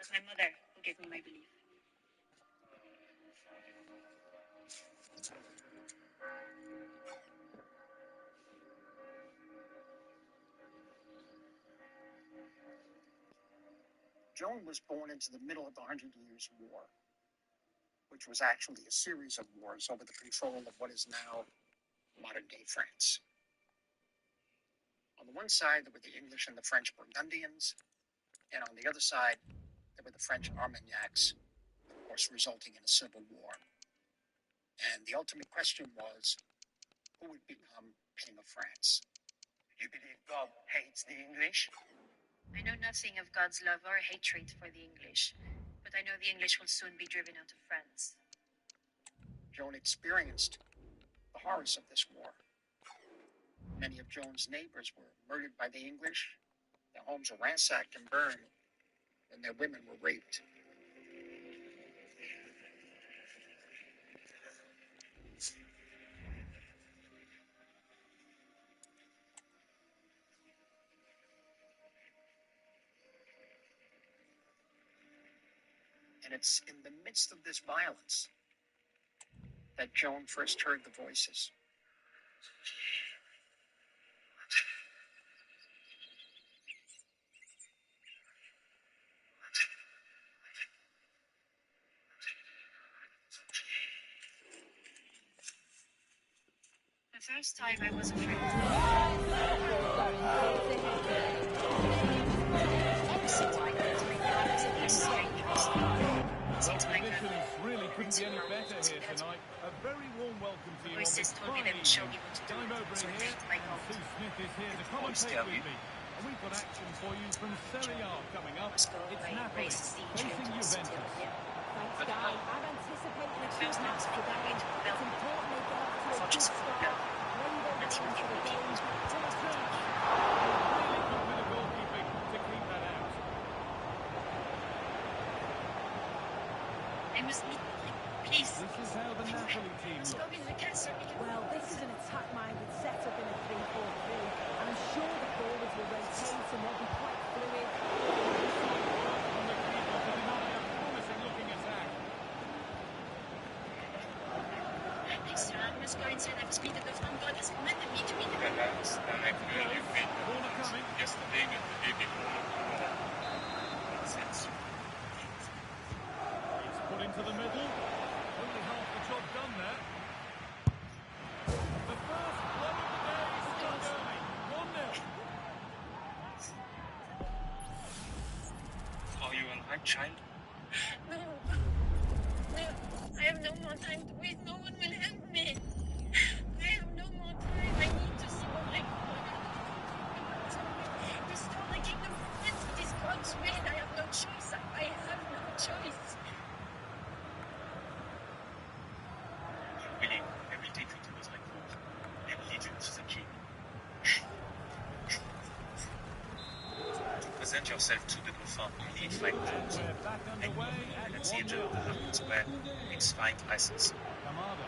was my mother who gave me my belief. Joan was born into the middle of the 100 Years' War, which was actually a series of wars over the control of what is now modern-day France. On the one side, there were the English and the French Burgundians, and on the other side, there were the French Armagnacs, of course, resulting in a civil war. And the ultimate question was, who would become King of France? You believe God hates the English? I know nothing of God's love or hatred for the English, but I know the English will soon be driven out of France. Joan experienced the horrors of this war. Many of Joan's neighbors were murdered by the English, their homes were ransacked and burned, and their women were raped. And it's in the midst of this violence that Joan first heard the voices. The first time I was afraid. Really couldn't be any better here tonight. A very warm welcome to you on this told me they would show me what to do. Time over So here. Sue Smith is here to commentate with me. And we've got action for you from Serie A coming up. It's Napoli facing Juventus. Thanks, Guy. I'm anticipating a good match today. It's important they get off to a good start. Maybe they'll get into the game. Really good bit of goalkeeping to keep that out. I must meet them. Please. This is how the Napoli team Let's go looks. in the castle. Well, this is an attack-minded setup in a 3-4-3, and I'm sure the forwards will rotate and they'll be quite fluid. On the keeper to deny a promising looking attack. Next time, I must go inside. I must meet the front. God has commanded me to meet the Corner coming. Yesterday and the day before. It's put into the middle. Only half the job done there. The first blow of the day is still going. 1-0. Are you an hype child? No. No. I have no more time to wait. No one will help me. I have no more time. I need to see what I can do. Restore the kingdom of France. It is God's will. I have no choice. I have no choice. Really, every day thinking was like hope. And allegiance to the king. To present yourself to the Dauphin, you need 5 pounds. We're back underway at Let's see 1-0. the Hampton Square. It's fine license. Kamada.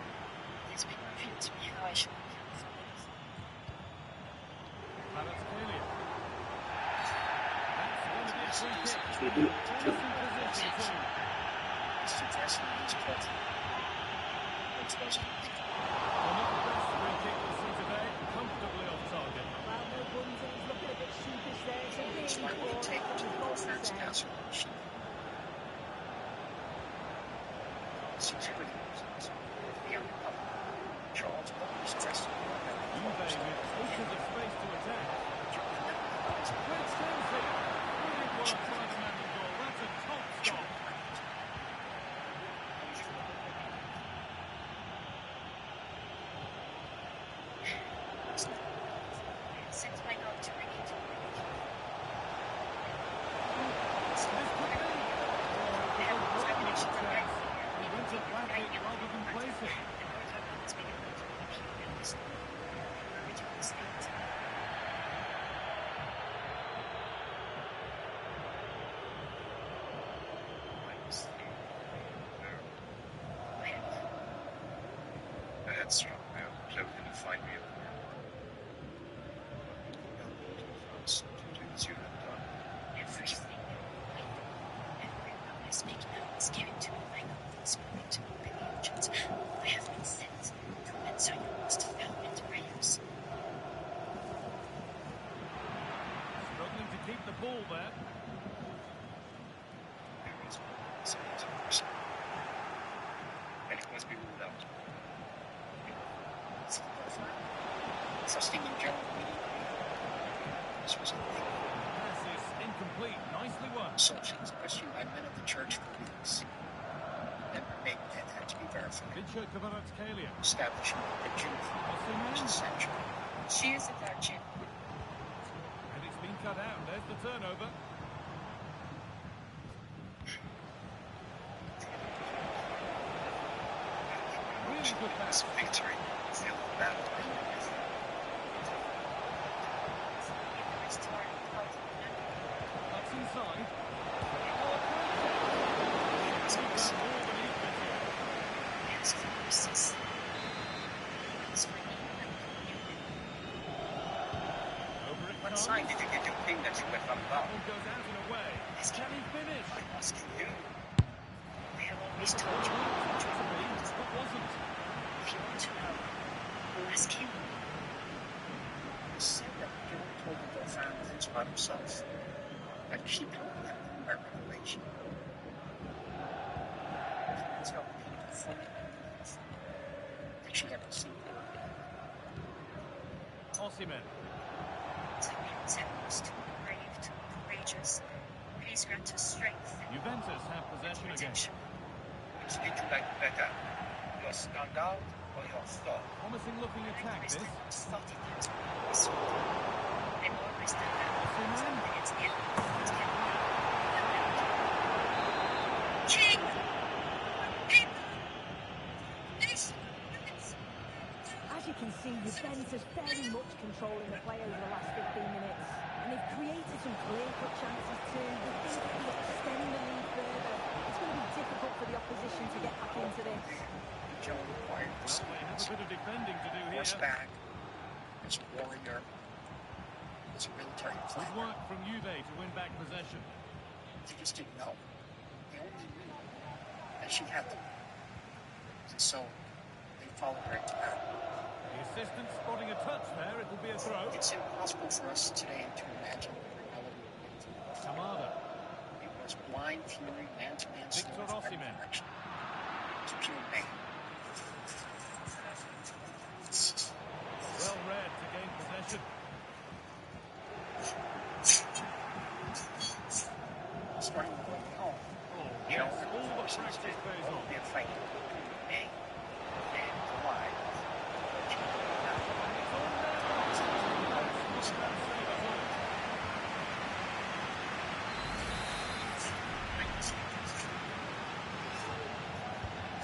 Please make me feel to me how I should be. Kvaratskhelia. That's going to be a free kick. Promising position too. It's addressing each person. Which was Well, not the best free kick we'll see today. Comfortably off target. Well, no wonder he's looking a bit sheepish there. It's a it's really likely poor to take effort to with the goal to France say. castle. Security reasons. The undercover. Charles Butler's dressed in Juve with acres of space to attack. Great saves here. Really worked by the man in goal. That's a top stop. Send my dog to bring it. This could be. I have 5 minutes to arrive. He went to flag it rather than place it. I had struck now. Cloak didn't find me over there. France to do as you have done. Everything. So she was questioned by men of the church for weeks. Then her maidenhead had to be verified, Licha Kvaratskhelia. establishing the Jew Osimhen. is essential. She is a virgin. And it's been cut out. There's the turnover. Really good pass. It's a victory. Feel the battle. Cuts inside. It's He's awesome. done more than he's been here. Yes, forces. It's my name. Over it What comes. sign did you think that you were from That down? one goes out and away. Can he finish? I'm asking you. I have always told you. It wasn't. If you want to know, ask him. It's said that John told the Dauphin things about himself, but she told him by revelation. She didn't tell Peter fully that she had received her. Osimhen. Was too brave, too courageous. Please grant us strength and Juventus have possession again. protection. Which did you like better? Your standout or your star? Promising looking attack I this. always thought it had to be this way. I'm always done that. Osimhen. It's the end. King! People! Nation! As you can see, Juventus very much controlling the play over the last 15 minutes. And they've created some clear-cut chances too. They think if they extend the lead further, it's going to be difficult for the opposition to get back into this. Joan acquired Well, they have a bit of defending to do here. horseback, as a warrior, as a military Good planner. work from Juve to win back possession. They just didn't know. They only knew that she had them. And so they followed her into battle. The assistant spotting a touch there. It'll be a throw. It's impossible for us today to imagine the reality of it. Kamada. It was blind fury, man-to-man Victor sword from every Osimhen. direction. It was pure mayhem. Well read to gain possession. Starting with going home. Oh, You know, yes, all the practice pays will off. be a fight between May and July. And it's on now. That's not a bad save at all.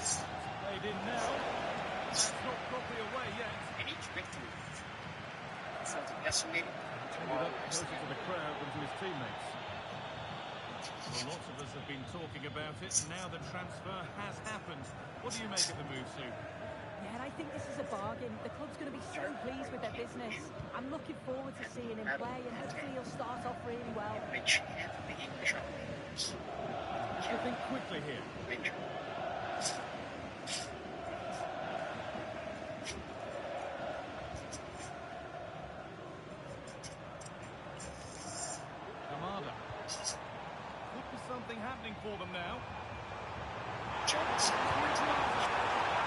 Played in now. That's not properly away yet. And each victory felt decimated. Ended up closer to the crowd than to his teammates. Well, lots of us have been talking about it. Now the transfer has happened. What do you make of the move, Sue? Yeah, and I think this is a bargain. The club's going to be so pleased with their business. I'm looking forward to seeing him play, and hopefully he'll start off really well. Which half of the English are players. I think quickly here. Major. Kamada. Could be something happening for them now. Jones. That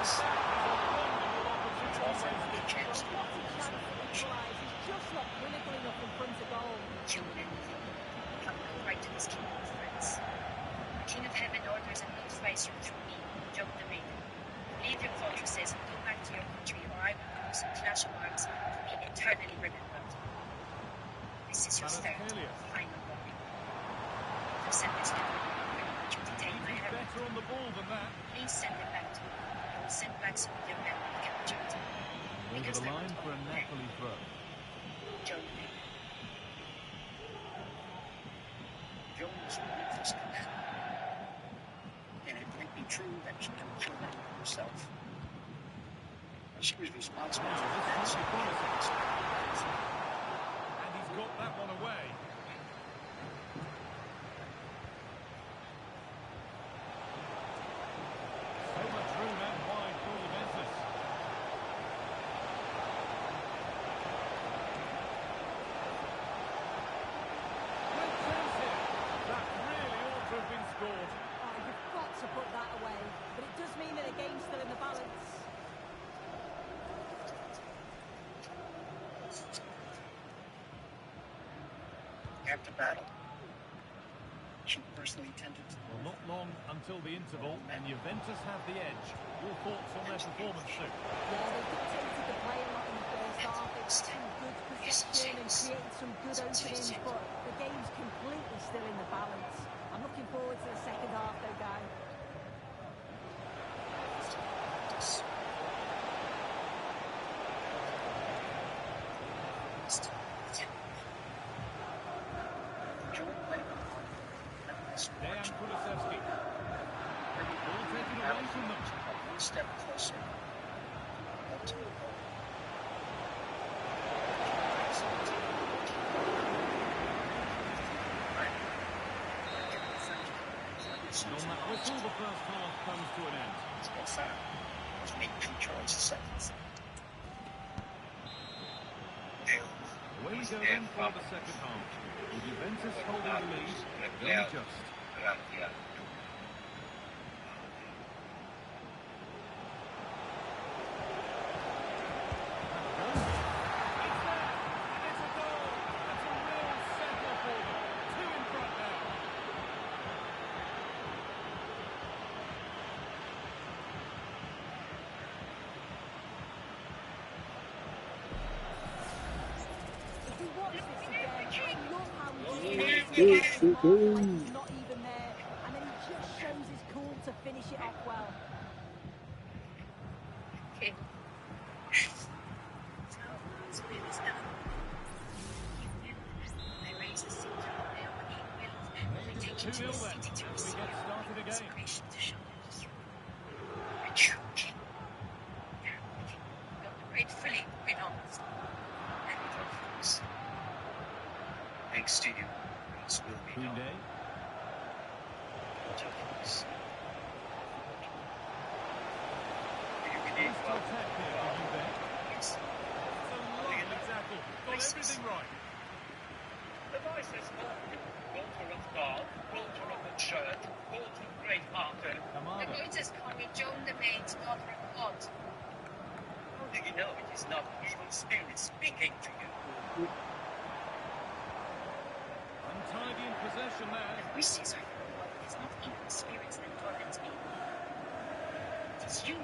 is a wonderful opportunity Offering a wasted. chance to What a chance to equalise. He's just not clinical enough in front of goal. Kill anything. Come no right to this kingdom of France. The King of Heaven orders a notifies you through me, Joan the Maiden. Leave your fortresses and go back to your country, or I will cause a clash of arms to be eternally remembered. This is your third, Kvaratskhelia. final warning. If you send this to me, I will put you to detain my He's errand. better on the ball than that. Please send it back to me. I will send back some of your men who captured. Over Because the they're line not for a all Napoli throw. Joan the Maiden. Jones with this command. And it might be true that she never killed anyone herself. She was responsible Now, for this events. might be promising. And he's got that one away. So much room out wide for Juventus. Great chance here. That really ought to have been scored. Oh, you've got to put that away. But it does mean that the game's still in the balance. After battle, She personally tended to Well, not long until the interval, and Juventus have the edge. Your thoughts on their performance, Sue? Yeah, they dictated the play a lot in the first half. They had some good possession and created some good openings, but the game's completely still in the balance. I'm looking forward to the second half, though, guys. Dejan Kulusevski. Ball taken away from them. One step closer. Ultimate goal. And on that whistle, the first half comes to an end. What's that? Was made King Charles II. Away we go then for the second half. With Juventus holding the lead, only just. He's not even there, and then he just shows his cool to finish it off well. Okay. So, let's play this down. They raise the seat up there when he wills. They take it to the 2-0 then, city to as we receive get started again. inspiration to show us. A church. Got rightfully renowned. Thanks to you, this will be done. Koundé. Nice to attack here for Juve. It's a lovely tackle. Got everything right. The voice is Walter of God, Walter of the Church, Walter Great-Hearted. The Kamada. Reuters call me Joan the Maid's daughter of God. How do you know it is not evil spirit speaking to you? Untidy in possession there. We see so it's not evil spirits that torment me. It is you who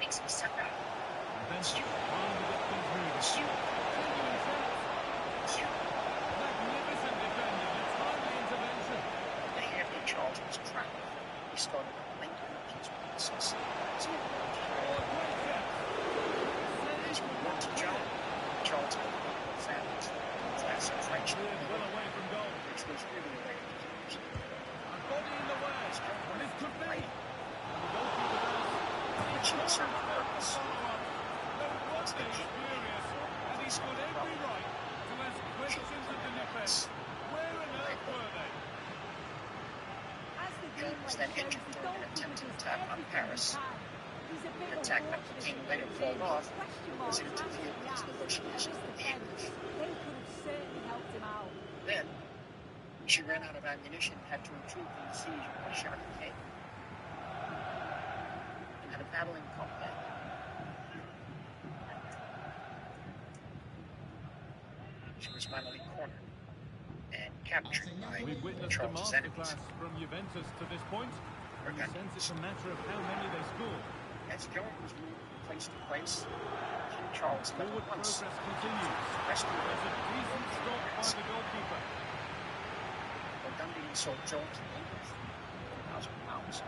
makes me suffer. Juventus trying to get things moving. It's you. Genuine chance. It's you. Magnificent defending, a timely intervention. The King Charles was crowned. He started a lengthy peace process. Oh, a great chance. As we went to John, Charles had a family class of French, Cleared well away from goal. which was really a way to use it. A body in the way. And this could be. And the goalkeeper does. Which in a certain purpose. No wonder he's furious. And he's got every right to ask questions of the defence. Where on earth were they? As the Jones gameplay then shows, injured the during an goalkeeper attempted does attack on everything Paris. he can. He's a bit An attack that unfortunate King in later the called off question was marks interfered with his negotiations with the English. They could have certainly helped him out. Then, she ran out of ammunition and had to retreat from the siege of Chartres and had a battle in combat. She was finally cornered and captured by We've witnessed a Charles's enemies. masterclass from Juventus to this point. In the sense it's a matter of how many they score. As Jones was moved from place to place, King Charles never Forward once progress continues. rescued There's a her. decent stop by the goalkeeper. But Dundee sold Jones for English £1,000.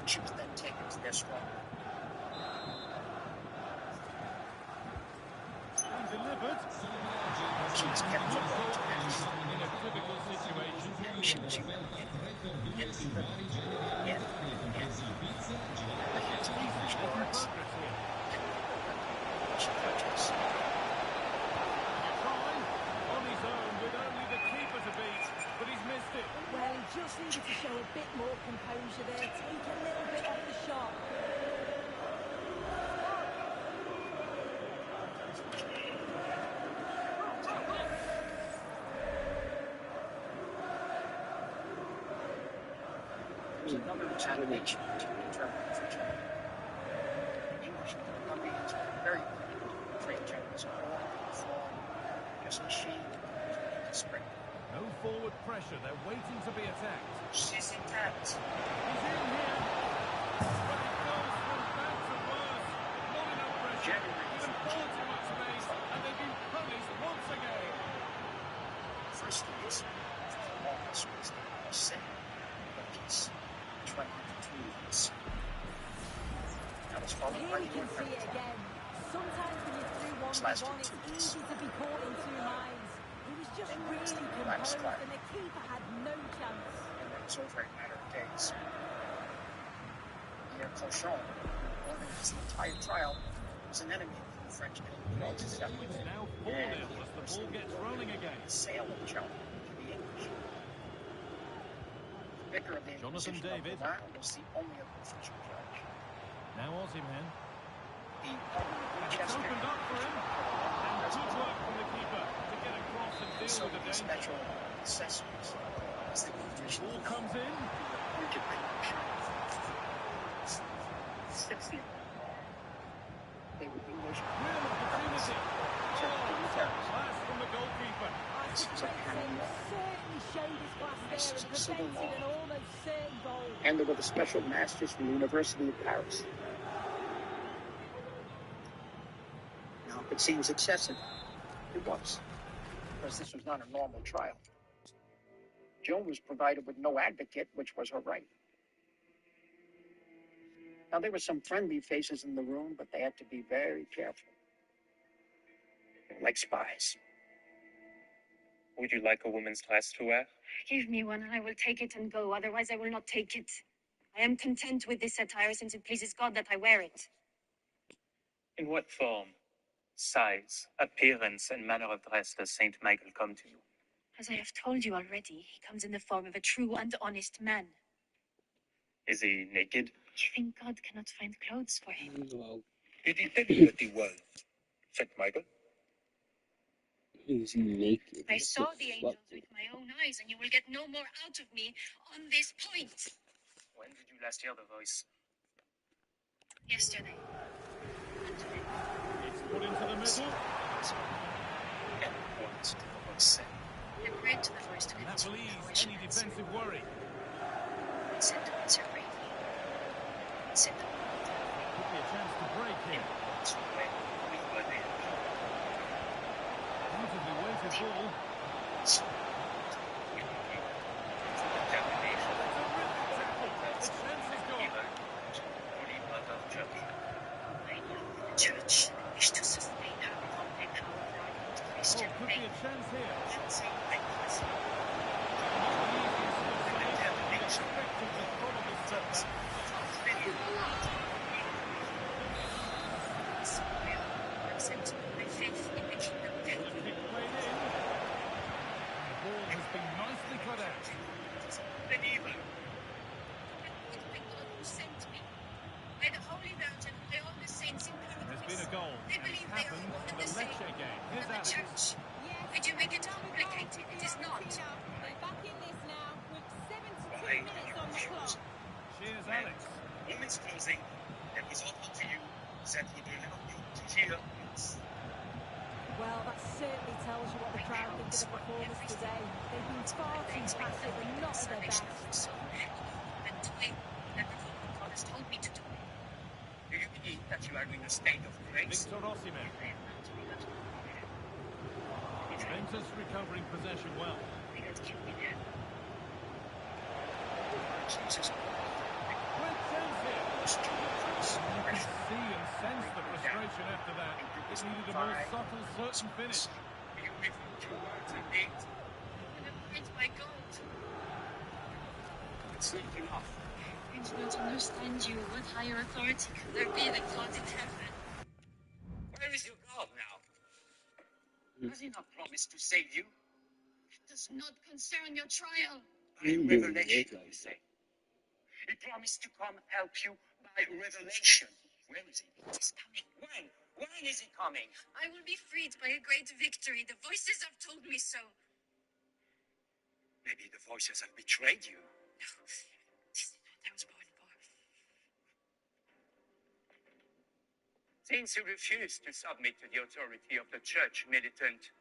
She was then taken to their stronghold. And delivered. She was kept to goal to match. In a typical situation. She was humiliated. Yet even, yet, the hands of English Making guards. progress here. She touches. Trying on his own with only the keeper to beat, but he's missed it. Well, he just needed to show a bit more composure there, take a little bit off the shot. There was another retaliation to determine for Germany. The English and the Colombians were very quick to trade Germans all form, just as she was beginning to spread. No forward pressure, they're waiting to be attacked. that. He's in here. But it goes from bad to worse. Not enough pressure. Given far too much space. And they've been punished once again. First place, Wallace was the second, but he's 22 years. That was followed Here by we the can see it again. Sometimes when you're through one Last v one, it's two teams. easy to be caught in two minds. He was just really composed and the keeper had no chance. and it was over in a matter of days. Pierre Cauchon, who ordered his entire trial, was an enemy of the French Well, it's now 4-0 as the ball gets rolling again. The sale of John to the English. The vicar of the Jonathan Inquisition of David. Milan was the only other official judge. Now Osimhen. The It's opened up for him. And good work from the keeper to get across and deal so with the the danger. special assessments as the competition Ball comes in. appointed by the 60. They were English. Real opportunity. Class from the goalkeeper. This is certainly showed his class there and prevented an almost certain goal. And there were the special masters from the University of Paris. Now, if it seems excessive, it was, because this was not a normal trial. Joan was provided with no advocate, which was her right. Now, there were some friendly faces in the room, but they had to be very careful. They were like spies. Would you like a woman's dress to wear? Give me one and I will take it and go. Otherwise, I will not take it. I am content with this attire since it pleases God that I wear it. In what form, size, appearance, and manner of dress does Saint Michael come to you? As I have told you already, he comes in the form of a true and honest man. Is he naked? You think God cannot find clothes for him? Did he tell you that he was Saint Michael? He's naked. I What saw the fuck? angels with my own eyes, and you will get no more out of me on this point. When did you last hear the voice? Yesterday. And today. It's put into the middle. And what did the voice say? I prayed to the voice to That continue believes the any defensive worry. I said to answer bravely. I said that Could be a chance to break here. So when we were there, Beautifully weighted ball. so determination, Terrific tackle. The chance is gone. even holy mother church. I know the church wish to sustain her from the power of ardent Oh, Christian could be faith. a chance here. And say, I was. Expected to probably stop that. Accept my faith in the kingdom of heaven. The kick played in. The ball has been nicely cut out. Believer. With my God who sent me, by the Holy Virgin, by all the saints in There's been paradise. a goal, They and it's believe they are happened one in and the the same. Lecce game. Here's And the Alex. church. Did you make it complicated? It is not. Back in this now with 72 Why minutes on the clock. Cheers, Alex. Women's closing. It was offered to you that would allow you to hear us. Well, that certainly tells you what the crowd think of the performance today. They've been far too passive and not at their best. And today, everything God has told me to do. Do you believe that you are in a state of grace? Victor Osimhen. I am not because Juventus recovering possession well. they had killed me there. Jesus. Great chance here. You can see and sense the frustration after that. It needed a more subtle, certain finish. Beautiful two words indeed. And I'm prayed by God. It's not enough. I do not understand you. What higher authority could there be than God in heaven? Where is your God now? Has he not promised to save you? It does not concern your trial. By revelation, you say. He promised to come help you by revelation. Where is he? It is coming. When? When is he coming? I will be freed by a great victory. The voices have told me so. Maybe the voices have betrayed you. No, this is not what I was born for. Since you refuse to submit to the authority of the church militant,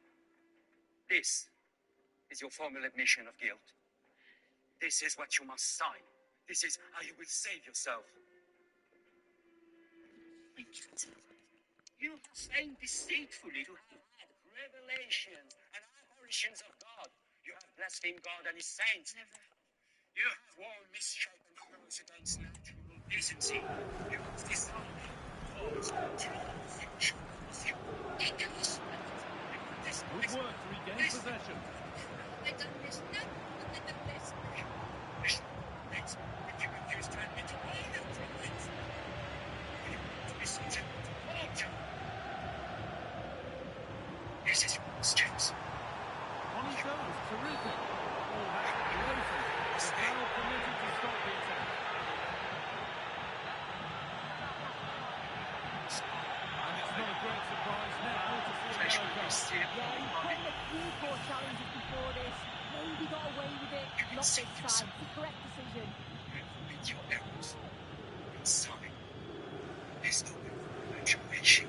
this is your formal admission of guilt. This is what you must sign. This is how you will save yourself. I can't. You have claimed deceitfully to have had revelations and apparitions of God. You have blasphemed God and his saints. Never. You have worn misshapen clothes against natural decency. You have designed false truths. Dangerous. Good work to regain possession. I done this. No, I done this. But you refuse to admit all your crimes. You want to be subject to torture. This is James. On he goes, terrific. Oh, that's blatant. The foul permitted to stop the attack. And it's not a great surprise now to see a yellow card. Yeah, he's had a few poor challenges before this. Maybe got away with it. Not this time. The correct decision. Admit your errors. You're sorry. There's no way for graduation.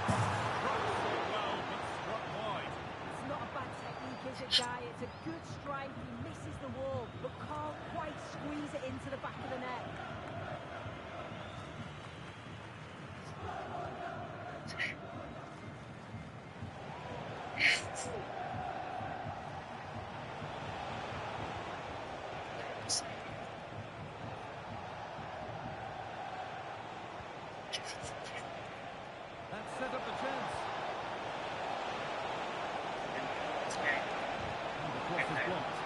Well, but struck wide. It's not a bad technique, is it, Guy? It's a good strike. He misses the wall, but can't quite squeeze it into the back of the net. That set up the chance. And the cross is blocked.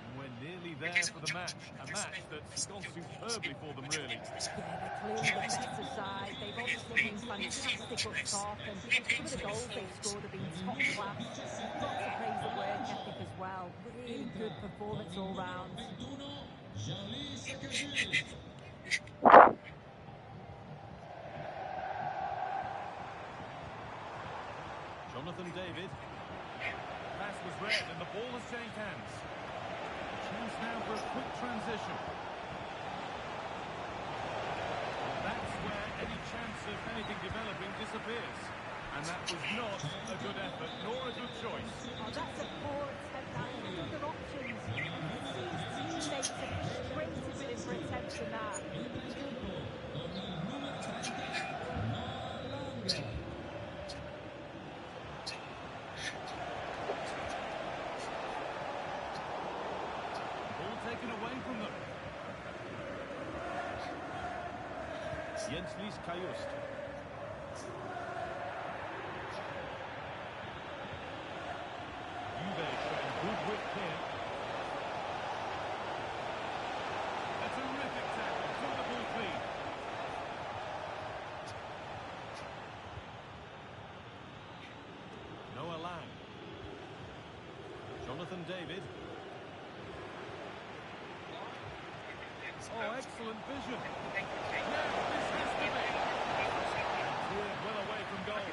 And we're nearly there for the match. A match that's gone superbly for them, really. Yeah, they're clearly the better side. They've obviously been fantastic up top, and some of the goals they've scored have been top class. You've got to praise the work ethic as well. Really good performance all round. Jonathan David. Pass was read and the ball has changed hands. Chance now for a quick transition. And that's where any chance of anything developing disappears. And that was not a good effort, nor a good choice. Oh, that's a poor attempt. That is other options. His teammates are frustrated with him for attempting that. Ball taken away from them. Jens Kajust. Juve showing good width here. A terrific tackle, took the ball clean. Noah Lang. Jonathan David. Oh, excellent vision. Yes, this has to be. Cleared well away from goal. And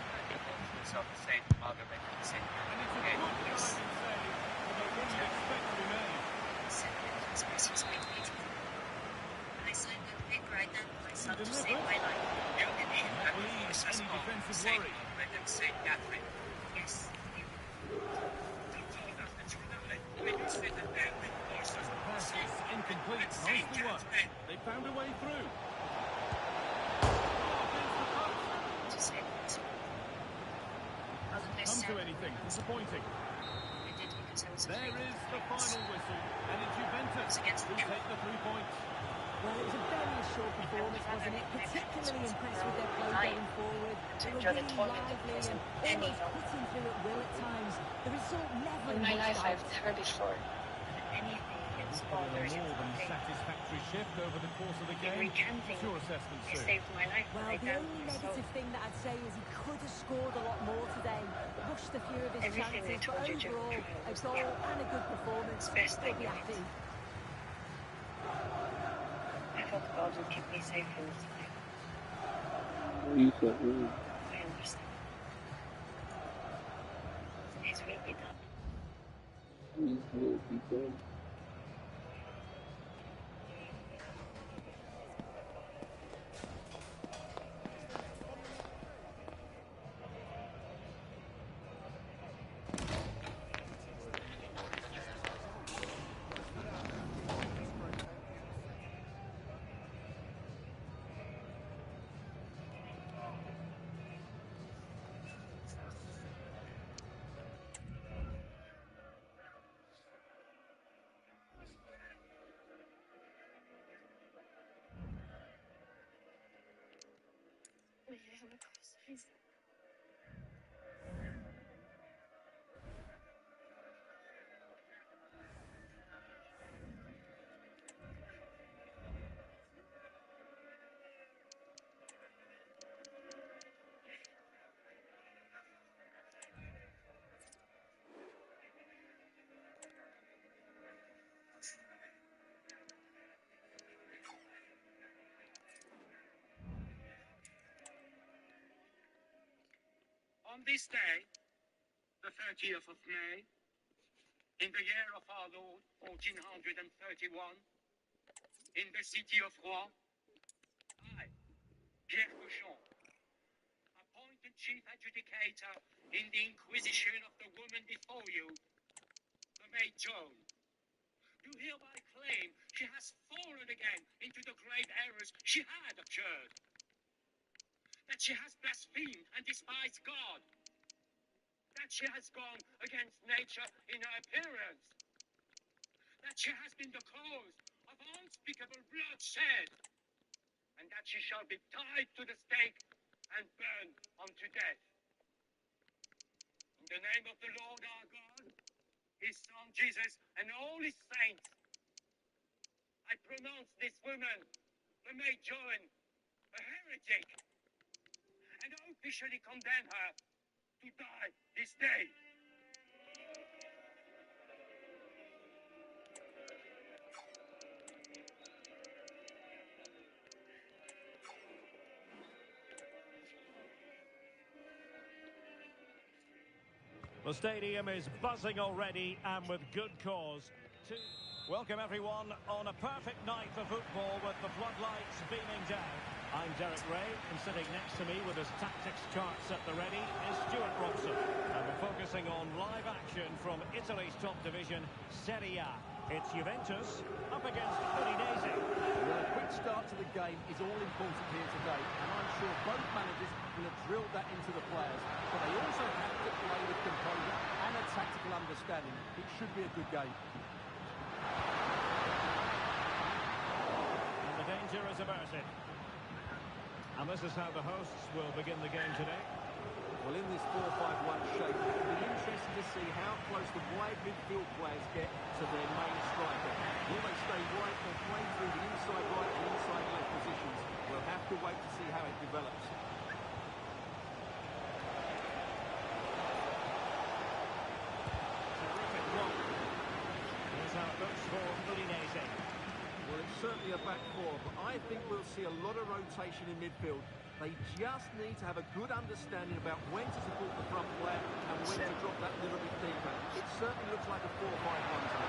it's a good diving save, but they wouldn't expect to be made. I signed that paper, I done myself to Delivered. save my life. You believe Not that relieve was any defensive worry. St. Catherine. Yes. You told us that you lied when you said that every voice was The pass is incomplete. Nicely won. They found a way through. Oh, against the post. To save it. Hasn't come to anything. Disappointing. I did because I was There afraid is of the final whistle, and it's Juventus who take the 3 points. Well, it was a very assured performance, wasn't it? Particularly impressed with their play going forward. They were really lively and almost cutting through at will at times. The result never In my life, much I've doubt. never before. anything in Put sport. in a There's more than something. satisfactory shift over the course of the Every game. camping What's your assessment, it Sue? saved my life. Well, I the done only so negative thing that I'd say is he could have scored a lot more today. Rushed a few of his Everything I chances, but told you, Jim, overall, a was goal the and a good performance. best He'll thing be in it. happy. I thought God would keep me safe from this time. Lisa, I understand. His will be done. His will be done. of course. On this day, the 30th of May, in the year of our Lord, 1431, in the city of Rouen, I, Pierre Cochon, appointed chief adjudicator in the inquisition of the woman before you, the maid Joan, do hereby claim she has fallen again into the grave errors she had occurred, that she has blasphemed and despised God, that she has gone against nature in her appearance, that she has been the cause of unspeakable bloodshed, and that she shall be tied to the stake and burned unto death. In the name of the Lord our God, his Son Jesus, and all his saints, I pronounce this woman, the maid Joan, a heretic, and officially condemn her to die this day. The stadium is buzzing already, and with good cause. Welcome everyone on a perfect night for football with the floodlights beaming down. I'm Derek Ray, and sitting next to me with his tactics charts at the ready is Stuart Robson. And we're focusing on live action from Italy's top division, Serie A. It's Juventus up against Udinese. Well, a quick start to the game is all important here today, and I'm sure both managers will have drilled that into the players, but they also have to play with composure and a tactical understanding. It should be a good game. And the danger is averted. And this is how the hosts will begin the game today. Well, in this 4-5-1 shape, it'll be interesting to see how close the wide midfield players get to their main striker. Will they stay wide or play through the inside right and inside left positions? We'll have to wait to see how it develops. Terrific block. Here's how it looks for Udinese. Well, it's certainly a back four, but I think we'll see a lot of rotation in midfield. They just need to have a good understanding about when to support the front player and when to drop that little bit deeper. It certainly looks like a 4-5-1 to me.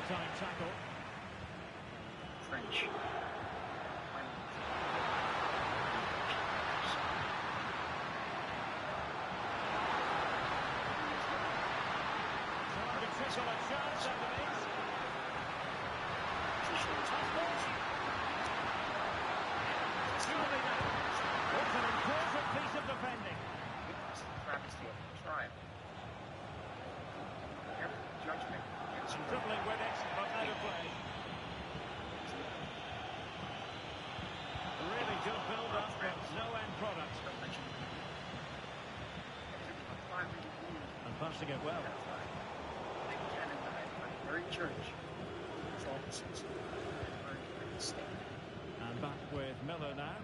Time tackle. French. Artificial a chance out of it. Surely now. It's an important piece of defending. Travesty of the trial. Careful judgment. And dribbling with it, but out of play. Really good build-up, but no end product. And passing it well. And back with Miller now.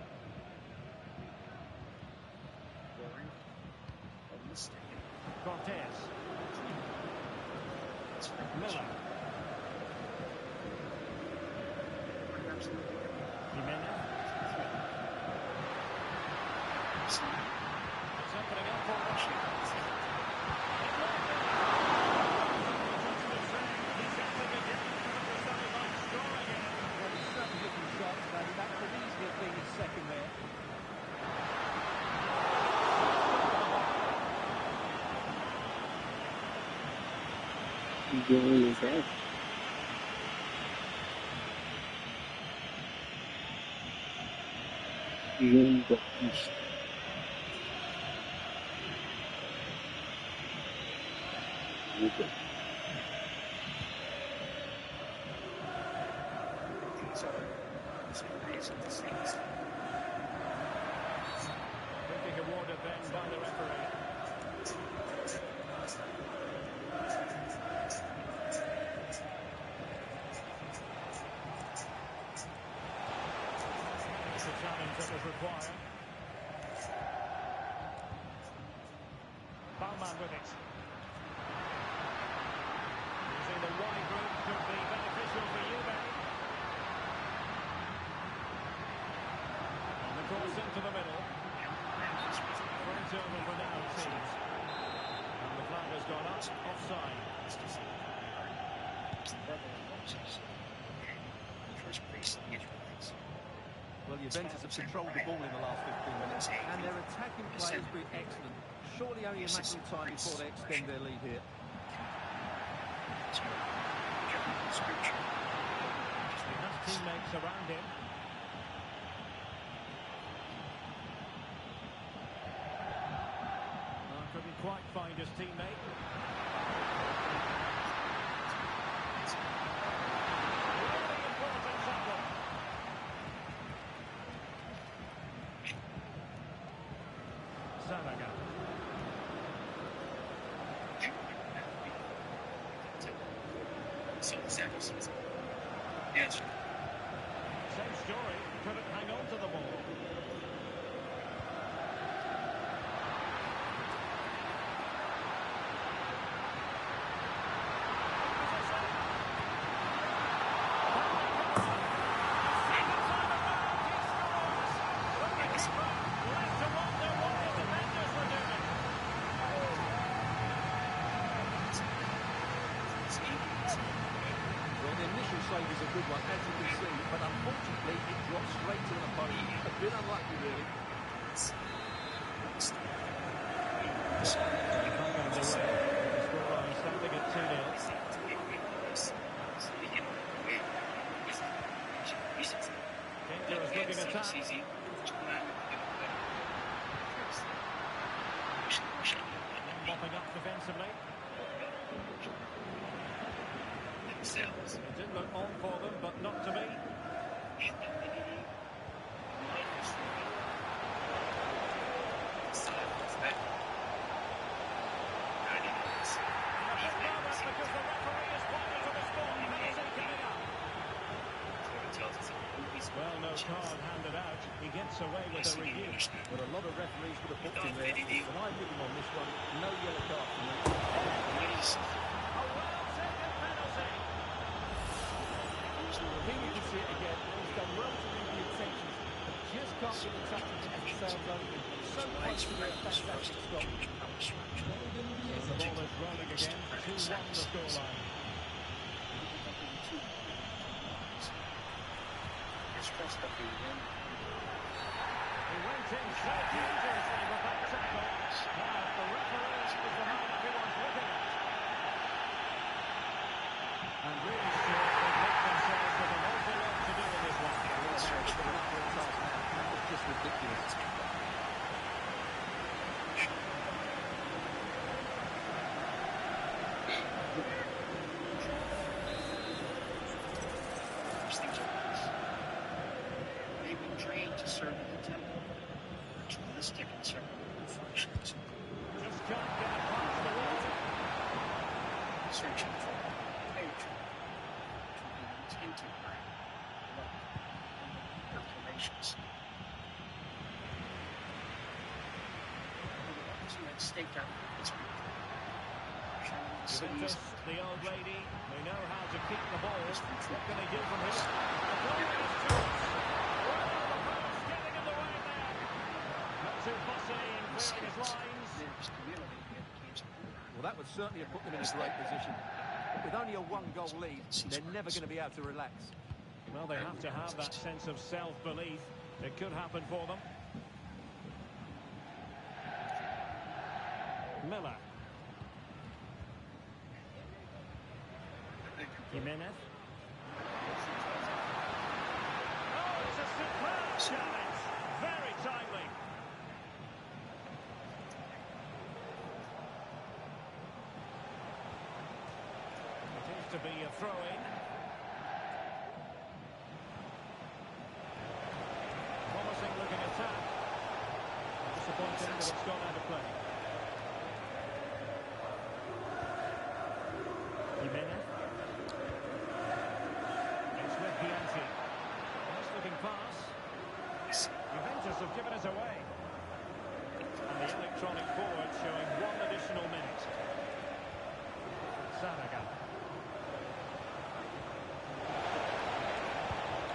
Cortez. Miller. Jimenez. It's opening up for Russia. That could easily have been his second there. Enjoying his head. Jean Baptiste. Okay. Free kick awarded then by the referee. It's a challenge that was required. Baumann with it. Using the wide route could be beneficial for Juve. On the cross into the middle. Front over for now, it seems. And the flag has gone up, offside. First place in the Israelites. Well, Juventus have controlled the ball in the last 15 minutes, and their attacking play has been excellent. Surely only a matter of time before they extend their lead here. He has teammates around him. Couldn't quite find his teammate. Really important tackle. Zanaga. Yes. Same story. Couldn't hang on to the ball. Well, the initial save is a good one, as you can see, but unfortunately it drops straight to an opponent. A bit unlucky, really. Back underway. The scoreline standing at 2-0. Dangerous looking attack. Mopping up defensively. It did look on for them, but not to be. Because the referee is pointing to the spot. Penalty coming up. Well, no card handed out. He gets away with a review. But a lot of referees would have booked him there. But I'm with him on this one. No yellow card for me. A well-taken penalty. Here you can see it again. He's done well to read the intentions, but just can't get the touch into the sails only. So close to a fantastic stop. The ball is rolling again. 2-1 the scoreline. He went in so dangerously with that tackle. Now the referee is the man everyone's looking at. And really sure they've left themselves with an awful lot to do in this one. That was just ridiculous. They've been trained to serve at the temple, ritualistic and ceremonial functions, Just can't get it past the wall. searching for poetry to be tainted by blood and perforations. The ones who had staked out Pittsburgh Juventus, the old lady, they know how to keep the ball. What can they do from here? The goal is choice. Well, the post getting in the way there. Not too fussy in clearing his lines. Well, that would certainly have put them in a great position. But with only a one-goal lead, they're never going to be able to relax. Well, they have to have that sense of self-belief. It could happen for them. Miller. Jimenez. Oh, it's a superb challenge. Very timely. It is to be a throw-in. Promising looking attack. Disappointing that it's gone out of play. Jimenez. It's with Bianchi. Nice looking pass. Juventus have given us away. And the electronic forward showing one additional minute. Zaraga.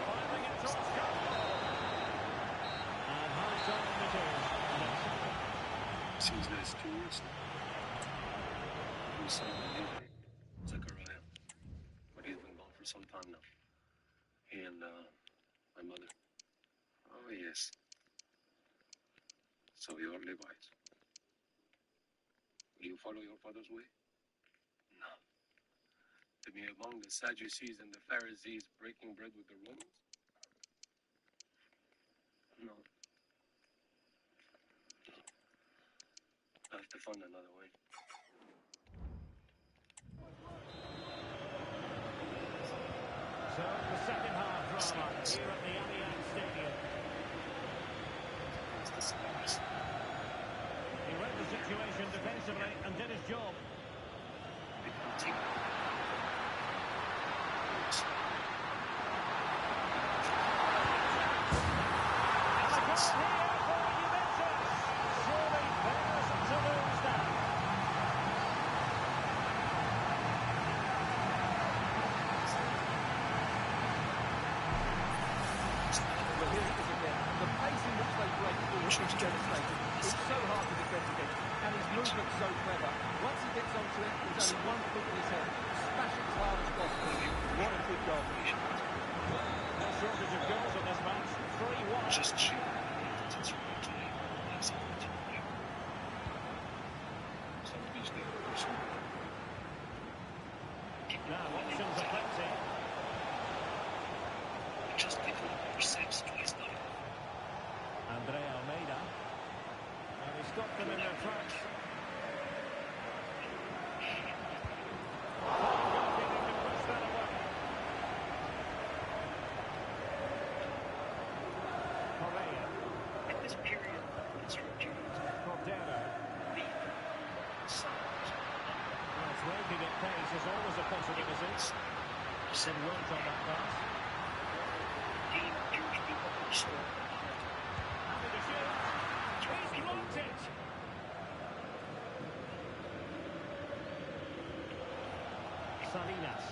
Firing it towards goal. And half-time it is. Seems nice tours. Zachariah. But he's been gone for some time now. He and my mother. Oh, yes. So you're Levites. Will you follow your father's way? No. To be among the Sadducees and the Pharisees breaking bread with the Romans? No. I have to find another way. So, the second half drama here at the Allianz Stadium. He read the situation defensively and did his job. And a goal here for Juventus. Surely theirs to lose that. But here it is again. The pace in which they break forward is devastating. It's so hard to defend against. And his movement's so clever. Once he gets onto it, there's only one foot in his head. Smash it as hard as possible. What a good goal. No shortage of goals in this match. 3-1. Just shoot. Now, options are plenty. Just people more sex twice now. Andrea Almeida. And he stopped them in their tracks. Goalkeeping to push that away. Correa. At this period, it's Cordero. Well, it's raking at pace is always a possibility. Some weight on that pass. Happy to shoot. He's blocked it. Salinas.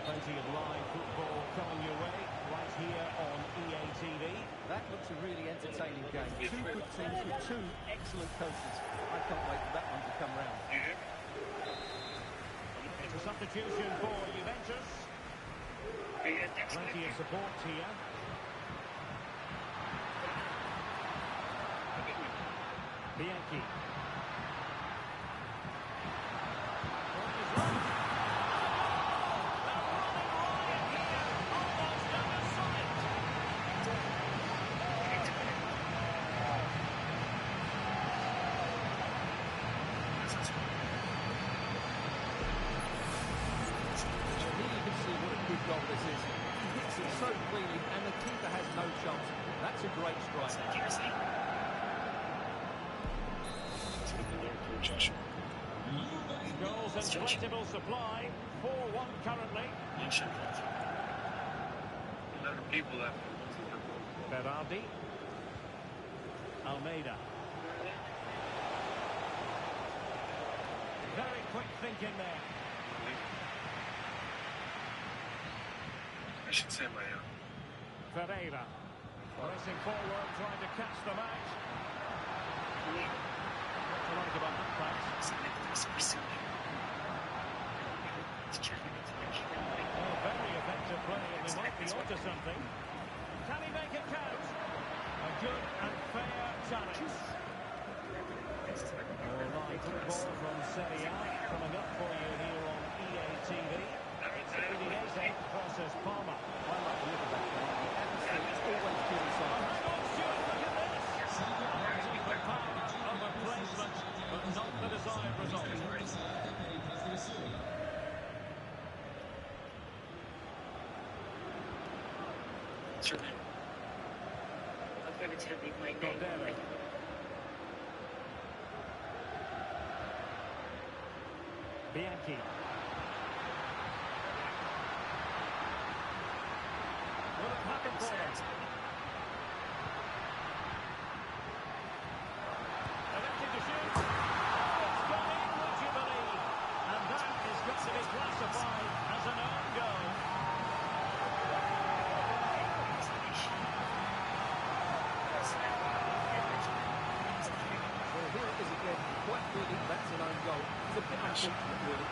Plenty of live football coming your way right here on EA TV. That looks a really entertaining game. Two good teams with two excellent coaches. I can't wait for that one to come round. It's a substitution for Juventus. Plenty of support here. Bianchi. Goal this is. He hits it so cleanly and the keeper has no chance. That's a great strike. Goals and plentiful supply. 4-1 currently. Berardi. quick thinking there. I should say my Ferreira. Racing forward, trying to catch them out. What to like about that pass? Oh, very effective play, and they might be onto something. Can he make it count? A good and fair challenge. Live football from Serie A coming up for you here on EA TV. It's Udinese versus Parma. I like the look of that game. The atmosphere is always good inside. Hang on, Stuart, look at this! The power of a placement, but not the desired result. Certainly. I'm going to tell you my name. Cordero. Bianchi. Will it happen for them? Elected to shoot. Oh, it's gone in, would you believe? And that is got to be classified as an own goal. Well, here it is again. Quite clearly, that's an own goal. It's a bit unfortunate, really.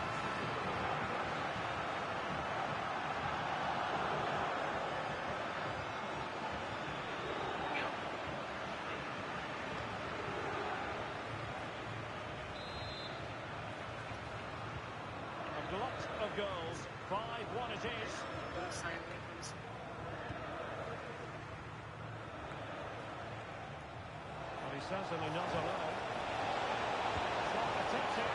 A lot of goals. 5-1 it is. But he's certainly not alone. Shot attempted.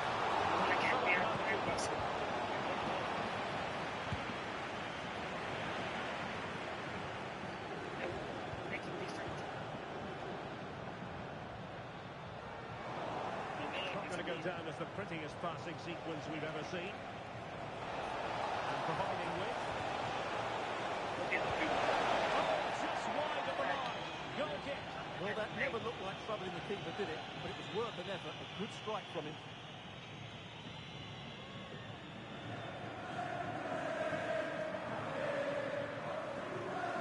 Not going to go down as the prettiest passing sequence we've ever seen. And providing width. Oh, just wide of the line. Goal kick. Well, that never looked like troubling the keeper, did it? But it was worth an effort. A good strike from him.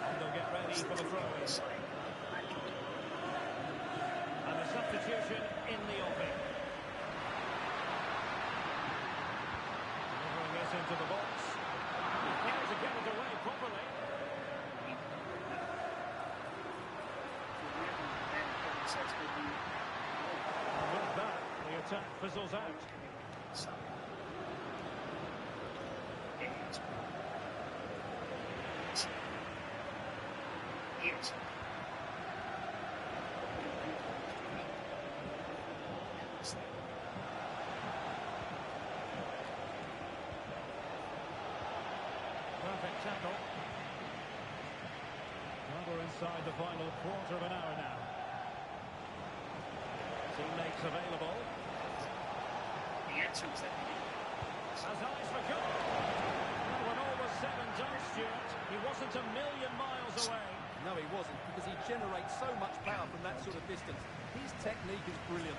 And they'll get ready for the throw-in. And a substitution in the offing. Delivering this into the box. He fails to get it away properly. And with that, the attack fizzles out. Perfect tackle. Well, we're inside the final quarter of an hour now. Teammates available. The answer was that he didn't. Has eyes for goal. Well, when all was said and done, Stuart, he wasn't a million miles away. No, he wasn't, because he generates so much power from that sort of distance. His technique is brilliant.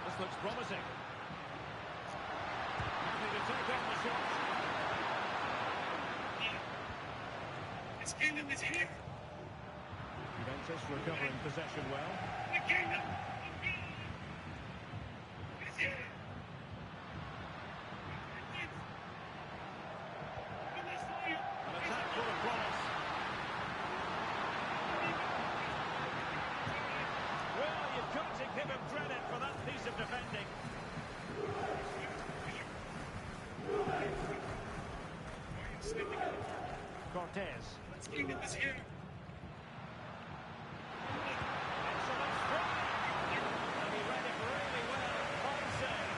This looks promising. Happy to take on the shot. It's Kingdom is here. Juventus recovering possession well. The Kingdom is here. An attack full of promise. Well, you've got to give him credit for that piece of defending. Cortez. Kingdom is here. Excellent strike. And he read it really well. Fine save.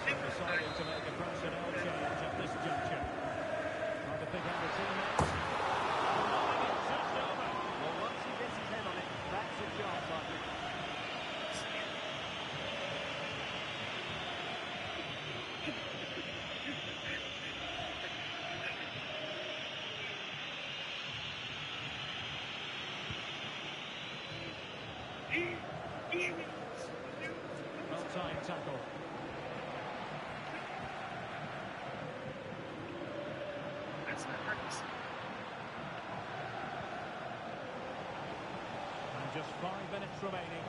So deciding to make a personnel change at this juncture. Trying to pick out the teammates. Knocking it just over. Well, once he gets his head on it, that's a chance, I think. And just 5 minutes remaining.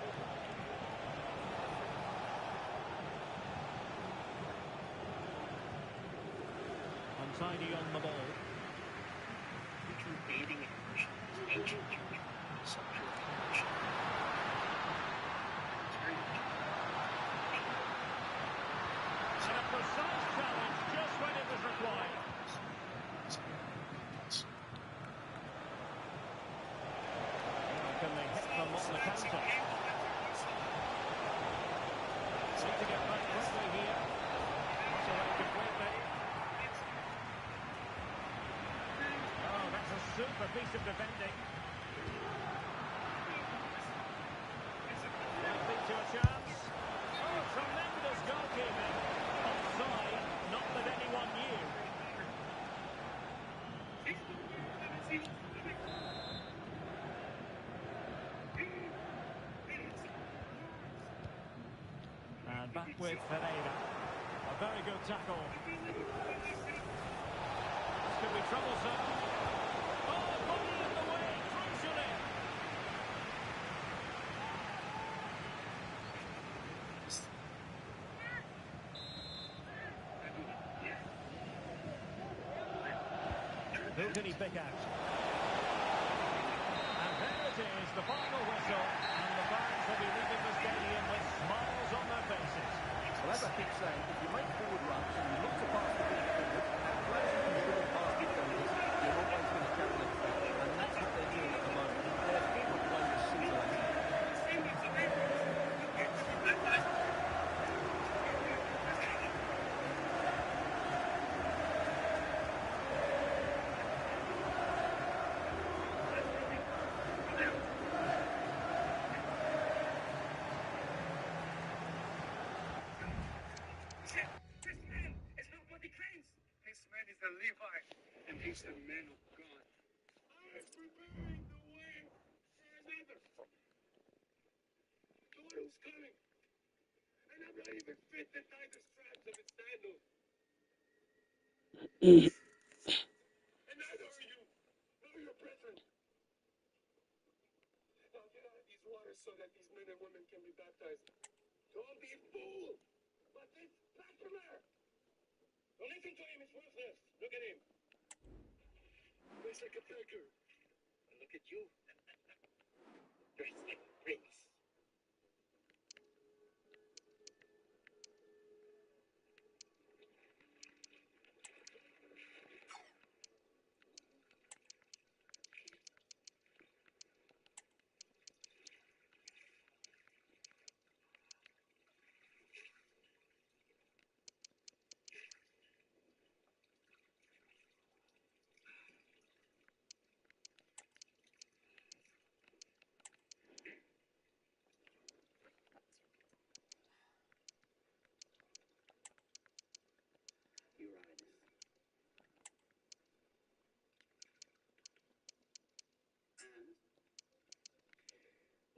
Untidy on the ball. Bathing in ancient Egypt, some purification. It's very And a precise challenge just when it was required. Can they hit them on the counter? Need to get back quickly here. Not away completely. Oh, that's a super piece of defending. Lead to a chance. Oh, tremendous goalkeeping. Offside, not that anyone knew. And back with Ferreira. A very good tackle. This could be troublesome. Oh, body in the way, crucially. Who can he pick out? And there it is, the final whistle. And the fans will be leaving the stadium with smiles on their faces. Well, as I keep saying, if you make forward runs and you look to pass the ball forward, and players who can shoot past defenders, you're always going to challenge that. And that's what they're doing at the moment. Their forward play is scintillating. This man is a Levite, and he's the man of God. I'm preparing the way for another. The one who's coming. And I'm not even fit to tie the straps of his sandal. And neither are you, nor your brethren. Now get out of these waters so that these men and women can be baptized. Don't be fooled, but this blasphemer. Don't listen to him, he's worthless. Look at him. Dressed like a beggar. And look at you. Dressed like a prince.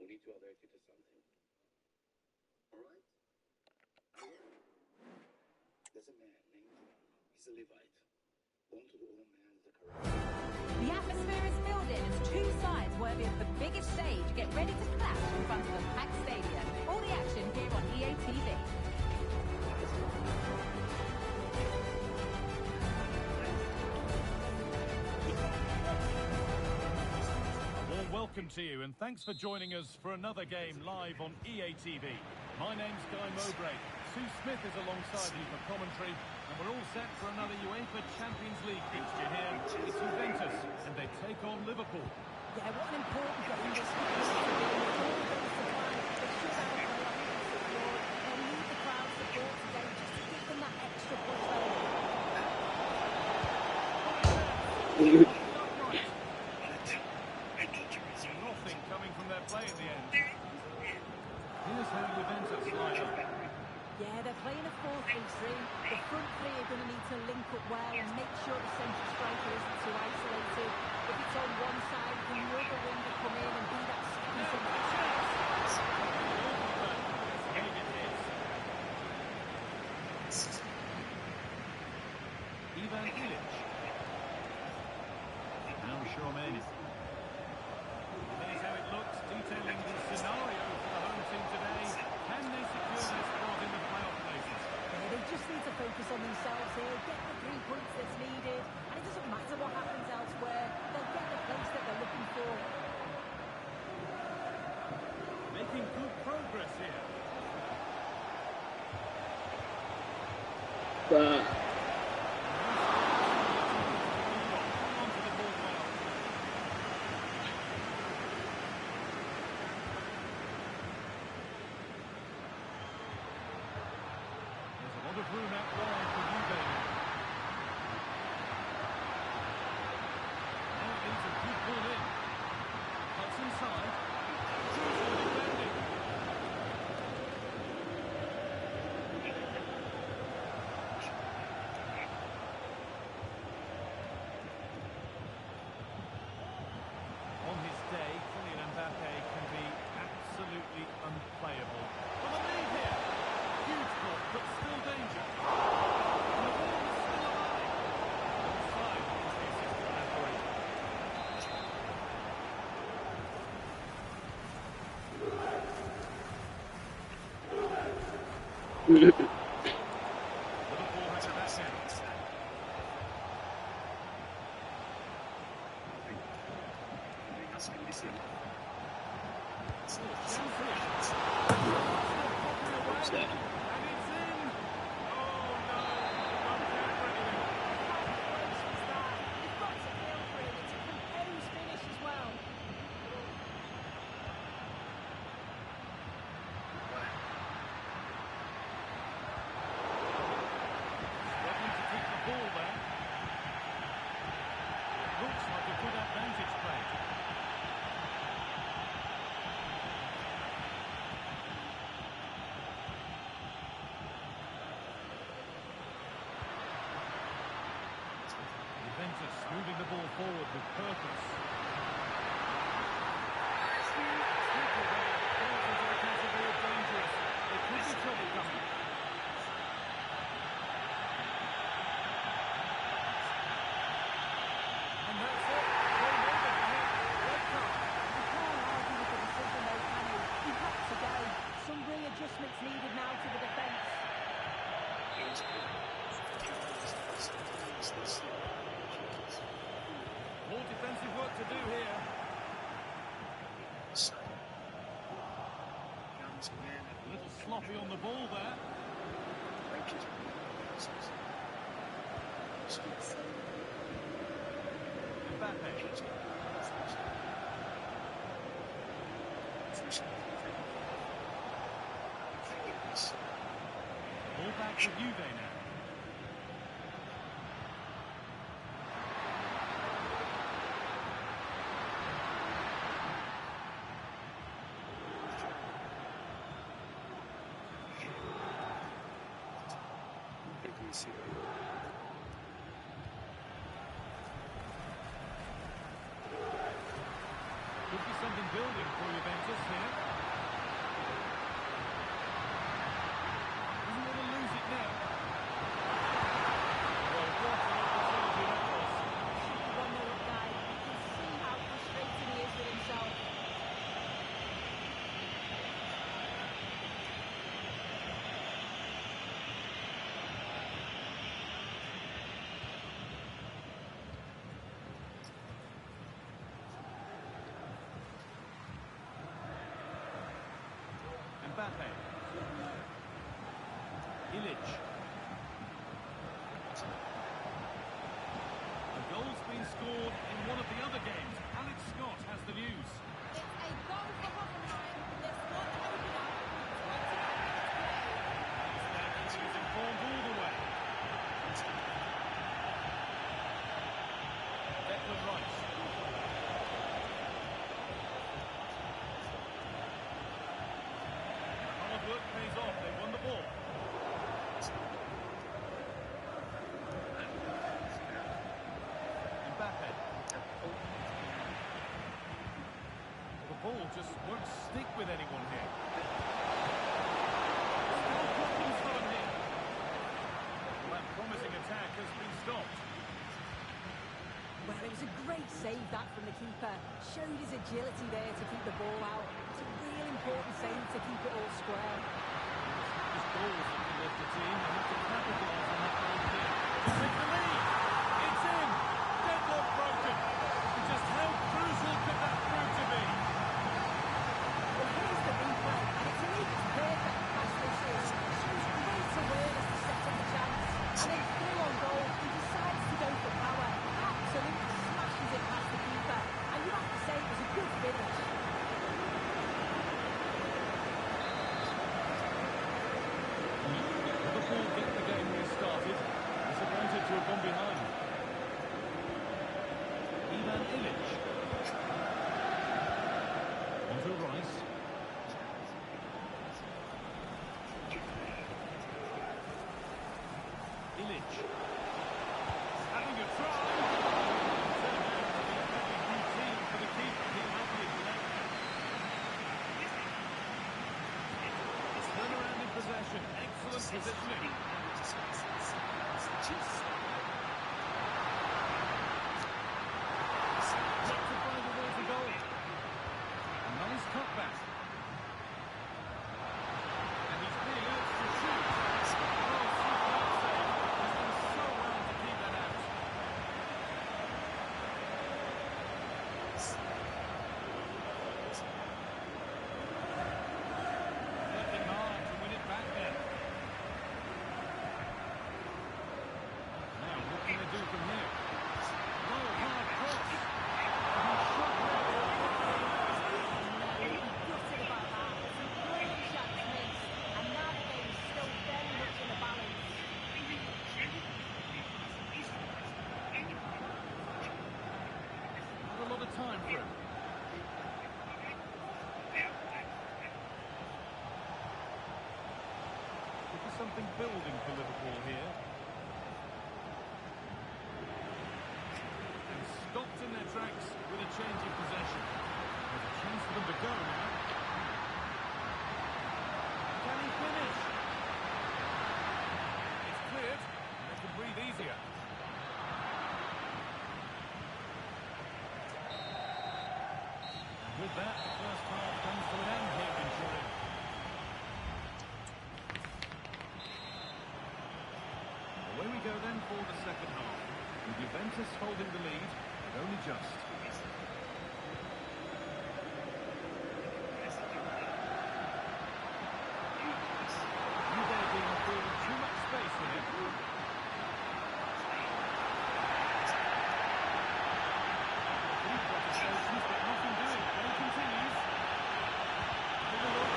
We need to alert you to something. All right? There's a man named John. He's a Levite. Born to the old man, Zechariah. The atmosphere is building as two sides worthy of the biggest stage get ready to clash in front of a packed stadium. All the action here on EA TV. Welcome to you, and thanks for joining us for another game live on EA TV. My name's Guy Mowbray. Sue Smith is alongside me for commentary, and we're all set for another UEFA Champions League fixture here. It's Juventus, and they take on Liverpool. Yeah, what an important game this week is. They'll need the crowd support today just to give them that extra push. Nothing coming from their play in the end. Here's how Juventus line up. Yeah, they're playing a 4-3-3. The front three are going to need to link up well and make sure the central striker isn't too isolated. If it's on one side, can the other winger come in and be that squeezing Ivan Ilic. Charmaine. Here's how it looks, detailing the scenario for the home team today. Can they secure their spot in the playoff places? Yeah, they just need to focus on themselves here, get the 3 points that's needed, and it doesn't matter what happens elsewhere, they'll get the place that they're looking for. Making good progress here. There's a lot of room out wide for Juve. Now it needs a good ball in. Cuts inside. Defending. On his day, Kylian Mbappe can be absolutely unplayable. For the lead here. Huge block, but still danger. And the ball is still alive. Offside is the assistant referee. Liverpool has a backhand. Looks like a good advantage play. Juventus moving the ball forward with purpose. Slippery there, falls into the category of dangerous. There could be trouble coming. And that's it. They made it ahead. Red card. You can't argue with the decision though, can you? He had to go. Some readjustments needed now to the defence. More defensive work to do here. A little sloppy on the ball there. Mbappe. Ball back to Juve now. Could be something building for Juventus here. Doesn't want to lose it now. Well, what an opportunity that was. Should have won the guy. You can see how frustrated he is with himself. Mbappe. Illich. A goal's been scored in one of the other games. Alex Scott has the news. It's a goal for Hoffenheim. They've scored to open up. He's informed all the way. Declan Rice. Hard work pays off. They won the ball. Mbappe. The ball just won't stick with anyone here. Still problems for him here. Well, that promising attack has been stopped. Well, it was a great save that from the keeper. Showed his agility there to keep the ball out. It's a real important save to keep it all square. His goals that can lift the team. They have to capitalise on that goal here. To take the lead. It's in. Deadlock broken. And just how crucial could that prove to be? Well, here's the replay, and to me it's perfect pass this is. Shows great awareness to set up the chance. And then through on goal, he decides to go for power. Absolutely smashes it past the keeper. And you have to say it was a good finish. Liverpool get the game restarted. Disappointed to have gone behind. Ivan Ilic. Onto Rice. Ilic. Having a try. Turned out to be very routine for the keeper. He had the left. Turnaround in possession. Excellent positioning. Yet to find a way to goal. A nice cutback. And he's being urged to shoot. Oh, superb save. He's done so well to keep that out. Working hard to win it back then. Now, what can they do from here? Low, hard cross. And he's shot well. Gutted about that. Some great chance missed. And now the game's still very much in the balance. Not a lot of time for him. Could be something building for Liverpool here. And stopped in their tracks with a change of possession. There's a chance for them to go now. Can he finish? It's cleared. And they can breathe easier. With that, the first half comes to an end here in Turin. Away we go then for the second half. With Juventus holding the lead, but only just. Juve being afforded too much space here. Deep protestations, but nothing doing. Play continues. Have a look.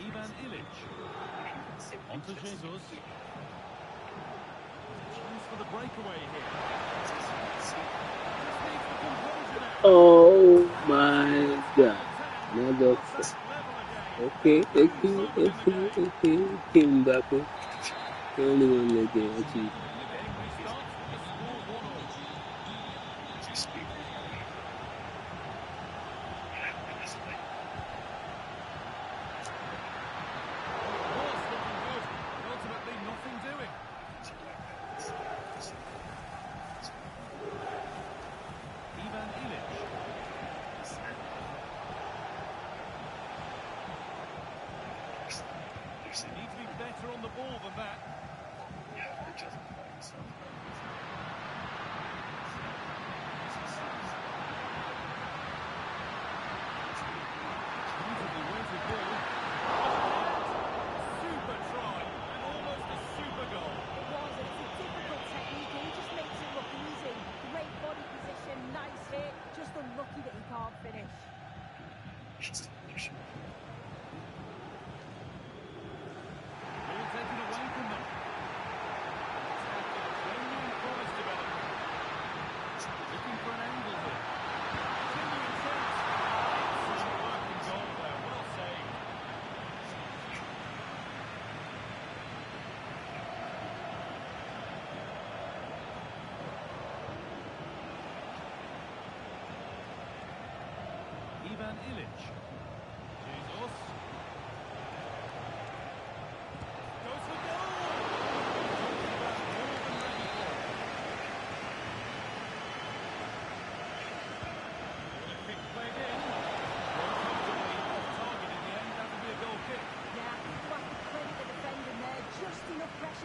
Ivan Ilic. Onto Jesus. Chance for the breakaway here. Just needs the composure now. Oh my God. Another. Level again. Okay, Mbappe. The only one that can achieve. The game restarts with the score 1-1. Was looking good, but ultimately nothing doing. Ivan Ilic. They need to be better on the ball than that. Beautifully weighted ball. Super try, and almost a super goal. It was, and it's a difficult technique, and he just makes it look easy. Great body position, nice hit, just unlucky that he can't finish. Ball taken away from them. Tackle, genuine promise development. Looking for an angle here. Continuing chance. Excellent working goal there. Well saved. Ivan Ilic. Jesus.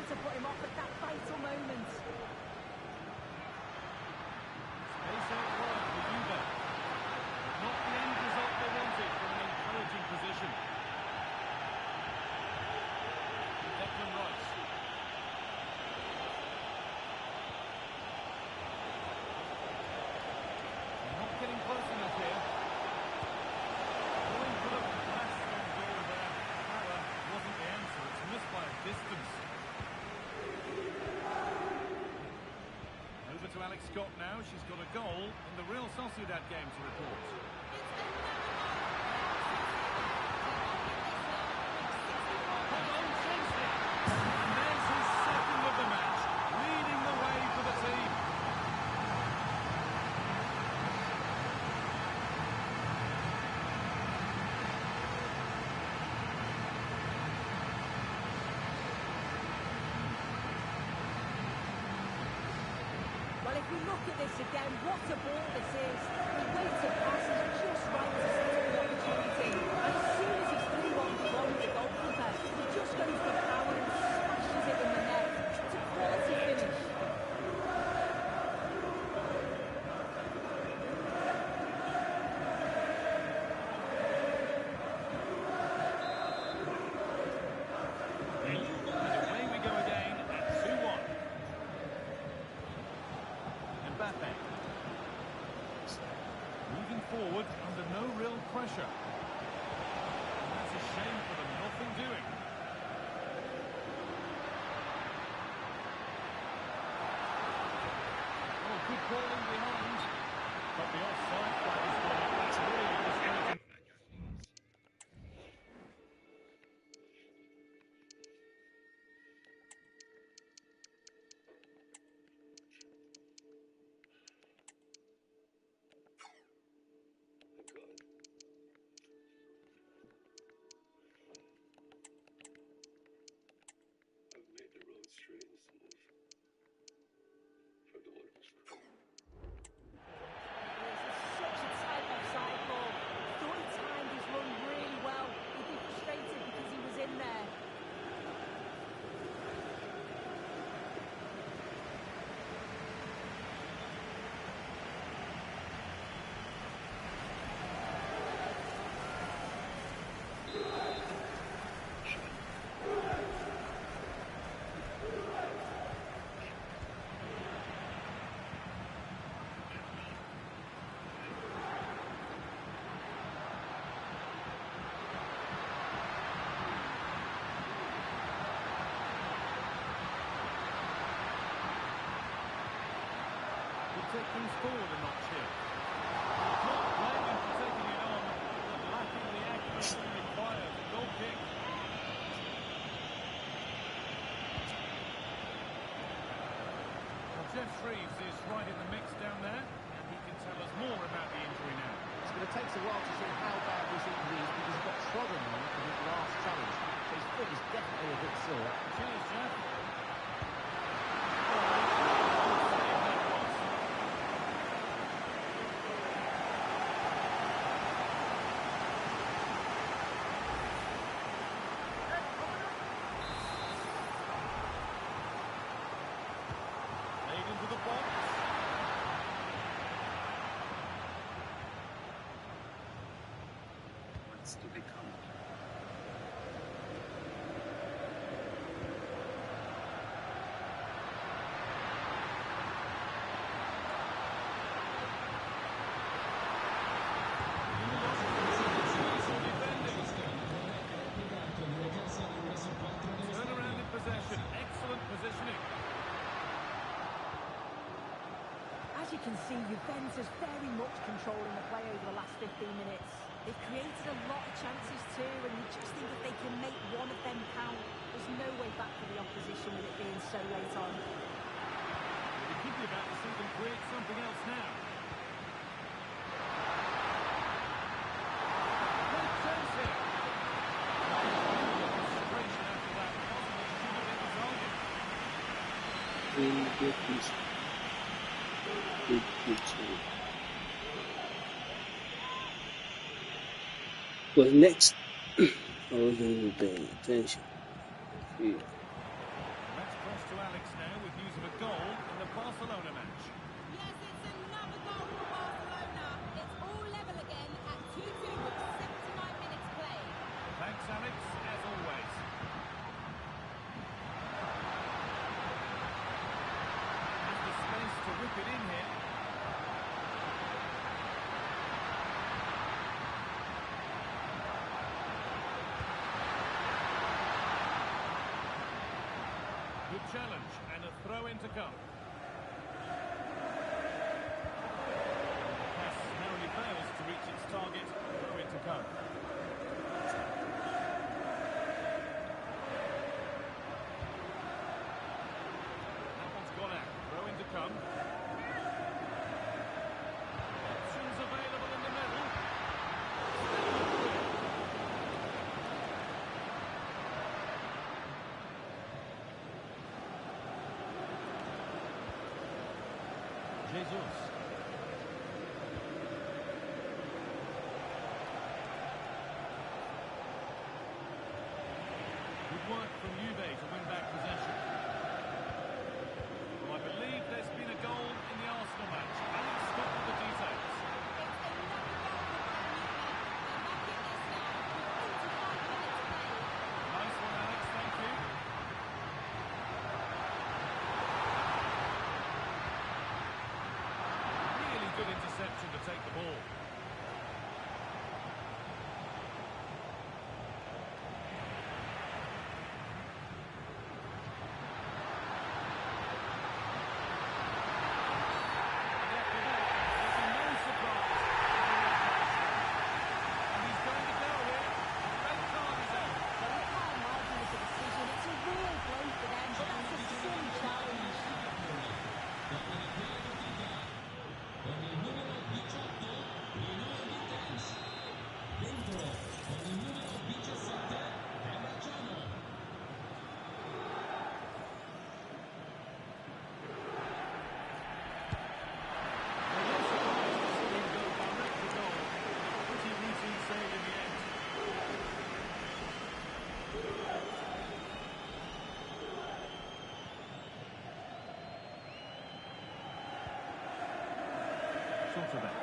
to put him off at that vital moment. Space out wide for Juve. Not the end result they wanted from an encouraging position. Declan Rice. They're not getting close enough here. Going for the pass on goal there. Power wasn't the answer. It's missed by a distance. Over to Alex Scott now. She's got a goal in the Real Sociedad game to report. Hold on, Chelsea. And there's his second of the match, leading the way for the team. Well, if we look at this again, what a ball this is. The way to pass is just right to set up the opportunity. And as soon as he's through on from the goalkeeper, he just goes for power and smashes it in the net. It's a quality finish. And away we go again at 2-1. Mbappe. Moving forward under no real pressure. And that's a shame for them, nothing doing. Oh, good ball in behind. But the offside flag is gone up. That's really frustrating. Thank God. I've made the road straight and smooth for the workers. Such a tight offside ball. Thought he timed his run really well. He'd be frustrated because he was in there. Take things forward a notch here. Not blame him for taking it on, but lacking the accuracy required. Goal kick. Well, Jeff Shreves is right in the mix down there, and he can tell us more about the injury now. It's going to take a while to see how bad this injury is because he got trodden on in his last challenge. So his foot is definitely a bit sore. Cheers, Jeff. Into the box. What's to become? Turnaround in possession. Excellent positioning. As you can see, Juventus very much controlling the play over the last 15 minutes. They've created a lot of chances too, and you just think if they can make one of them count, there's no way back for the opposition with it being so late on. We could be about to see them create something else now. Great chance here. Frustration after that. Possibly should have been the target. Really good piece. Good save. Because next, I wasn't even paying attention. Yeah. Let's it in here. Good challenge and a throw in to come. Pass narrowly fails to reach its target. Throw in to come. That one's gone out. Throw in to come. Options available in the middle. Jesus. Good work from Juve to win back possession. Well, I believe there's been a goal in the Arsenal match. Alex, stop with the details. Nice one, Alex, thank you. Really good interception to take the ball. Shorter back.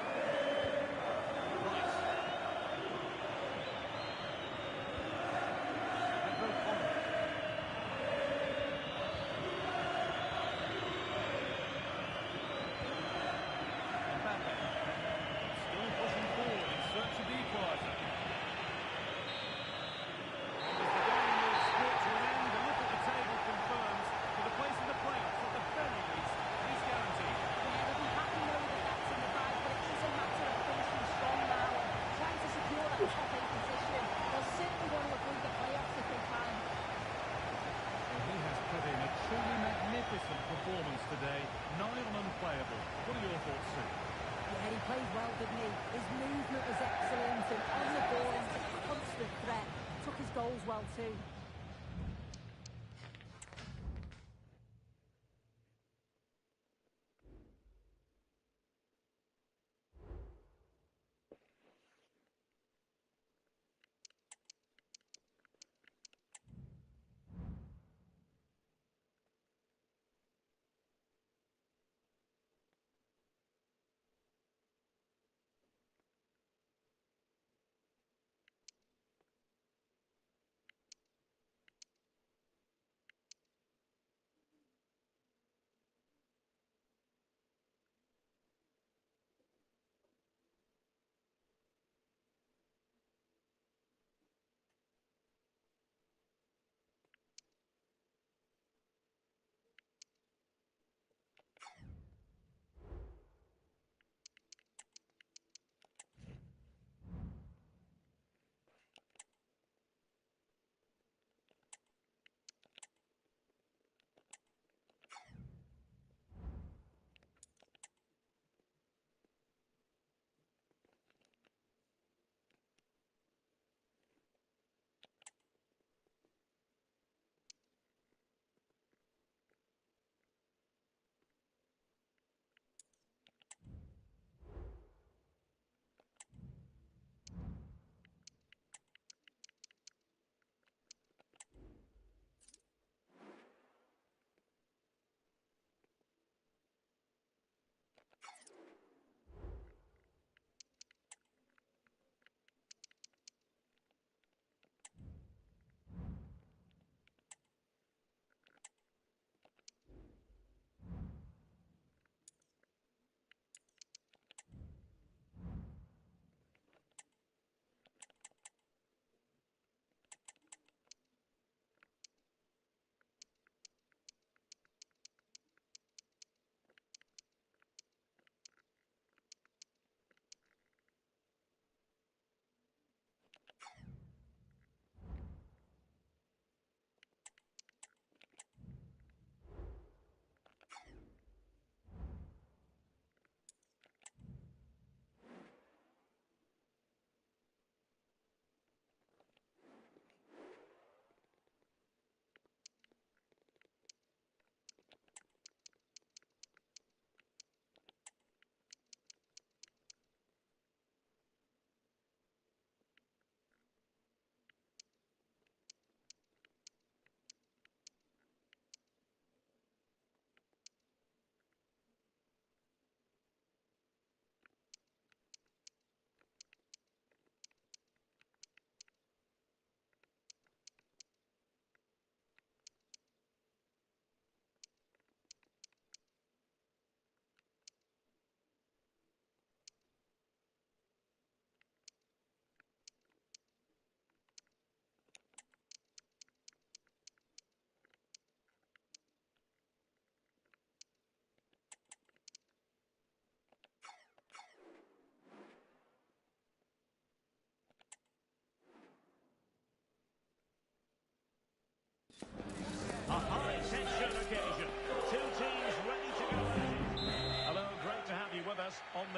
Right. Pedro Porro. Mbappe. Still pushing forward in search of the equaliser. And as the game is brought to an end, a look at the table confirms that a place in the playoffs, at the very least, is guaranteed. Yeah, they'll be happy knowing that that's in the bag, but it is a matter of finishing strong now and trying to secure that top 8 position. They'll certainly want to avoid the playoffs if they can. Well, he has put in a truly magnificent performance today, nigh on unplayable. What are your thoughts, Sue? Yeah, he played well, didn't he? His movement was excellent and on the ball, he was a constant threat. Took his goals well too.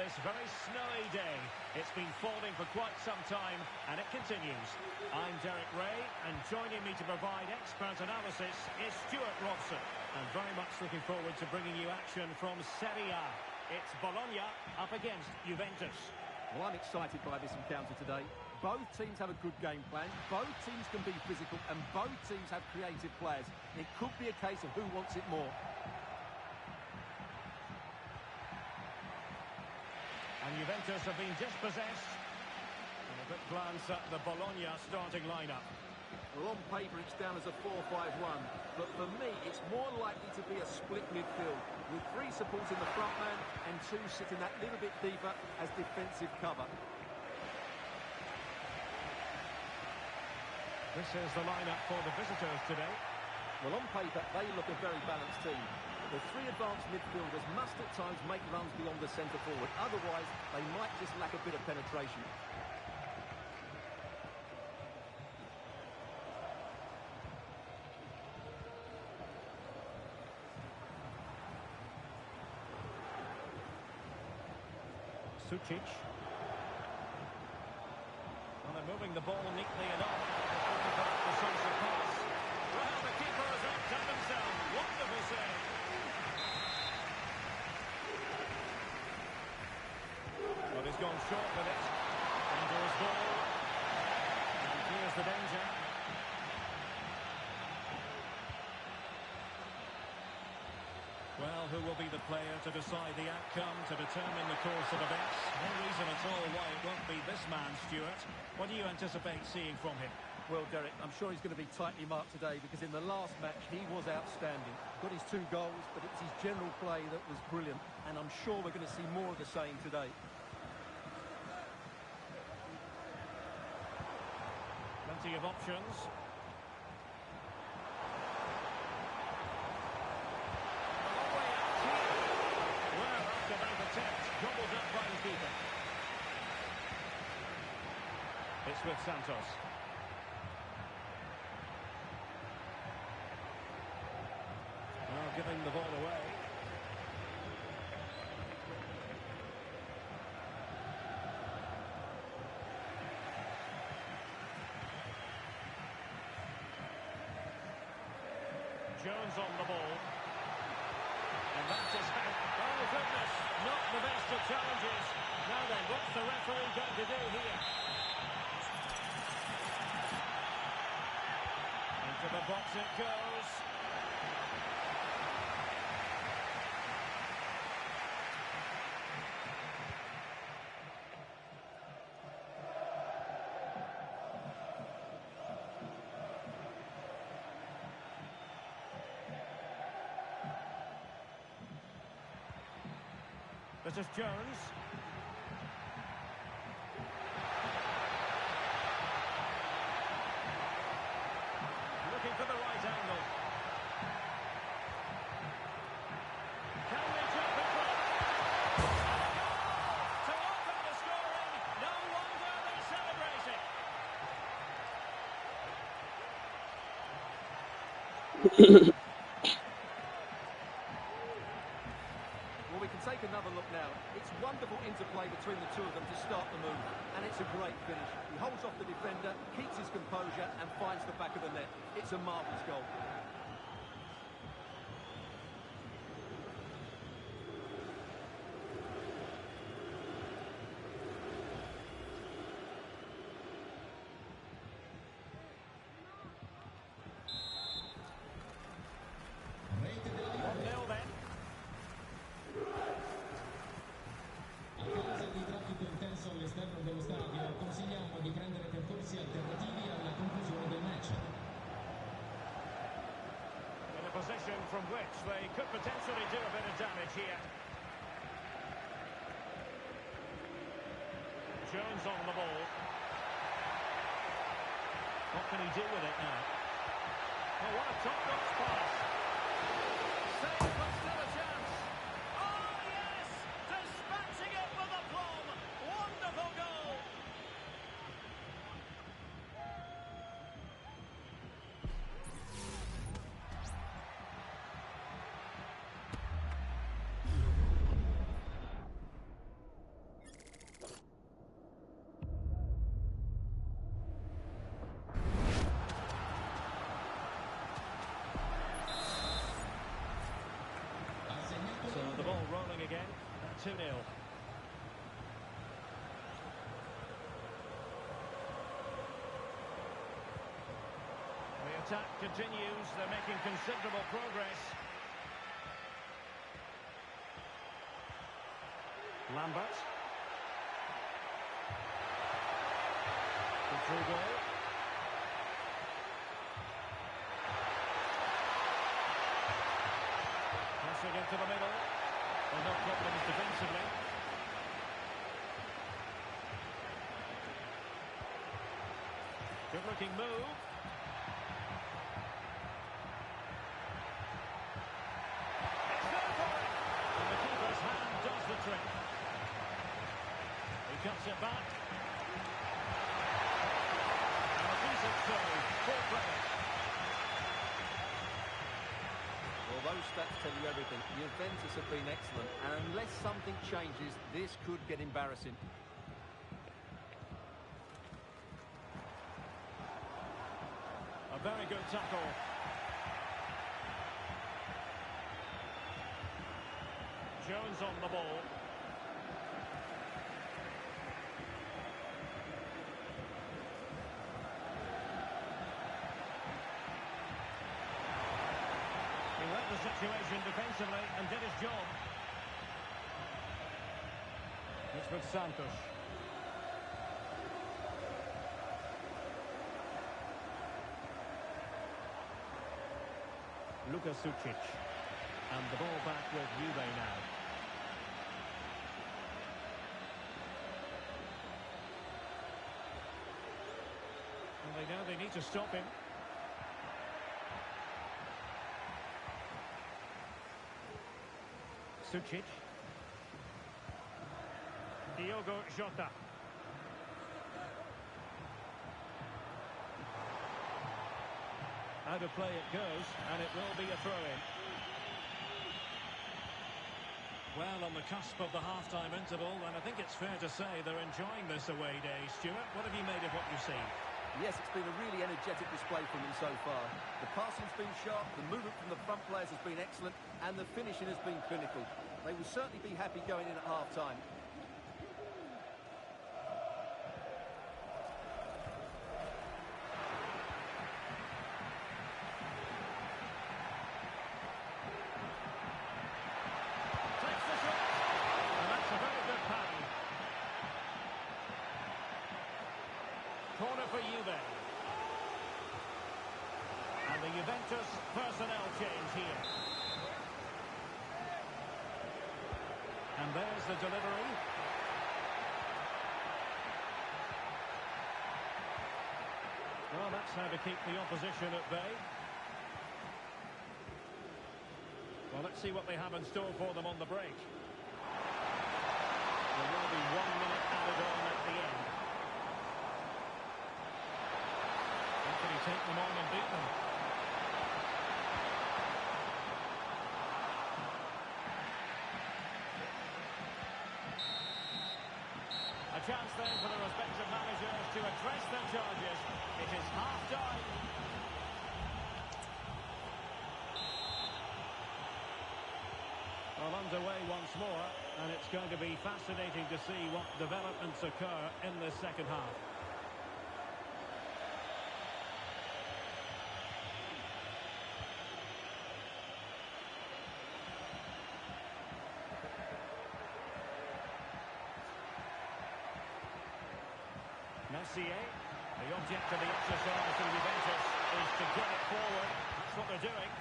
this very snowy day. It's been falling for quite some time, and it continues. I'm Derek Ray, and joining me to provide expert analysis is Stuart Robson. And very much looking forward to bringing you action from Serie A. It's Bologna up against Juventus. Well, I'm excited by this encounter today. Both teams have a good game plan, both teams can be physical, and both teams have creative players. It could be a case of who wants it more. And Juventus have been dispossessed. And a quick glance at the Bologna starting lineup. Well, on paper it's down as a 4-5-1, but for me it's more likely to be a split midfield, with 3 supporting the front man and 2 sitting that little bit deeper as defensive cover. This is the lineup for the visitors today. Well, on paper they look a very balanced team. The 3 advanced midfielders must at times make runs beyond the centre forward, otherwise they might just lack a bit of penetration. Sucic. Well, they're moving the ball neatly enough. Looking for that decisive pass. Well, the keeper has outdone himself. Wonderful save. Well, he's gone short with it. Dangerous ball. And here's the danger. Well, who will be the player to decide the outcome, to determine the course of events? No reason at all why it won't be this man, Stuart. What do you anticipate seeing from him? Well, Derek, I'm sure he's going to be tightly marked today because in the last match he was outstanding. Got his 2 goals, but it was his general play that was brilliant. And I'm sure we're going to see more of the same today. Plenty of options. Gobbled up by the keeper. It's with Santos. Now giving the ball away. Jones on the ball. And that's his head. Oh, goodness. Not the best of challenges. Now then, what's the referee going to do here? Into the box it goes. This is Jones. Looking for the right angle. Can they jump in front? To open the scoring. No wonder they're celebrating. Well, we can take another look now. It's wonderful interplay between the 2 of them to start the move, and it's a great finish. He holds off the defender, keeps his composure, and finds the back of the net. It's a marvellous goal. all'esterno dello stadio, consigliamo di prendere percorsi alternativi alla conclusione del match. In a position from which they could potentially do a bit of damage here. Jones on the ball. What can he do with it now? Oh, what a top-notch pass. Save, but still a chance. Oh, yes! Dispatching it with aplomb. Wonderful goal. 2-0. The attack continues. They're making considerable progress. Lambert. The through goal. Passing into the middle. Well, no problems defensively. Good looking move. It's there for it. And the keeper's hand does the trick. He cuts it back. And a decent save. Full credit. Well, those stats tell you everything. Juventus have been excellent, and unless something changes, this could get embarrassing. A very good tackle. Jones on the ball. He read the situation defensively and did his job. It's with Santos. Luka Sucic. And the ball back with Juve now. And they know they need to stop him. Sucic. Diogo Jota. Out of play it goes, and it will be a throw-in. Well, on the cusp of the half-time interval, and I think it's fair to say they're enjoying this away day. Stuart, what have you made of what you've seen? Yes, it's been a really energetic display from them so far. The passing's been sharp, the movement from the front players has been excellent, and the finishing has been clinical. They will certainly be happy going in at half-time. Takes the shot, and that's a very good pass. Corner for Juve. And the Juventus personnel change here. And there's the delivery. Well, that's how to keep the opposition at bay. Well, let's see what they have in store for them on the break. There will be 1 minute added on at the end. How can he take them on and beat them? A chance then for the respective managers to address their charges. It is half-time. Well, underway once more, and it's going to be fascinating to see what developments occur in the second half. Messier, the object of the exercise for Juventus is to get it forward. That's what they're doing.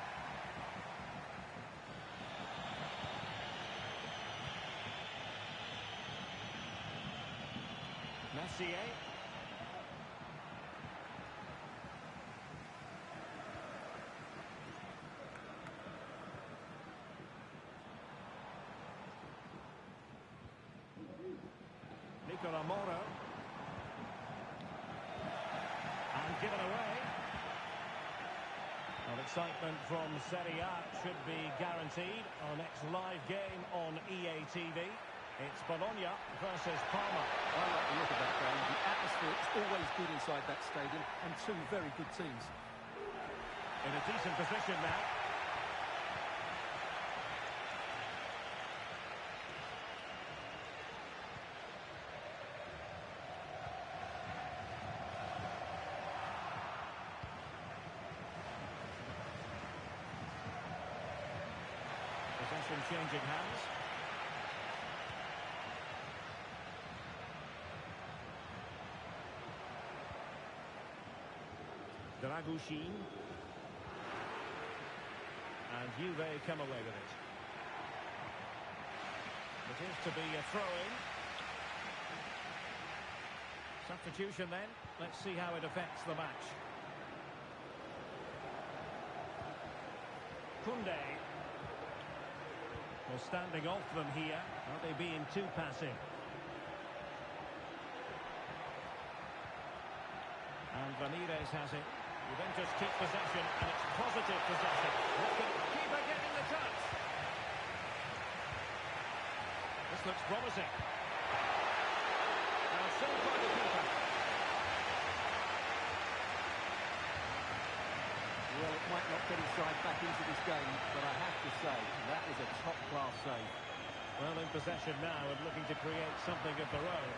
Messier. Nicola Moro. Given away. Well, excitement from Serie A should be guaranteed. Our next live game on EA TV. It's Bologna versus Parma. I like the look of that game. The atmosphere is always good inside that stadium, and two very good teams. In a decent position now. changing hands. Dragushin. And Juve come away with it. It is to be a throw-in. Substitution then. Let's see how it affects the match. Koundé. Well, standing off them here. Are they being too passive? And Ramirez has it. Juventus keep possession, and it's positive possession. Look at keeper getting the touch. This looks promising. Now saved by the keeper. Well, it might not get his side back into this game, but I have to say, that is a top-class save. Well, in possession now and looking to create something of their own.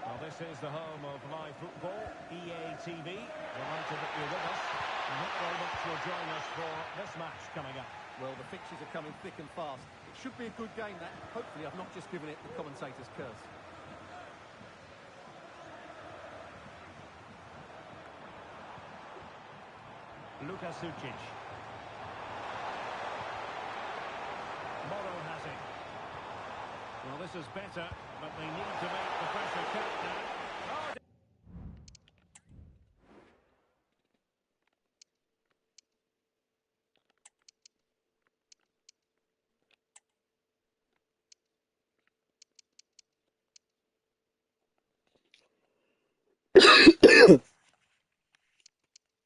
Well, this is the home of live football, EA TV. Delighted that you're with us. And hope very much you'll join us for this match coming up. Well, the fixtures are coming thick and fast. It should be a good game, that. Hopefully I've not just given it the commentator's curse. Luka Sucic. Moro has it. Well, this is better, but they need to make the pressure count now.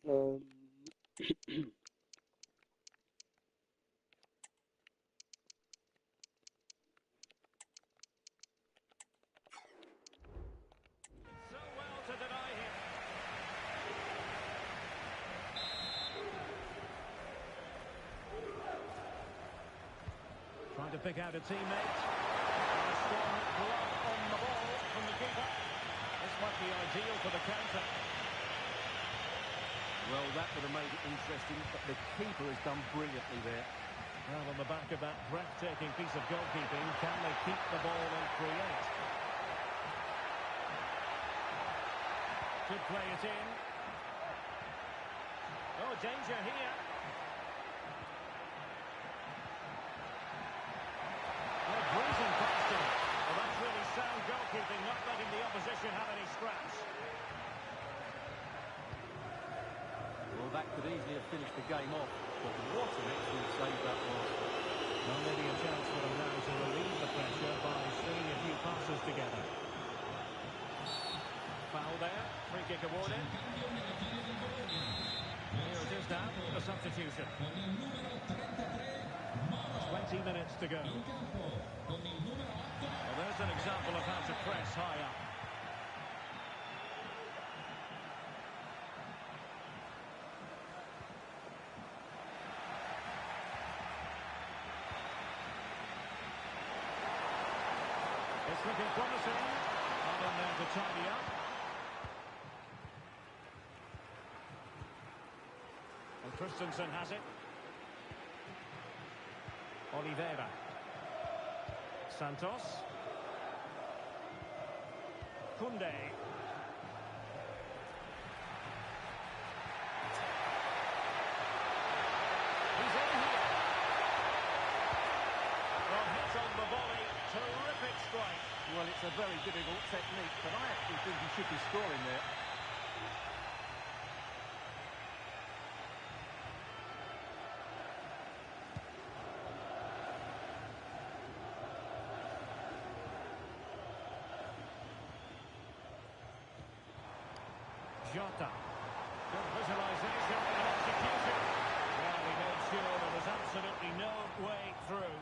Oh, so well to deny him. Trying to pick out a teammate. A strong block on the ball from the keeper. This might be ideal for the counter. Well, that would have made it interesting, but the keeper has done brilliantly there. Well, on the back of that breathtaking piece of goalkeeping, can they keep the ball and create? Could play it in. Oh, danger here. Oh, bruising past him. Well, that's really sound goalkeeping, not letting the opposition have any scraps. Well, that could easily have finished the game off, but what an excellent save that was. Well, maybe a chance for them now to relieve the pressure by stringing a few passes together. Foul there, free kick awarded. Here it is now, a substitution. 20 minutes to go. Well, there's an example of how to press high up. It's looking promising. Not in there to tidy up. And Christensen has it. Oliveira. Santos. Koundé. He's in here. Well, hit on the volley. Terrific strike. Well, it's a very difficult technique, but I actually think he should be scoring there. Jota. Good visualisation and execution. Well, he made sure there was absolutely no way through.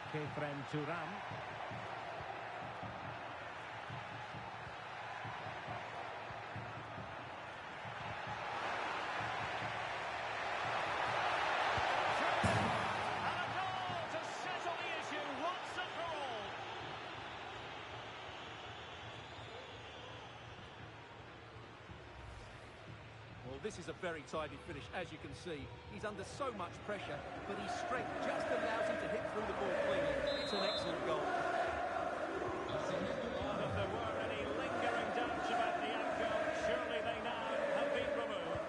Kefren Turam. Well, this is a very tidy finish, as you can see. He's under so much pressure, but his strength just allows him to hit through the ball cleanly. It's an excellent goal. But if there were any lingering doubts about the outcome, surely they now have been removed.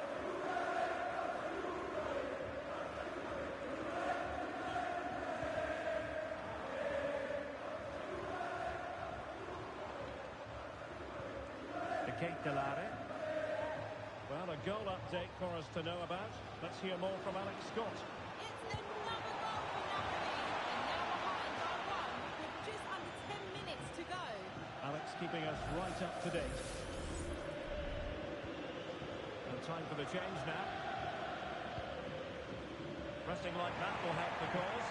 The Kate Delare. Well, a goal update for us to know about. Let's hear more from Alex Scott. It's another goal for Napoli, and now behind by 1 with just under 10 minutes to go. Alex keeping us right up to date. And time for the change now. Pressing like that will help the cause.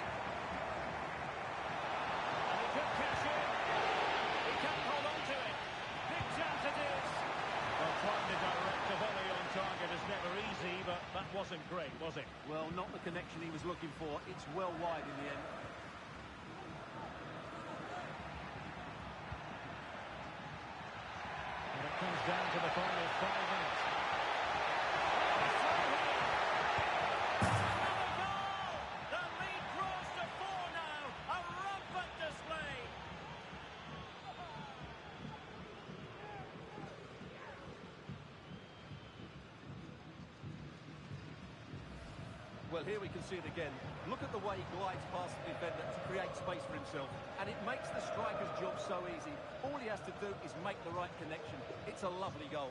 And he could cash in. He can't hold on to it. Big chance it is. Well, trying to direct the volley on target is never easy, but that wasn't great, was it? Well, not the connection he was looking for. It's well wide in the end. And it comes down to the final 5 minutes. Another goal! The lead grows to 4 now. A rampant display. Well, here we can see it again. Look at the way he glides past the defender to create space for himself. And it makes the striker's job so easy. All he has to do is make the right connection. It's a lovely goal.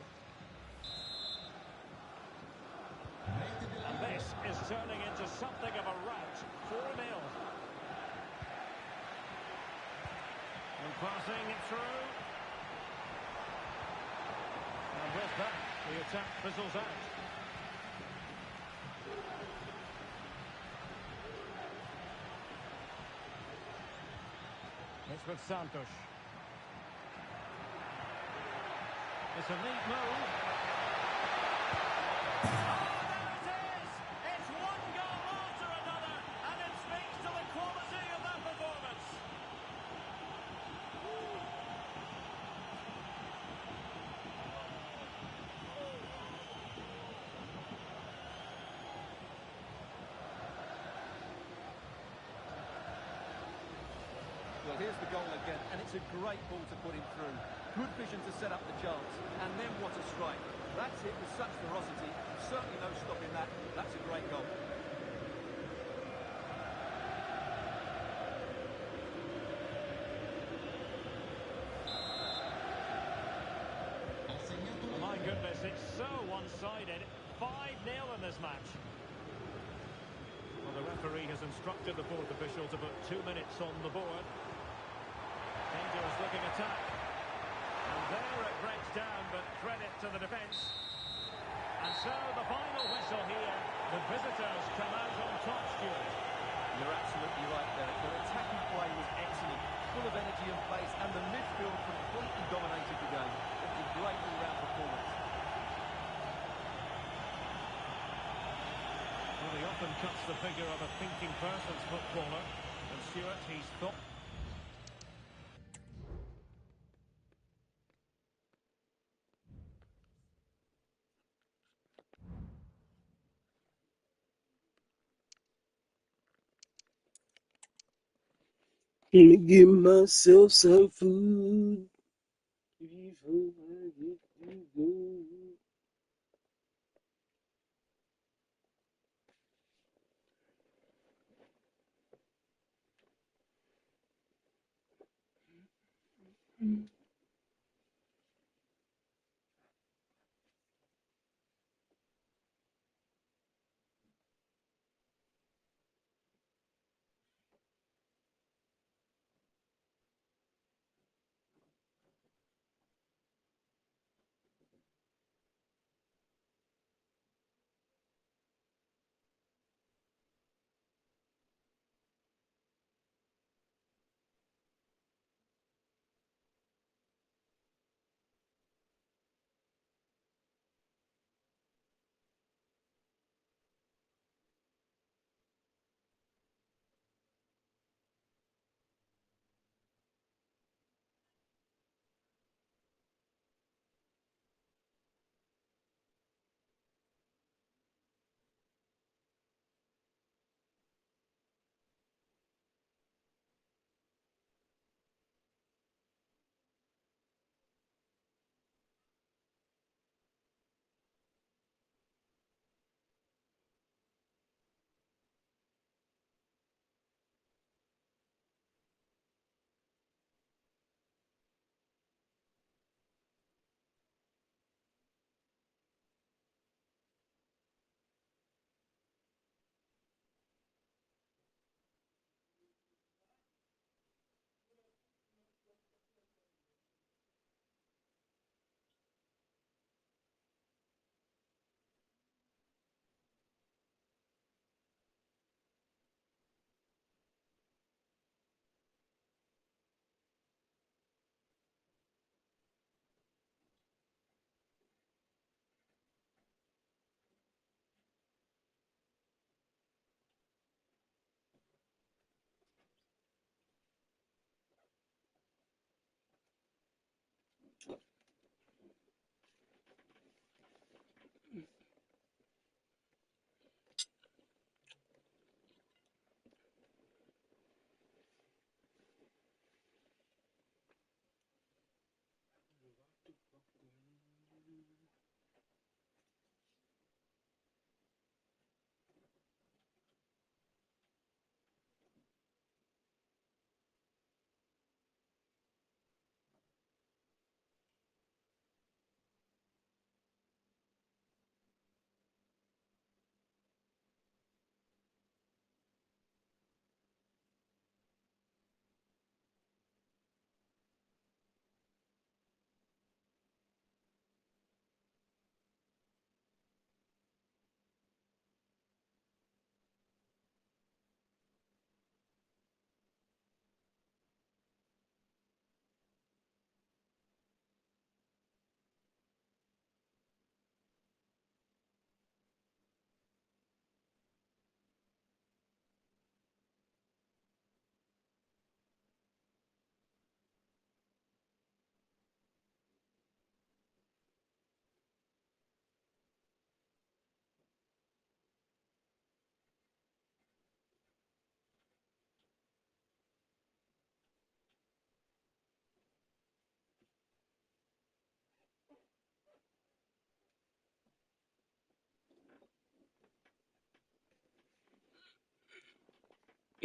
And this is turning into something of a rout. 4-0. And passing it through. And with that, the attack fizzles out. It's with Santos. It's a neat move. Oh, there it is! It's one goal after another, and it speaks to the quality of that performance. Well, here's the goal again, and it's a great ball to put him through. Good vision to set up the chance, and then what a strike. That's hit with such ferocity, certainly no stopping that. That's a great goal. Oh, my goodness, it's so one-sided. 5-0 in this match. Well, the referee has instructed the fourth official to put 2 minutes on the board. Dangerous looking attack. And there it breaks down, but credit to the defence. And so the final whistle here. The visitors come out on top, Stuart. You're absolutely right there. The attacking play was excellent, full of energy and pace, and the midfield completely dominated the game. It was a great all-round performance. Well, he often cuts the figure of a thinking person's footballer. And Stuart, he's thought... Let me give myself some food before I get to go.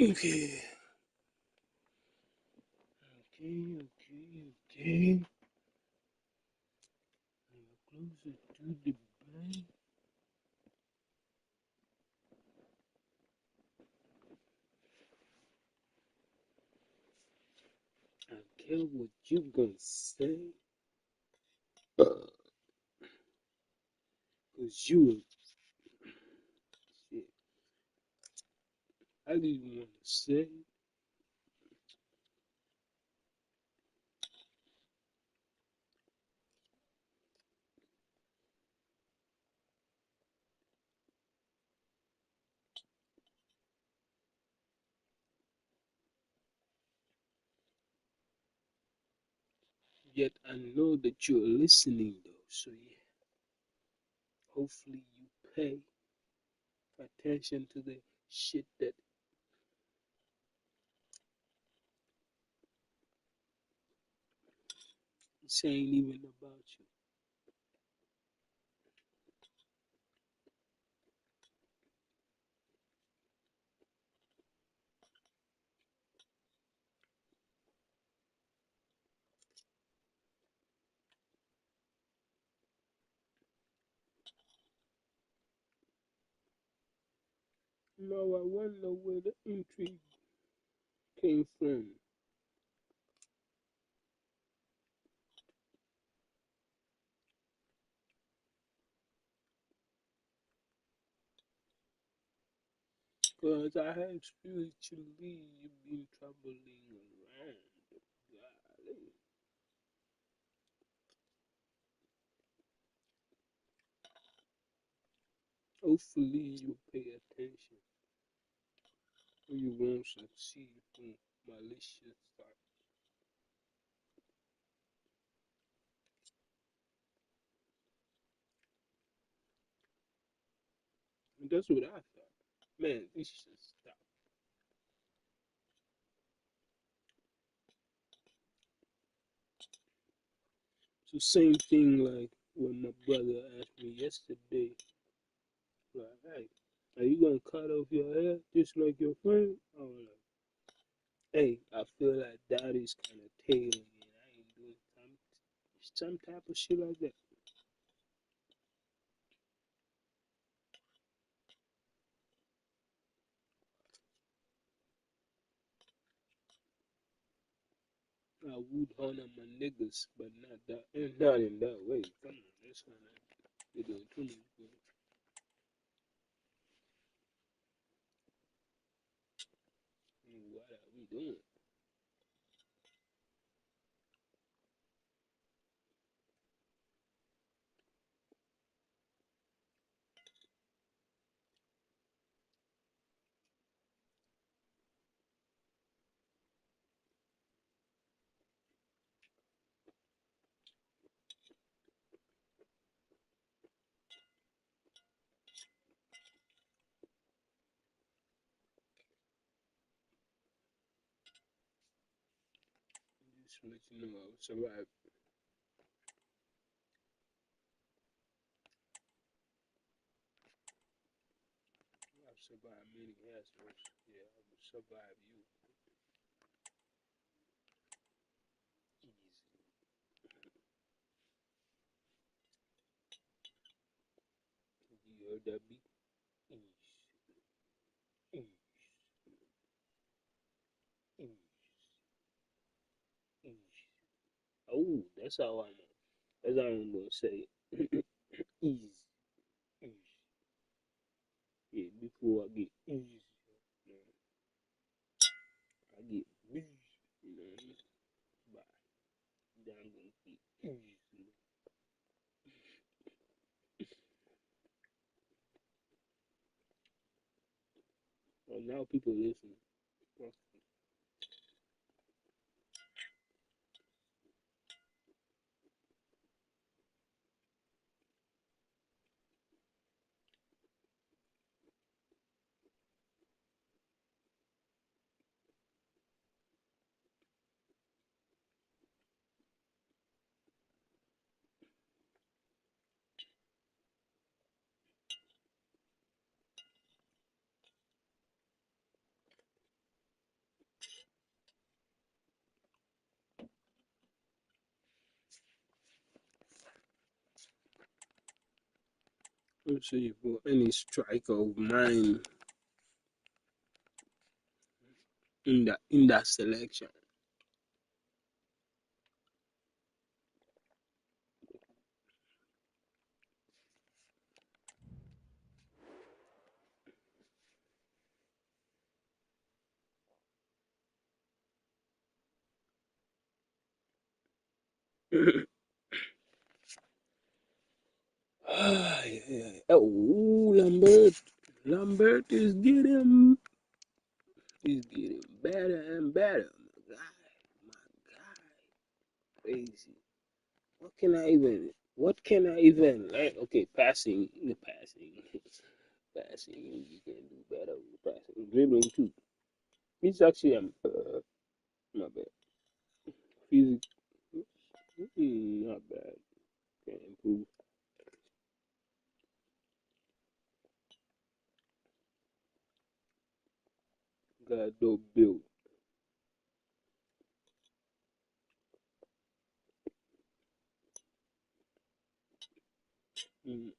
Okay. Okay. Closer to the bank. I don't care what you gonna say. Cause you shit. I didn't want to say. Yet I know that you're listening though. So yeah. Hopefully you pay attention to the shit that saying even about you. Now I wonder where the intrigue came from. Cause I have spiritually been troubling around. Golly. Hopefully you pay attention or you won't succeed from malicious thought. And that's what I thought. Man, this should stop. So same thing like when my brother asked me yesterday, like, hey, are you gonna cut off your hair just like your friend? I was like, hey, I feel like that is kind of tailing me, and I ain't doing some type of shit like that. I would honor my niggas, but not in that way. Come on, that's kind of you're doing too much. Bro. What are we doing? Just to let you know, I survived. I've survived many assholes. Yeah, I will survive you. Easy. You heard that beat? Easy. Easy. Easy. Easy. Oh, that's how I know. That's how I'm gonna say it. Easy. Easy. Yeah, before I get easy, you know, I get busy, you know what I mean? Bye. Then I'm gonna get easy. Well, now people listen. Let's see for any striker of mine in that selection. Oh, Lambert is getting better and better. My guy, crazy. What can I even like? Okay, passing, passing. You can do better with passing, dribbling too. It's actually not bad. Physics, not bad. Can improve. Got dope build. Mm.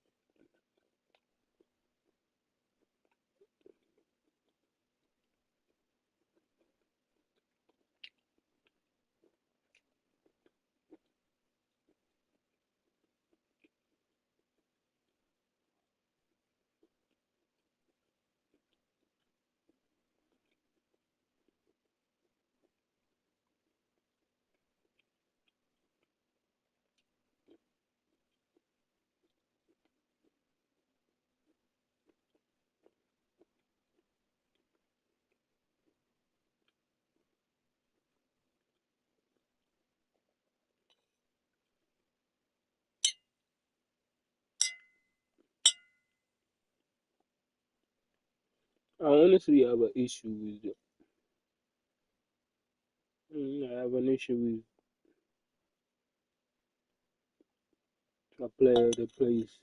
I honestly have an issue with. I have an issue with a player that plays.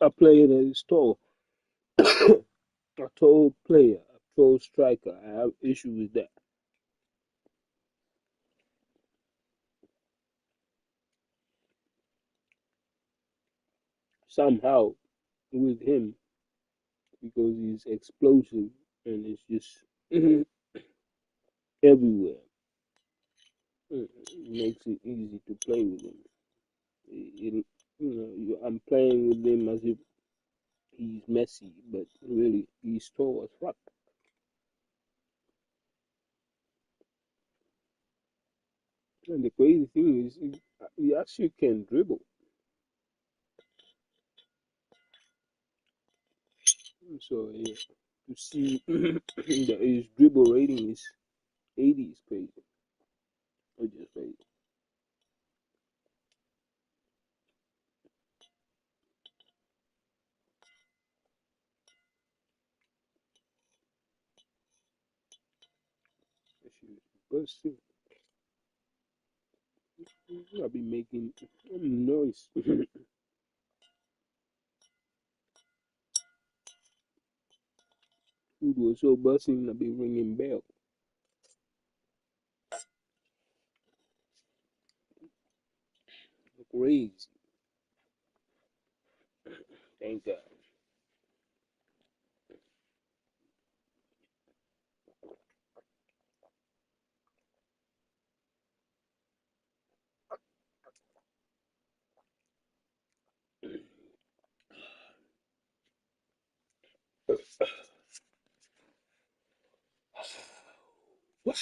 A player that is tall. A tall player, a tall striker. I have issue with that. Somehow with him because he's explosive and it's just everywhere. It makes it easy to play with him. I'm playing with him as if he's Messi, but really he's tall as fuck. And the crazy thing is, he actually can dribble. So yeah, to see that his dribble rating is 80 is crazy. I just crazy. But still, I'll be making noise. Food was so buzzing, I'll be ringing bell. Crazy. Thank God. Wow.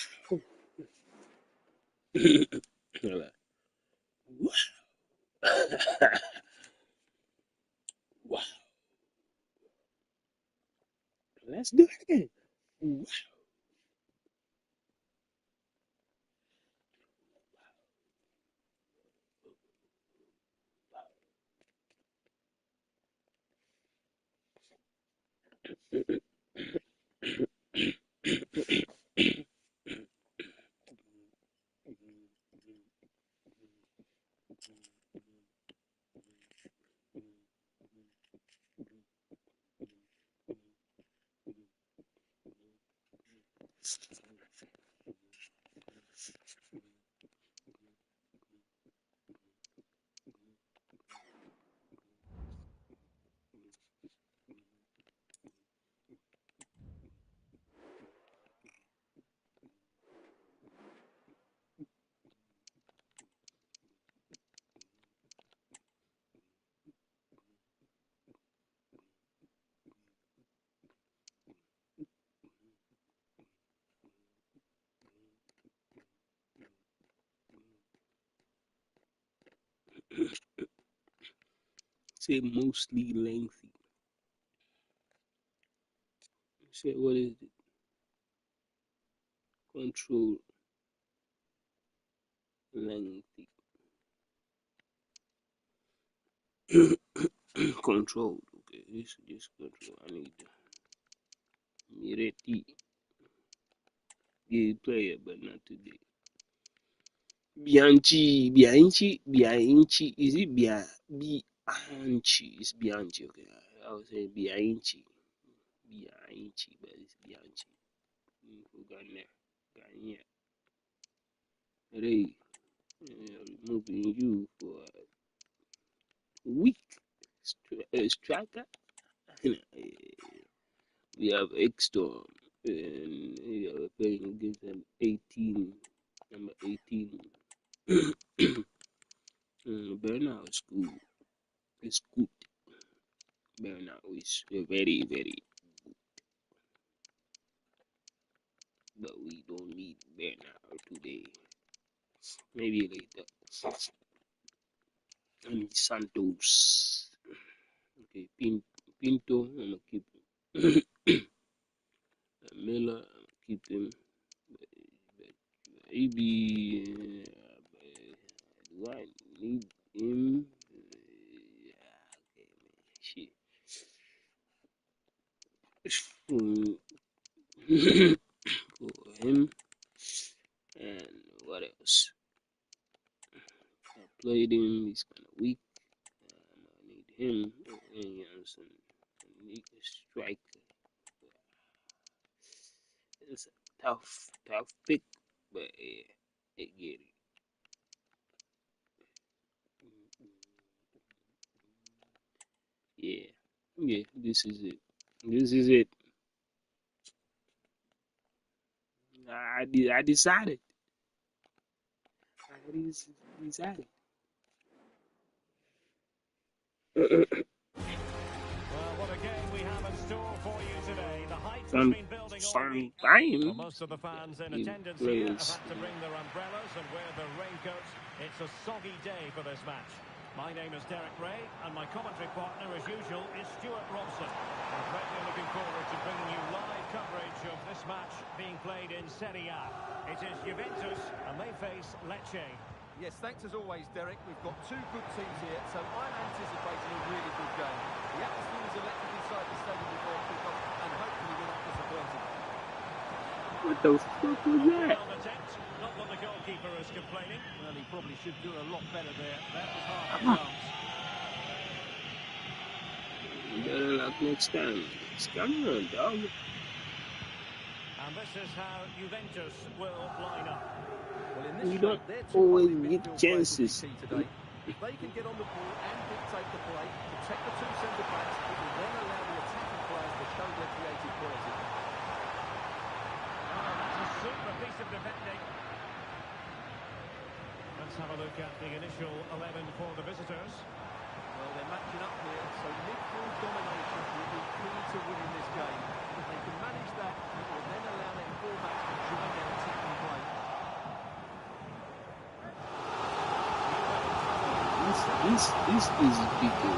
Let's do it again. Wow. Say mostly lengthy. Say what is it? Control lengthy. Control. Okay, this control. I need Miretti. Good player, but not today. Bianchi. Is it Bianchi? It's Bianchi. Okay, I was saying Bianchi, but it's Bianchi. Ganya. Ray, removing you for a weak striker. We have X-Storm, and we are playing against an 18, number 18. Burnout is good. It's good. Burnout is very, very good. But we don't need Burnout today. Maybe later. I need Santos. Okay, Pinto, I'm gonna keep him. Miller, I'm gonna keep him. Maybe do I need him? Okay, shit. For him, and what else? I played him. He's kind of weak. I need him. And I need a striker. It's a tough pick, but I get it. Yeah, this is it. I decided. Well, what a game we have in store for you today. The hype has Some been building all week. time. Well, most of the fans in attendance here have had to bring their umbrellas and wear their raincoats. It's a soggy day for this match. My name is Derek Ray, and my commentary partner, as usual, is Stuart Robson. We're greatly looking forward to bringing you live coverage of this match being played in Serie A. It is Juventus, and they face Lecce. Yes, thanks as always, Derek. We've got two good teams here, so I'm anticipating a really good game. The atmosphere is electric inside the stadium before kickoff, and hopefully we're not disappointed. What the fuck was that? Attempt. Not what the goalkeeper is complaining. Well, he probably should do a lot better there. That was half a chance. Better luck next time. Come on, dog. And this is how Juventus will line up. Well, in this You shape, don't their two always holding get midfield chances. players will be key today. If they can get on the ball and dictate the play, protect the two centre-backs, it will then allow the attacking players to show their creative quality. Oh, that's a super piece of defending. Let's have a look at the initial 11 for the visitors. Well, they're matching up here, so midfield domination will be key to winning this game. If they can manage that, it will then allow their fullbacks to join their attacking play. This is people,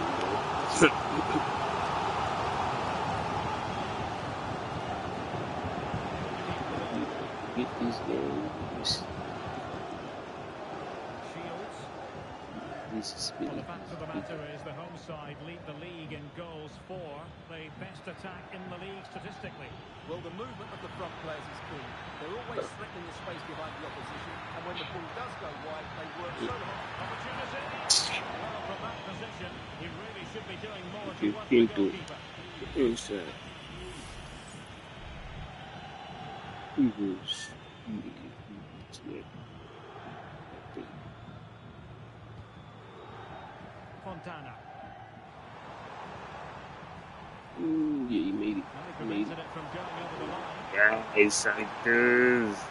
get this game. This is Well, the fact of the matter is the home side lead the league in goals for, the best attack in the league statistically. Well, the movement of the front players is key. They're always threatening the space behind the opposition, and when the ball does go wide, they work so hard. Opportunity! Well, from that position, he really should be doing more to work the goalkeeper. Inside. Fontana. Yeah, you made it. He prevented it from going over the line. Yeah, it's like this. A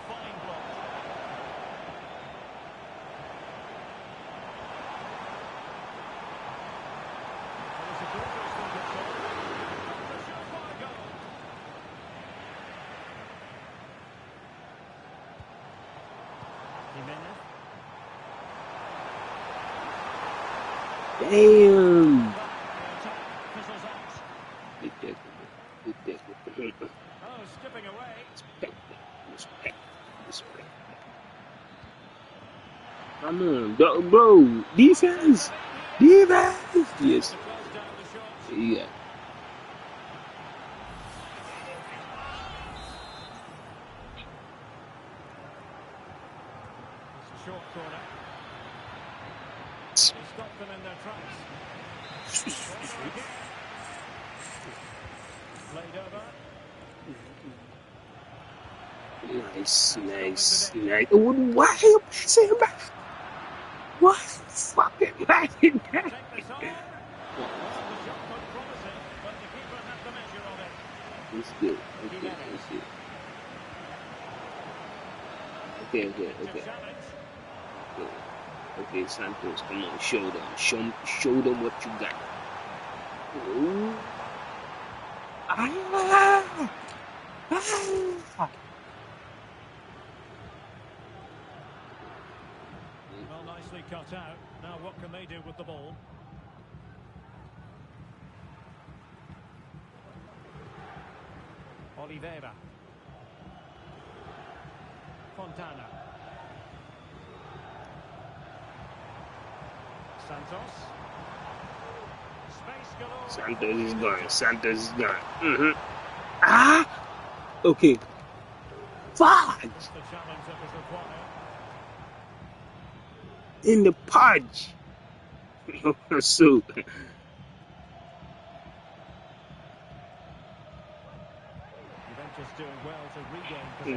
fine block. Well, it's a good first control. A surefire goal. Damn. Good tackle. Oh, skipping away. Respect. Come on, bro. Defense. Yes. Yeah. Short corner. Stop them in their tracks. Played over. Nice. Oh, why are you passing him back? What? Fucking passing back. Take this on. Well, the shot looked promising, but the keeper had the measure of it. It's good. Okay. Okay, Santos, come on, show them what you got. Ooh. Well, nicely cut out. Now what can they do with the ball? Oliveira. Fontana. Santos. Space galore. Santos is gone. Okay. Fuck! The challenge that was required. In the podge. So. Juventus doing well to regain possession.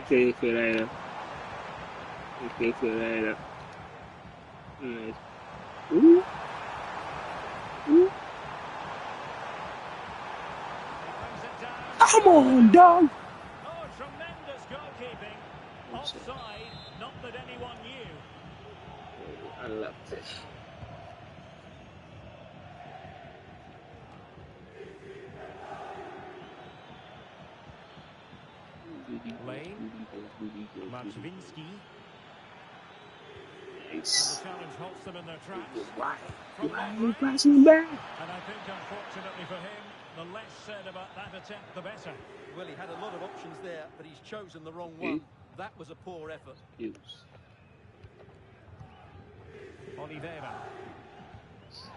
Okay, Ferreira. Nice. Ooh. Come on, dog. Oh, tremendous goalkeeping. Offside, not that anyone knew. I love this. Lane. Maczynski. Nice. And the challenge halts them in their tracks. Why are you passing back? And I think, unfortunately for him, the less said about that attempt, the better. Well, he had a lot of options there, but he's chosen the wrong one. That was a poor effort. Oliveira.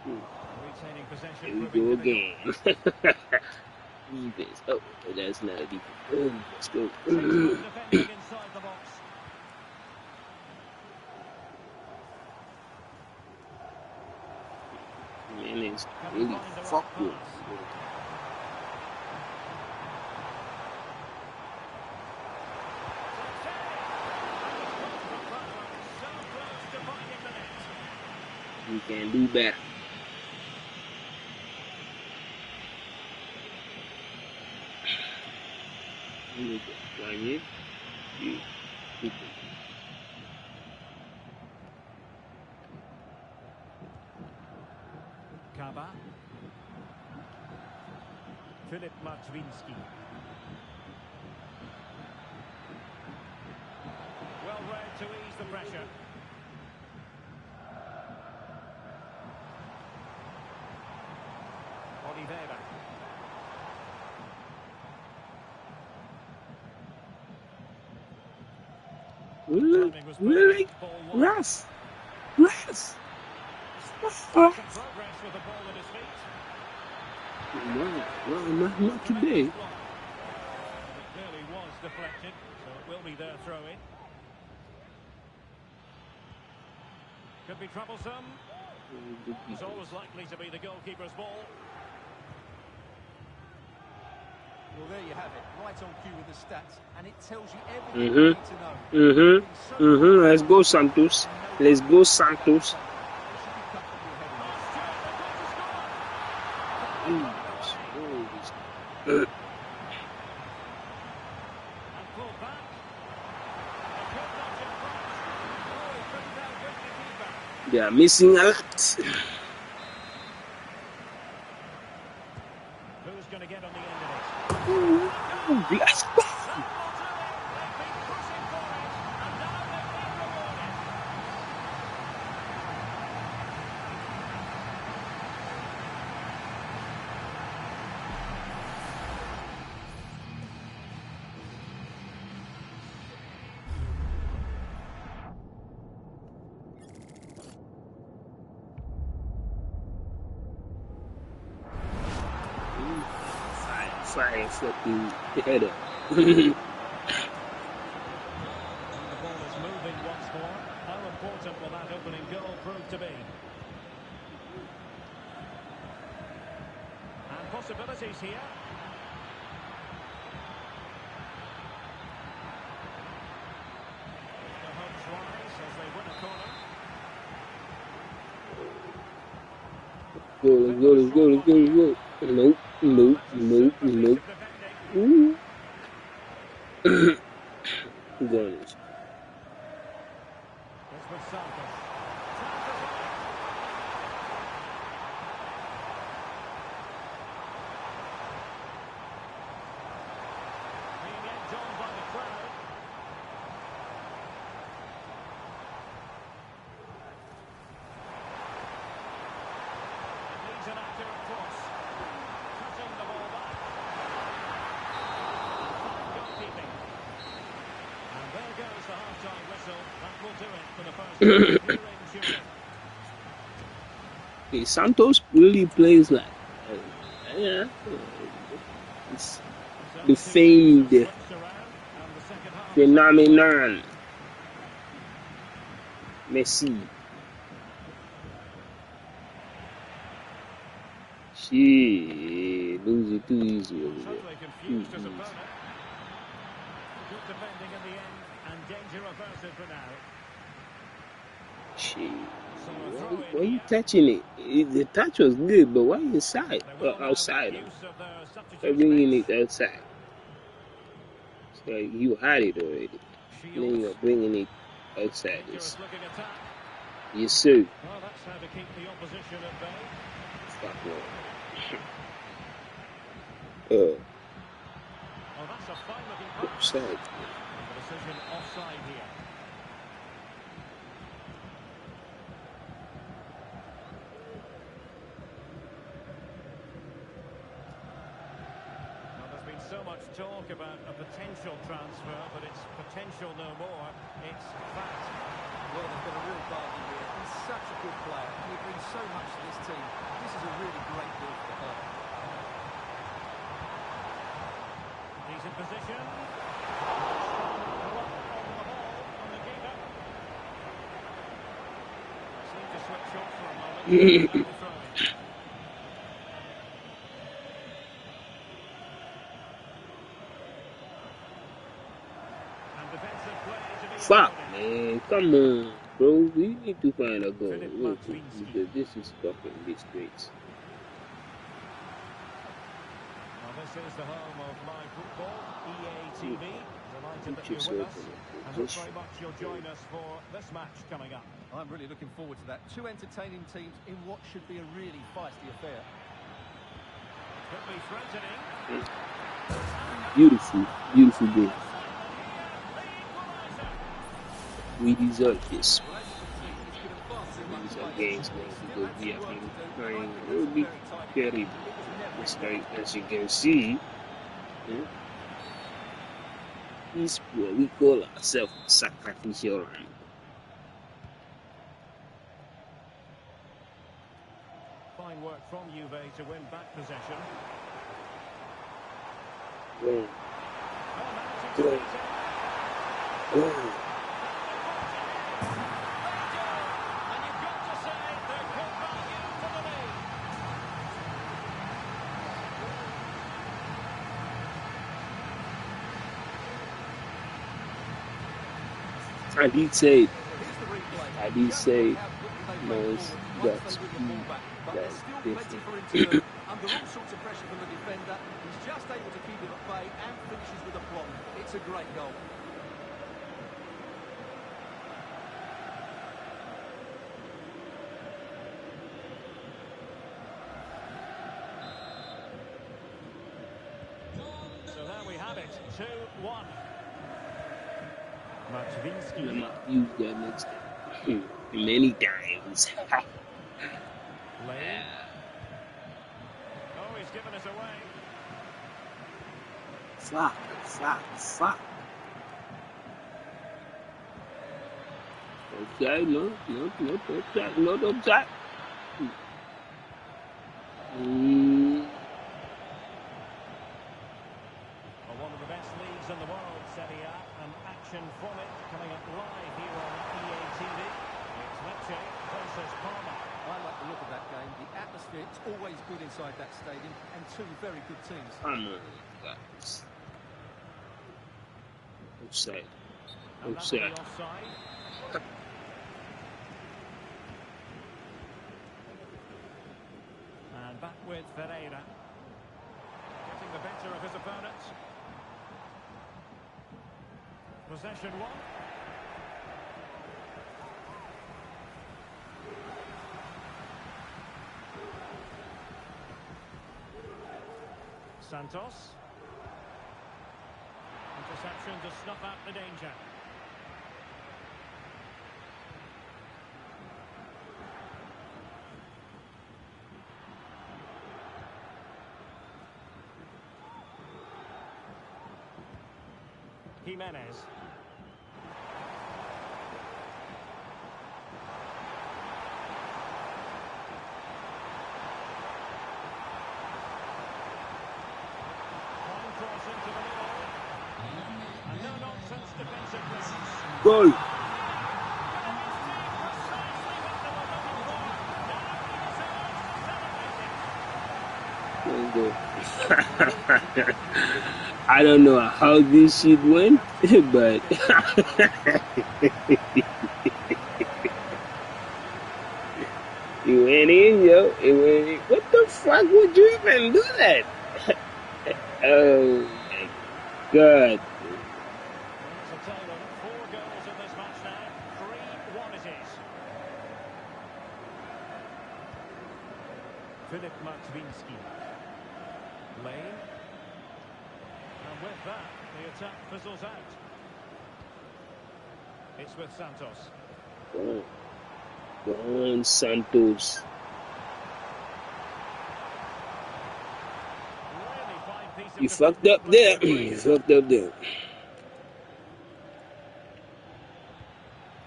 Retaining possession. Here we go again. Defense. Oh, that's not a defense. Let's go. Defending inside the box. Man, it's really fucked with. You can do better. Kaba. Filip Maczynski. Well read to ease the pressure. Oliveira. Really? Ref. Progress with the ball at his feet. Not today. It clearly was deflected, so it will be their throw-in. Could be troublesome. It's always likely to be the goalkeeper's ball. Well, there you have it, right on cue with the stats, and it tells you everything you need to know. Let's go, Santos. Let's go, Santos. They are missing a lot. Who's going to get on the end of it? Blast. fire fucking header. The ball is moving once more. How important will that opening goal prove to be? And possibilities here. The hopes rise as they win a corner. Go. Nope. Ooh. Gunners. This was Santos. Being egged on by the crowd. It needs an accurate cross. Cutting the ball back. Fine goalkeeping. And there goes the half-time whistle. That will do it for the first half here in Zurich. Okay, Santos really plays like it's the famed phenomenon Messi. Shit, lose it too easy over there. Totally confused his opponent. Good defending in the end, and danger averted for now. Shit. Why are you touching it? The touch was good, but why inside? Outside? Why bringing it outside? It's like you had it already. Then you're bringing it outside. Yes, sir. Well, that's how to keep the opposition at bay. Fuck no. Oh, that's a fine-looking pass. Offside. The decision offside here. So much talk about a potential transfer, but it's potential no more. It's fact. Well, they've got a real bargain here. He's such a good player, and he brings so much to this team. This is a really great deal for her. He's in position. On the ball from the keeper. Seemed to switch off for a moment. Fuck, man. Come on, bro. We need to find a goal. Because this is fucking disgrace. Well, this is the home of live football, EA TV. Delighted that you're with us. And hope very much you'll join us for this match coming up. I'm really looking forward to that. Two entertaining teams in what should be a really feisty affair. Could be threatening. Beautiful game. We deserve this. These are games because we have been playing really terrible. It's like, as you can see, this what we call ourselves sacrificial lamb. Fine work from Juve to win back possession. I did say, most that's different. Under all sorts of pressure from the defender, he's just able to keep it at bay and finishes with a plot. It's a great goal. So there we have it, 2-1. Matwinsky. I might use that next time. Many times. Lane. Oh, he's given us away. Fuck. Okay, no, not upside. Serie A, and action from it coming up live here on EA TV. It's Lecce versus Parma. I like the look of that game. The atmosphere is always good inside that stadium, and two very good teams. Come on, guys. Offside. And that'll be offside. And back with Ferreira. Getting the better of his opponent. Possession one. Santos. Interception to snuff out the danger. Jimenez. Fine cross into the middle. And no-nonsense defensive play. Goal. I don't know how this shit went, but it went in, yo. It went in. What the fuck would you even do that? Oh my god. It's a total of 4 goals in this match now. 3-1 it is. Filip Martwinski. Lane. And with that, the attack fizzles out. It's with Santos. Go on, Santos. Really fine piece of You fucked up there. You fucked up there.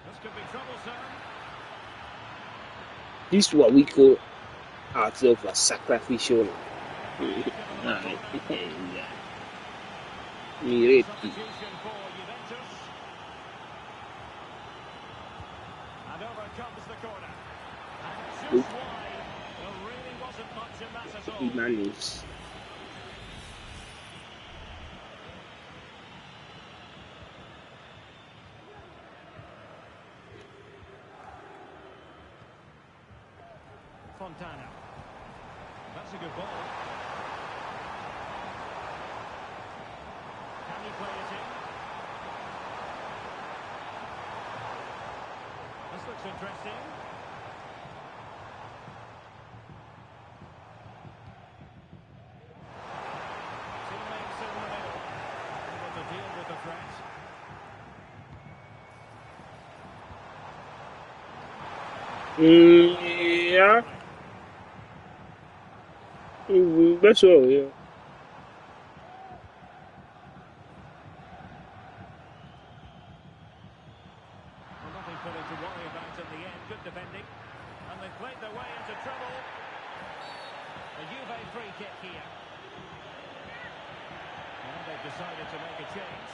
This could be troublesome. This is what we call ourselves a sacrificial. Alright. Miretti. Substitution for Juventus. And over comes the corner. And just wide. There really wasn't much in that at all. He managed. Fontana. That's a good ball. Can he play it in? This looks interesting. Teammates in the middle. Able to deal with the threat. Yeah. That's all, yeah. Well, nothing for them to worry about in the end. Good defending. And they've played their way into trouble. A Juve free kick here. And they've decided to make a change.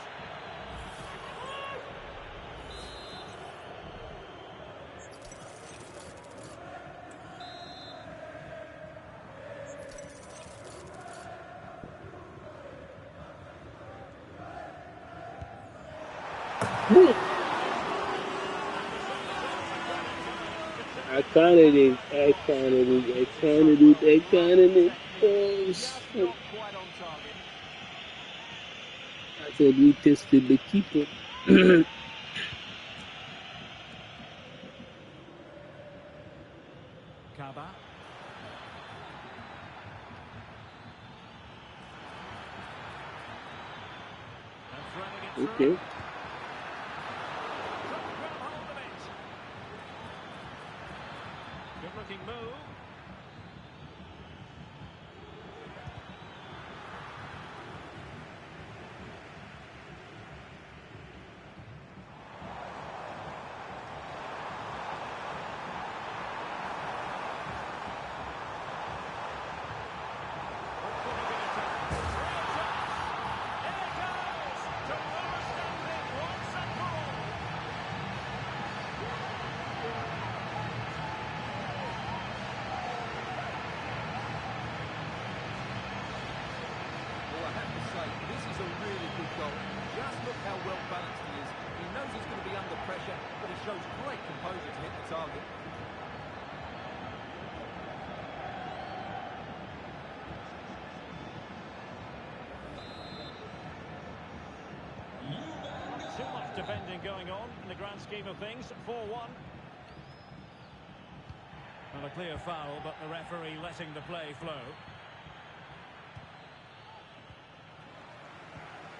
I counted it. I counted it. Oh, shit. I thought we tested the keeper. Kaba. Okay. Good looking move. pressure, but he shows great composure to hit the target. Too much defending going on in the grand scheme of things. 4-1. And a clear foul, but the referee letting the play flow.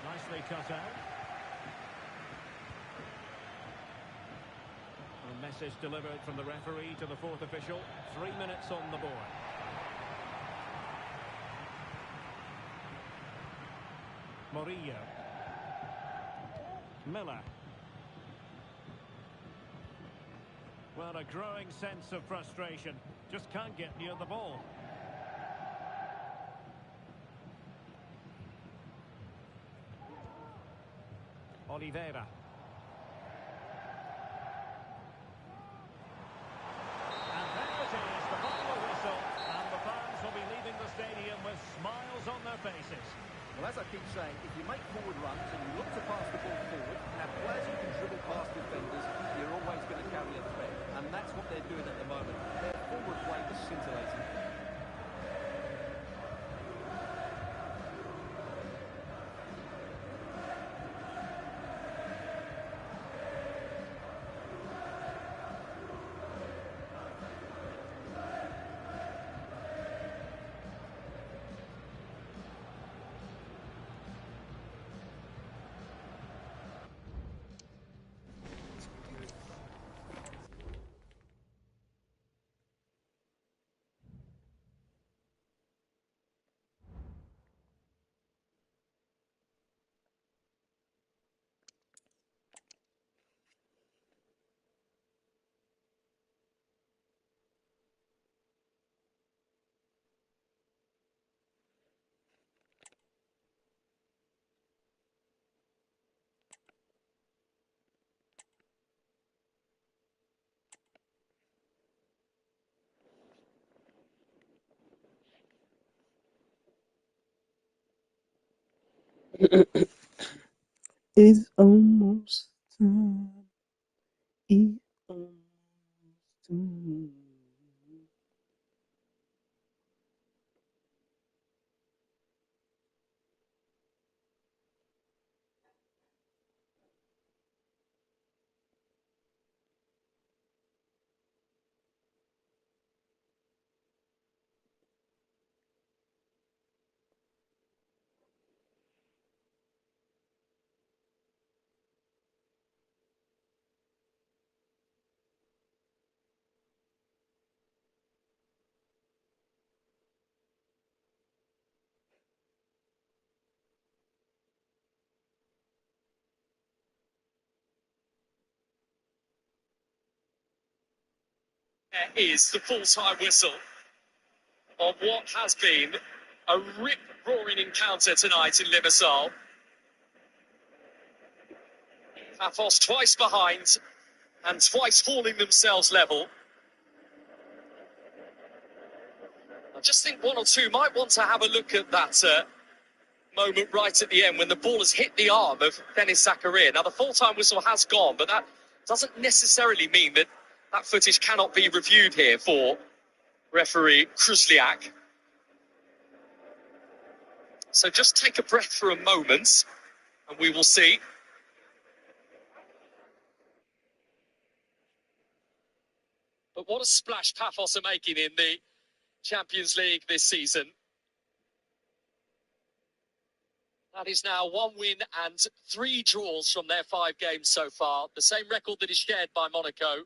Nicely cut out. A message delivered from the referee to the fourth official. 3 minutes on the board. Murillo. Miller. Well, a growing sense of frustration. Just can't get near the ball. Oliveira. And there it is, the final whistle. And the fans will be leaving the stadium with smiles on their faces. Well, as I keep saying, if you make forward runs and you look to pass the ball forward, and have players who can dribble past defenders, you're always going to carry a threat. And that's what they're doing at the moment. Their forward play was scintillating. It's almost time. It's almost time. Is the full-time whistle of what has been a rip-roaring encounter tonight in Limassol. Paphos twice behind and twice falling themselves level. I just think one or two might want to have a look at that moment right at the end when the ball has hit the arm of Denis Zakaria. Now, the full-time whistle has gone, but that doesn't necessarily mean that that footage cannot be reviewed here for referee Krusliak. So just take a breath for a moment, and we will see. But what a splash Paphos are making in the Champions League this season. That is now 1 win and 3 draws from their 5 games so far. The same record that is shared by Monaco,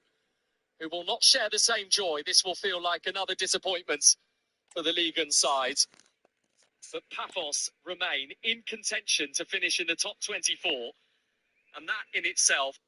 who will not share the same joy. This will feel like another disappointment for the Ligue 1 side. But Paphos remain in contention to finish in the top 24. And that in itself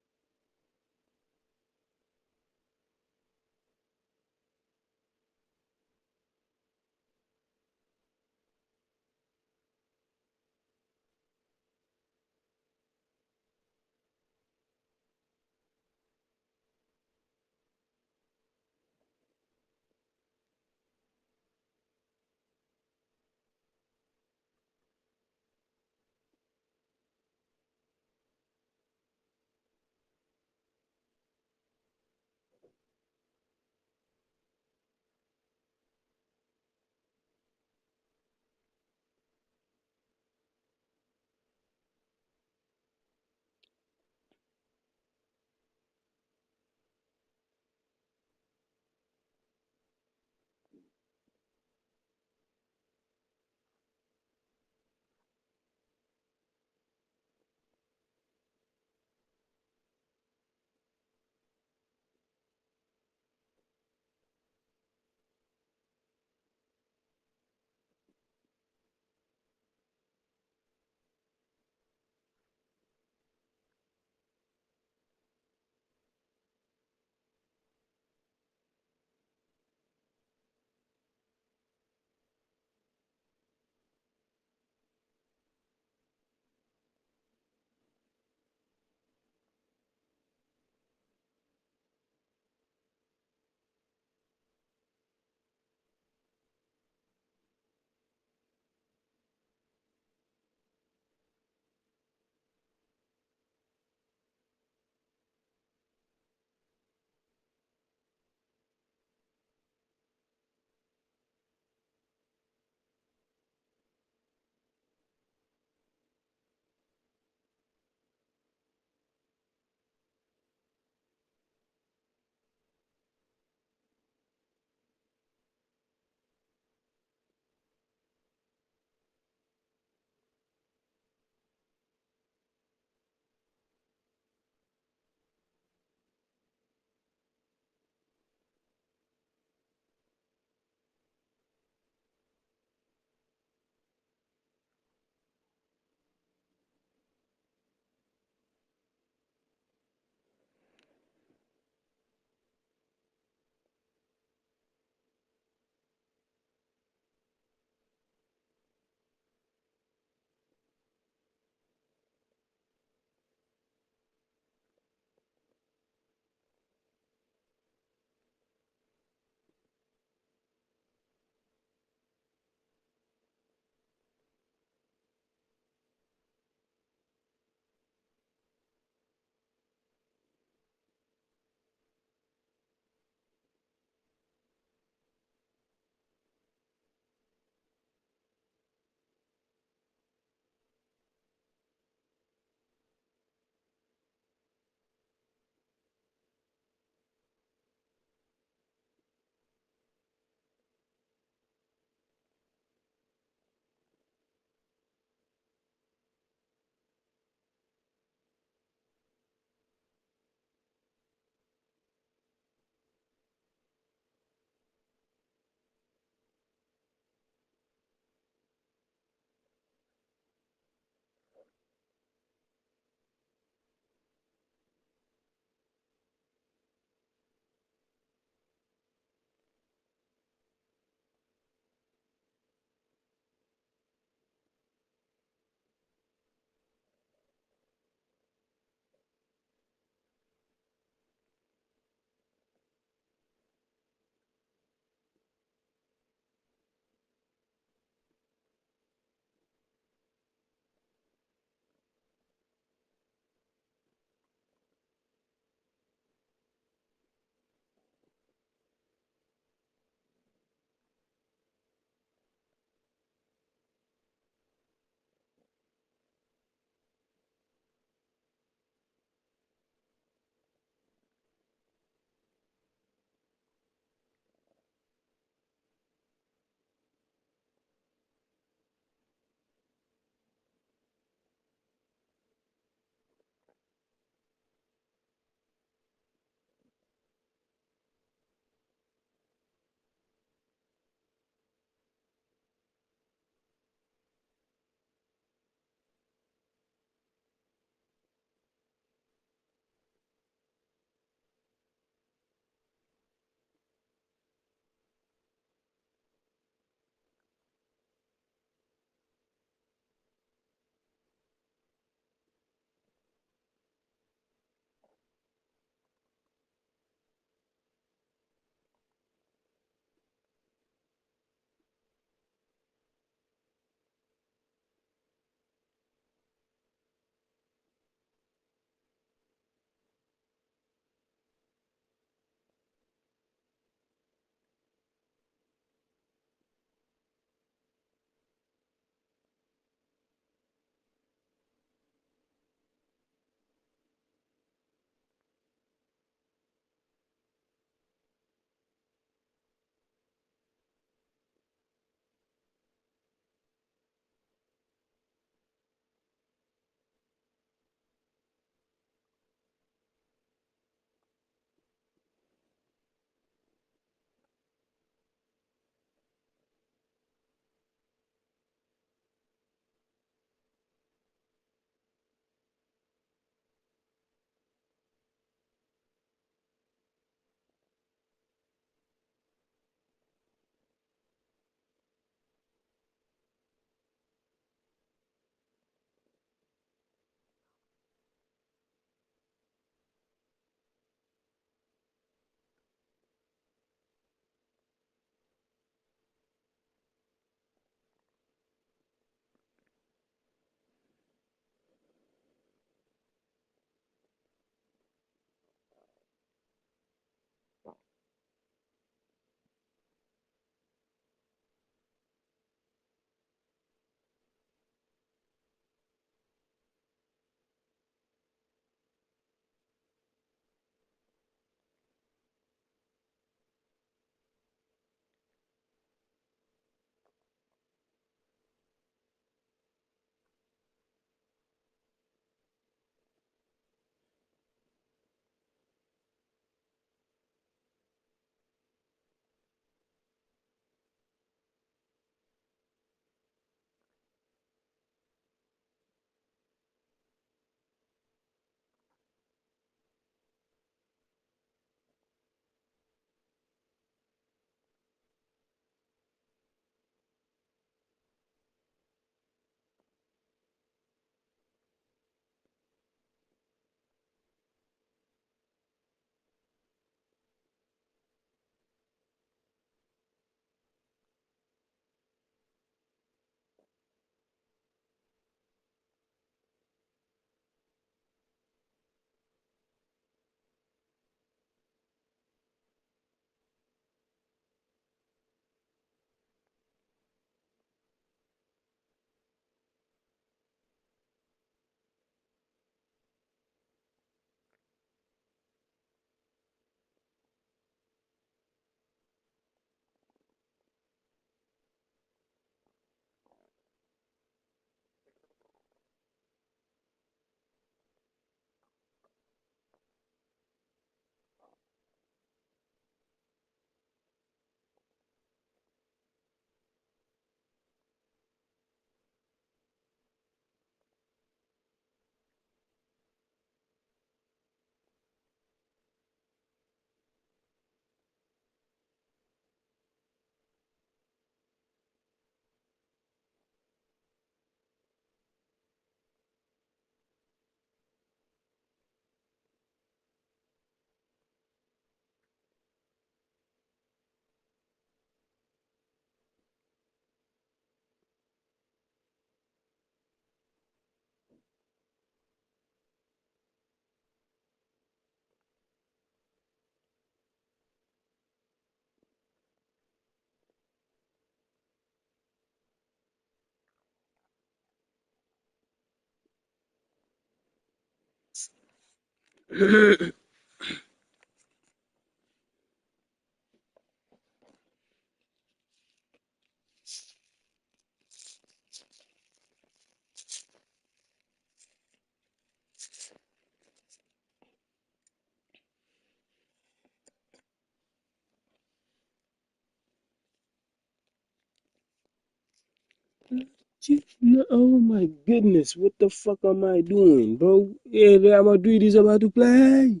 Oh my goodness, what the fuck am I doing, bro? Yeah, Real Madrid is about to play.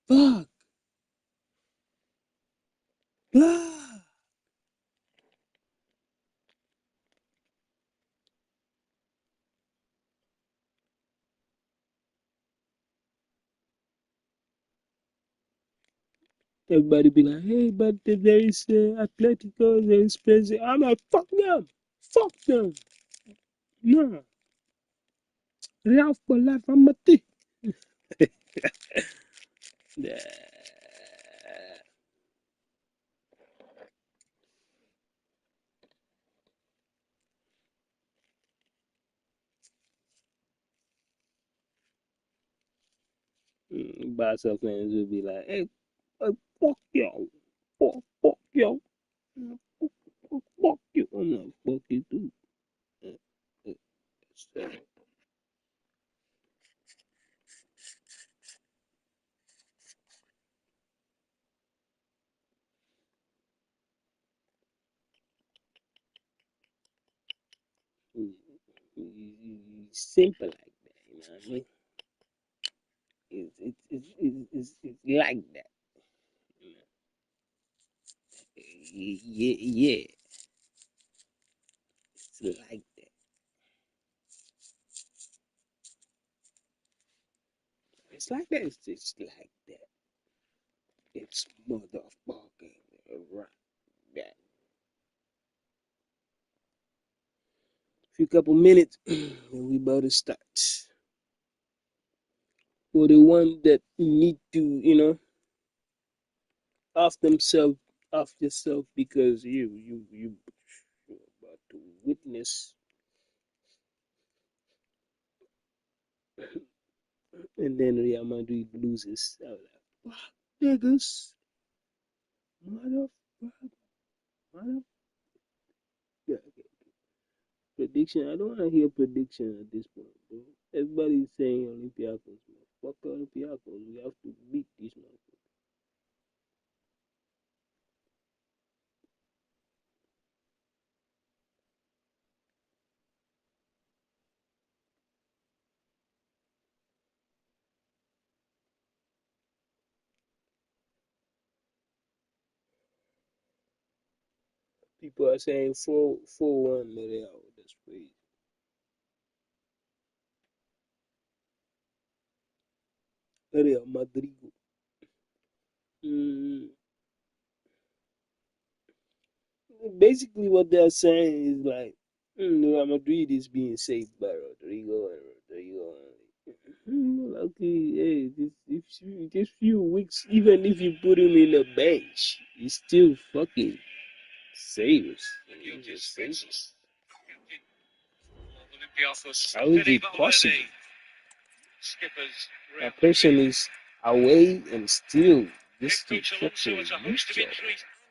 Fuck. Ah. Everybody be like, hey, but there is Atletico, there is PSG. I'm like, fuck them. Fuck them. No. Real for life, I'm a thief. Barca fans will be like, hey, fuck y'all. Fuck y'all. Fuck you. I'm like, fuck you too. Simple like that, you know what I mean? It's like that. Yeah. It's like that. It's like that. It's just like that. It's motherfucking right that. Few couple minutes and we about to start. For the one that need to, off themselves, off yourself because you're about to witness, and then Real Madrid loses. I was like, fuck, niggas, motherfucker, mother. Yeah, okay. Prediction. I don't want to hear prediction at this point, bro. Everybody's saying Olympiacos, man. Fuck Olympiacos. We have to beat this motherfucker. People are saying 4-1 Real. That's crazy. Real Madrid. Basically, what they're saying is like Real Madrid is being saved by Rodrigo and Rodrigo. Okay, hey, this few weeks, even if you put him in the bench, he still fucking saves. How is it possible? That person is away and still just to fucking use job.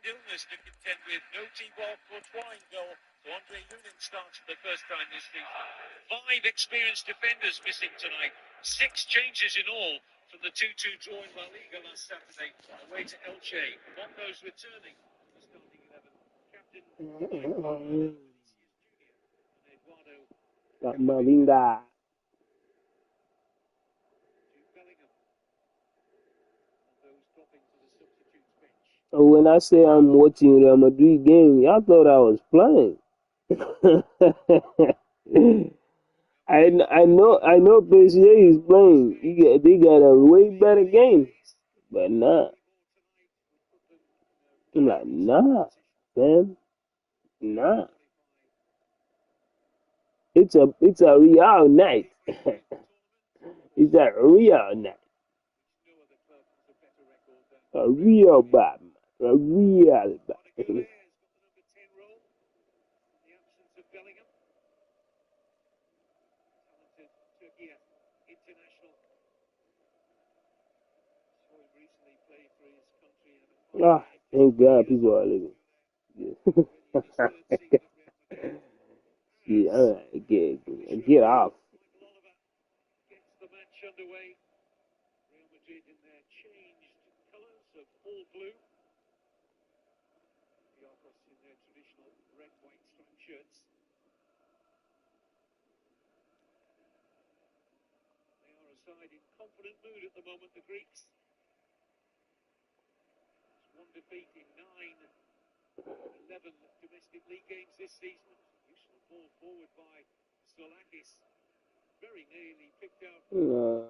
Illness to contend with. No Thibaut Courtois in goal. So Andre Lunin starts for the first time this season. 5 experienced defenders missing tonight. 6 changes in all from the 2-2 draw in La Liga last Saturday. Away to Elche. Mondo's returning. The starting 11. Captain Mavinga. When I say I'm watching Real Madrid game, y'all thought I was playing. I know PSG is playing. They got a way better game, but nah. I'm like, nah, man, nah. It's a real night. It's a real night. A real Batman. A real Batman. Ah, thank God people are living. Yeah, all right, get off. Gets the match underway. Real Madrid in their changed colours of all blue. The Arcos in their traditional red, white striped shirts. They are a side in confident mood at the moment, the Greeks. It's one defeat in 11 domestic league games this season. Useful ball forward by Solakis. Very nearly picked out. Yeah,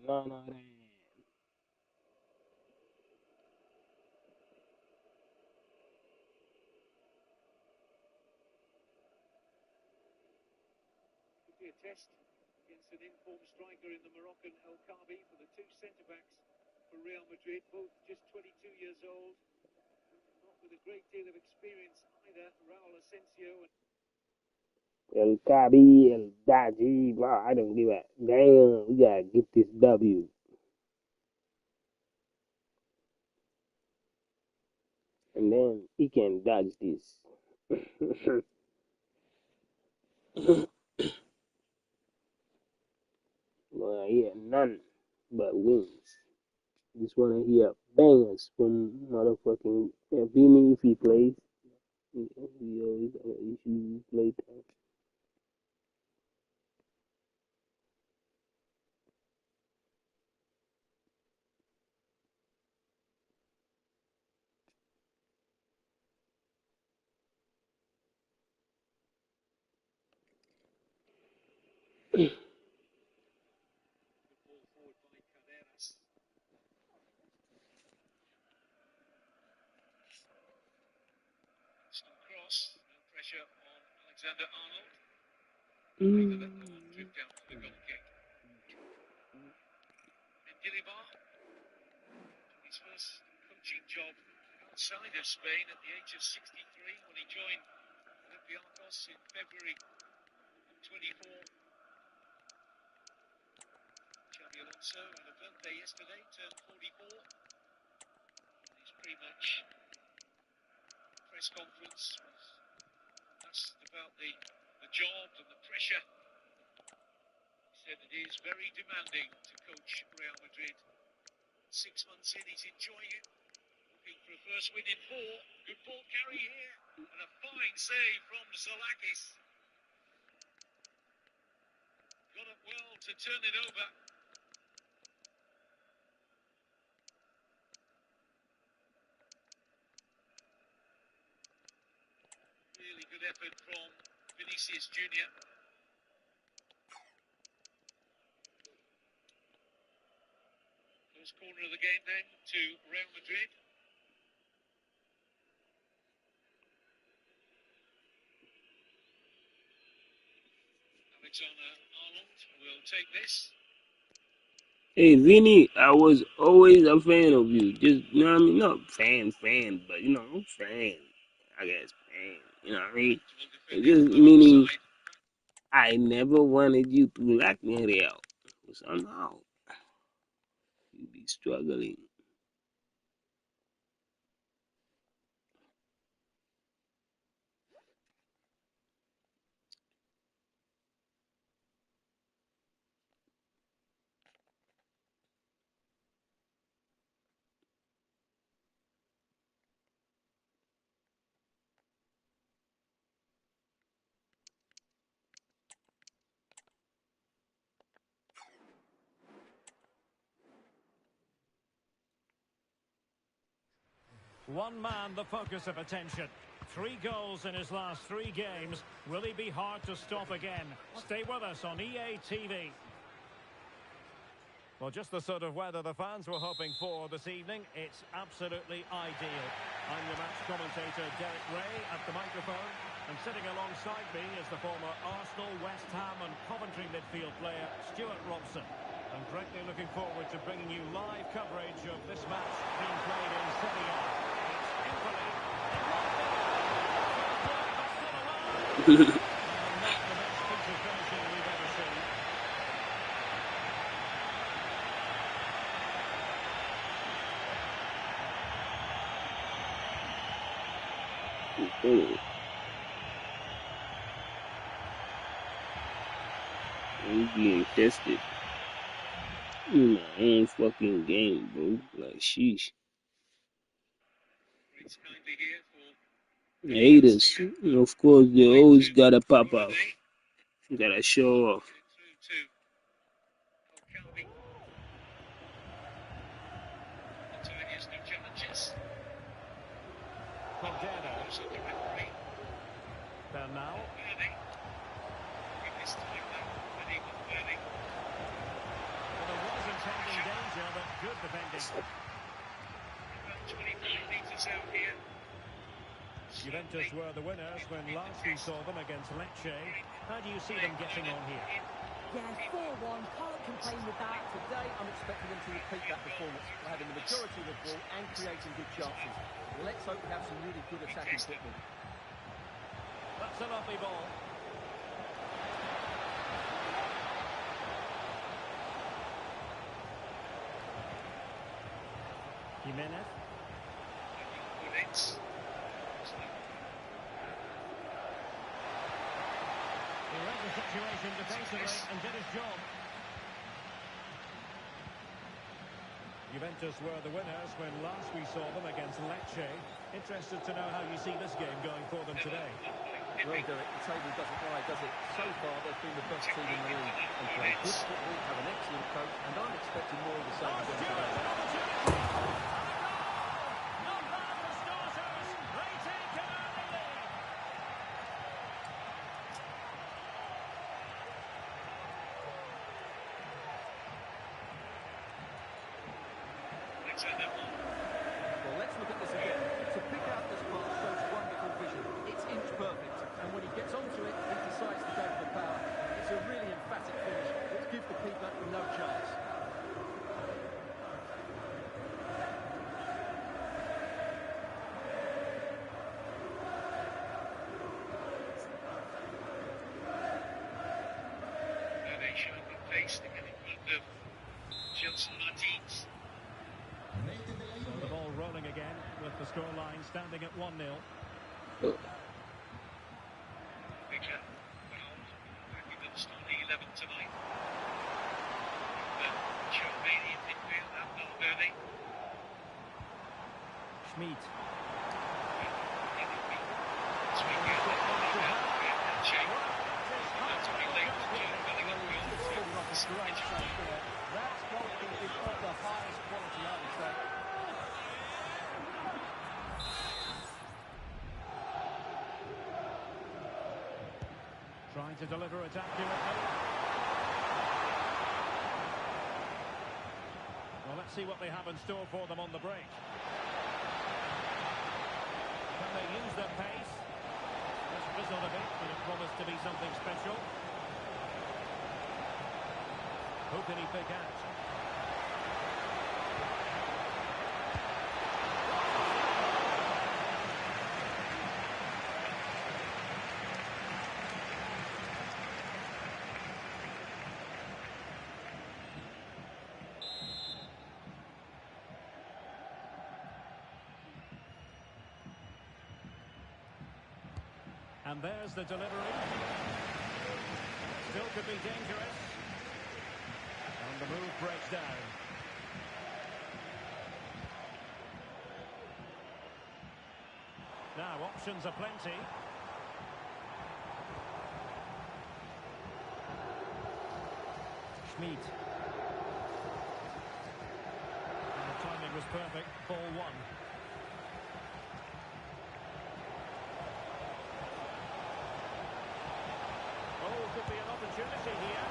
none of that. Could be a test against an informed striker in the Moroccan El Khabi for the two centre-backs for Real Madrid, both just 22 years old. Not with a great deal of experience either, Raul Asensio and El Kabi, El Daji, blah, I don't give a damn. We gotta get this W. And then he can dodge this. Well, yeah, none but wins. Just wanna hear bangers from motherfucking Vini if he plays. He always have an issue with play time. ball forward by Carreras. Still cross, no pressure on Alexander Arnold. Neither let the one drift down for the goal kick. And Dilibar, his first coaching job outside of Spain at the age of 63 when he joined Olympiacos in February 24. Xabi Alonso had a birthday yesterday, turned 44. His pre-match press conference was asked about the job and the pressure. He said it is very demanding to coach Real Madrid. 6 months in, he's enjoying it. Looking for a first win in 4. Good ball carry here. And a fine save from Solakis. Got up well to turn it over. Really good effort from Vinicius Jr. First corner of the game then to Real Madrid. Alexander Arnold will take this. Hey, Vinny, I was always a fan of you. Just, you know what I mean? Not fan, but, you know, fan. I guess fan. You know what I mean? It just meaning I never wanted you to like me real. Somehow, you be struggling. One man the focus of attention. 3 goals in his last 3 games. Will he be hard to stop again? Stay with us on EA TV. Well, just the sort of weather the fans were hoping for this evening. It's absolutely ideal. I'm your match commentator, Derek Ray, at the microphone. And sitting alongside me is the former Arsenal, West Ham and Coventry midfield player, Stuart Robson. I'm greatly looking forward to bringing you live coverage of this match being played in Serie A. It's Italy. Not the best piece of finishing we've ever seen. Oh, I'm being tested in my own fucking game, bro. Like, sheesh. Haters, of course, they always gotta pop off. Gotta show off. Bernal. Well, there was impending danger, but good defending. About 25 metres out here. Juventus were the winners when last we saw them against Lecce. How do you see them getting on here? Yeah, 4-1, can't complain with that. Today, I'm expecting them to repeat that performance by having the majority of the ball and creating good chances. Let's hope we have some really good attacking football. That's a lovely ball. Jimenez. He read the situation defensively and did his job. Juventus were the winners when last we saw them against Lecce. Interested to know how you see this game going for them today. Well, Derek, the table doesn't lie, does it? So far, they've been the best team in the league and play good football, have an excellent coach, and I'm expecting more of the same of them today. Well, let's look at this again. To pick out this pass shows wonderful vision. It's inch perfect, and when he gets onto it, he decides to go for the power. It's a really emphatic finish, which gives the keeper no chance. They showed the pace to get in front of Chelsea Martins. And the ball rolling again with the scoreline standing at 1-0. Picture, back into the starting 11 tonight. Chilvini in midfield, and Valverde. Schmidt. That's goalkeeping of the highest quality, I would say. Trying to deliver it accurately. Well, let's see what they have in store for them on the break. Can they use their pace? Just fizzled a bit, but it promised to be something special. Who can he pick out? And there's the delivery. Still could be dangerous. And the move breaks down. Now, options are plenty. Schmidt. And the timing was perfect. Ball one. Oh, could be an opportunity here.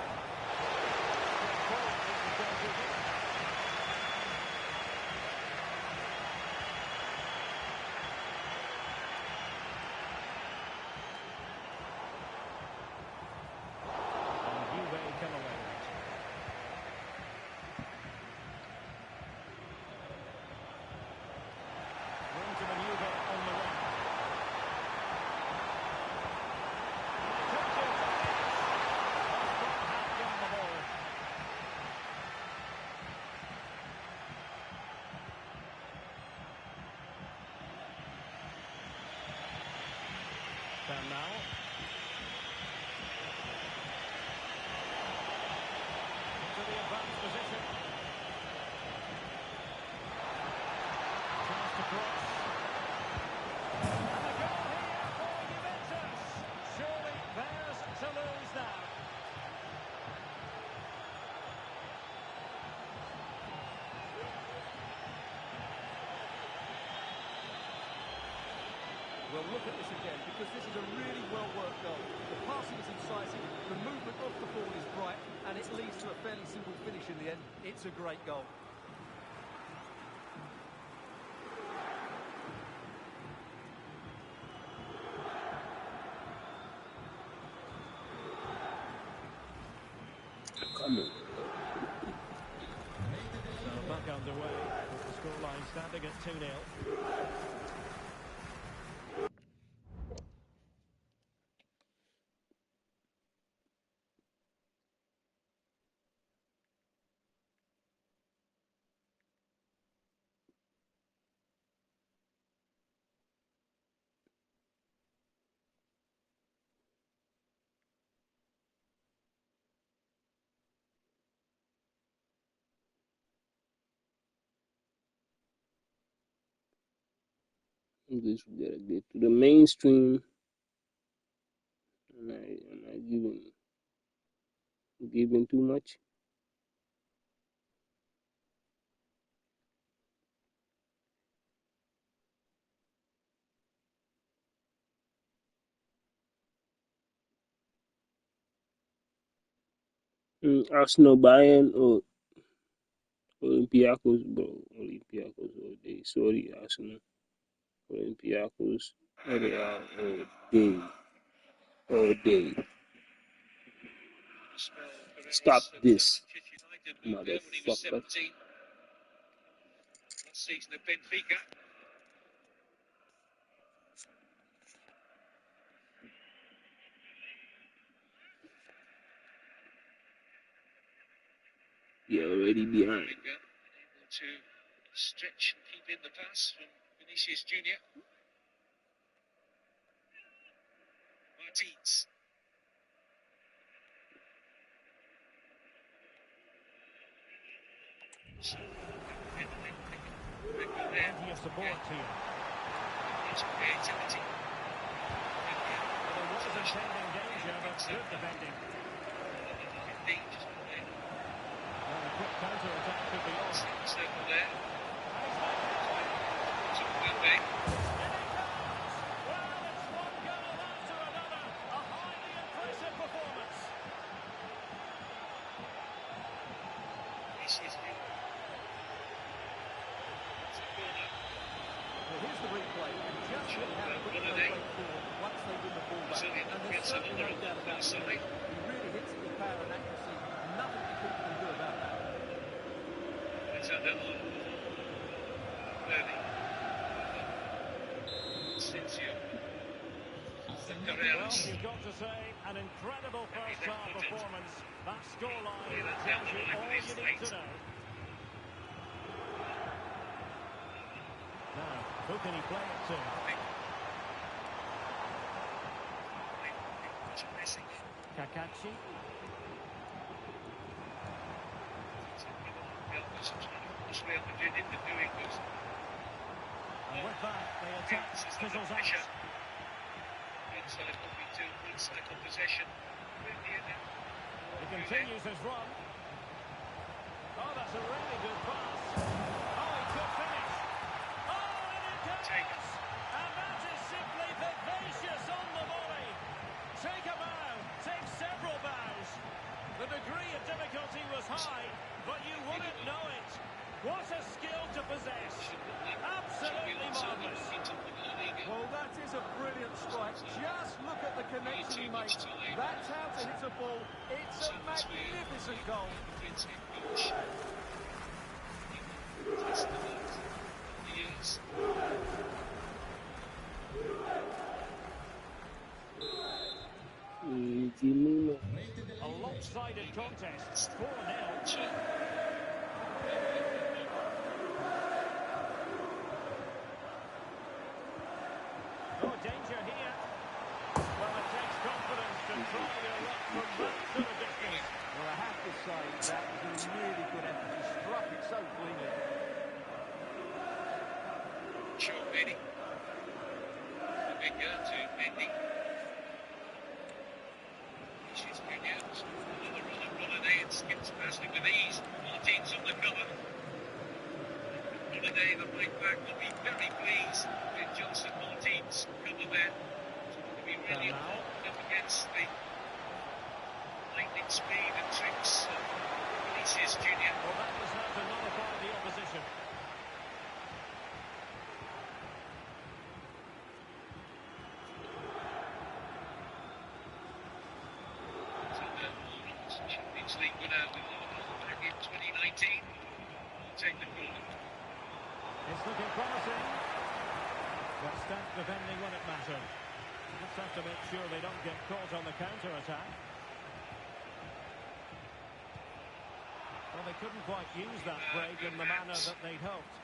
Well, look at this again, because this is a really well-worked goal. The passing is incisive, the movement off the ball is bright, and it leads to a fairly simple finish in the end. It's a great goal. Come on. So back underway, with the scoreline standing at 2-0. This we gotta get to the mainstream. I'm not giving too much. Arsenal, Bayern, or Olympiacos, bro. Olympiacos all day. Sorry, Arsenal. Olympiacos. All day. All day. Stop this, motherfucker. Last season at Benfica. You're already behind. Able to stretch and keep in the pass from Vinicius Junior. Martins. Plenty of support here. Creativity. Well, there was impending danger, but good defending. Well, a quick counter-attack could be on. Circle there. Well, here's the replay. Just look how quickly they break forward once they win the ball back. And there's certainly no doubt about it. He really hits it with power and accuracy. Nothing the keeper can do about that. It's under on. Worthy. Sensio. Well, you've got to say, an incredible first-half performance. That scoreline tells you all you need to know. Now, who can he play it to? Kakachi. And with that, the attack fizzles out. Inside possession. He continues his run. Oh, that's a really good pass. Oh, he could finish. Oh, and it does. And that is simply vivacious on the volley. Take a bow. Take several bows. The degree of difficulty was high, but you wouldn't know it. What a skill to possess. Absolutely marvellous. Well, that is a brilliant strike. Just look at the connection he makes. That's how to hit a ball. It's a magnificent goal. A lopsided contest. 4-0. Oh, danger here. Well, it takes confidence to try to erupt from that sort of distance. Well, I have to say, that was a really good effort. He struck it so cleanly. Sure, Benny. Big girl to Benny. She's good out. Another runner there and skips past him with ease. Martins on the cover. Holiday, the right back, will be very pleased with Johnson Martin's cover there. It's going to be really important up against the lightning speed and tricks of Vinicius Junior. Well, that was how to nullify the opposition. Champions League winner with Liverpool back in 2019. Will take the corner. It's looking promising. But staff defending when it mattered. Just have to make sure they don't get caught on the counter-attack. Well, they couldn't quite use that break in the manner that they'd hoped.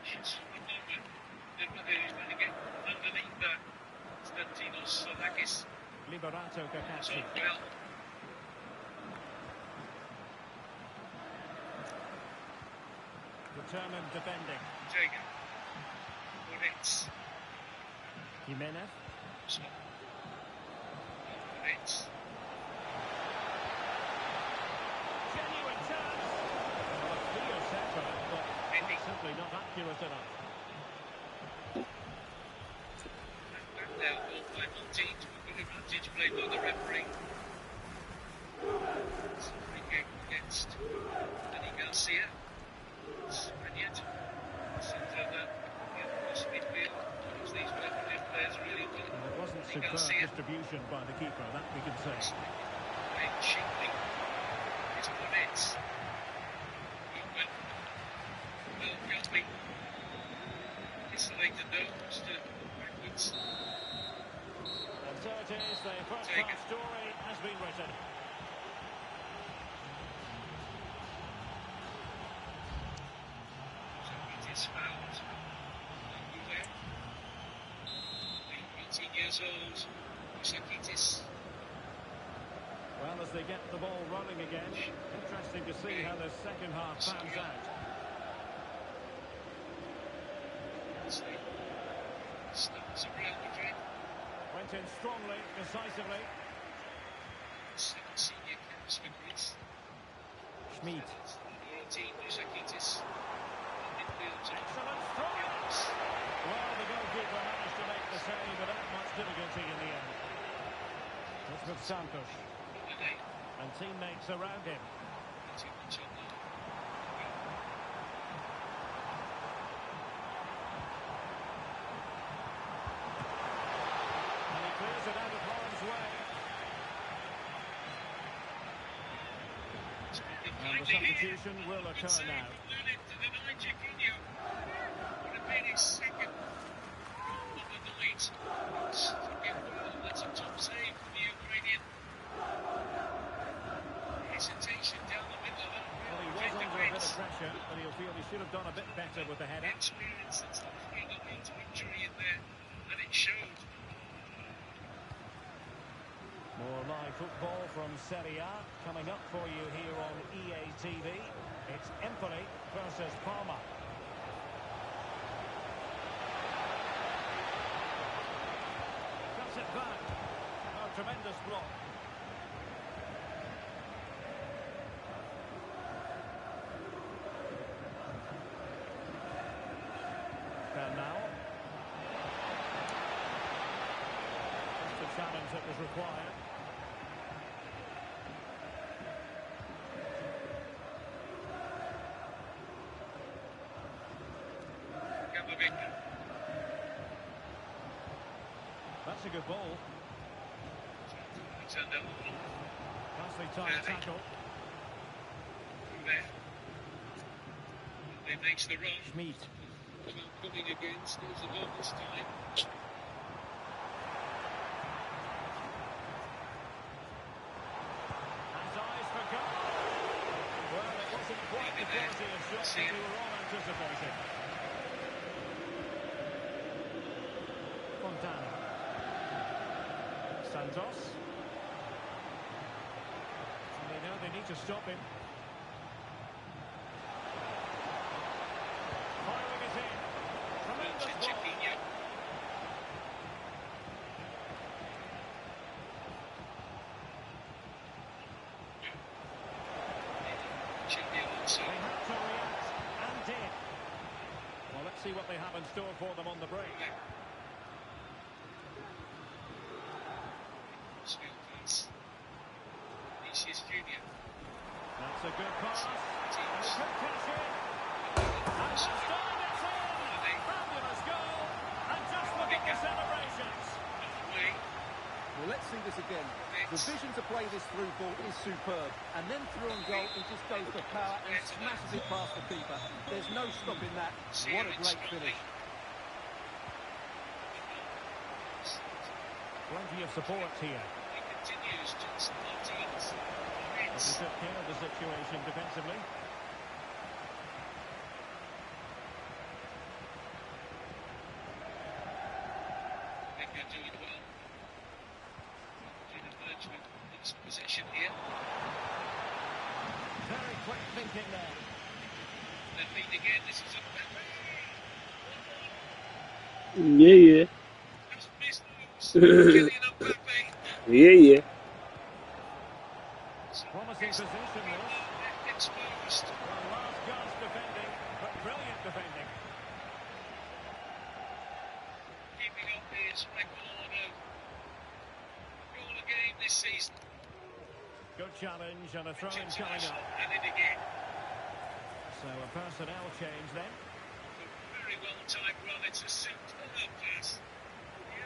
He's going to get underneath that. Stantinos Solakis. Liberato Kakatsi. Well. Determined defending. Jagan. Bonitz. Jimenez. Bonitz. Genuine chance. Well, a clear centre, but simply not accurate enough. Back there, ball by Monti. Good advantage played by the referee. It's a free kick against Dani Garcia. Spaniard. Centre that across midfield. Because these West players really well. And it wasn't superb distribution by the keeper, that we can say. Playing cheaply. It's Bonitz. Open. Well, Gumby. Isolated though, just backwards. And so it is, the first half story has been written. Is fouled. There. 18 years old. Sakitis. Well, as they get the ball running again, interesting to see how the second half pans out. Stones of Real Madrid. Went in strongly, decisively. 7 senior caps for Greece. Schmid. Team Sakitis. Excellent strikes. Well, the goalkeeper managed to make the save without much difficulty in the end. It's with Santos. And teammates around him. And he clears it out of harm's way. And the substitution will occur now. Would have been his second goal of the night. That's a top save for the Ukrainian. Hesitation down the middle of it. Well, he was under a bit of pressure, but he'll feel he should have done a bit better with the header. Experience since the three got into injury in there, and it showed. More live football from Serie A coming up for you here on EA TV. It's Empoli versus Parma. Cuts it back. Oh, tremendous block. Now. Just the challenge that was required. That's a good ball. Nicely timed tackle. He makes the run. Schmid. Coming again, scores a goal this time. Has eyes for goal. Well, it wasn't quite the quality of shot that we were all anticipating. Fontana. Santos. And they know they need to stop him. Firing it in. Tremendous ball. They had to react and did. Let's see what they have in store for them on the break. Vinicius Junior. That's a good pass. And he could catch it. And this time it's in. Fabulous goal. And just look at the celebrations. Well, let's see this again. The vision to play this through ball is superb. And then through on goal, he just goes for power and smashes it past the keeper. There's no stopping that. What a great finish. Plenty of support here. He continues to support teams. He took care of the situation defensively. I think they're doing well. With possession here. Very quick thinking there. Their feet again. This is a Yeah. Yeah. Promising position this. Exposed. Well, last gasp defending, but brilliant defending. Keeping up his record of goal a game this season. Good challenge and a throw-in coming up. And it again. So a personnel change then. A very well-timed run. It's a superb pass. The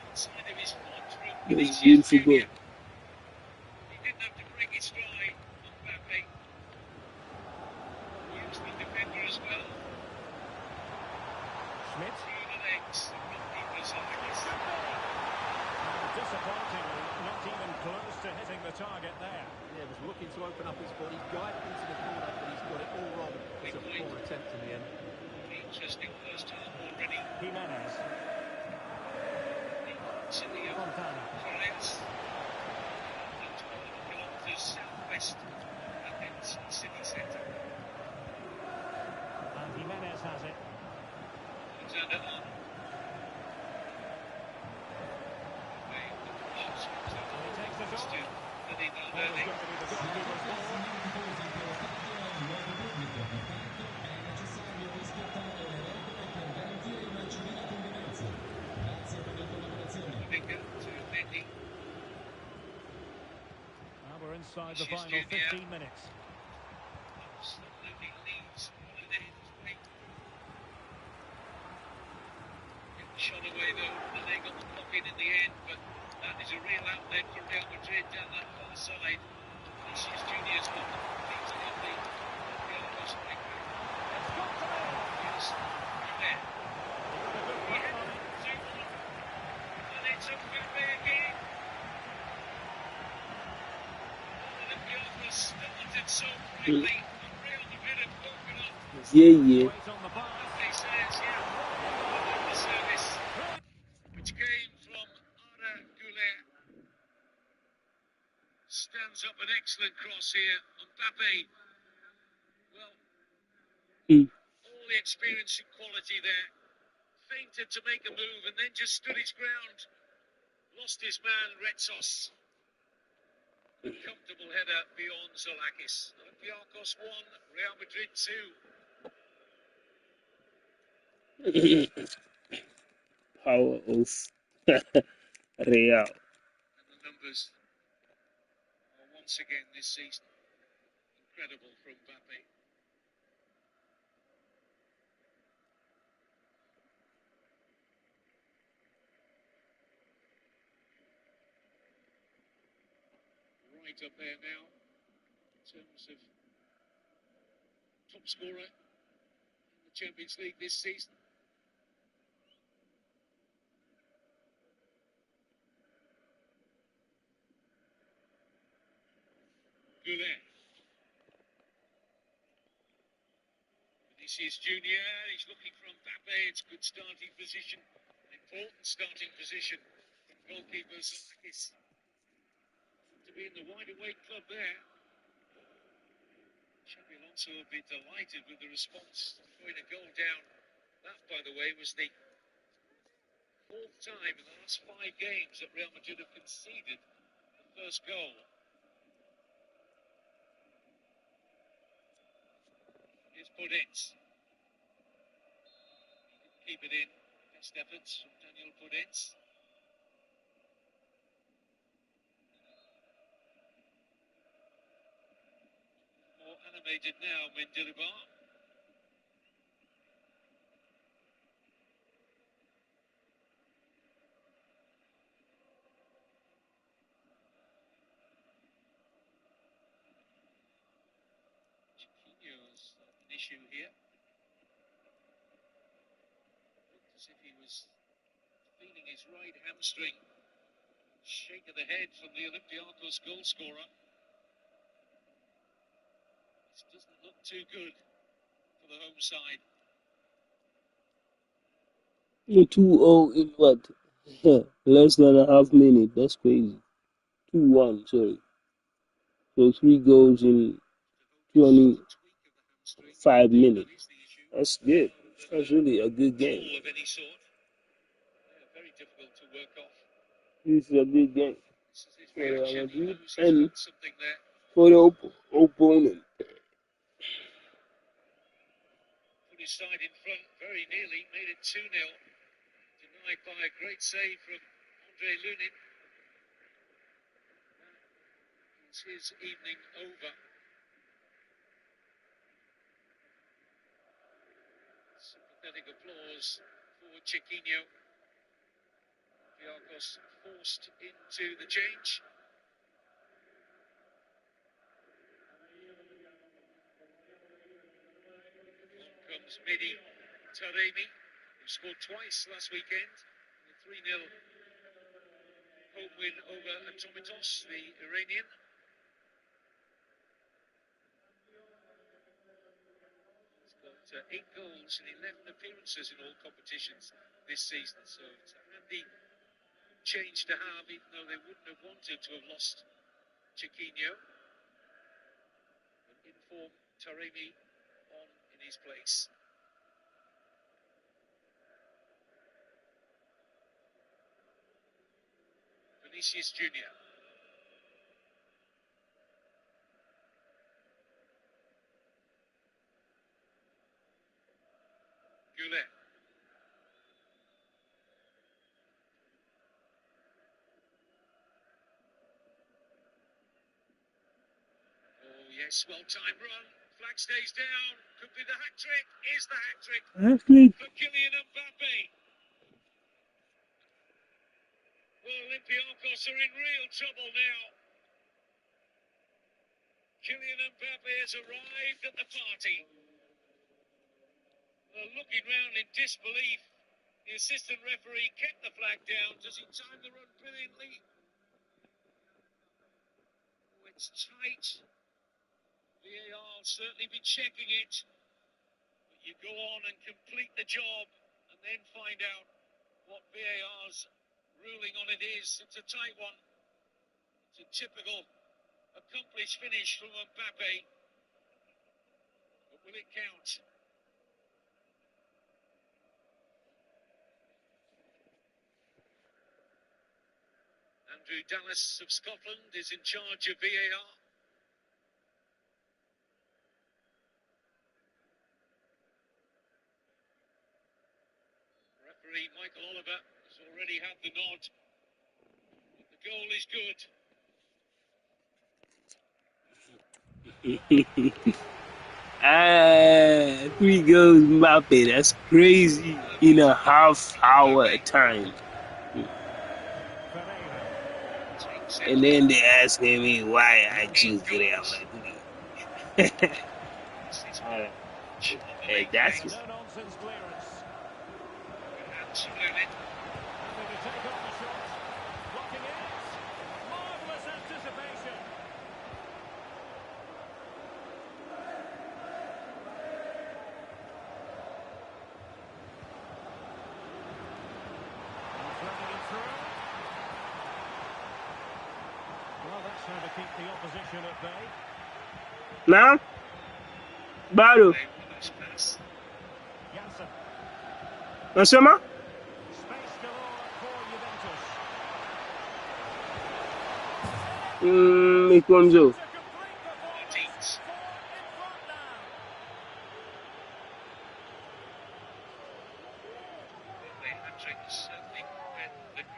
outside of his foot from That's Vinicius beautiful goal. Junior. He didn't have to break his stride on Mbappe. He used the defender as well. Schmidt. Through the legs. The goalkeeper's eyes. Disappointingly, not even close to hitting the target there. Yeah, was looking to open up his body, guide it into the corner, but he's got it all wrong. It's a poor attempt in the end. Interesting first half already. Jimenez. Fontana. Flores. 12 kilometres southwest of Athens city centre. And Jimenez has it. Turned it on. He takes it off. That he Ball is going to be the goalkeeper's ball. È necessario rispettare le regole per garantire una civile convivenza. Grazie per la collaborazione. Now we're inside the final 15 minutes. Absolutely leaves one of the ends. Shot away though, and they got the clock in the end, but that is a real outlet for Real Madrid down that far side. Vinicius Junior's got the feet on the other side. It's got to be. Yes, right there. And it's a Mbappe again. Oh, the Piola started so brightly, and Real Madrid have broken up. Yeah. Wait on the bar. He says, yeah. The service, which came from Arda Güler, stands up an excellent cross here. Mbappe, well, all the experience and quality there. Feinted to make a move and then just stood his ground. Lost his man, Retsos. Comfortable header beyond Zolakis. Olympiacos 1, Real Madrid 2. Power of Real. And the numbers are once again this season incredible from Mbappe. Right up there now in terms of top scorer in the Champions League this season. Güler. Vinicius Junior, he's looking for Mbappe. It's good starting position, an important starting position from goalkeeper Zolakis. To be in the wide awake club there. Xabi Alonso will be delighted with the response, throwing a goal down. That, by the way, was the fourth time in the last 5 games that Real Madrid have conceded the first goal. Here's Podence. He didn't keep it in. Best efforts from Daniel Podence. More animated now, Mendilibar. Chiquinho's an issue here. Looked as if he was feeling his right hamstring. Shake of the head from the Olympiacos goal scorer. This doesn't look too good for the home side. You're 2-0 in what? Less than a half minute. That's crazy. 2-1, sorry. So 3 goals in 25 minutes. That's good. That's really a good game. Of any sort. Very difficult to work off. This is a good game This is his for Real reaction. He Madrid knows he's and got something there. for the opponent. Put his side in front very nearly, made it 2-0. Denied by a great save from Andre Lunin. It's his evening over. Sympathetic applause for Chiquinho. Olympiacos forced into the change. On comes Mehdi Taremi, who scored twice last weekend. The 3-0 home win over Atomitos, the Iranian. He's got 8 goals and 11 appearances in all competitions this season. So it's a handy change to have, even though they wouldn't have wanted to have lost Chiquinho. But inform Taremi on in his place. Vinicius Junior. Goulet. Oh yes, well-timed run. Flag stays down. Could be the hat-trick. Is the hat-trick for Kylian Mbappe. Well, Olympiacos are in real trouble now. Kylian Mbappe has arrived at the party. Looking round in disbelief. The assistant referee kept the flag down. Does he time the run brilliantly? Oh, it's tight. VAR will certainly be checking it. But you go on and complete the job and then find out what VAR's ruling on it is. It's a tight one. It's a typical accomplished finish from Mbappe. But will it count? Andrew Dallas of Scotland is in charge of VAR. Referee Michael Oliver has already had the nod. The goal is good. 3 goals, Mbappe. That's crazy in a half-hour time. And then they ask me why I choose Real Madrid. Hey, that's it. No-nonsense clearance. Absolutely. Happy to take on the shot. Blocking it. Marvellous anticipation. Threading it through. Well, that's how to keep the opposition at bay. Now, Baro. Janssen. Masama? Space galore for Juventus. Mikonzo.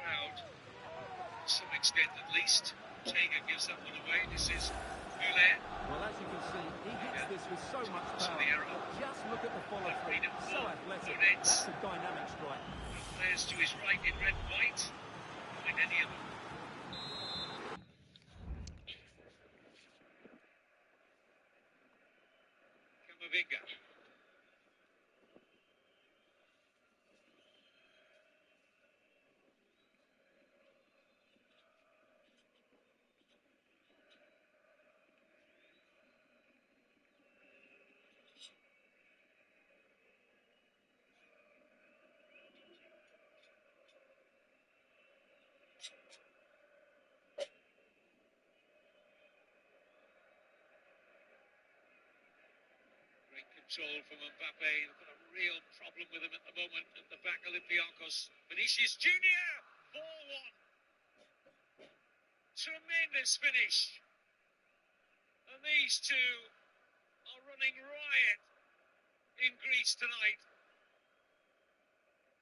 crowd, to some extent at least. Ortega gives that one away. This is Goulet. Well, as you can see, he hits this with so much power. But just look at the follow-through. So athletic. That's a dynamic strike. Players to his right in red and white. Find any of them. Camavinga. Control from Mbappe. They've got a real problem with him at the moment at the back. Olympiacos. Vinicius Junior, 4-1. Tremendous finish. And these two are running riot in Greece tonight.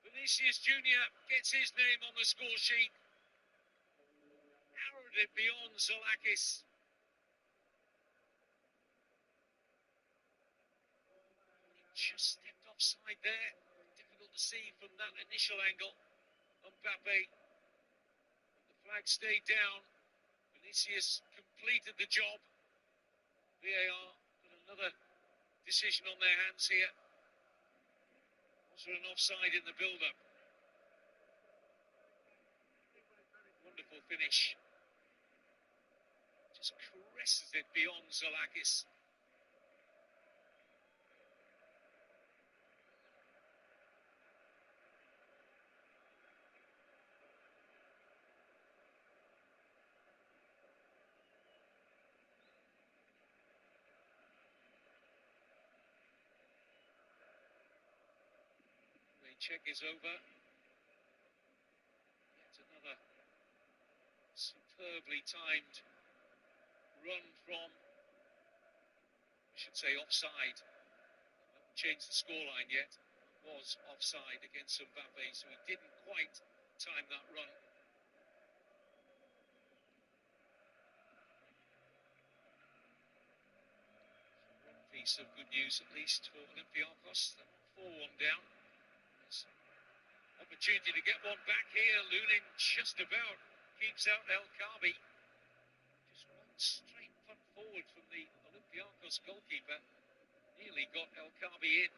Vinicius Junior gets his name on the score sheet. Arrowed it beyond Zolakis. Just stepped offside there. Difficult to see from that initial angle. Mbappe. The flag stayed down. Vinicius completed the job. VAR got another decision on their hands here. Was there an offside in the build-up? Wonderful finish. Just caresses it beyond Zolakis. Check is over. Yet another superbly timed run from, I should say, offside. Haven't changed the scoreline yet. It was offside against Mbappe, so he didn't quite time that run. One piece of good news, at least, for Olympiacos. They're 4-1 down. Opportunity to get one back here. Lunin just about keeps out El Kaabi. Just one straight punt forward from the Olympiacos goalkeeper. Nearly got El Kaabi in.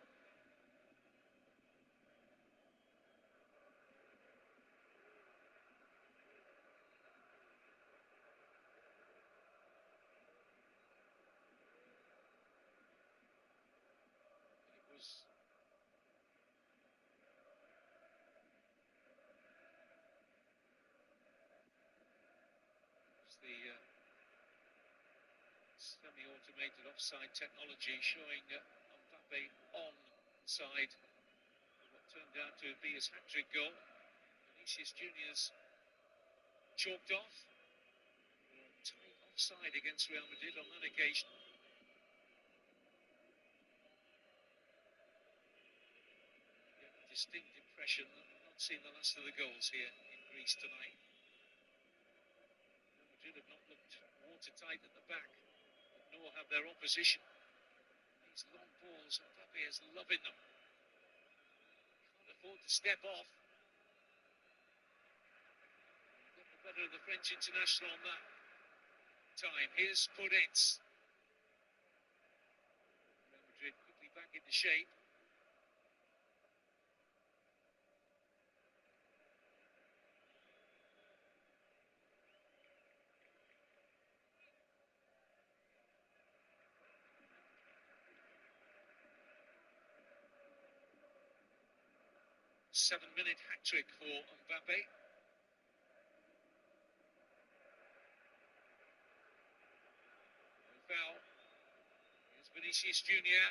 It was the semi-automated offside technology showing Mbappe onside. What turned out to be his hat-trick goal. Vinicius Junior's chalked off. Tight offside against Real Madrid on that occasion. Yeah, a distinct impression that we've not seen the last of the goals here in Greece tonight. Have not looked watertight at the back, nor have their opposition. These long balls, Mbappe is loving them. Can't afford to step off. Got the better of the French international on that time. Here's Podence. Real Madrid quickly back into shape. Seven-minute hat-trick for Mbappe. Foul. Here's Vinicius Junior.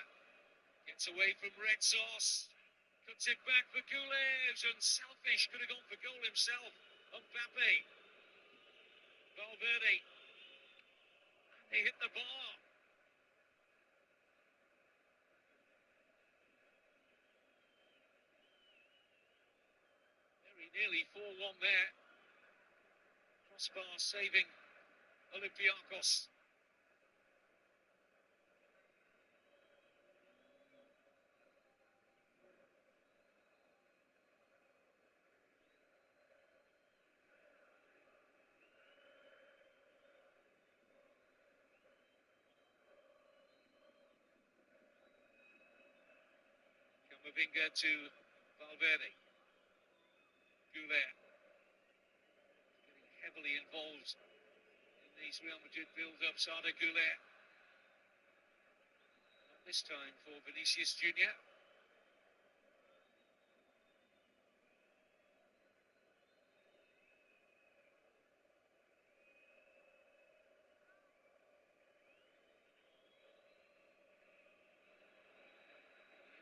Gets away from Red Sauce. Cuts it back for Goulet. And selfish. Could have gone for goal himself. Mbappe. Valverde. And he hit the bar. Nearly 4-1 there. Crossbar saving Olympiacos. Camavinga to Valverde. Goulet getting heavily involved in these Real Madrid build-ups. Arda Goulet. Not this time for Vinicius Junior.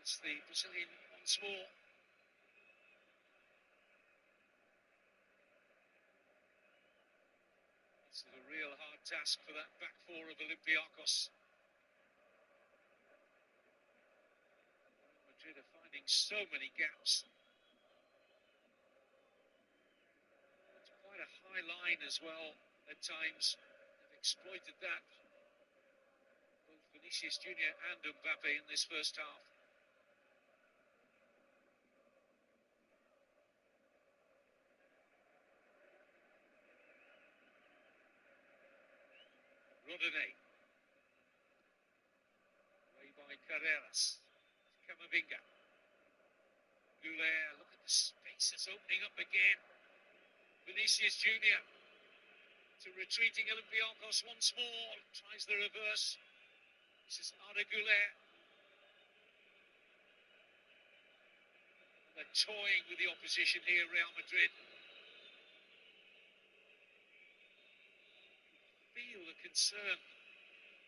It's the Brazilian once more. This is a real hard task for that back four of Olympiacos. Real Madrid are finding so many gaps. It's quite a high line as well at times. They've exploited that, both Vinicius Junior and Mbappe in this first half. Rodinei. Away by Carreras. Camavinga. Goulet, look at the spaces opening up again. Vinicius Junior to retreating Olympiacos once more. Tries the reverse. This is Arda Goulet. They're toying with the opposition here, Real Madrid. Feel the concern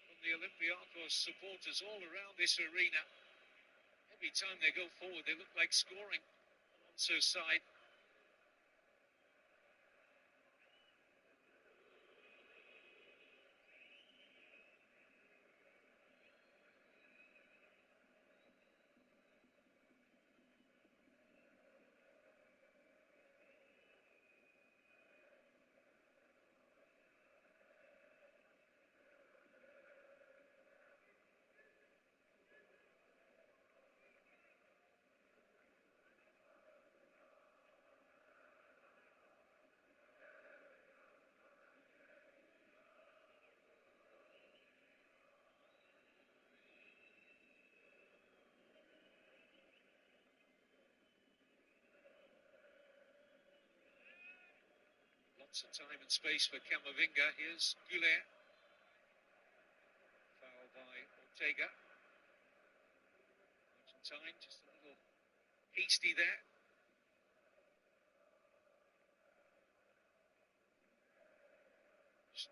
from the Olympiacos supporters all around this arena. Every time they go forward, they look like scoring on Alonso's side. Lots of time and space for Camavinga. Here's Goulet. Foul by Ortega. Argentine, just a little hasty there.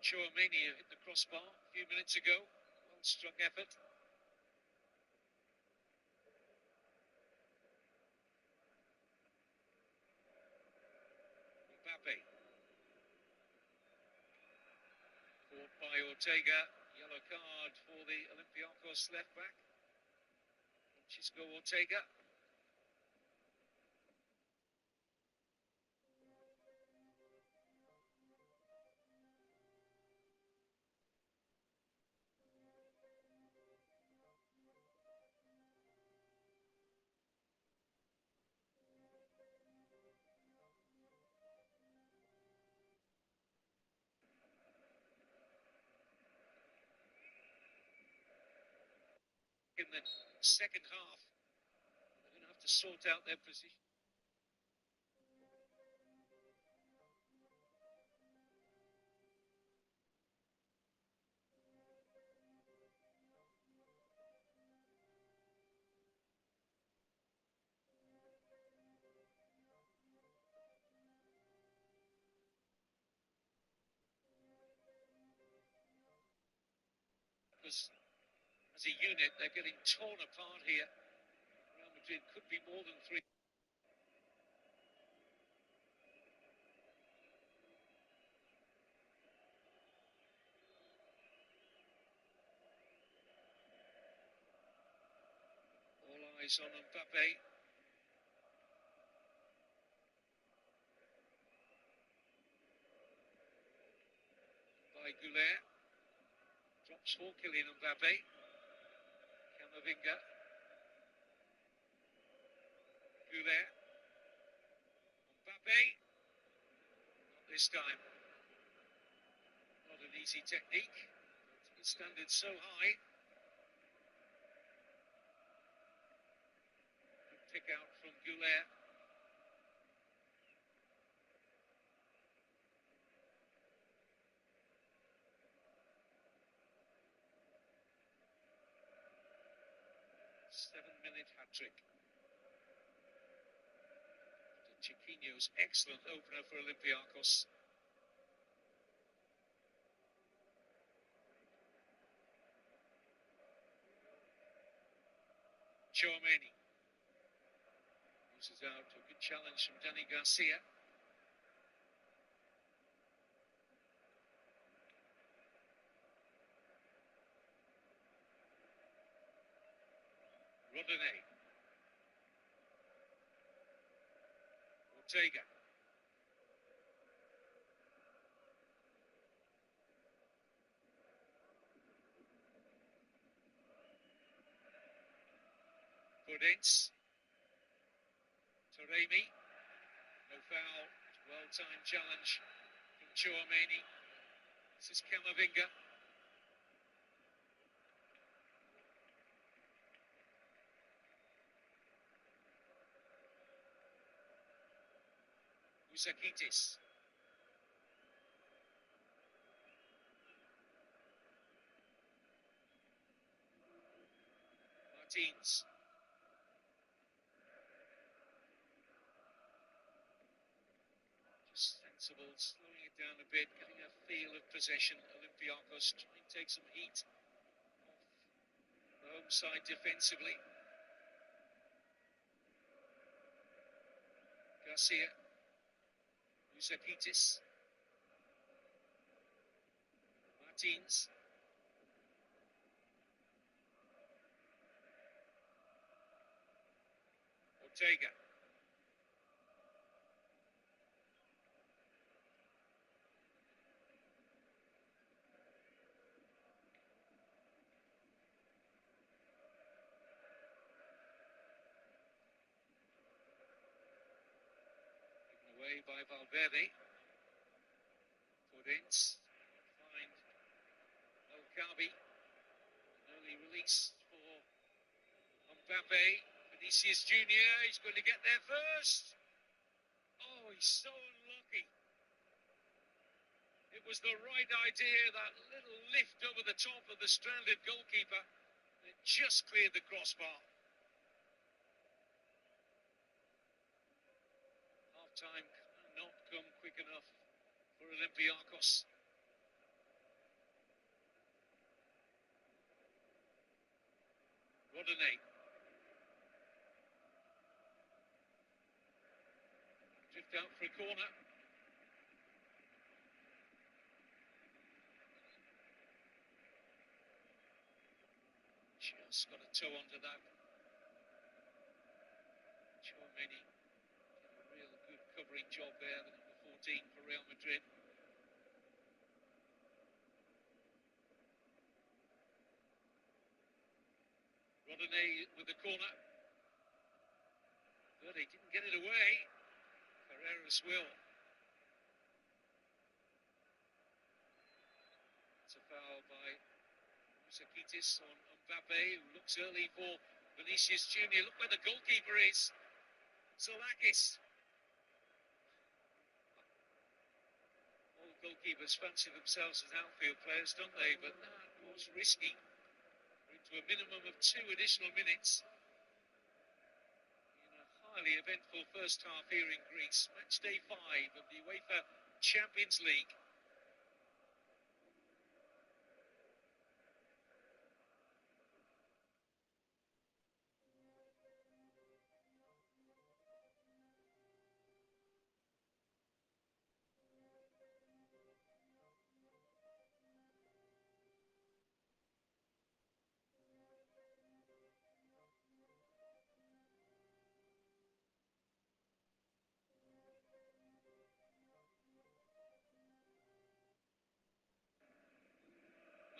Chouameni hit the crossbar a few minutes ago. Well struck effort. Mbappe. Caught by Ortega. Yellow card for the Olympiacos left back. Francisco Ortega. In the second half, they're going to have to sort out their position. Because as a unit, they're getting torn apart here. Real Madrid could be more than three. All eyes on Mbappe. by Goulet. Drops for Kylian Mbappe. Camavinga. Goulet. Mbappe. Not this time. Not an easy technique. His standards so high. Good pick out from Goulet. Seven-minute hat-trick. Chiquinho's excellent opener for Olympiacos. Chouameni loses out to a good challenge from Danny Garcia. Rodinei. Ortega. Podence. Taremi. No foul. Well-timed challenge from Chouameni. This is Camavinga. Usakitis. Martins. Just sensible, slowing it down a bit, getting a feel of possession. Olympiacos trying to take some heat off the home side defensively. Garcia. Usakitis. Martins. Ortega. Given away by Valverde. Podence. Find El Kabi. An early release for Mbappe. Vinicius Junior, he's going to get there first. Oh, he's so unlucky. It was the right idea, that little lift over the top of the stranded goalkeeper. It just cleared the crossbar. Half-time cannot come quick enough for Olympiacos. Rodinei. Drift out for a corner. Just got a toe onto that. Chouameni did a real good covering job there, the number 14 for Real Madrid. Rodinei with the corner. But he didn't get it away. Carreras will. It's a foul by Usakitis on Mbappe, who looks early for Vinicius Junior. Look where the goalkeeper is. Solakis. All goalkeepers fancy themselves as outfield players, don't they? But that was risky. We're into a minimum of 2 additional minutes in a highly eventful first half here in Greece. Match day 5 of the UEFA Champions League.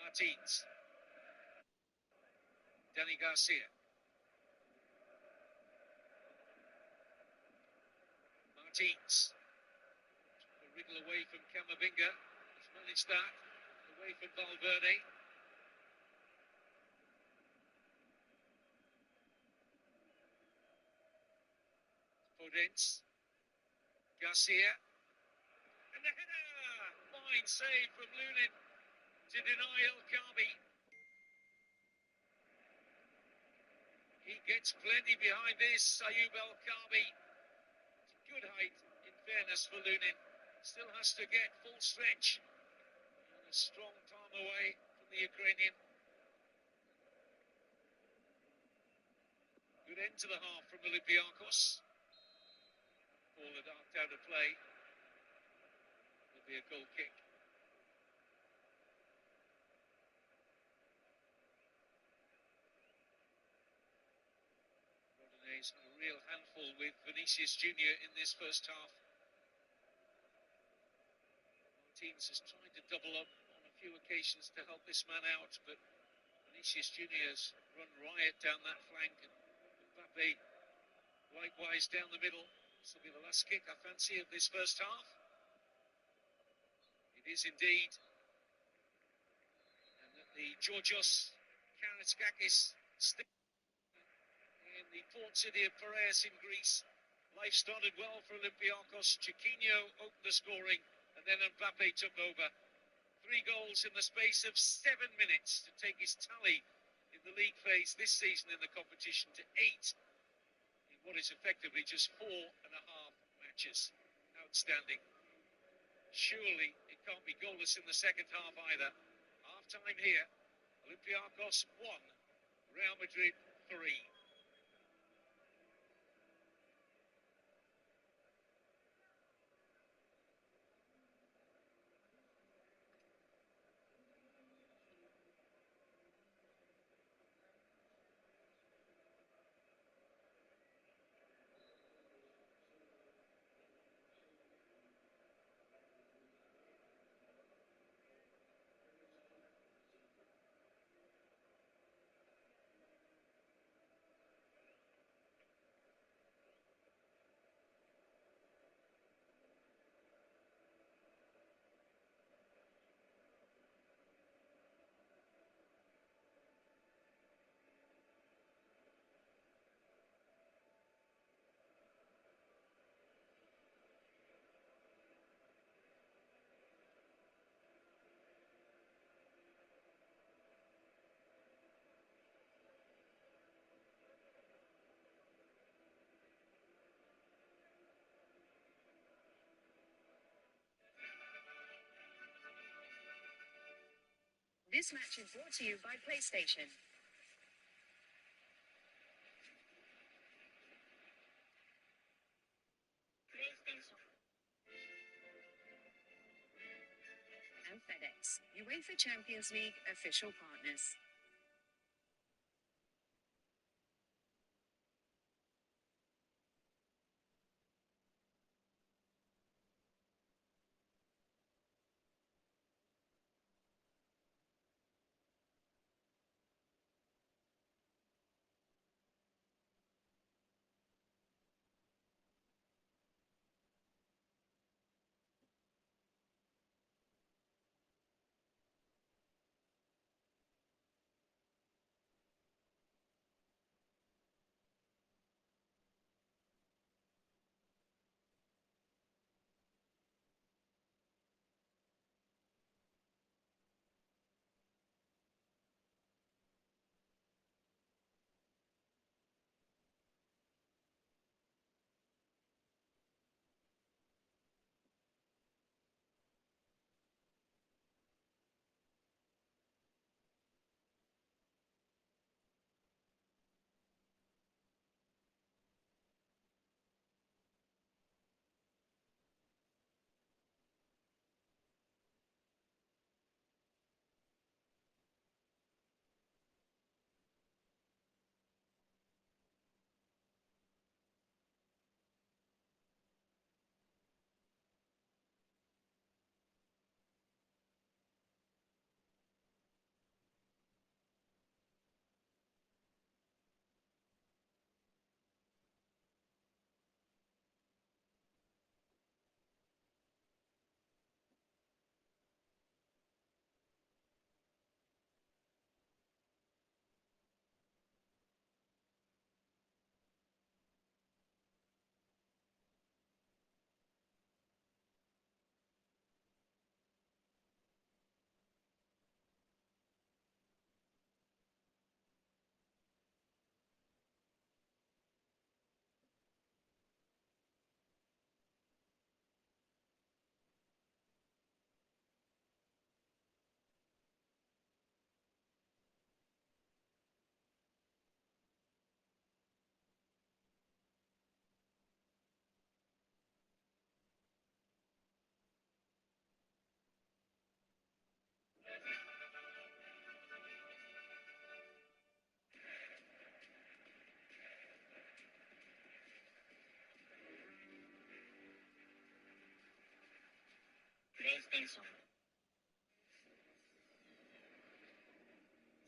Martins. Danny Garcia. Martins. A wriggle away from Camavinga. He's managed that. Away from Valverde. Podence. Garcia. And the header! Fine save from Lunin to deny El Khabi. He gets plenty behind this, Ayoub El Khabi. Good height, in fairness for Lunin. Still has to get full stretch. And a strong palm away from the Ukrainian. Good end to the half from Olympiakos. Ball had arced out of play. Will be a goal kick. Rodinez had a real handful with Vinicius Junior in this first half. Martins has tried to double up on a few occasions to help this man out, but Vinicius Junior has run riot down that flank, and Mbappe likewise down the middle. This will be the last kick, I fancy, of this first half. It is indeed. And the Georgios Karatskakis in the port city of Piraeus in Greece. Life started well for Olympiakos. Chiquinho opened the scoring, and then Mbappe took over. 3 goals in the space of 7 minutes to take his tally in the league phase this season in the competition to 8 in what is effectively just 4.5 matches. Outstanding. Surely it can't be goalless in the second half either. Half time here. Olympiakos 1, Real Madrid 3. This match is brought to you by PlayStation. And FedEx, UEFA Champions League official partners.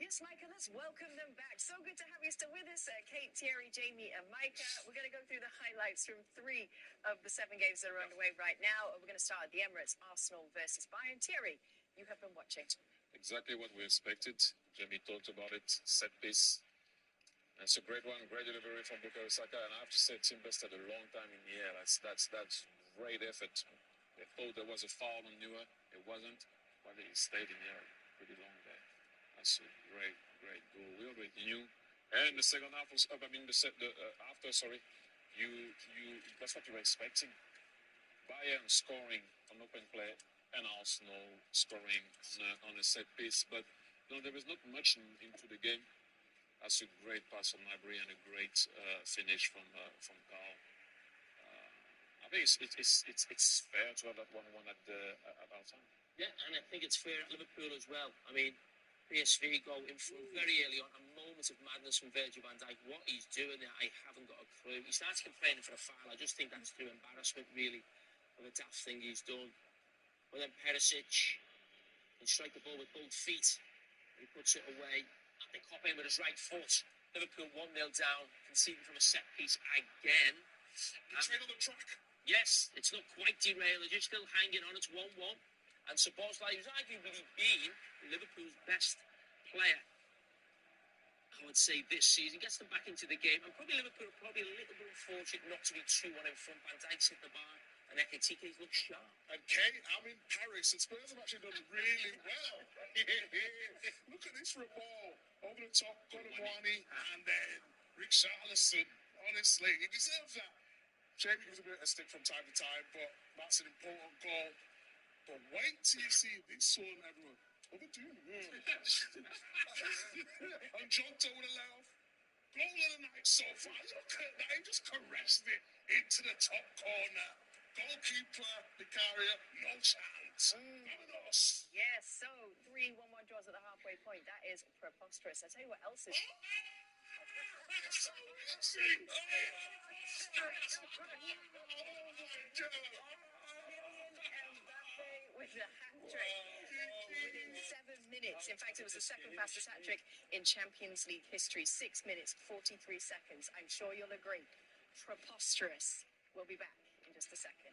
Yes, Micah, let's welcome them back. So good to have you still with us, Kate, Thierry, Jamie, and Micah. We're going to go through the highlights from 3 of the 7 games that are underway right now. We're going to start at the Emirates, Arsenal versus Bayern. Thierry, you have been watching. Exactly what we expected. Jamie talked about it, set piece. That's a great one, great delivery from Bukayo Saka. And I have to say, Team Best had a long time in the air. That's great effort. They thought there was a foul on Neuer. It wasn't, but he stayed in the air pretty long there. That's a great goal. We already knew. And the second half was up. I mean, that's what you were expecting. Bayern scoring on open play and Arsenal scoring on a set piece. But there was not much into the game. That's a great pass from Gnabry and a great finish from Carl. I think it's fair to have that 1-1 at our time. Yeah, and I think it's fair at Liverpool as well. I mean, PSV go in front very early on, a moment of madness from Virgil van Dijk. What he's doing there, I haven't got a clue. He starts complaining for a foul. I just think that's through embarrassment, really, of a daft thing he's done. But then Perisic can strike the ball with both feet. He puts it away. And they cop in with his right foot. Liverpool 1-0 down, conceding from a set piece again. Train on the track. Yes, it's not quite derailed. They're just still hanging on. It's 1-1. And Szoboszlai, who's arguably been Liverpool's best player, I would say, this season, gets them back into the game. And probably Liverpool are probably a little bit unfortunate not to be 2-1 in front. Van Dijk's hit the bar, and Ekitike's looked sharp. And Kate, I'm in Paris, and Spurs have actually done really well. Look at this for a ball. Over the top, Colomwani, and then Richarlison. Honestly, he deserves that. Jamie gives a bit of a stick from time to time, but that's an important goal. But wait till you see this one, everyone. Overdue. And Jota with a laugh. Goal of the night so far. Look at that. He just caressed it into the top corner. Goalkeeper, Vicaria, no chance. Vámonos. Yes, so 3 1-1 draws at the halfway point. That is preposterous. I tell you what else is. With a hat-trick within 7 minutes. In fact, it was the second fastest hat-trick in Champions League history. 6 minutes, 43 seconds. I'm sure you'll agree. Preposterous. We'll be back in just a second.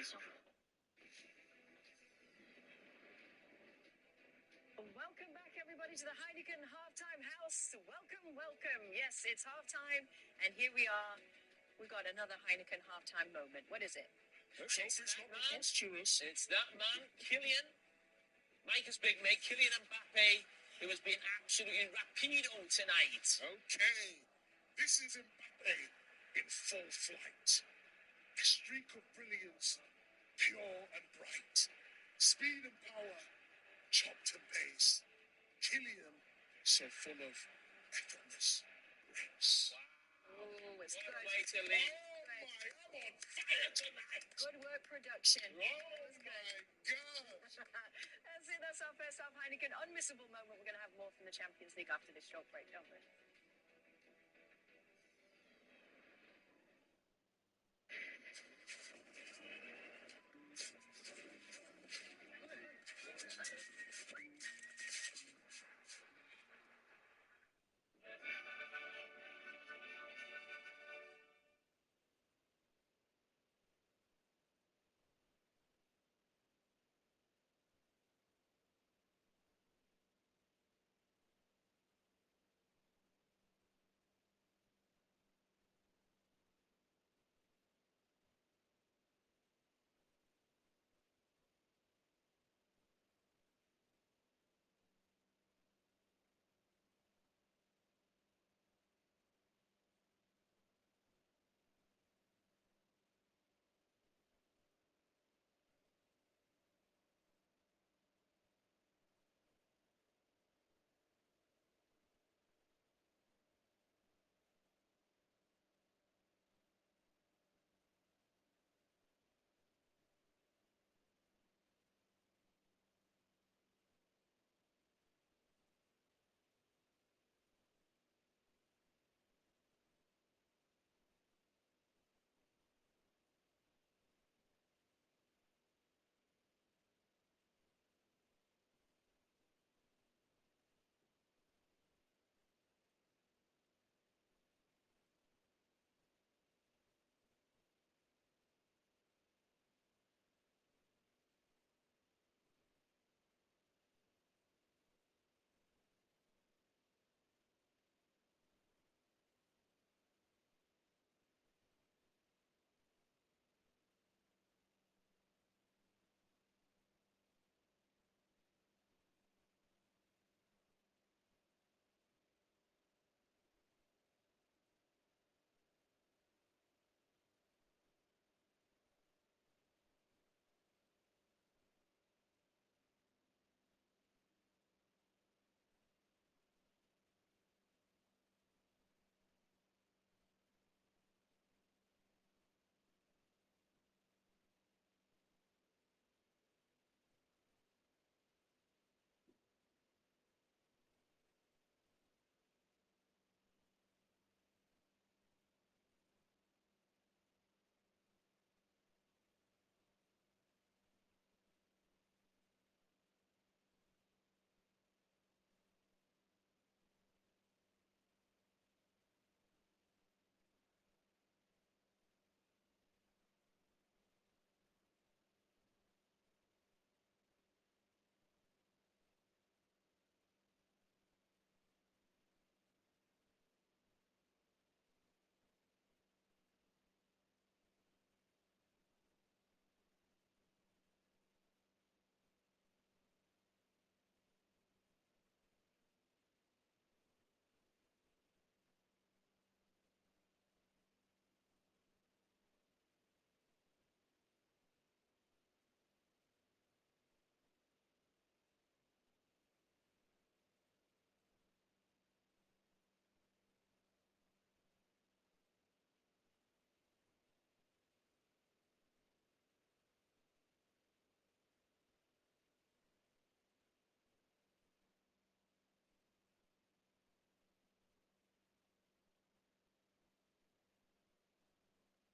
Welcome back, everybody, to the Heineken Halftime House. Welcome, welcome. Yes, it's halftime, and here we are. We've got another Heineken halftime moment. What is it? It's that man, it's that man, Kylian, Micah's big mate, Kylian Mbappe, who has been absolutely rapido tonight. Okay, this is Mbappe in full flight. A streak of brilliance, pure and bright. Speed and power, chopped and pace. Kylian, so full of effortless grace. Oh, it's What good. a way to lead. I'm on fire tonight. Good work, production. Oh my God. That's it. That's our first half Heineken unmissable moment. We're going to have more from the Champions League after this short break, don't we?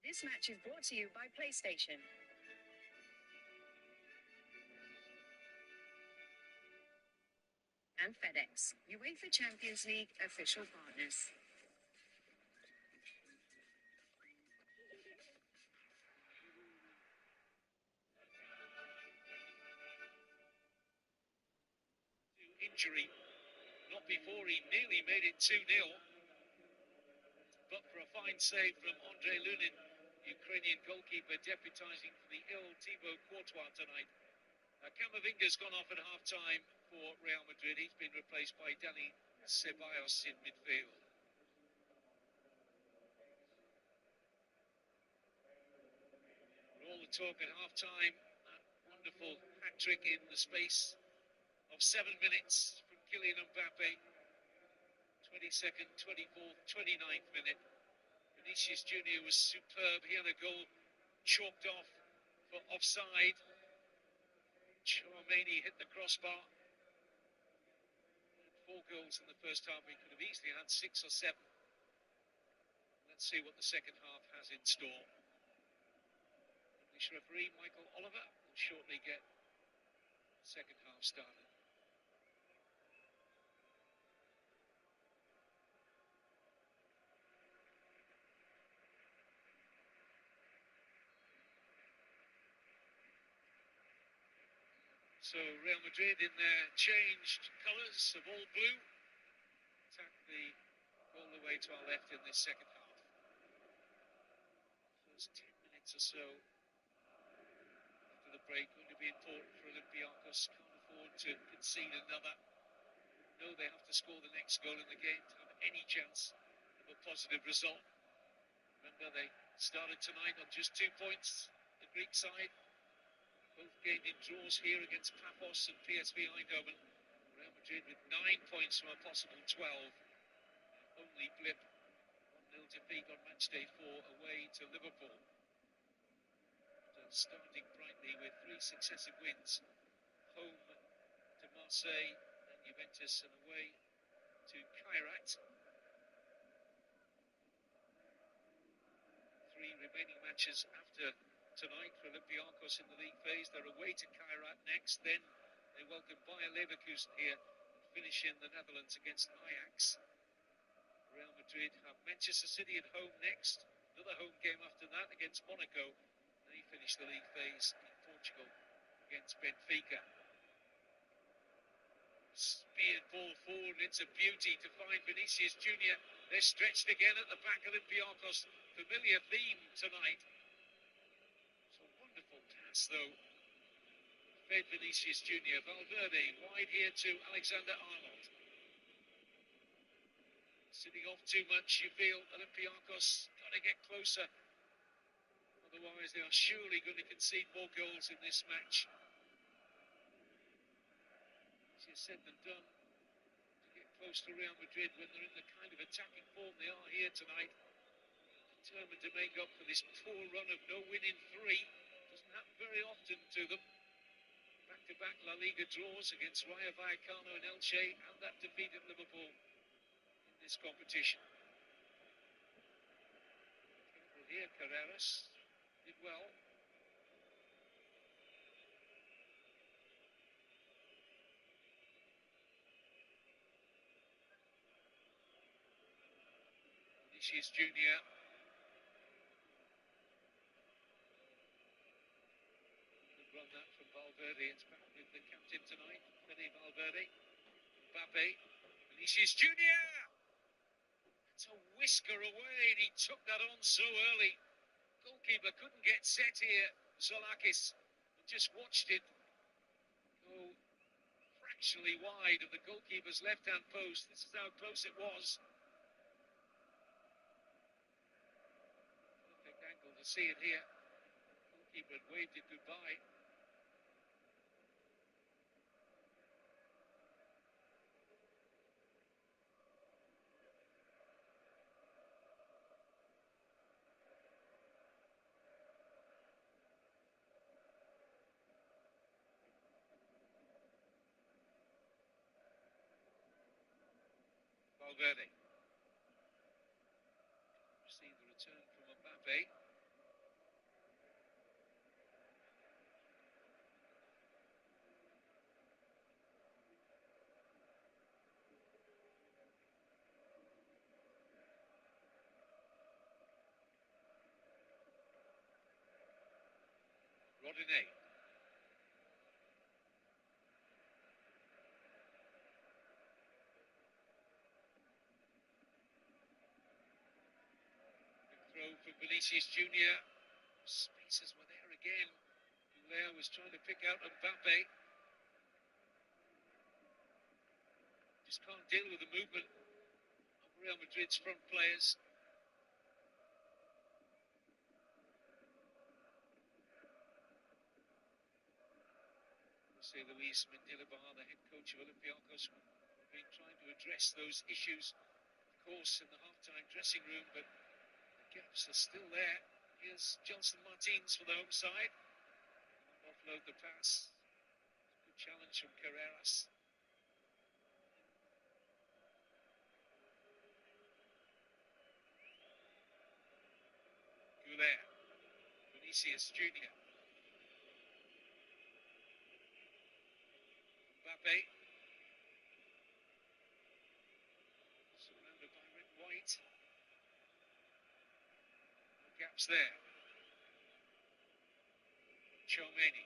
This match is brought to you by PlayStation. And FedEx, UEFA Champions League official partners. injury. Not before he nearly made it 2-0. But for a fine save from Andrei Lunin, Ukrainian goalkeeper deputising for the ill Thibaut Courtois tonight. Camavinga's gone off at half-time for Real Madrid. He's been replaced by Dani Ceballos in midfield. All the talk at half-time, that wonderful hat-trick in the space of 7 minutes from Kylian Mbappe. 22nd, 24th, 29th minute. Vinicius Junior was superb. He had a goal chalked off for offside. Chouameni hit the crossbar. 4 goals in the first half. We could have easily had 6 or 7. Let's see what the second half has in store. English referee Michael Oliver will shortly get the second half started. So Real Madrid in their changed colours of all blue attack all the way to our left in this second half. First 10 minutes or so after the break going to be important for Olympiacos. Can't afford to concede another. No, they have to score the next goal in the game to have any chance of a positive result. Remember, they started tonight on just 2 points, the Greek side. Both gained in draws here against Paphos and PSV Eindhoven. Real Madrid with 9 points from a possible 12. Only blip 1-0 defeat on match day 4 away to Liverpool. Starting brightly with 3 successive wins. Home to Marseille and Juventus and away to Kairat. 3 remaining matches after tonight for Olympiacos in the league phase. They're away to Kairat next, then they welcome Bayer Leverkusen here and finish in the Netherlands against Ajax. Real Madrid have Manchester City at home next, another home game after that against Monaco. They finish the league phase in Portugal against Benfica. Speared ball forward, it's a beauty to find Vinicius Junior. They're stretched again at the back. Olympiacos, familiar theme tonight. Though fed Vinicius Junior. Valverde wide here to Alexander Arnold. Sitting off too much, you feel. Olympiacos got to get closer, otherwise they are surely going to concede more goals in this match. Easier said than done to get close to Real Madrid when they're in the kind of attacking form they are here tonight. Determined to make up for this poor run of no win in 3. Doesn't happen very often to them. Back-to-back La Liga draws against Rayo Vallecano and Elche, and that defeat at Liverpool in this competition. Careful here, Carreras did well. Vinicius Junior. Run that from Valverde. It's back with the captain tonight, Fede Valverde. Mbappe, Vinicius Junior. It's a whisker away, and he took that on so early. Goalkeeper couldn't get set here. Zolakis just watched it go fractionally wide of the goalkeeper's left-hand post. This is how close it was. Perfect angle to see it here. Goalkeeper had waved it goodbye. Valverde. See the return from Mbappe. Rodinei. throw from Vinicius Junior. Spaces were there again. Blair was trying to pick out Mbappe. Just can't deal with the movement of Real Madrid's front players. Jose Luis Mendilibar, the head coach of Olympiacos, will be trying to address those issues, of course, in the half-time dressing room, but the gaps are still there. Here's Johnson Martins for the home side. Offload the pass. Good challenge from Carreras. Goulet. Vinicius Junior. Mbappe. Surrounded by red and white. No gaps there. Chomeni.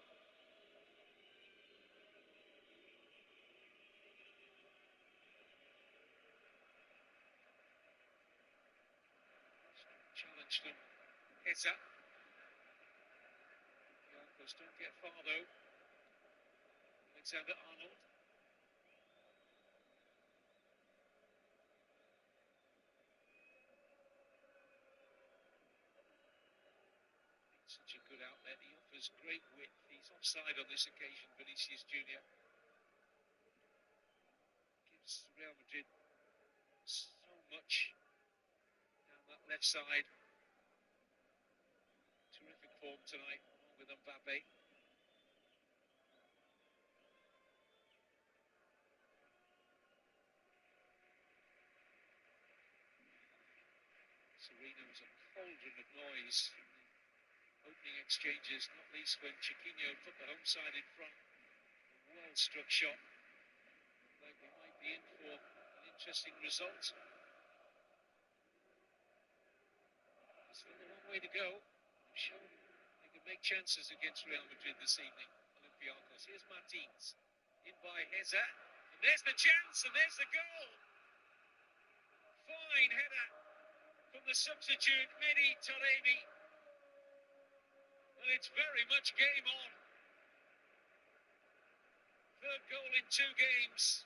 Challenge from Heza. The Arcos don't get far though. Alexander Arnold. Such a good outlet. He offers great width. He's offside on this occasion, Vinicius Junior. Gives Real Madrid so much down that left side. Terrific form tonight, along with Mbappe. Serena was a cauldron of noise in the opening exchanges, not least when Chiquinho put the home side in front. A well-struck shot. Like we might be in for an interesting result. Still a long way to go. They've shown they can make chances against Real Madrid this evening. Olympiacos. Here's Martins. In by Heza. And there's the chance, and there's the goal. Fine header from the substitute, Mehdi Taremi. And it's very much game on. Third goal in 2 games.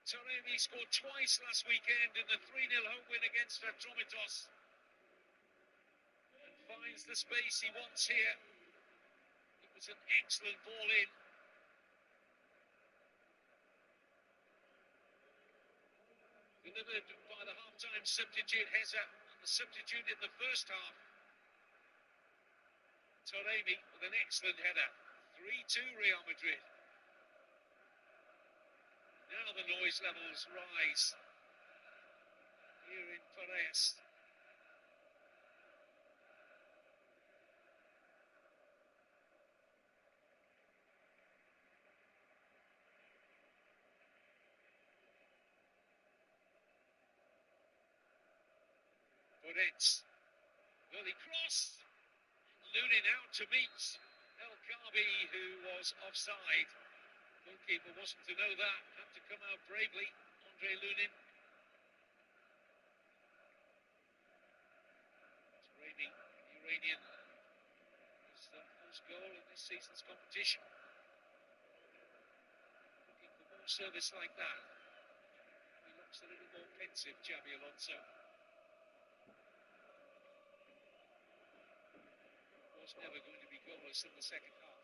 Taremi scored twice last weekend in the 3-0 home win against Atromitos. And finds the space he wants here. It was an excellent ball in. Delivered by the half-time substitute Heza, and the substitute in the first half. Taremi with an excellent header. 3-2 Real Madrid. Now the noise levels rise here in Paris. Borets. Early cross. Lunin out to meet El Khabi, who was offside. Goalkeeper wasn't to know that. Had to come out bravely. Andre Lunin. Taremi, the Iranian, his first goal in this season's competition. Looking for more service like that. He looks a little more pensive, Xabi Alonso. Was never going to be goalless in the second half.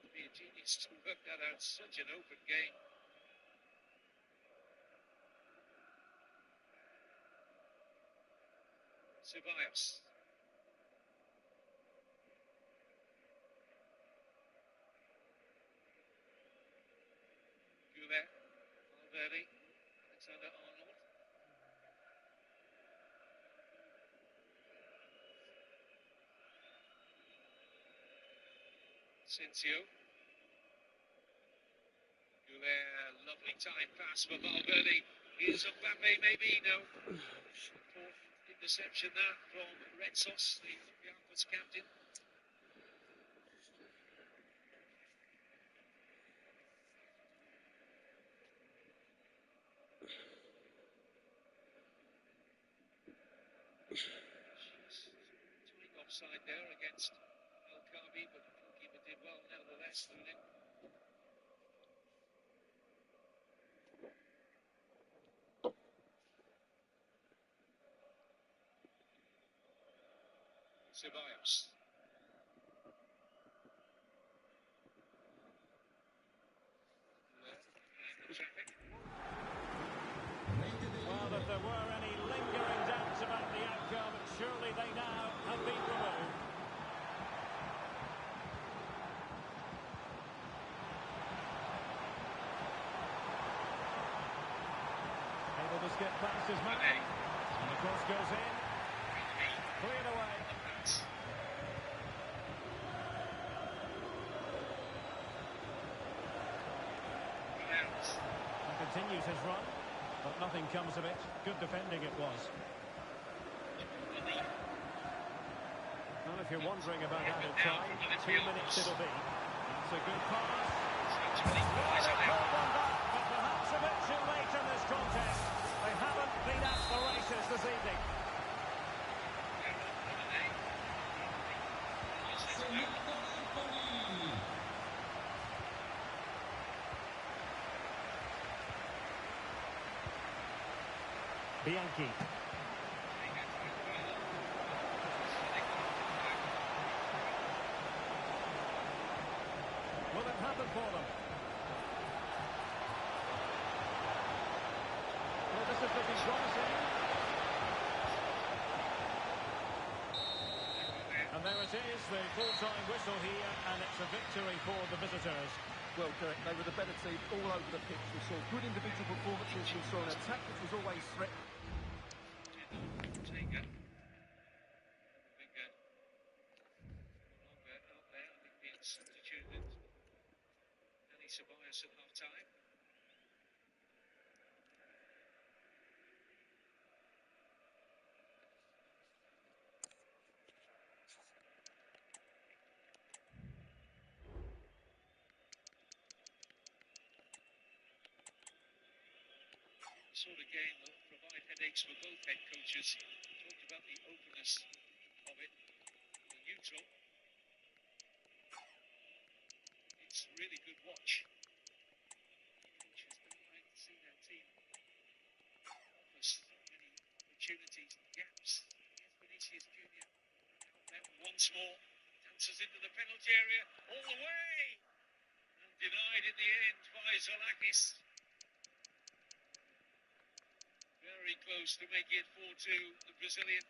To be a genius to work that out. Such an open game. Ceballos. Goulet. Valverde. Alexander Arnold. Asensio. Goulet, lovely time pass for Valverde. Here's Mbappe, maybe, no. Fourth interception there from Retsos, the Olympiacos captain. Tight offside there against El Kabi, but the goalkeeper did well nevertheless, Lunin. Ceballos. Well, if there were any lingering doubts about the outcome, surely they now have been removed. Able to skip past his man, and the cross goes in, cleared away. And continues his run, but nothing comes of it. Good defending it was. Well, if you're wondering about added time, 2 minutes it'll be. That's a good pass. But perhaps a bit too late in this contest. They haven't been at the races this evening. Bianchi. Will it happen for them? Well, this is looking promising. And there it is, the full-time whistle here, and it's a victory for the visitors. Well, Derek, they were the better team all over the pitch. We saw good individual performances. We saw an attack which was always threatening. Substituted Danny Ceballos at half-time. The sort of game that will provide headaches for both head coaches. We talked about the openness of it. The neutral. It's really good watch. Coaches don't like to see their team offer so many opportunities and gaps. Here's Vinicius Junior out there once more. Dances into the penalty area all the way. And denied in the end by Zolakis. Very close to making it 4-2, the Brazilian.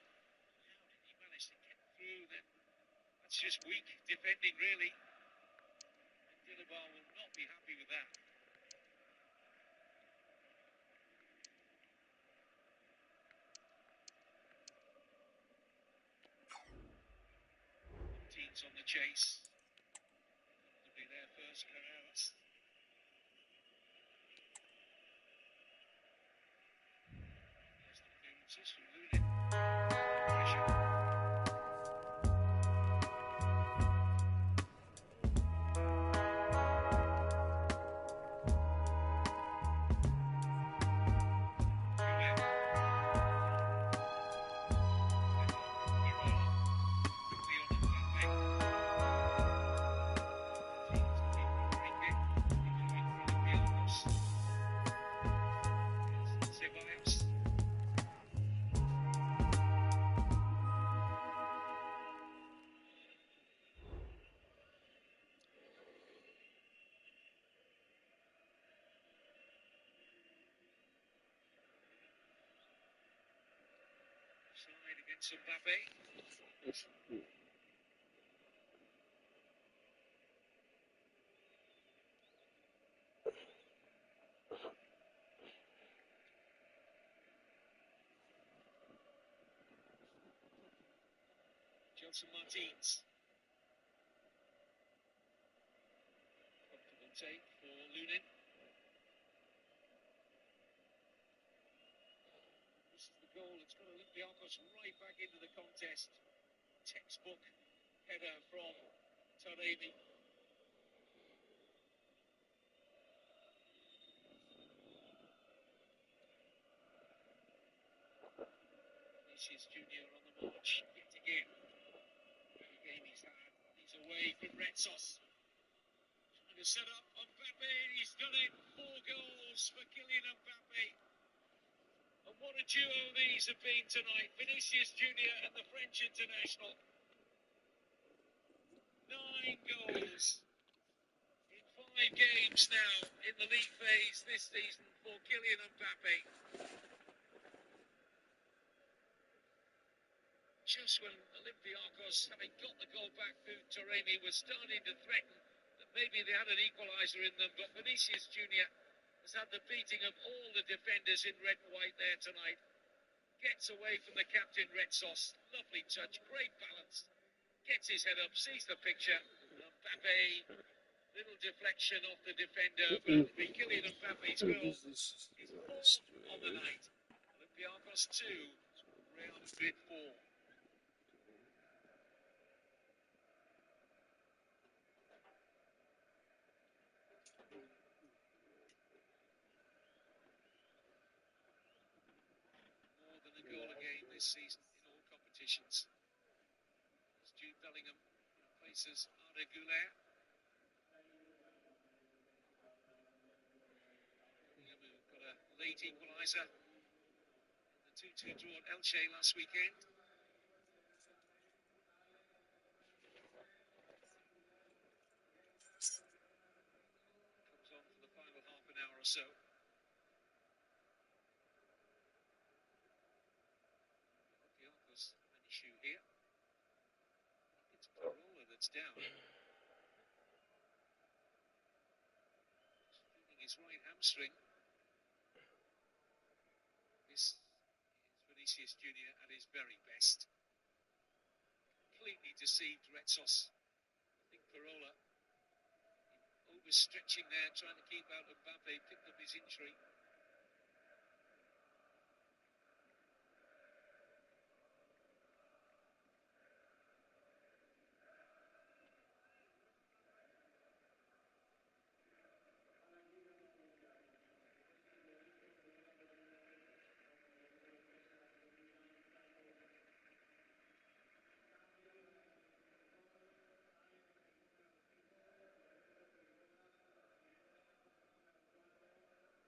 How did he manage to get through then? That's just weak defending, really. Dilibar will not be happy with that. Teams on the chase. It'll be their first Carreras. First appearances from Lunin. Pressure. Side against Mbappe. Johnson Martins. Comfortable take for Lunin. This is the goal. It's got Olympiacos right back into the contest. Textbook header from Taremi. Vinicius Junior on the march yet again. Every game he's had, he's away from Red Sauce. Trying to set up on Mbappe, he's done it. 4 goals for Kylian Mbappe. And what a duo these have been tonight, Vinicius Junior and the French international. 9 goals in 5 games now in the league phase this season for Kylian Mbappe. Just when Olympiacos, having got the goal back through Taremi, was starting to threaten that maybe they had an equaliser in them, but Vinicius Junior has had the beating of all the defenders in red and white there tonight. Gets away from the captain, Red Sauce. Lovely touch, great balance. Gets his head up, sees the picture. Mbappe, little deflection off the defender, but it'll be Kylian Mbappe's goal. His 4th on the night. Olympiacos 2, Real Madrid 4. More than a goal a game this season in all competitions. As Jude Bellingham replaces Arda Güler. Bellingham who got a late equaliser in the 2-2 draw at Elche last weekend. Comes on for the final half an hour or so. Olympiacos an issue here. It's Parola that's down. Feeling his right hamstring. This is Vinicius Junior at his very best. Completely deceived Red Sauce. I think Parola overstretching there, trying to keep out Mbappe, picked up his injury.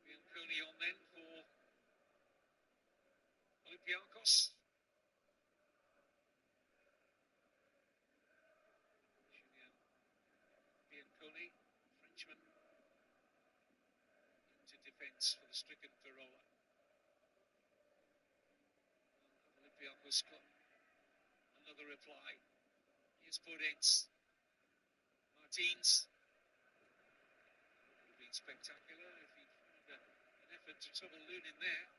Bianconi on then for Olympiacos. Julien Bianconi, Frenchman, into defence for the stricken Parola. Olympiacos got another reply. Here's Podence. Martins. Would have been spectacular if he'd found an effort to trouble Lunin there.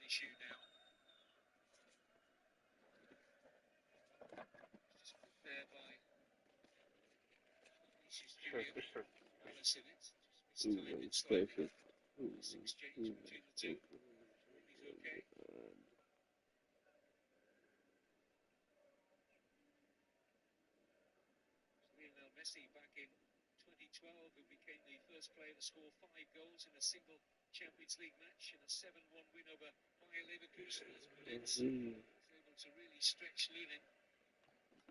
Issue now. Just put there by Vinicius Junior. Alice in it. Just mistimed it slightly. Nice exchange between the two. He's okay. Lionel Messi back in 2012, who became the first player to score 5 goals in a single Champions League match in a 7-1 win over Bayer Leverkusen. He's able to really stretch Lunin.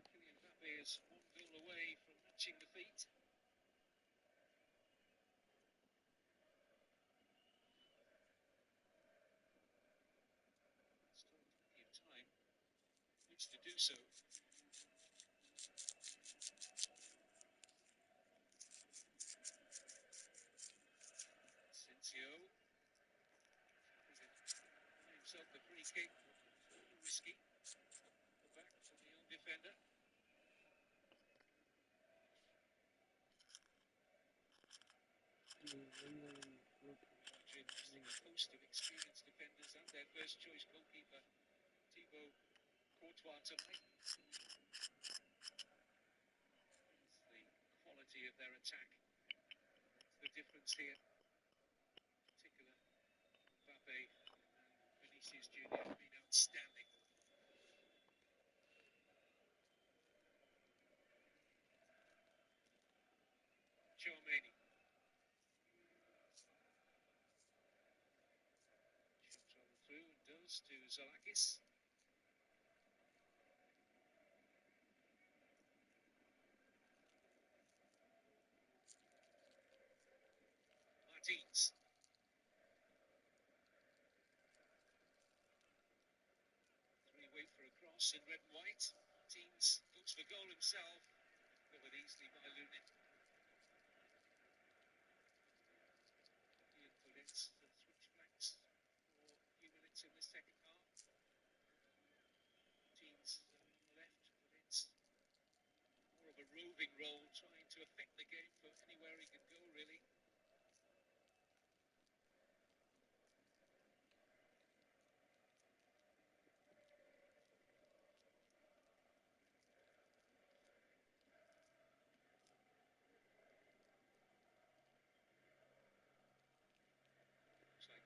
Kylian Mbappe is 1 goal away from matching the feat. Still plenty of time which to do so. Sensio himself the free kick, risky. The back from the young defender. A host of experienced defenders and their first choice goalkeeper Thibaut Courtois tonight. The quality of their attack. That's the difference here. In particular, Mbappe and Vinicius Junior have been outstanding. Chouameni. Shots on through and does to Zalakis. Martins. Wait for a cross in red and white. Martins looks for goal himself. Covered easily by Lunin. Ian Pulin's switch flanks for a few minutes in the second half. Martins on the left. Pulin's more of a roving role, trying to affect the game for anywhere he can go, really.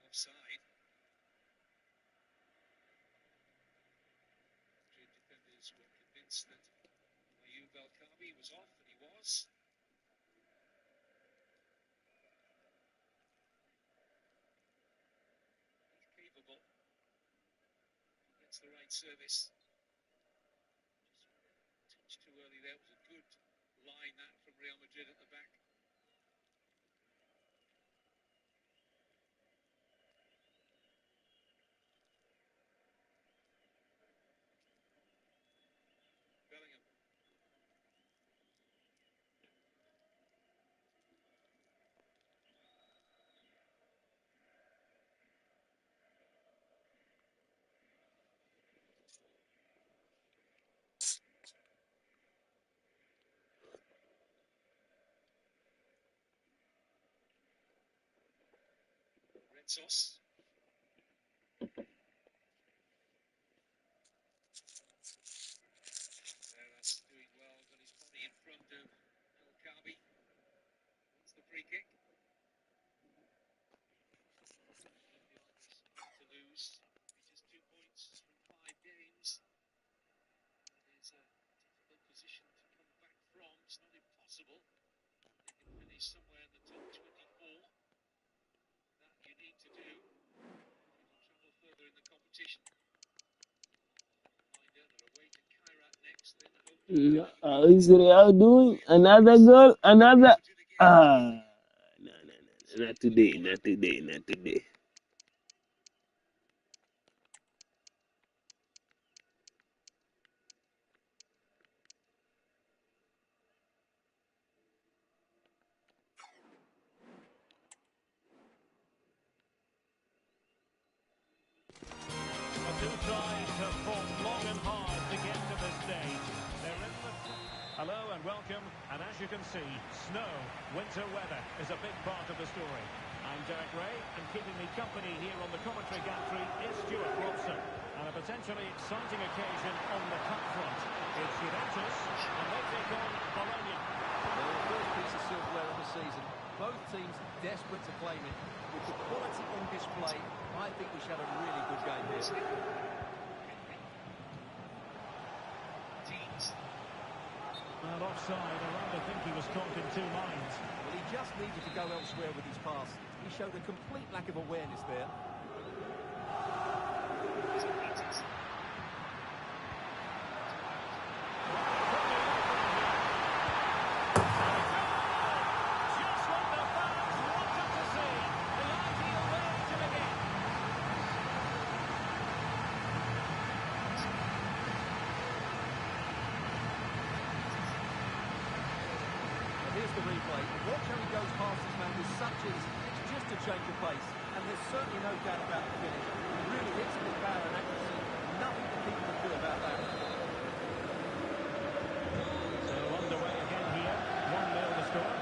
Offside. Madrid defenders were convinced that Ayoub El-Kabi was off, and he was. He's capable. He gets the right service. Just a touch too early there. It was a good line that from Real Madrid at the back. Sauce. That's doing well, got his body in front of El-Kabi. What's the free kick? To lose. Just 2 points from 5 games. It is a difficult position to come back from. It's not impossible. They can finish somewhere in the top 24. That you need to do. Travel further in the competition. How is Real doing? Another goal, another. No, not today, not today, not today. Hello and welcome, and as you can see, snow, winter weather is a big part of the story. I'm Derek Ray, and keeping me company here on the commentary gantry is Stuart Robson. And a potentially exciting occasion on the cup front. It's Juventus, and they take on Bologna. Their first piece of silverware of the season. Both teams desperate to claim it. With the quality on display, I think we should have a really good game here. Well, offside, I rather think he was caught in 2 minds. Well, he just needed to go elsewhere with his pass. He showed a complete lack of awareness there. here's the replay. Watch how he goes past his man with such ease. It's just a change of pace. And there's certainly no doubt about the finish. He really hits it with power and accuracy. Nothing to keep him good about that. So underway again here. 1-0 the score.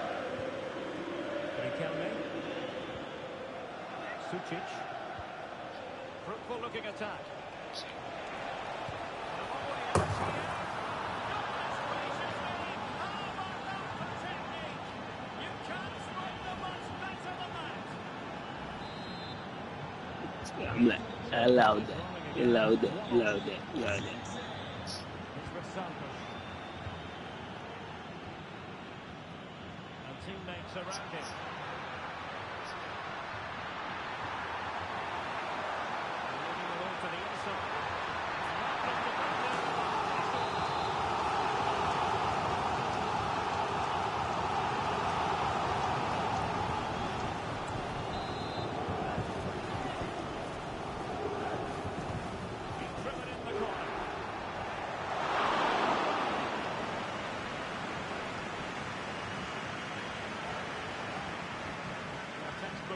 Riquelme. Sucic. Fruitful looking attack. I'm like, allow that. It's with Santos. And teammates around him. Moving it all to the inside.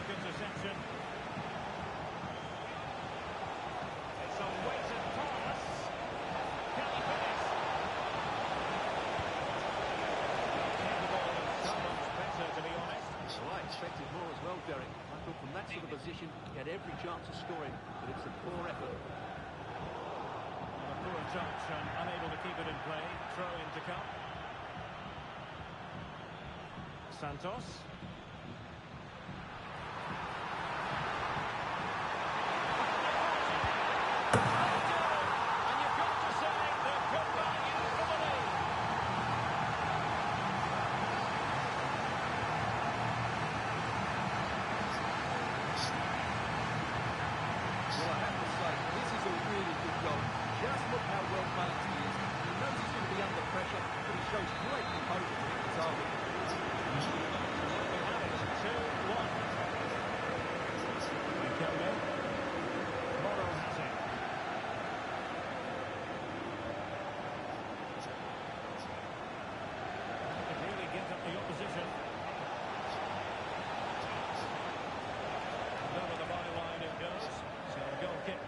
Interception. It's a weighted pass. Can he finish? The ball is so much better, to be honest. Well, I expected more as well, Derek. I thought from that sort of position, he had every chance of scoring, but it's a poor effort. And a poor touch and unable to keep it in play. Throw in to come. Santos.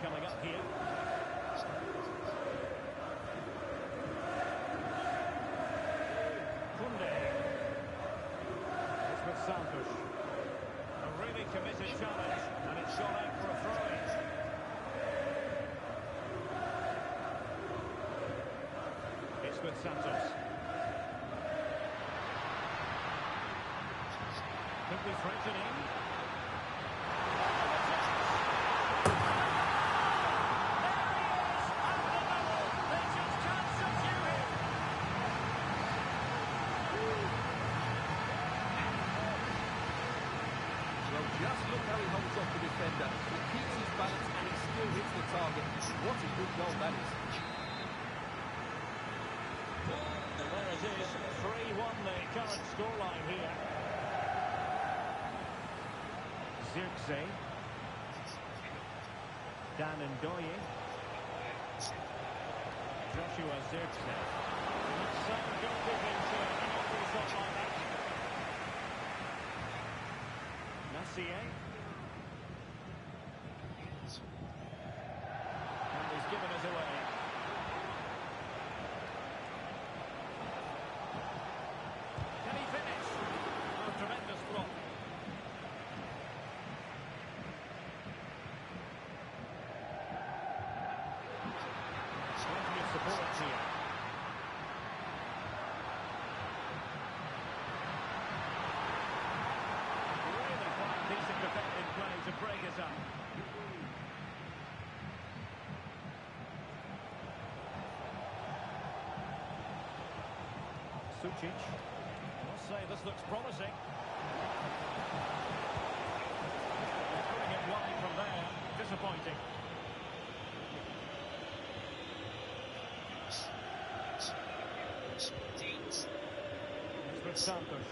Coming up here. Kunde. It's with Santos. A really committed challenge, and it's shot out for a throw-in. It's with Santos. Could be threatening. Just look how he holds off the defender. He keeps his balance and he still hits the target. What a good goal that is. And there it is, 3-1 the current scoreline here. Zirkzee. Dan Ndoye. Joshua Zirkzee. So good into an awful shot like that. Nassier. And he's given us away. Can he finish? Oh, tremendous block. Plenty of support here. Decent defending play to break us up. Sucic. I must say this looks promising. Putting it wide from there. Disappointing. It's with Santos.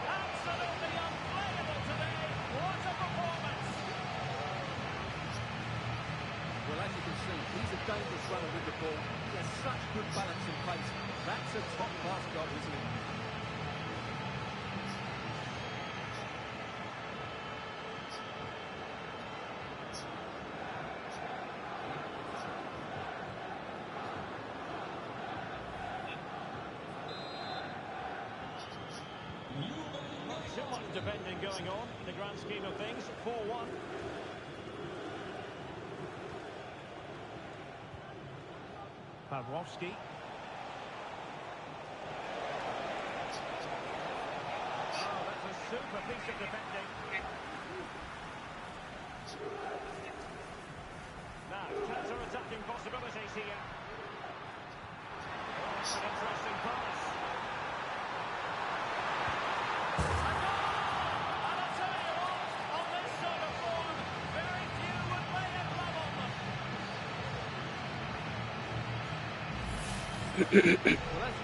Absolutely unplayable today. What a He's a dangerous runner with the ball. He has such good balance and pace. That's a top-class goal, isn't it? So much defending going on in the grand scheme of things. 4-1. Pawłowski. Oh, that's a super piece of defending. Now, counter-attacking possibilities here. Oh, it's an interesting pass. Well, as you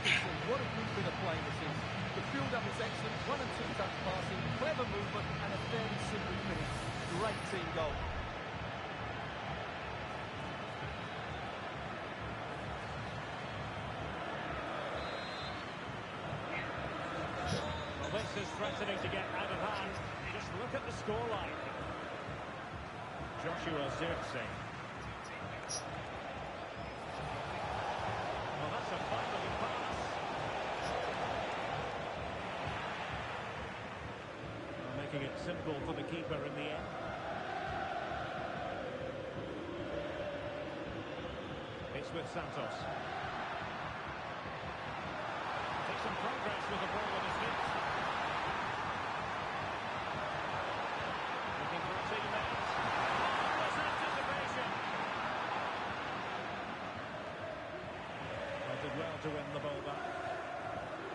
can see, what a good bit of play this is. The build-up is excellent, 1 and 2 touch passing, clever movement, and a fairly simple finish. Great team goal. Well, this is threatening to get out of hand. You just look at the scoreline. Joshua Zirkzee. Well, that's a fine-looking pass. Well, making it simple for the keeper in the end. It's with Santos. Takes some progress with the ball in his feet. Looking for a teammate. Marvellous anticipation. Did well to win the ball back.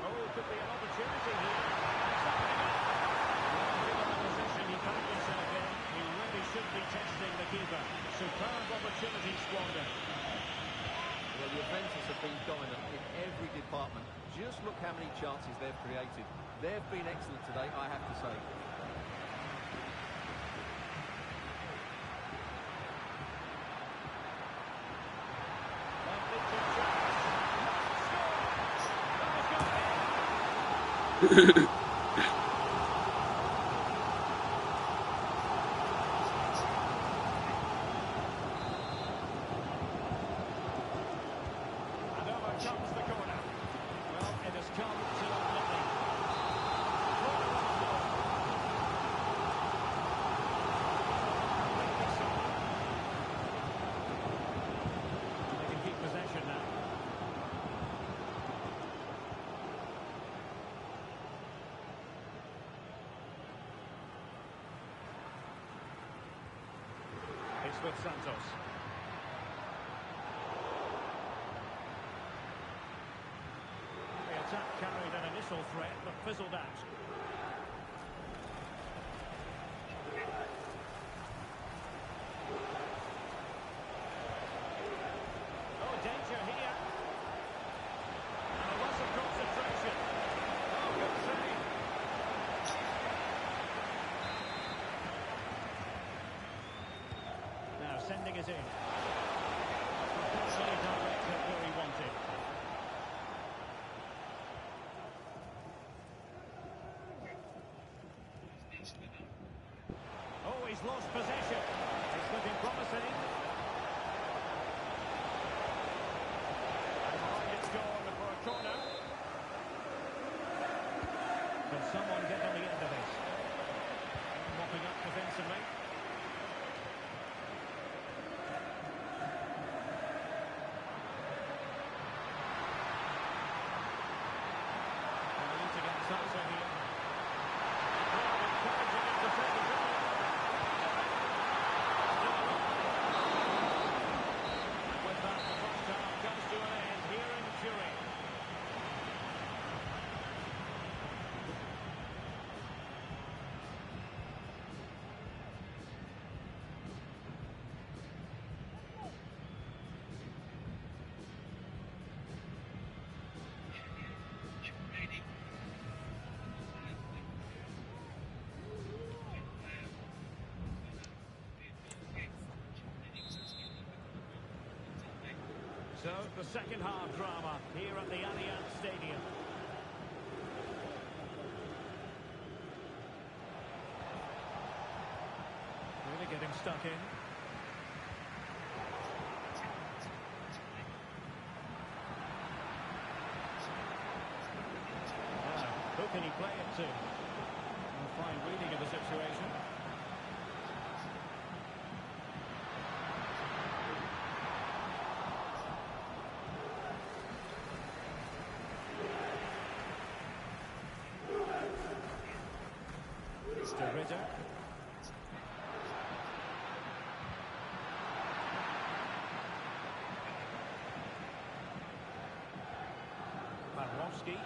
Oh, could be an opportunity here. Well, given the position he found himself in, he really should be testing the keeper. Superb opportunity squandered. Well, the Juventus have been dominant in every department. Just look how many chances they've created. They've been excellent today, I have to say. And over comes the corner. Well, it has come to nothing. They can keep possession now. It's with Santos. The attack carried an initial threat, but fizzled out. Oh, danger here. And a loss of concentration. Oh, good save. Now sending it in. Really directed where he wanted. Oh, he's lost possession. It's looking promising. And behind it's gone for a corner. Can someone get on the end of this? Mopping up defensively. Sansa here. Well, encouraging him to take it on. And with that, the first half comes to an end here in Turin. So, the second half drama here at the Allianz Stadium. Really getting stuck in. Now, who can he play it to? A fine reading of the situation. Mr. Ritter. Barowski.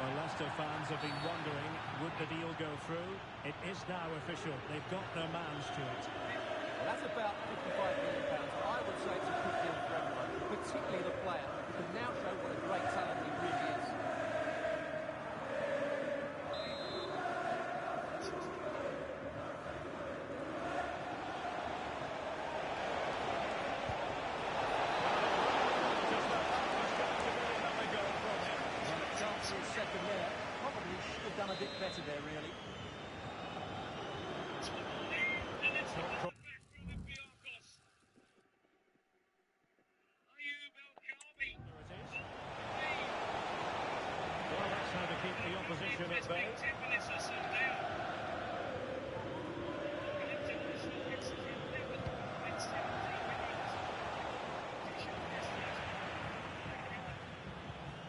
Well, Leicester fans have been wondering, would the deal go through? It is now official. They've got their mans to it. Well, that's about £55 million. I would say it's a good deal for everyone, particularly the player, who can now show what a great talent he really is. Chance for a second there. Probably should have done a bit better there, really. Well, that's how to keep the opposition at bay.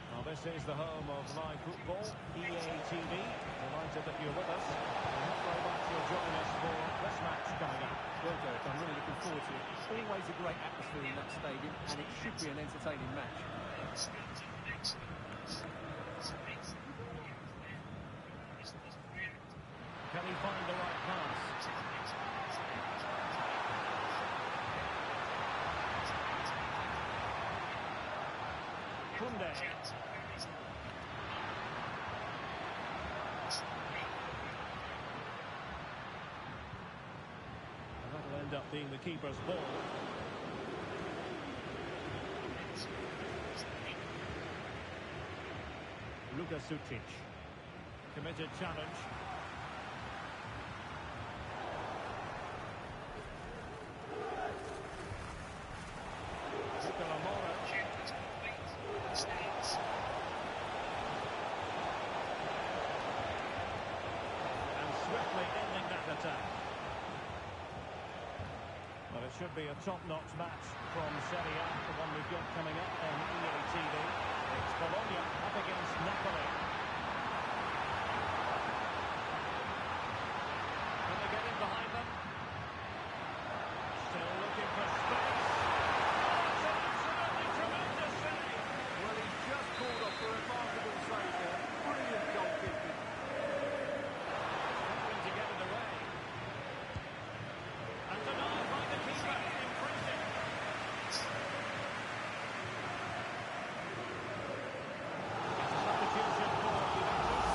Well, this is the home of live football, EA TV. Delighted that you're with us. We hope very much you'll join us for this match coming up. Well, Derek, I'm really looking forward to it. Always a great atmosphere in that stadium, and it should be an entertaining match. Can he find the right pass? Kunde. And that'll end up being the keeper's ball. Luka Sucic. Committed challenge. And swiftly ending that attack. Well, it should be a top-notch match from Serie A, the one we've got coming up on EA TV. It's Bologna up against Napoli. Can they get in behind them? Still looking for space. Well, he's just called off a remarkable save there. Brilliant goalkeeping. Struggling to get it away. And denied by the keeper. Impressive. Substitution for Juventus.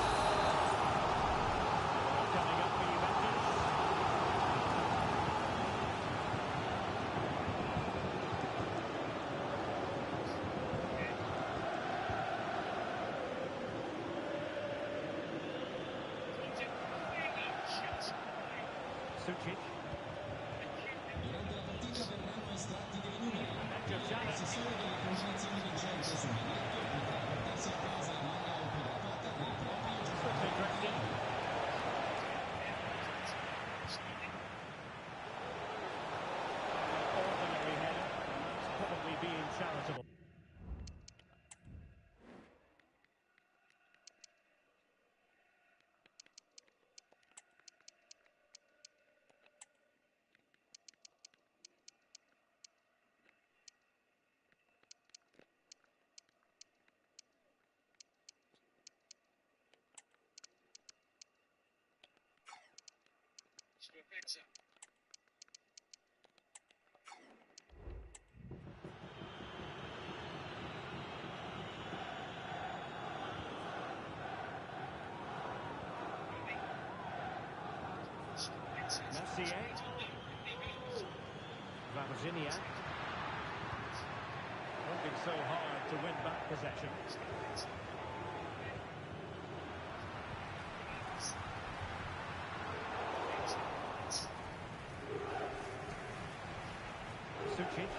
Coming up for Juventus. Sucic. Durante la partita verranno estratti dei numeri. Giorgiano. L'assessore delle combinazioni vincenti sul biglietto potrà portarsi a casa la maglia operata del proprio giocatore. Ordinary header. That's probably being charitable. Messier. Vavaziniak. Working so hard to win back possession. Sucic.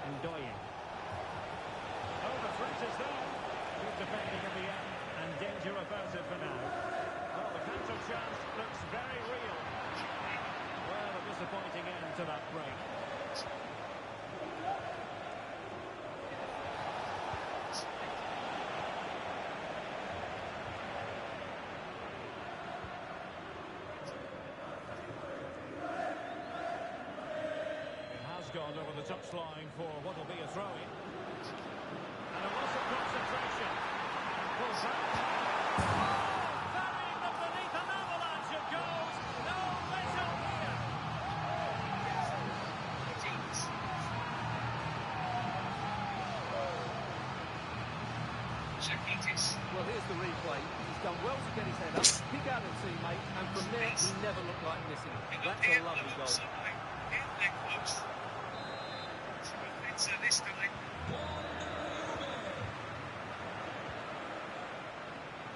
And Doyen. Oh, the threat is there. Good defending in the end, and danger averted for now. Well, the counter chance looks very real. Well, a disappointing end to that break. Gone over the touchline for what will be a throw-in. And a loss of concentration. And pulls back. Burying them beneath an avalanche of goals. No leisure here. Well, here's the replay. He's done well to get his head up, pick out a teammate, and from there he never looked like missing. That's a lovely goal. This time.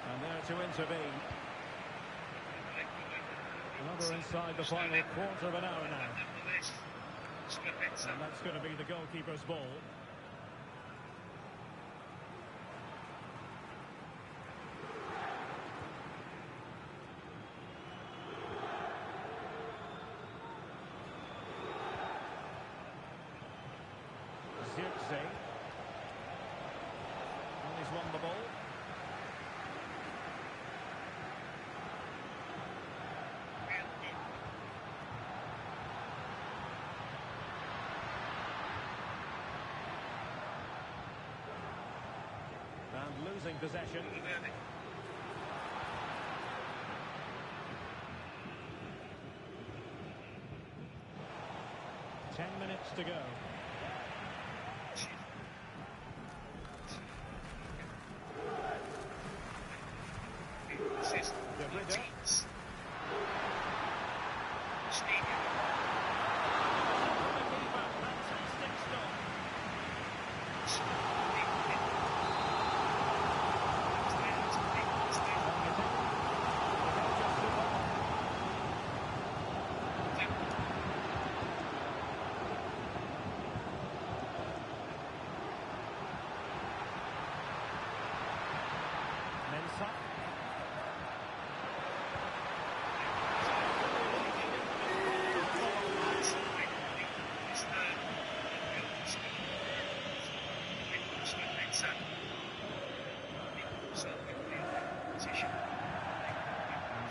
And there to intervene. Another inside the final quarter of an hour now. And that's going to be the goalkeeper's ball. Zirkzee. And he's won the ball. And losing possession. 10 minutes to go.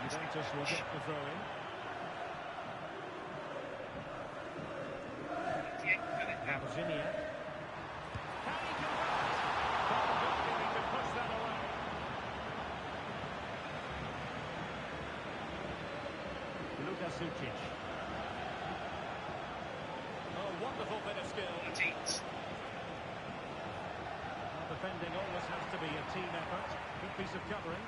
Juventus will get the throw in. Vavaziniak. Can he convert? He can push that away. Luka Sucic. Oh, wonderful bit of skill. Defending always has to be a team effort. Good piece of covering.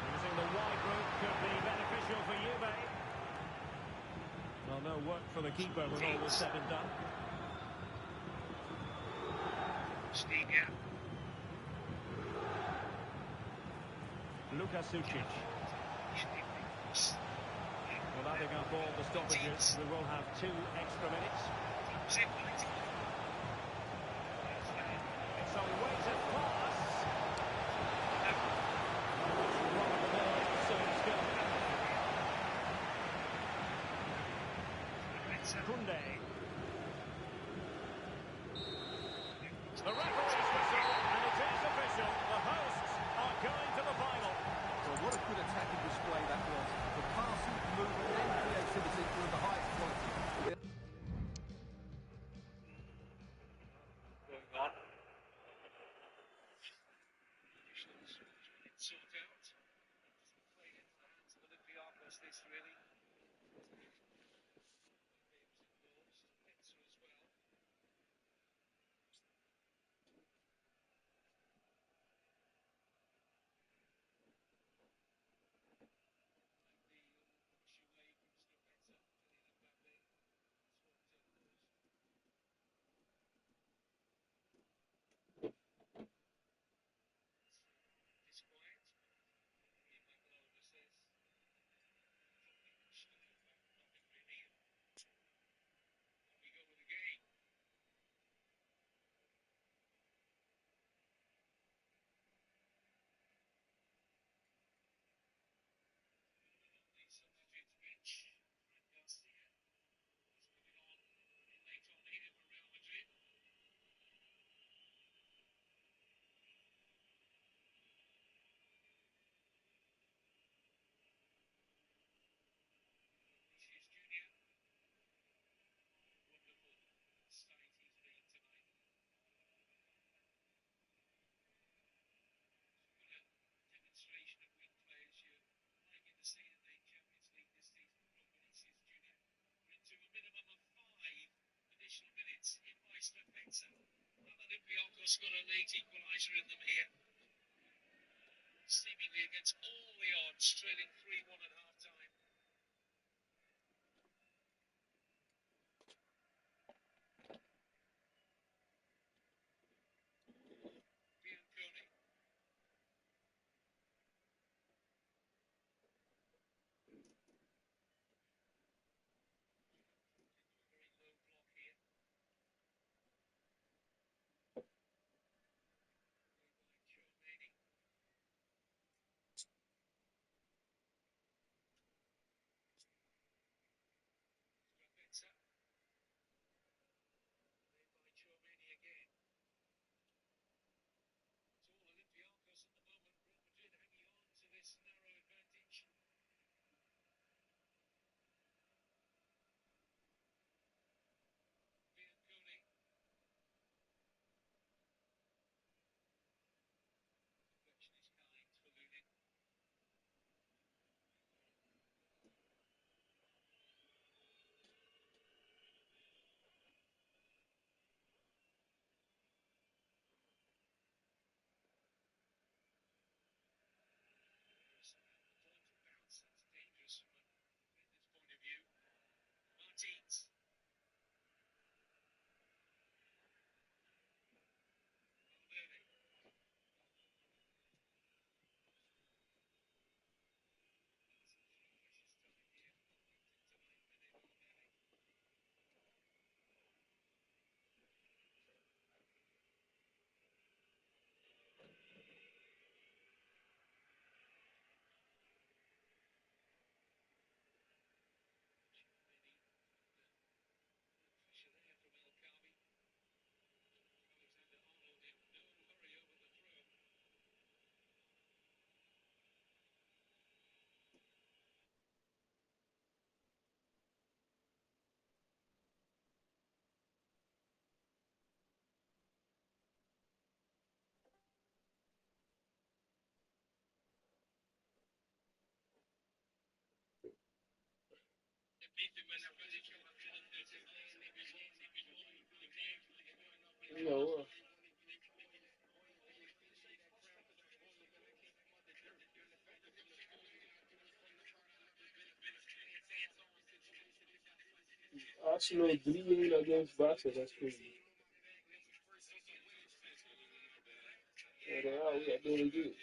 Using the wide route could be beneficial for Juve. Well, no work for the keeper when all was said and done. Luka Sucic. Well, adding up all the stoppages, we will have 2 extra minutes. It's a weighted pass. Kunde. The referee's whistle, and it is official. The hosts are going to the final. Well, what a good attacking display that was. The passing, movement and creativity were of the highest quality. almost got a late equaliser in them here. Seemingly against all the odds, trailing 3-1 at half-time. Bianconi. Very low block here. Chouameni. Strapezza. Played by Chouameni again. It's all Olympiacos at the moment. Real Madrid hanging on to this narrow advantage. Bianconi. Deflection is kind for Lunin. Ball to bounce, that's dangerous from a defender's point of view. Martins. Valverde. Some precious time here. 8th time, Valverde. Chouameni. Pressure there from El Khabi. Alexander-Arnold in no hurry over the throw. No. Arsenal bleeding against Barca, that's crazy. Yeah, they are. We are doing good.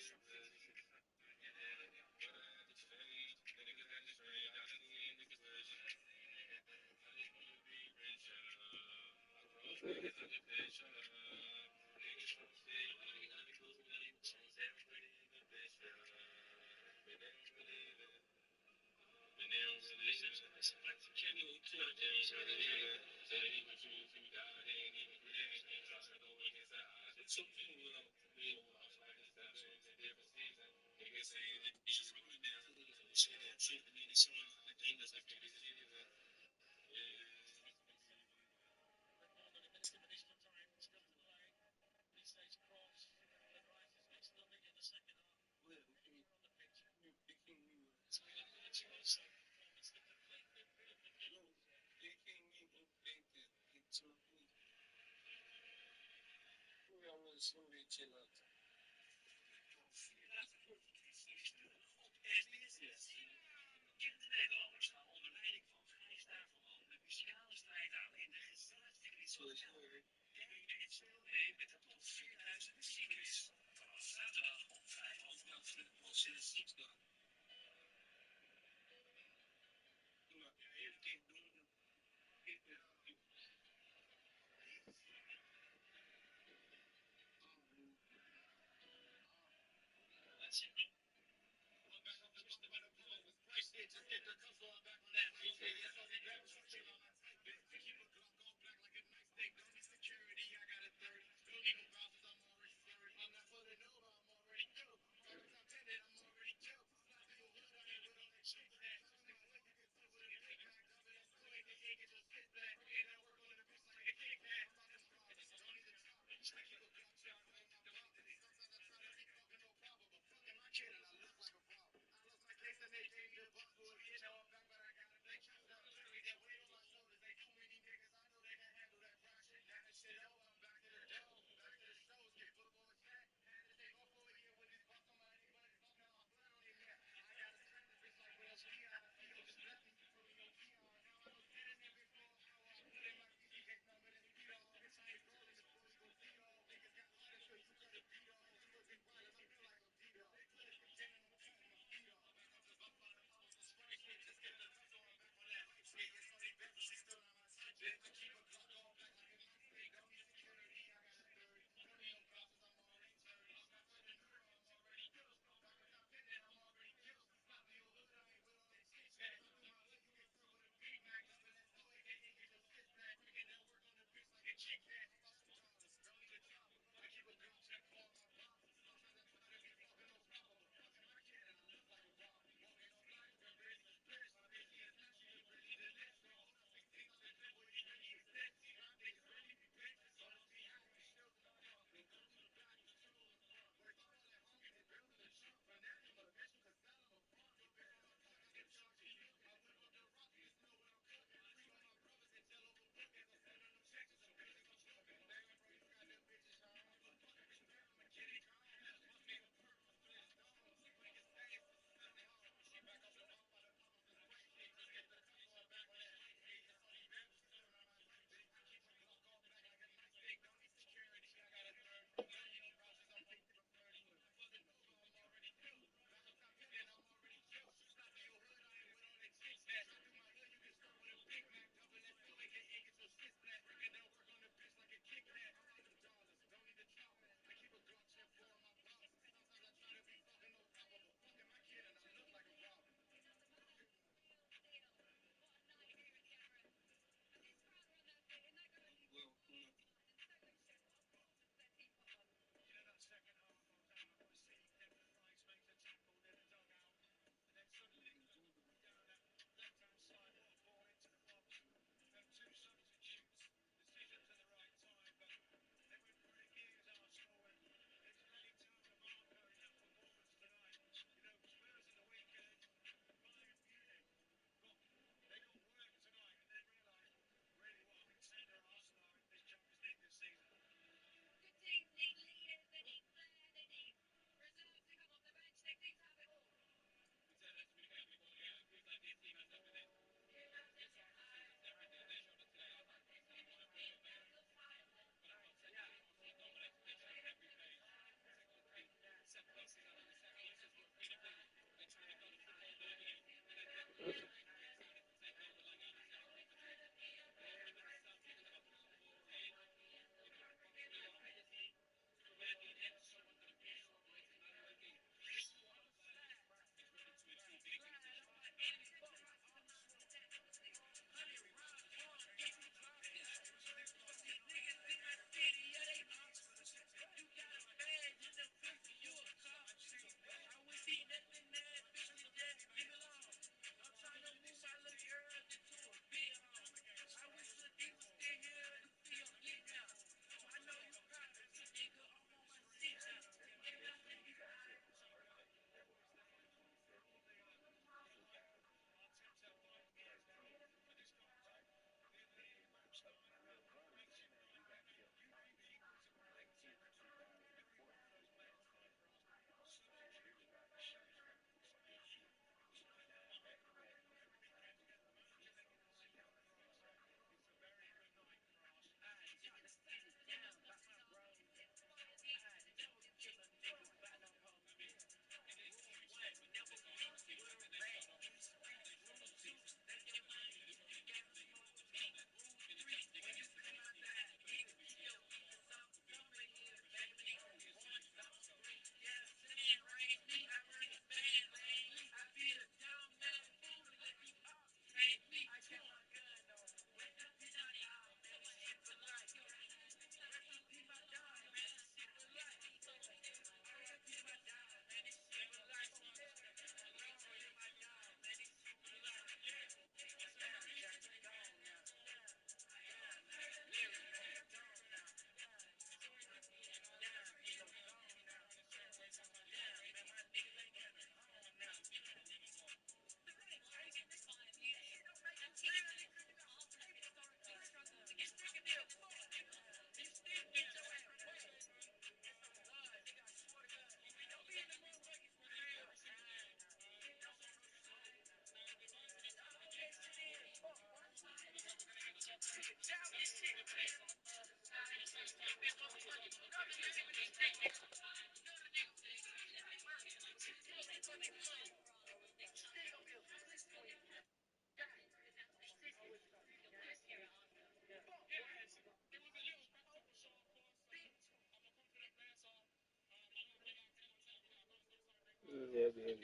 Spotify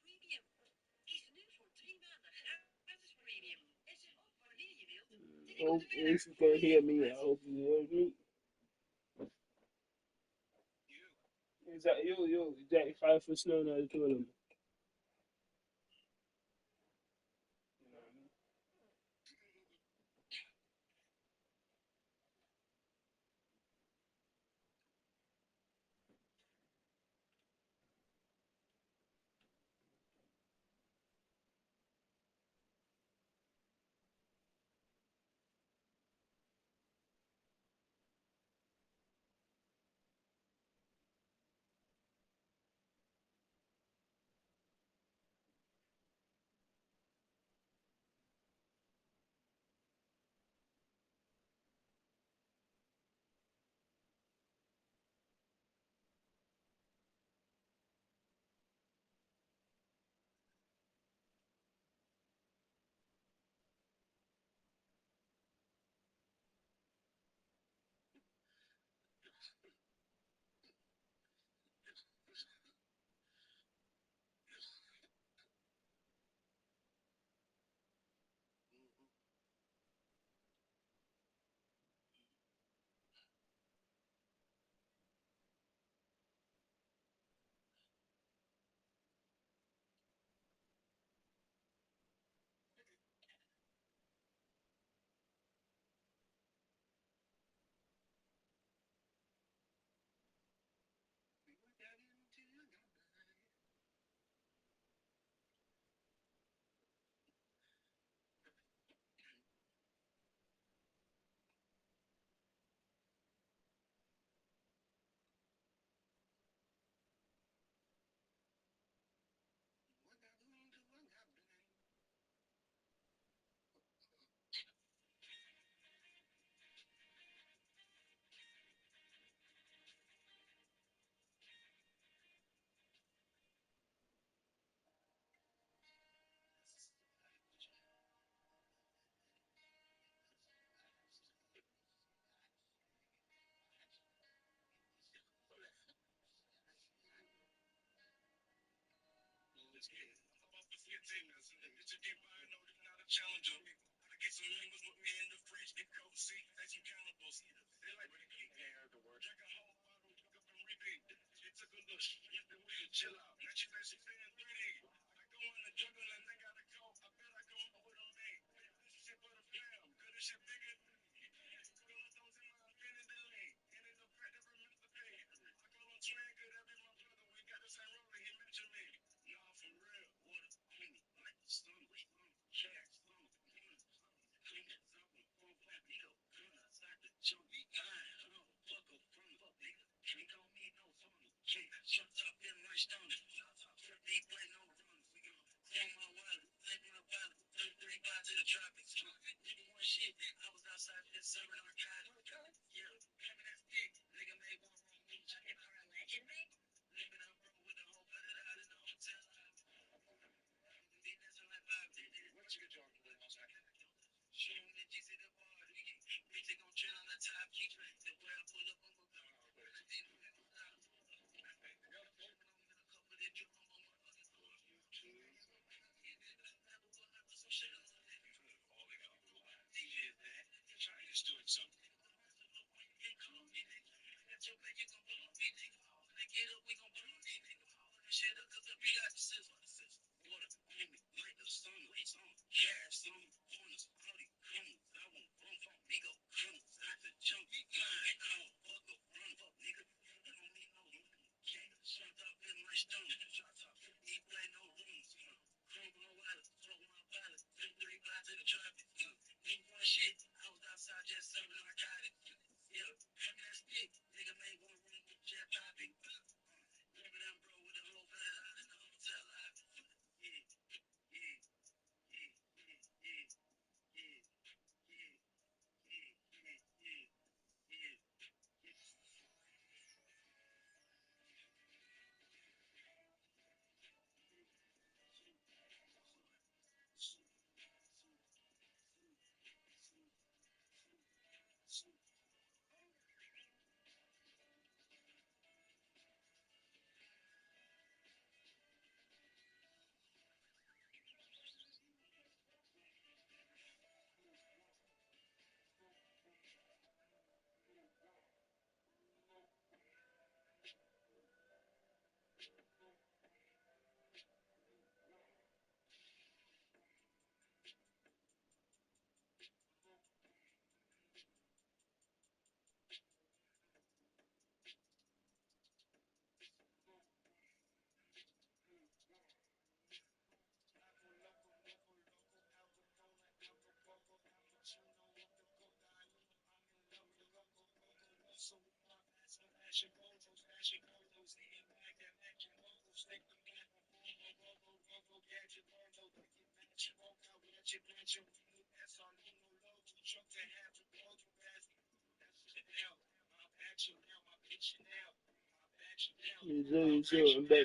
Premium. Kies nu voor 3 maanden gratis premium. En zeg ook wanneer je wilt. Hope if you can hear me, I hope you hear me. Is that you? Is that 5 for snow now? Told him.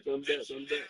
I'm back.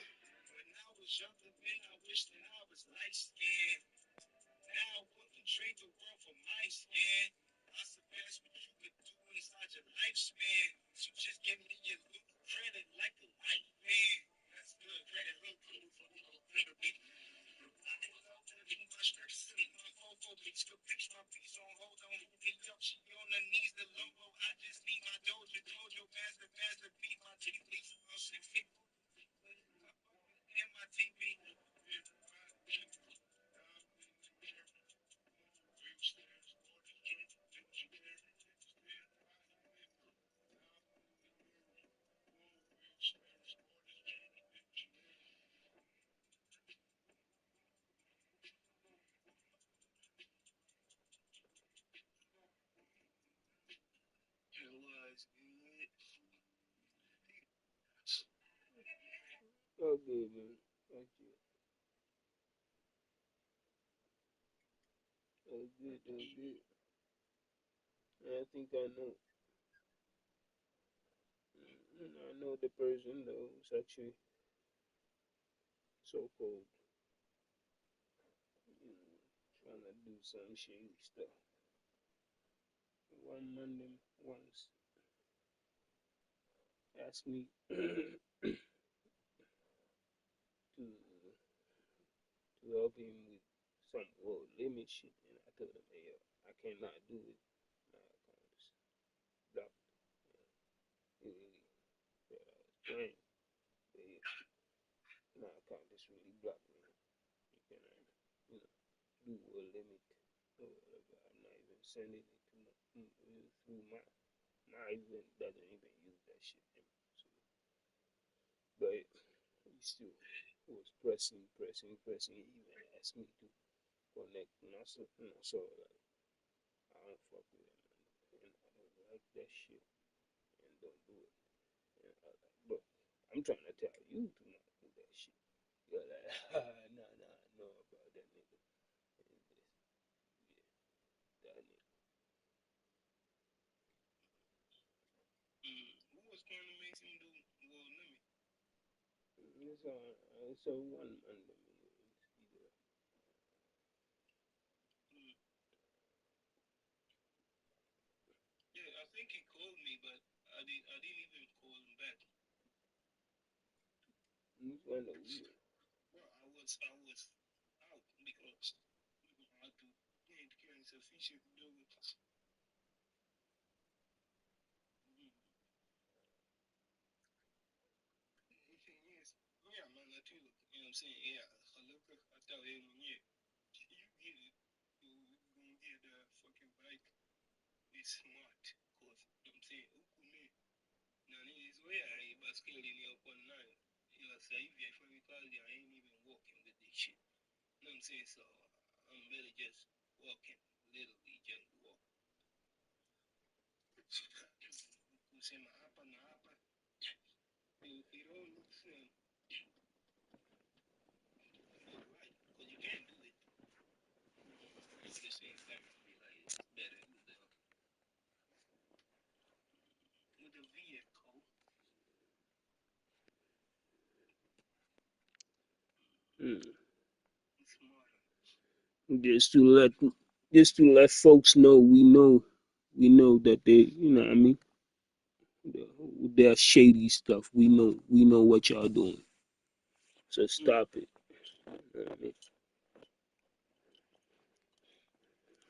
Oh, good, man. Thank you. Oh, good. I think I know. I know the person though. It's actually so-called trying to do some shady stuff. One Monday once asked me to help him with some limit shit, and I told him, hey, I cannot do it. My account is blocked. He really thought I was playing. But yeah, my account is really blocked, man. You can, do a limit or whatever. I'm not even sending it to through my event doesn't even use that shit. So, but he still was pressing. He even asked me to connect, and I said, so like, I don't fuck with him, and I don't like that shit, and don't do it. And I was like, bro, I'm trying to tell you to not do that shit. You're like, nah, I know about that nigga. And this, yeah, that nigga. Who was going to make him do World Limit? It's a 1 Monday. Yeah, I think he called me, but I didn't even call him back. He's kind of weird. Well, I was out because I had to get insufficient to do it. Yeah, man, natuurlijk. You know what I'm saying? Yeah, gelukkig, I tell him, yeah, you get it. You're gonna get the fucking bike. It's smart. Cause, you know what I'm saying? Ukune. Nani is where I basically in your one night. You know, say, if I because I ain't even walking with this shit. You know what I'm saying? So, I'm really just walking. Literally just walk. Kusema hapa na hapa. It all looks right. Because you can't do it. At the same time, be like, it's better with the vehicle. It's smarter. Just to let folks know, we know that they, you know what I mean, they're shady stuff. We know what y'all doing. So stop it. You know what I mean?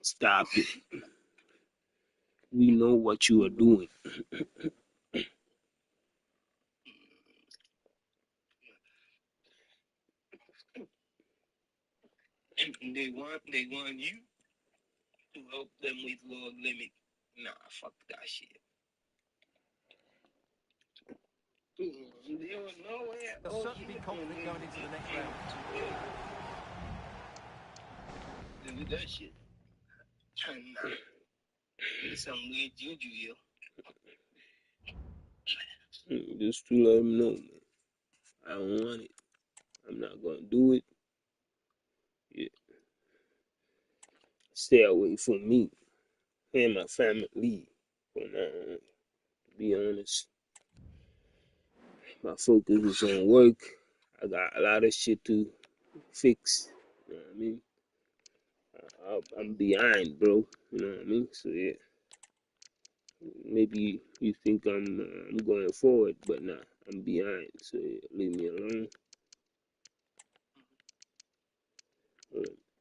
Stop it. We know what you are doing. They want you to help them with Lord Limit. Nah, fuck that shit. There was nowhere. They'll certainly be confident going into the next round. Do that shit. Nah. There's some weird juju here. Just to let them know, man. I don't want it. I'm not gonna do it. Yeah. Stay away from me and my family. For now, to be honest, my focus is on work. I got a lot of shit to fix. You know what I mean? I'm behind, bro. You know what I mean? So yeah, maybe you think I'm going forward, but nah, I'm behind. So yeah, leave me alone.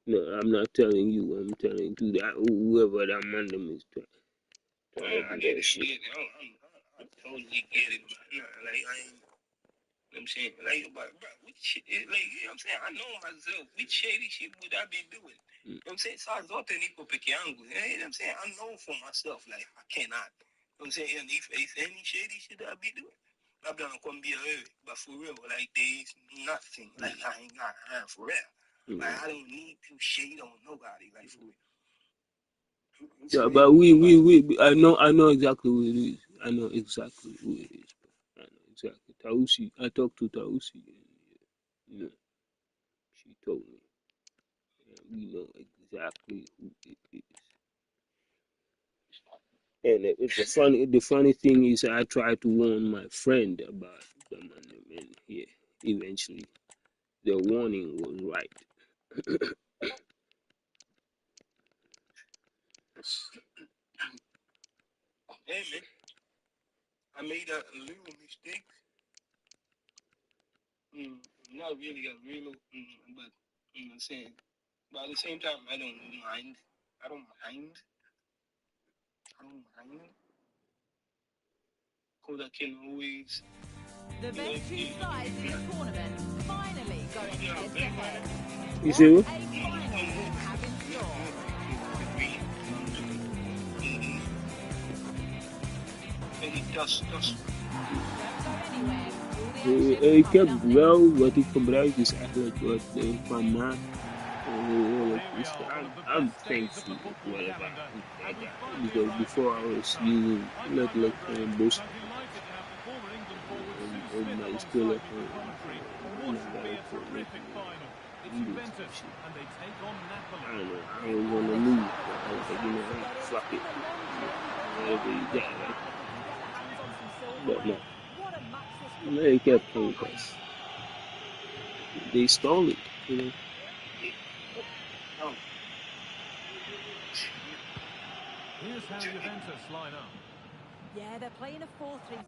No, I'm not telling you. I'm telling to that whoever that man them is trying to do that shit. I totally get it, but nah, like I ain't. You know what I'm saying, like, but bro, what shit, like, you know what I'm saying, I know myself, which shady shit would I be doing? You know what I'm saying, saa zote niko peke yangu. You know what I'm saying, I know for myself, like, I cannot. You know what I'm saying, and if any shady shit I be doing, labda nakwambia wewe, but for real, like, there is nothing, like, I ain't got time for real. Like, I don't need to shade on nobody, like, for real. Yeah, but I know exactly who it is. I know exactly who it is. I know exactly. Tausi, I talked to Tausi. You know, she told me. And we know exactly who it is. And the funny thing is, I tried to warn my friend about the man, and yeah, eventually the warning was right. Hey, man, I made a little mistake. Not really a real, but you know what I'm saying. But at the same time, I don't mind. I don't mind. Because I can always. The best two sides in the tournament finally going head to head. You see what? A final we have in store. Hij kept wel wat ik gebruik is eigenlijk wat van maat. I'm thankful with whatever I got because before I was using like boost on my skill up and I got it for making videos and shit. I don't know. I was on the move, but I was like, you know, hey, fuck it. Whatever you got, right? But no. They kept playing us. They stole it, you know. Here's how Juventus line up. Yeah, they're playing a 4-3.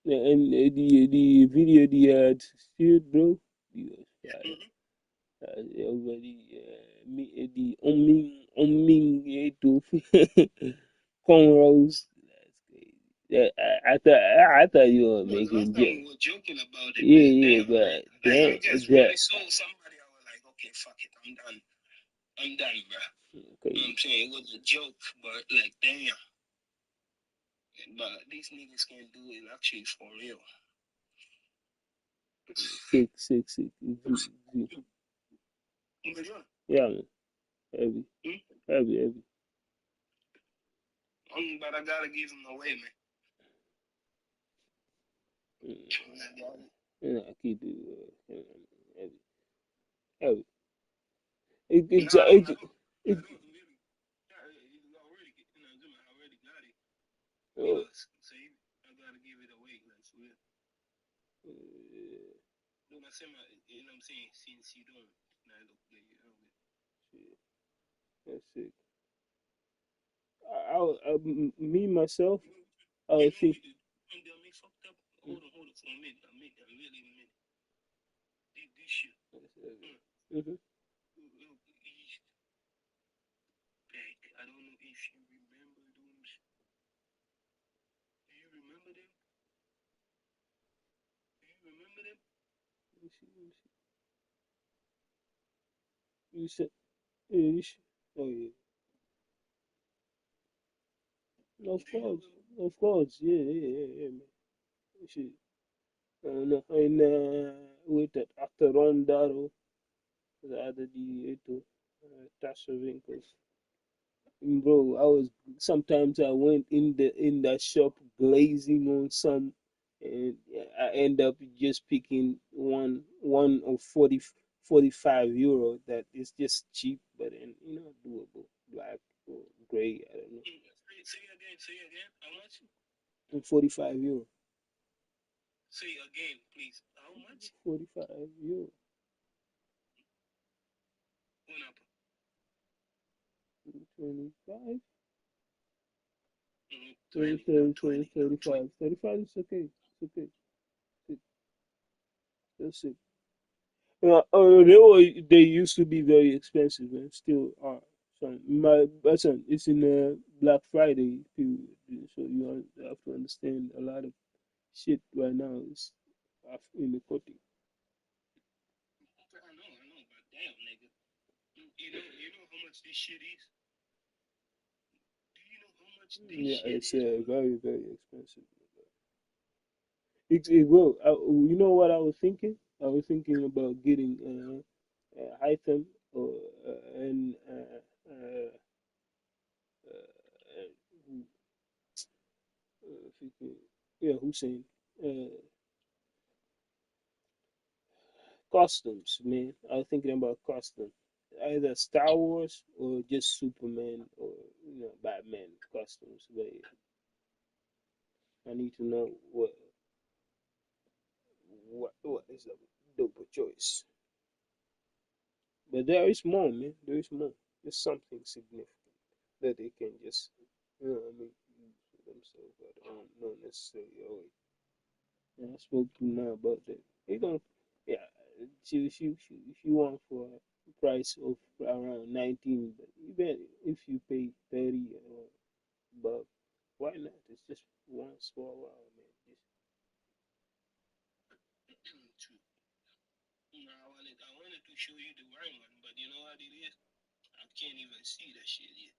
Yeah, and the video they had shared, bro, it was fire. Everybody, the Oming, cornrows. Yeah, I thought you were making joking about it. Yeah, but damn, I just really saw somebody. I was like, okay, fuck it, I'm done. I'm done, bro. You know what I'm saying? It was a joke, but like, damn. But these niggas can't do it actually for real. Six. Yeah, man. Heavy. But I gotta give him away, man. Yeah, I keep it heavy. It So I gotta give it away, like for real. Don't I say my, you know what I'm saying? Since you don't, now look, you know. That's sick. Me myself, I was thinking. Hold on for a minute. Really a minute. This shit. Back. I don't know if you remember those. Do you remember them? You said, oh yeah. Of course, yeah, man. Shit. And with that after Rondaro, the other di itu Tasha Winkles. bro, sometimes I went in that shop glazing on some, and I end up just picking one of 45 euro that is just cheap, but then doable, black or gray, I don't know. Say again. How much? 45 euro. Say again, please. How much? 45 euro. One up. 25. 20, 30, 35. 35 is okay. It's okay. That's it. They used to be very expensive and still are. So my son, it's in Black Friday period, so you have to understand a lot of shit right now is off in the cutting. I know, but damn, nigga. You know how much this shit is? Do you know how much this Yeah, shit it's is? very very expensive. It will. You know what I was thinking? I was thinking about getting Hytham or and who, if you could, yeah, Hussein. Costumes, man. I was thinking about costume, either Star Wars or just Superman or Batman costumes. But I need to know what is a dope choice. But there is more, man. There is more. There's something significant that they can just, use for themselves, but not necessarily always. And I spoke to him now about that. They don't, yeah, if you want for a price of around 19, but even if you pay 30 or above, why not? It's just once for a while, man. True. No, I wanted to show you the right one, but you know what it is? I can't even see that shit yet.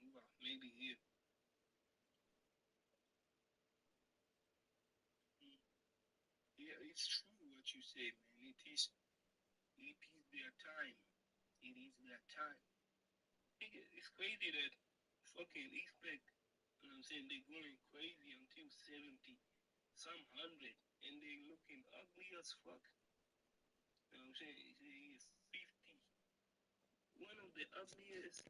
Well, maybe here. Yeah, it's true what you say, man. It is their time. It is their time. It's crazy that fucking expect, you know what I'm saying, they're going crazy until 70, some 100, and they looking ugly as fuck. You know what I'm saying? It's 50. One of the ugliest.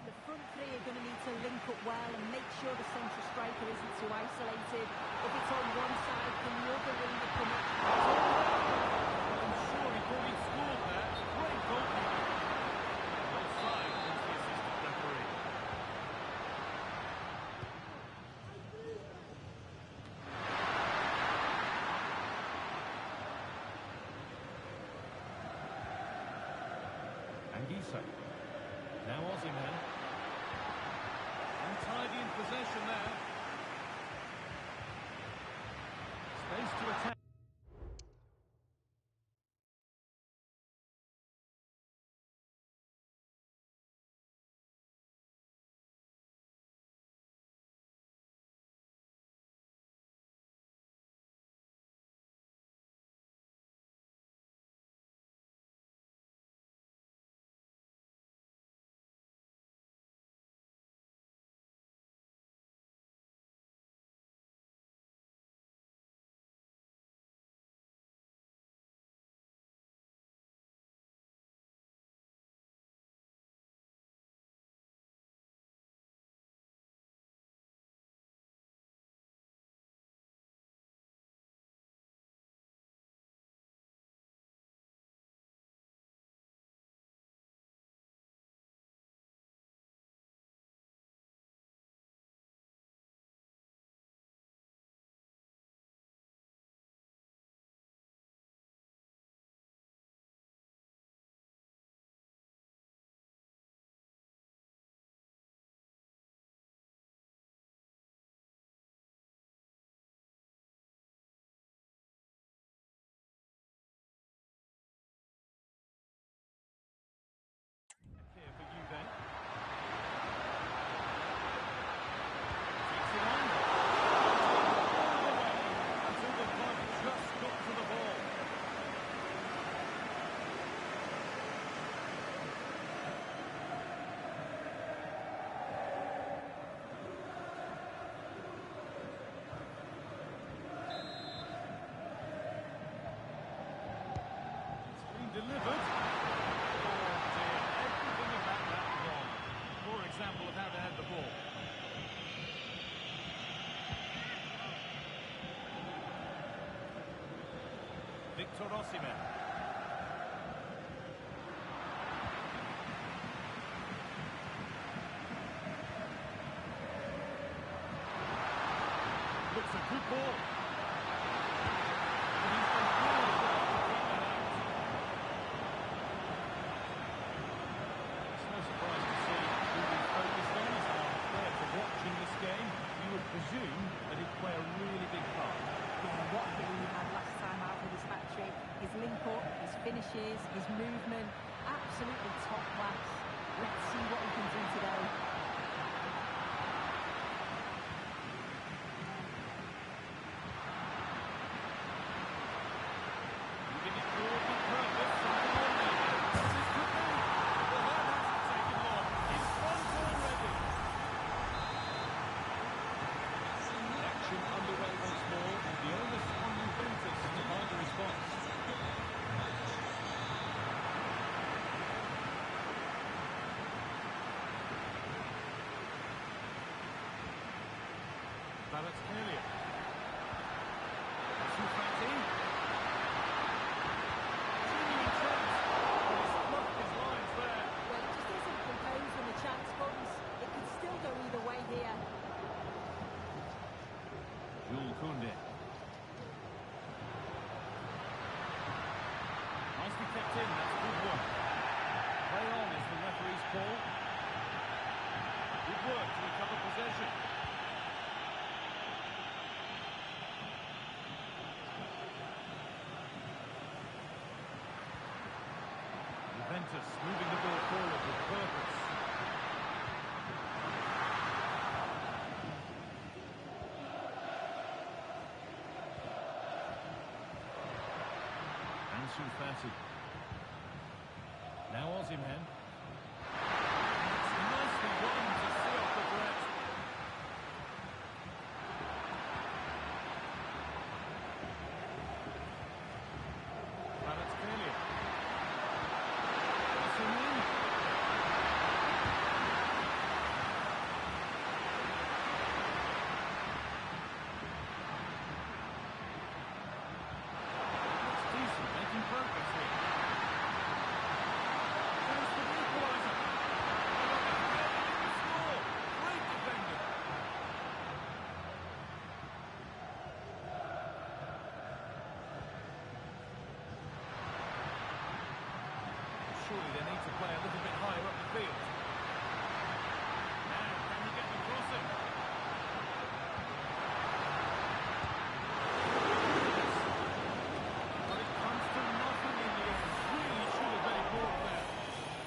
The front three are going to need to link up well and make sure the central striker isn't too isolated. If it's on one side, can the other winger come up? I'm sure he thought he'd scored there. Great goalkeeping. Offside, was the assistant referee. Anguissa. Now Osimhen. Untidy in possession there. Space to attack. delivered. Oh dear, everything about that wrong. Poor example of how to head the ball. Victor Osimhen. Looks a good ball. And he's done really well to keep that out. It's no surprise to see who he's focused on as our player to watch in this game. You would presume that he'd play a really big part. Yeah, what a game he had last time out with his hat-trick. His link-up, his finishes, his movement, absolutely top class. Let's see what he can do today. Moving it forward with purpose, something on there. This could be. Well, that hasn't taken long. In front already. Action underway once more, and the onus on Juventus to find a response. Kvaratskhelia. Ansu Fati. Genuine chance, but he's fluffed his lines there. Well, it just isn't composed when the chance comes. It could still go either way here. Jules Koundé. Nicely kept in, that's good work. Play on is the referee's call. Good work to recover possession. Juventus moving the ball forward with purpose. Ansu Fati. Now Osimhen. It's nicely run to see off the threat. Kvaratskhelia. Osimhen. Looks decent, making progress here. There's the equaliser. Score. Great defending. Surely they need to play a little bit higher up the field. Now, can you get the crossing? But it comes to nothing in the end. Really should have been more there.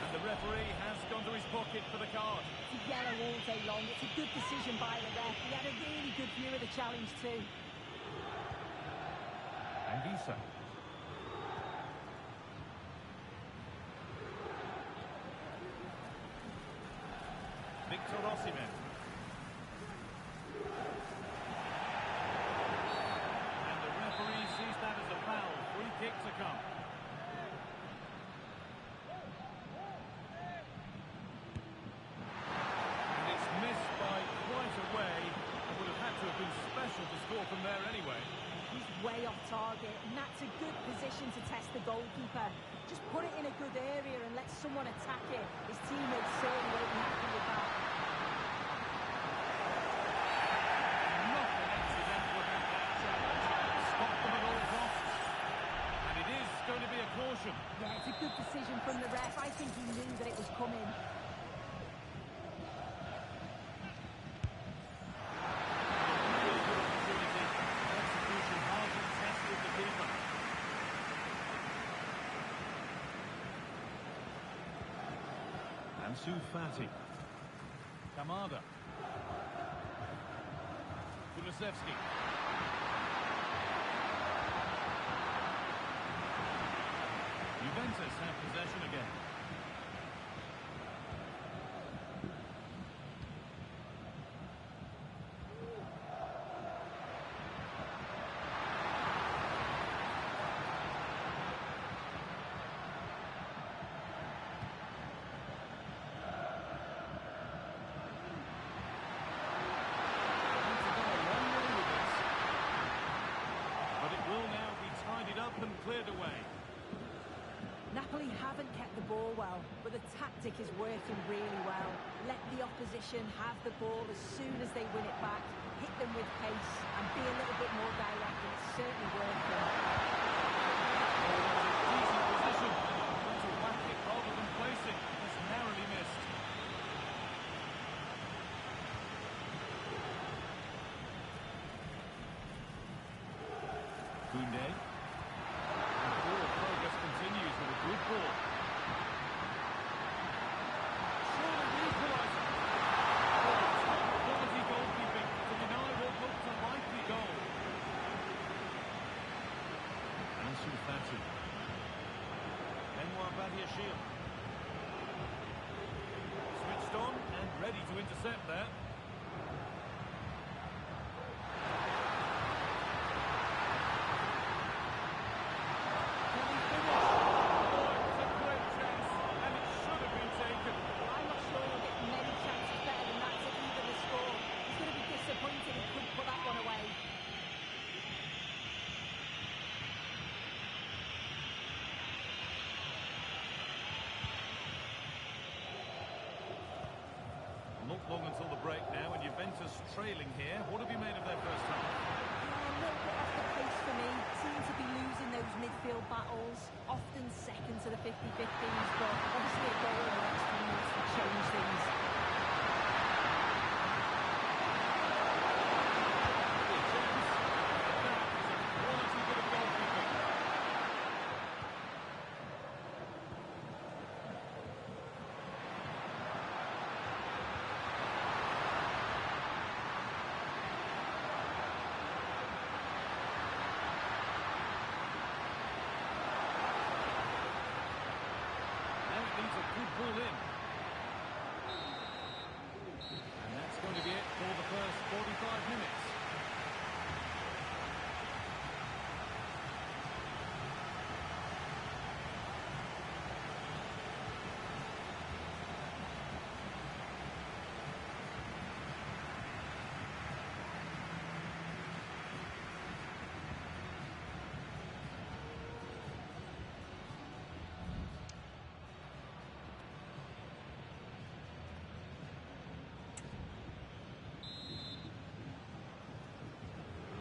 And the referee has gone to his pocket for the card. It's a yellow all day long. It's a good decision by the ref. He had a really good view of the challenge too. Anguissa. Victor Osimhen. And the referee sees that as a foul. Free kick to come. And it's missed by quite a way. It would have had to have been special to score from there anyway. He's way off target, and that's a good position to test the goalkeeper. Just put it in a good area and let someone attack it. His teammates certainly won't be happy with that. Nothing accidental about that challenge. Stop them at all costs. And it is going to be a caution. Yeah, it's a good decision from the ref. I think he knew that it was coming. Really good opportunity. Execution hardly tested the keeper. Ansu Fati. Kamada. Kulusevski. Juventus have possession again. up and cleared away. Napoli haven't kept the ball well, but the tactic is working really well. Let the opposition have the ball as soon as they win it back, hit them with pace and be a little bit more direct, and it's certainly working. Decent position. Trying to whack it rather than place it. It's narrowly missed. Koundé. And forward progress continues with a good ball. Surely the equaliser. Quality goalkeeping to deny what looked a likely goal. Ansu Fati. Benoit Badiashile. Switched on and ready to intercept there. Can he finish? Oh, it was a great chance, and it should have been taken. I'm not sure he'll get many chances better than that to even the score. He's going to be disappointed he couldn't put that one away. Not long until the break now, and Juventus trailing here. What have you made of their first half? Yeah, a little bit off the pace for me. Seem to be losing those midfield battles. Often second to the 50-50s, but obviously a goal in the next few minutes to change things. Quality bit of goalkeeping. Now it needs a good ball in. And that's going to be it for the first 45 minutes.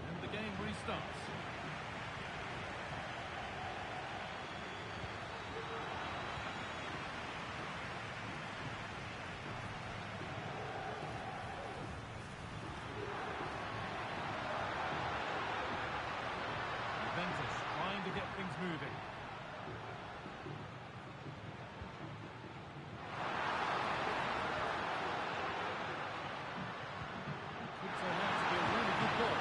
And the game restarts. Juventus trying to get things moving. Could turn out to be a really good ball.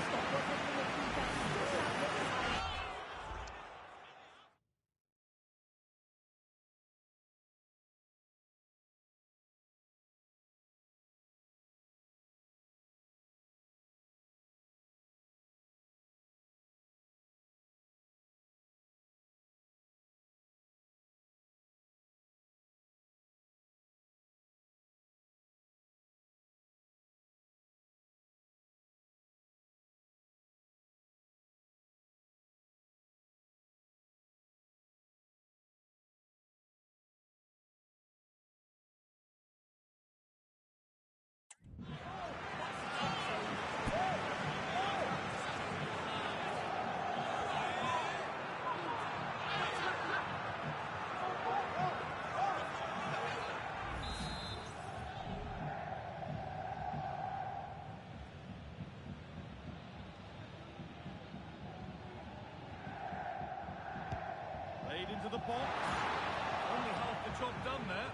Stop wasn't from the keeper. Just that little time. Played into the box. Only half the job done there.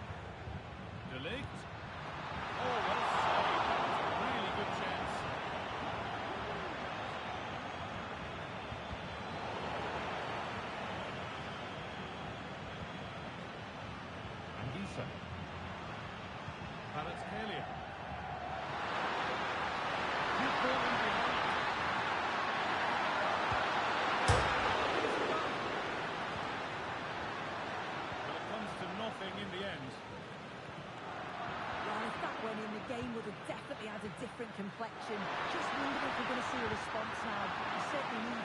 De Ligt. Oh, well saved. That was a really good chance. Anguissa. Kvaratskhelia. Good ball in behind. But it comes to nothing in the end. Well, if that went in, the game would have definitely had a different complexion. Just wondering if we're going to see a response now. We certainly need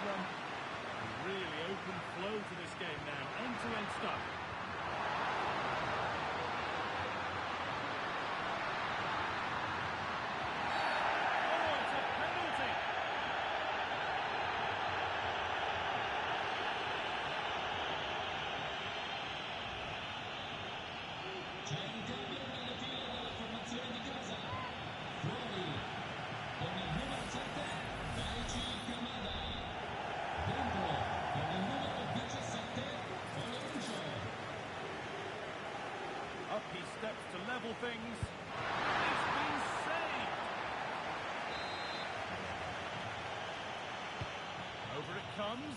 Over it comes.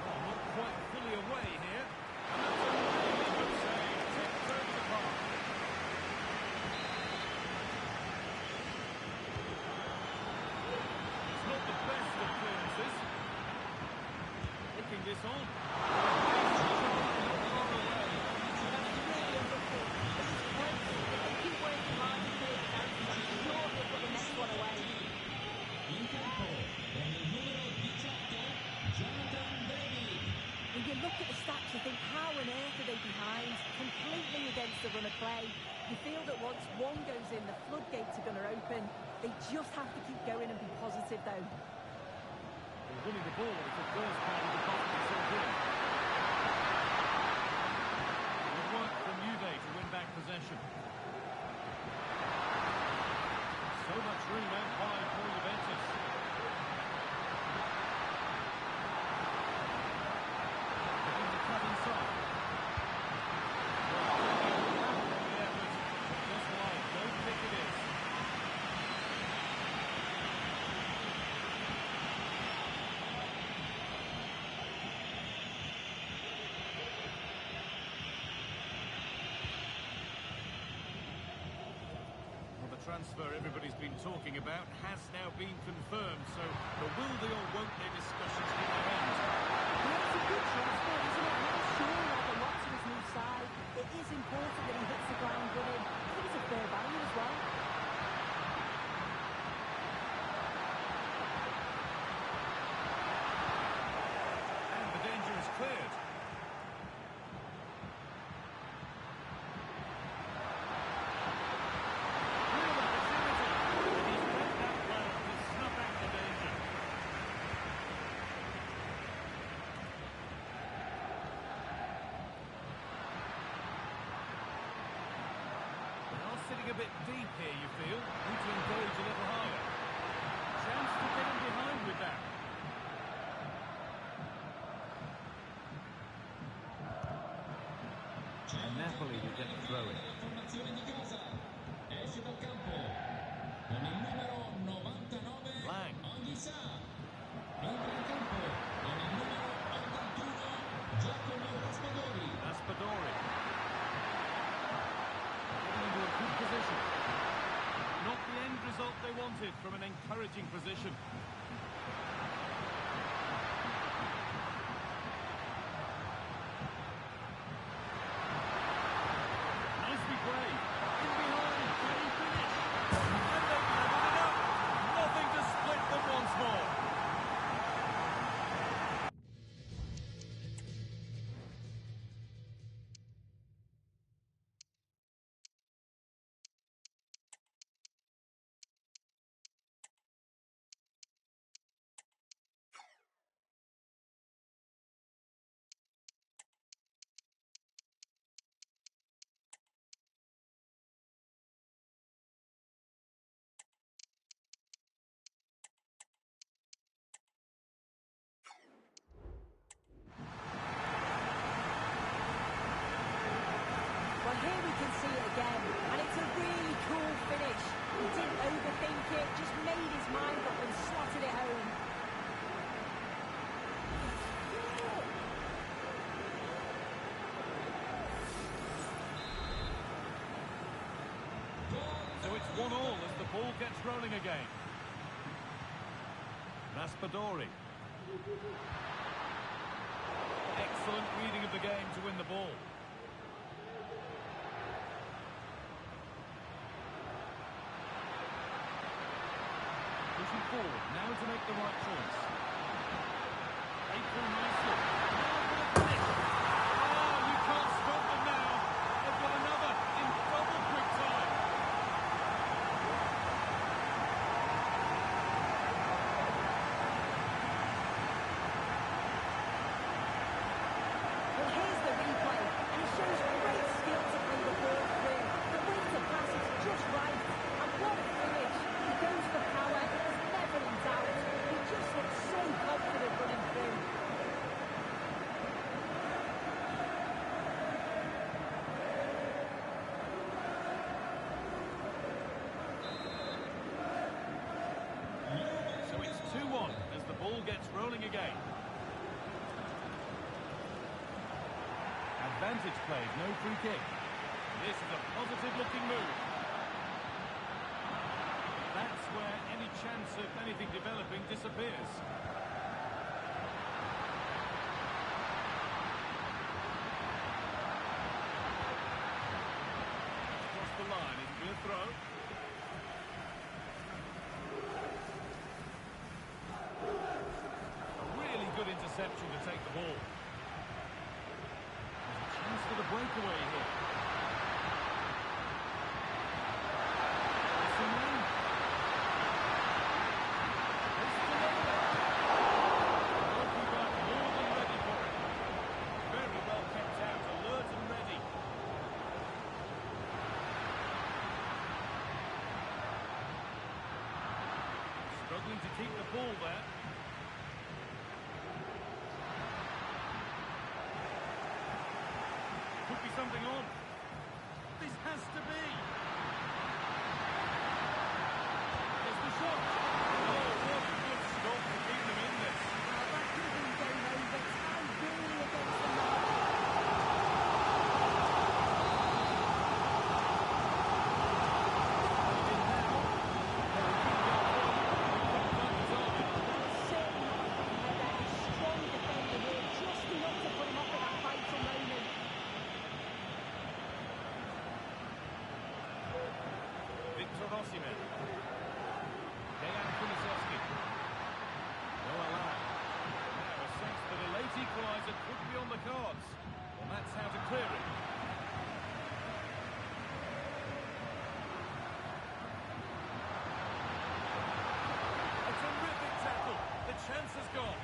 Oh, not quite fully away here. And that's a really good save. Tip-turns the mark. It's not the best of clearances. Picking this on. When you look at the stats, you think, how on earth are they behind? Completely against the run of play. You feel that once one goes in, the floodgates are going to open. They just have to keep going and be positive, though. Well, winning the ball is the first part of the positive so good. Good work from Juve to win back possession. So much room out wide for Juventus. Looking to cut inside. Just wide, don't think it is. Well, the transfer everybody's been talking about has now been confirmed, so there will be or won't be discussions in their end. Yeah, it's a good transfer, isn't it? Not sure of a lot to his new side. It is important that he hits the ground running. I think it's a fair value as well. And the danger is cleared. Real opportunity. And he's read that well to snuff out the danger. They are sitting a bit deep here, you feel. Need to engage a little higher. Chance to get him behind with that. And Napoli will get the throw in. Formazione di casa. Esce dal campo. Con il numero 99. Lang. Anghissà. Entra in campo. Con il numero 81. Giacomo Raspadori. Raspadori. Getting into a good position. Not the end result they wanted from an encouraging position. Nicely played. In behind. Can he finish? And they've leveled it up. Nothing to split them once more. Well, here we can see it again, and it's a really cool finish. He didn't overthink it, just made his mind up and slotted it home. So it's 1-1 as the ball gets rolling again. Raspadori. Excellent reading of the game to win the ball. Pushing forward, now to make the right choice. They pull nicely. Now for the finish. Oh, you can't stop them now. They've got another in double quick time. Well, here's the replay, and it shows great skill to play the ball through. The way to pass is just right, and what a finish. He goes for power, it was never in doubt. He just game. Advantage played, no free kick. This is a positive-looking move. That's where any chance of anything developing disappears. Across the line, it'll be a throw. A really good interception to take the ball. There's a chance for the breakaway here. Struggling to keep the ball there. Could be something on. This has to be. There's the shot. Oh, what a good stop to keep them in this. Well, that could have been game over. Time really against the mark. Equaliser could be on the cards. Well, that's how to clear it. A terrific tackle. The chance has gone.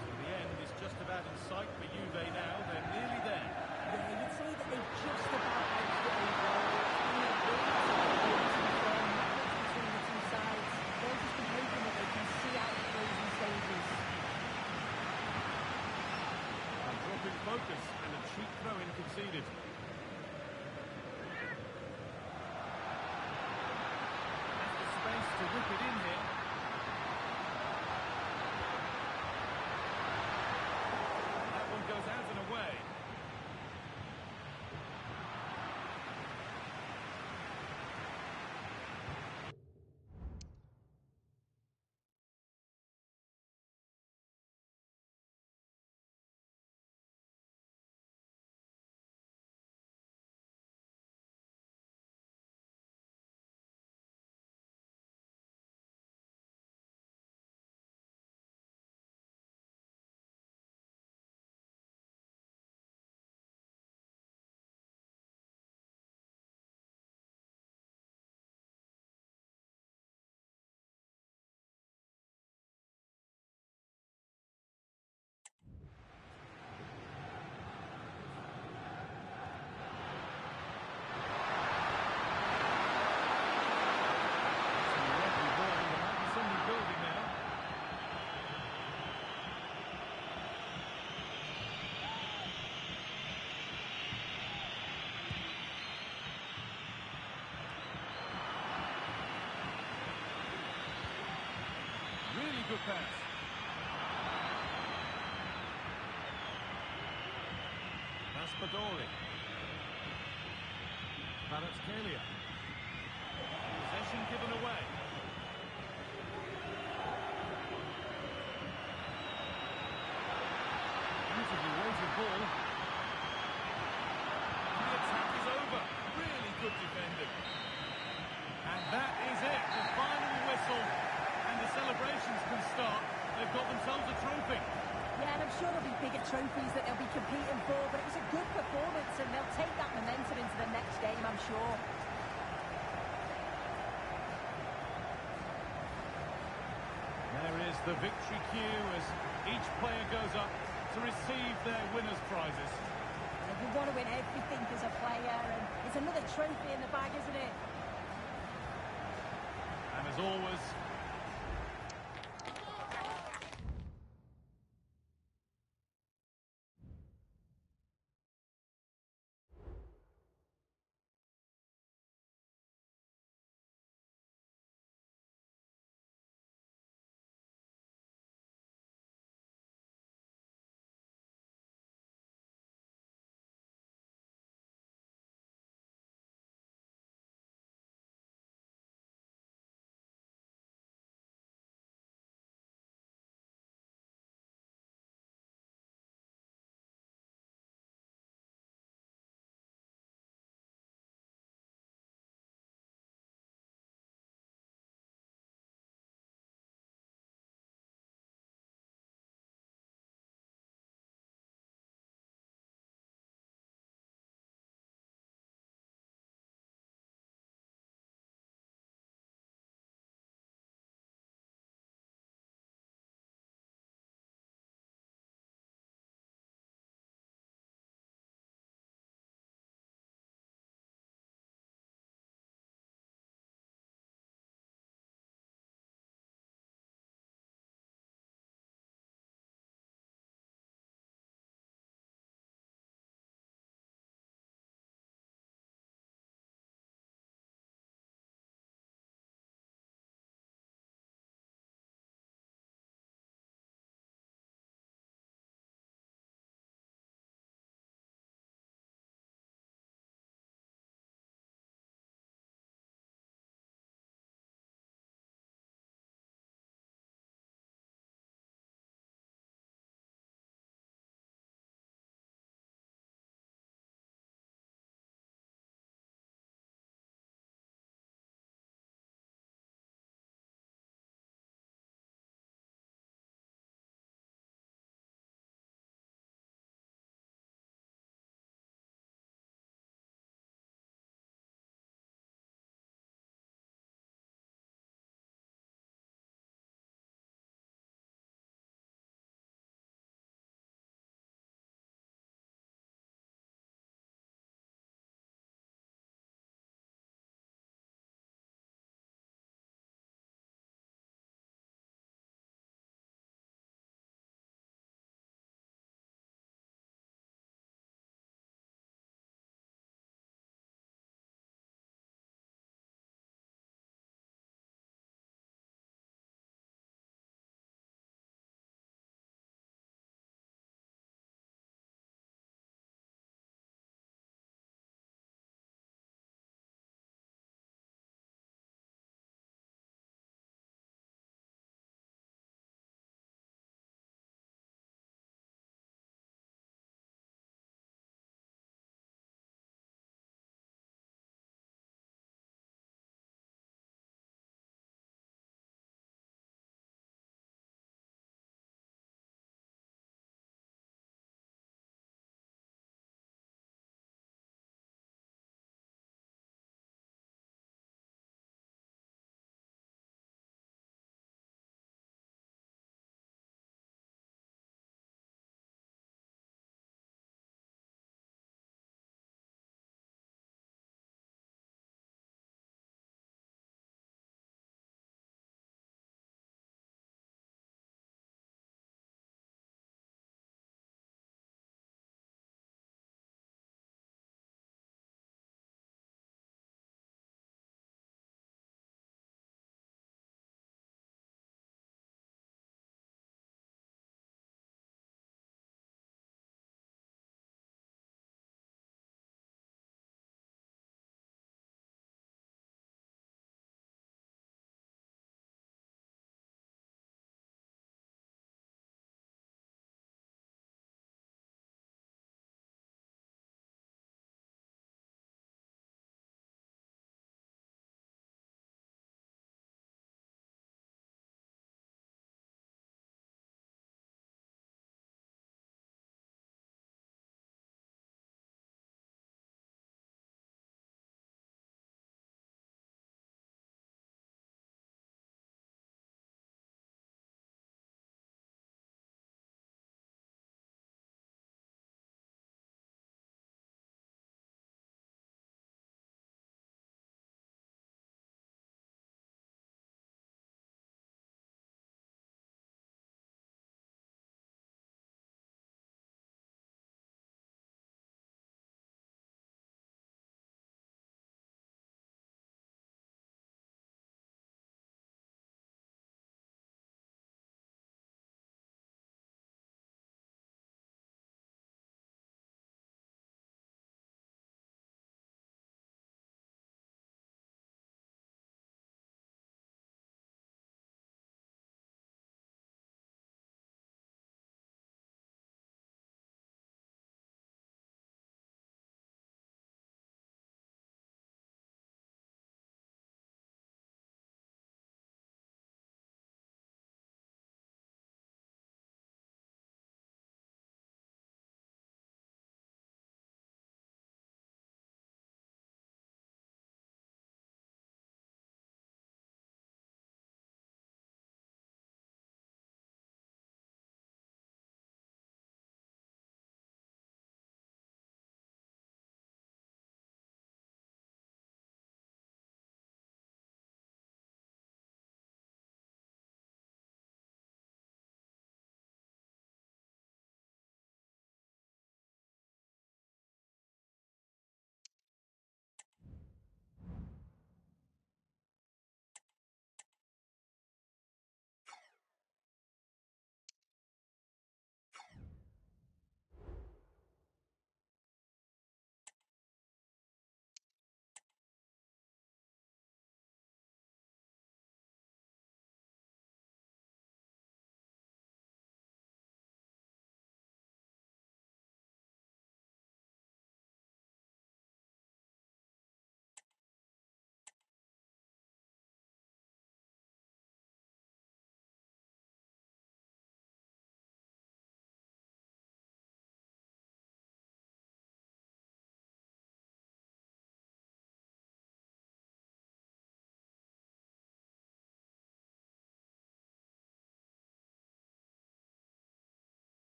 So the end is just about in sight for Juve now. They're nearly there. Yeah, you'd say that they've just about edged it over. Between the two sides. They'll just be hoping that they can see out the closing stages. A drop in focus and a cheap throw-in conceded. Has the space to whip it in here. That one goes out and away. Good pass. Raspadori. Kvaratskhelia. Possession given away. Beautifully weighted ball. And the attack is over. Really good defending. And that is it. The final whistle. And the celebrations can start. They've got themselves a trophy. Yeah, and I'm sure there'll be bigger trophies that they'll be competing for, but it was a good performance and they'll take that momentum into the next game, I'm sure. There is the victory cue as each player goes up to receive their winners' prizes. You want to win everything as a player, and it's another trophy in the bag, isn't it? And as always,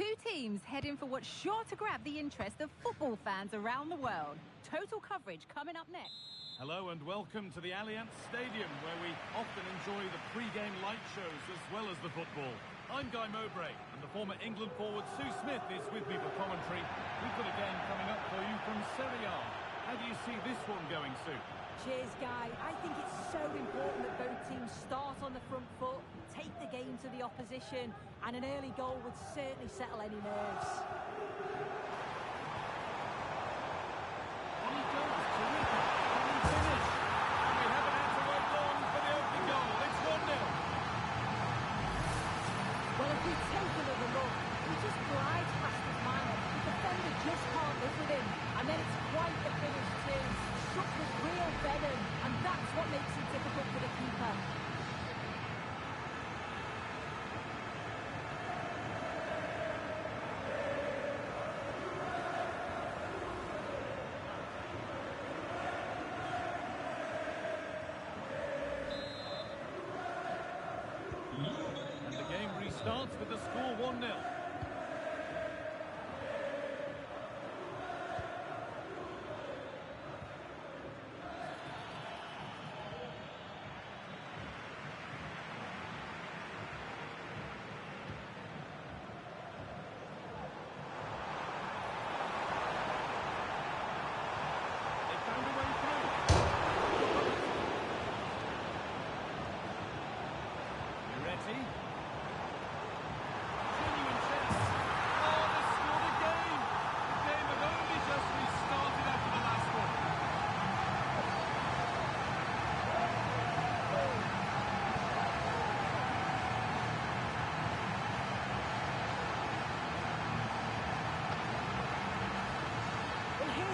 Two teams heading for what's sure to grab the interest of football fans around the world. Total coverage coming up next. Hello and welcome to the Allianz Stadium, where we often enjoy the pre-game light shows as well as the football. I'm Guy Mowbray, and the former England forward Sue Smith is with me for commentary. We've got a game coming up for you from Serie A. How do you see this one going, Sue? Cheers, Guy. I think it's so important that both teams start on the front foot, take the game to the opposition, and an early goal would certainly settle any nerves. On he goes, Tarika. Can he finish? And we haven't had to wait long for the opening goal. It's 1-0. Well, if we take another look, he just glides past his man. The defender just can't live with him. And then it's quite the finish too. Struck with real venom, and that's what makes it difficult for the keeper. And the game restarts with the score 1-0.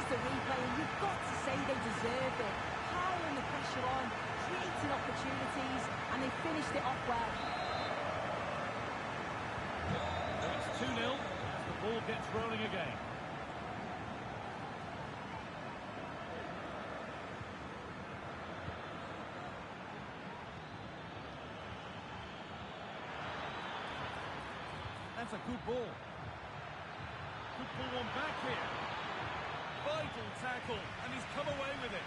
The replay, and you've got to say they deserved it. Piling the pressure on, creating opportunities, and they finished it off well. So it's 2-0 as the ball gets rolling again. That's a good ball. Could pull one back here. Vital tackle, and he's come away with it.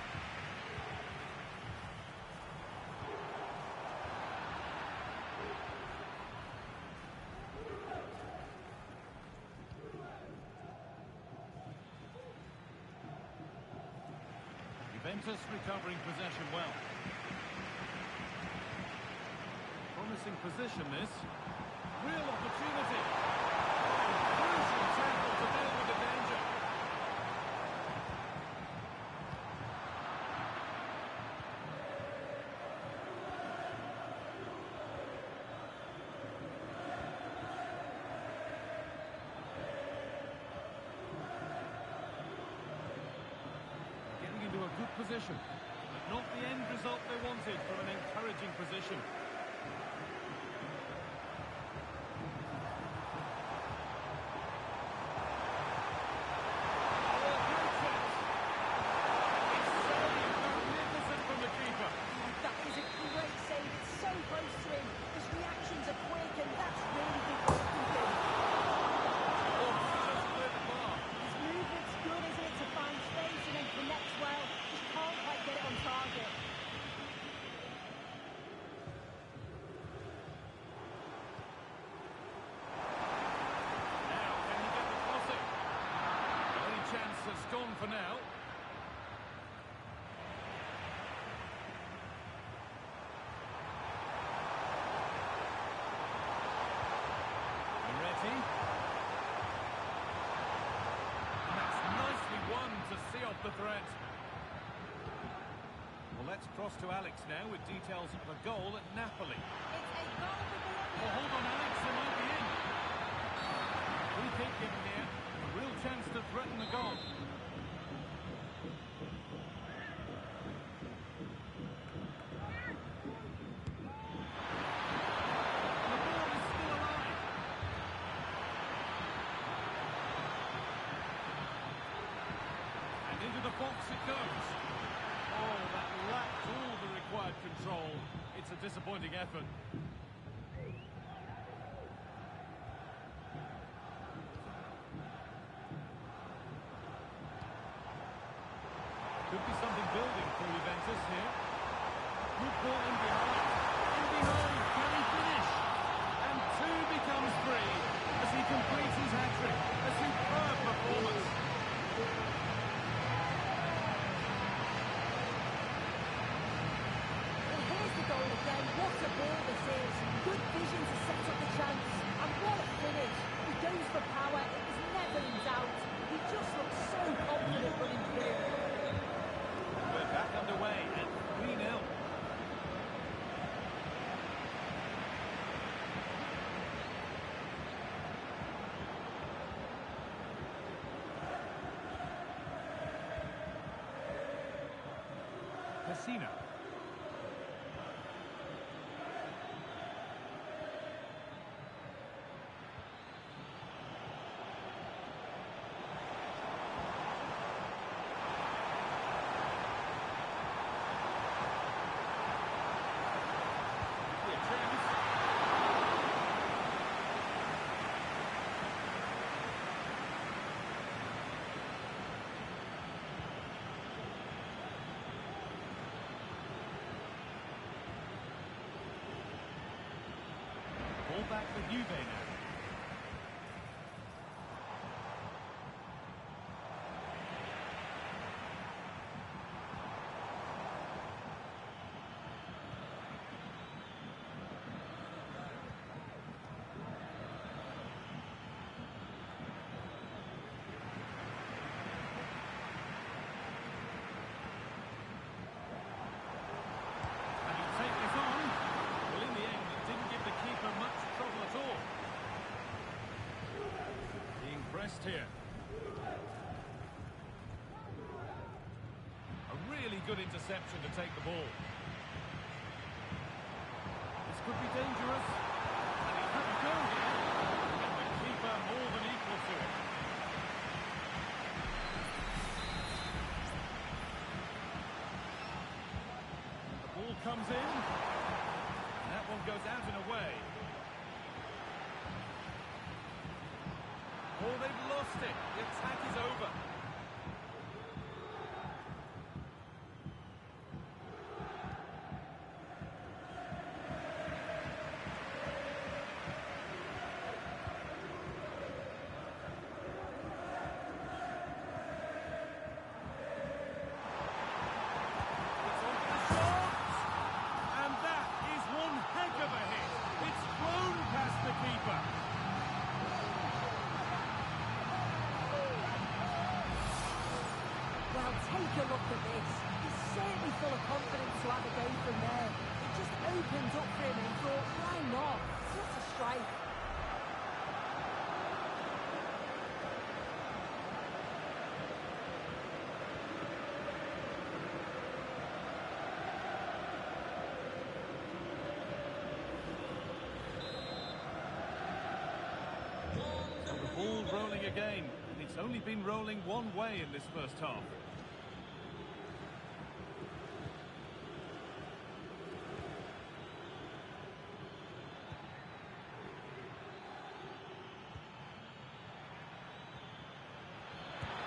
Juventus recovering possession well. Promising position this. Real opportunity. Crucial tackle to deal with the danger. Good position, but not the end result they wanted from an encouraging position. Magnificent from the keeper. That is a great save. It's so close to him. His reactions are quick, and that's really good goalkeeping. Oh, just cleared the bar. His movement's good, isn't it, to find space and then connects well. Just can't quite get it on target. Now, can he get the crossing? The only chance has gone for now. And that's nicely won to see off the threat. Well, let's cross to Alex now with details of the goal at Napoli. It's a goal for Bologna. Oh, hold on, Alex, they might be in. Free kick given here. A real chance to threaten the goal. Into the box it goes. Oh, that lacked all the required control. It's a disappointing effort. Could be something building for Juventus here. Good ball in behind. In behind. Can he finish? And two becomes three as he completes his hat-trick. A superb performance. Well, here's the goal again. What a ball this is. Good vision to set up the chance. And what a finish. He goes for power. It was never in doubt. He just looks so confident running through. We're back underway at 3-0. Casino. Ball back for Juve now. And he'll take this on. Well, in the end, it didn't give the keeper much trouble at all. Being pressed here. A really good interception to take the ball. This could be dangerous. And he had a go here. And the keeper more than equal to it. The ball comes in. And that one goes out and away. Oh, they've lost it. The attack is over. It's on for the shot. And that is one heck of a hit. It's flown past the keeper. Well, take a look at this. He's certainly full of confidence to have a go from there. It just opens up for him and he thought, why not? What a strike. So the ball rolling again. And it's only been rolling one way in this first half.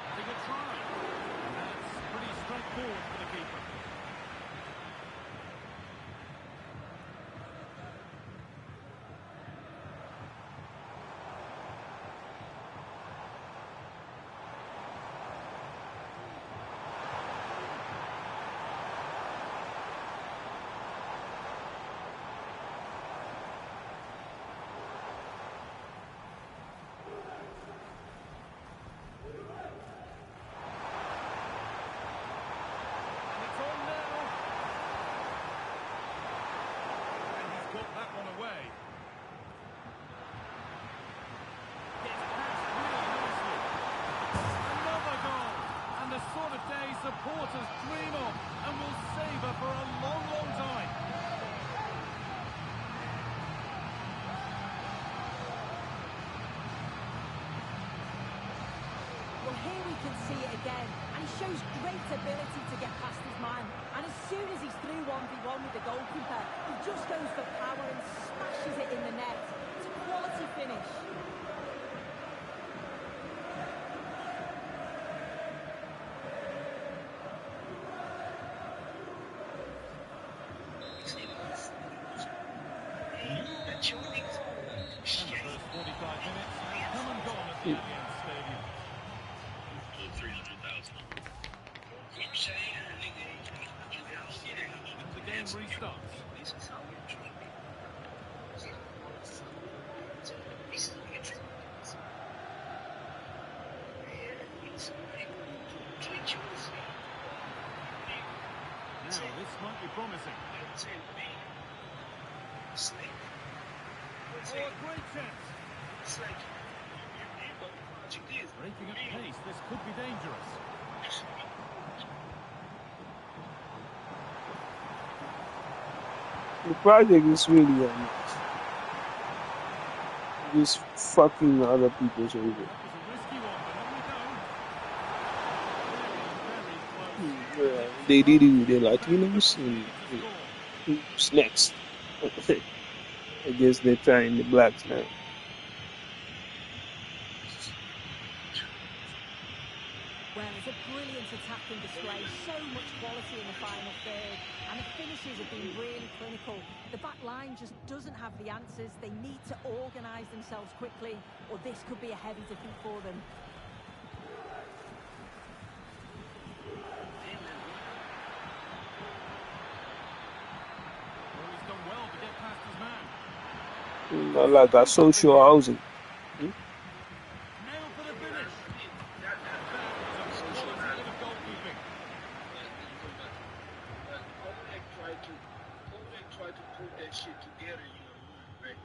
Having a try. And that's pretty straightforward for the keeper. And it's on now. And he's got that one away. Gets past really nicely. Another goal. And the sort of day supporters dream of and will savour for a long, long time. Well, here we can see it again, and he shows great ability to get past his man. And as soon as he's through 1v1 with the goalkeeper, he just goes for power and smashes it in the net. It's a quality finish. the Allianz Stadium. 300,000. The game restarts. Now, this might be promising. Oh, a great chance. Breaking at pace, this could be dangerous. The project is really just fucking other people's over. That was a risky one, but on we go. Very, very close. They did it with the Latinos and who's next? I guess they're trying the blacks now. Well, it's a brilliant attacking display, so much quality in the final third, and the finishes have been really clinical. The back line just doesn't have the answers. They need to organise themselves quickly, or this could be a heavy defeat for them. Well, he's done well to get past his man. Like a social housing. Nailed for the finish. That was a quality bit of goalkeeping. Try to put that shit together, right?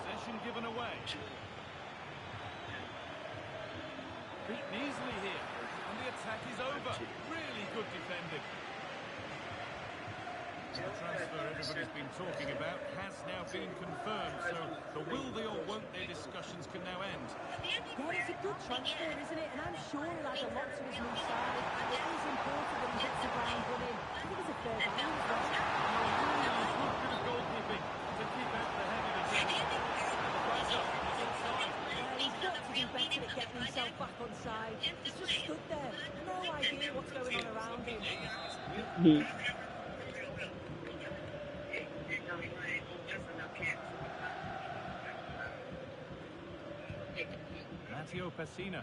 Possession given away. Beaten easily here, and the attack is over. Really good defending. The transfer everybody's been talking about has now been confirmed, so the will they or won't they discussions can now end. Yeah, it's a good transfer, isn't it? And I'm sure he'll add a lot to his new side. It is important that he hits the ground running. I think it's a fair value as well. Good bit of goalkeeping to keep out the heavy defence. And the pressure is inside. Well, he's got to do better at getting himself back on side. He's just stood there. No idea what's going on around him. Matteo Pessina.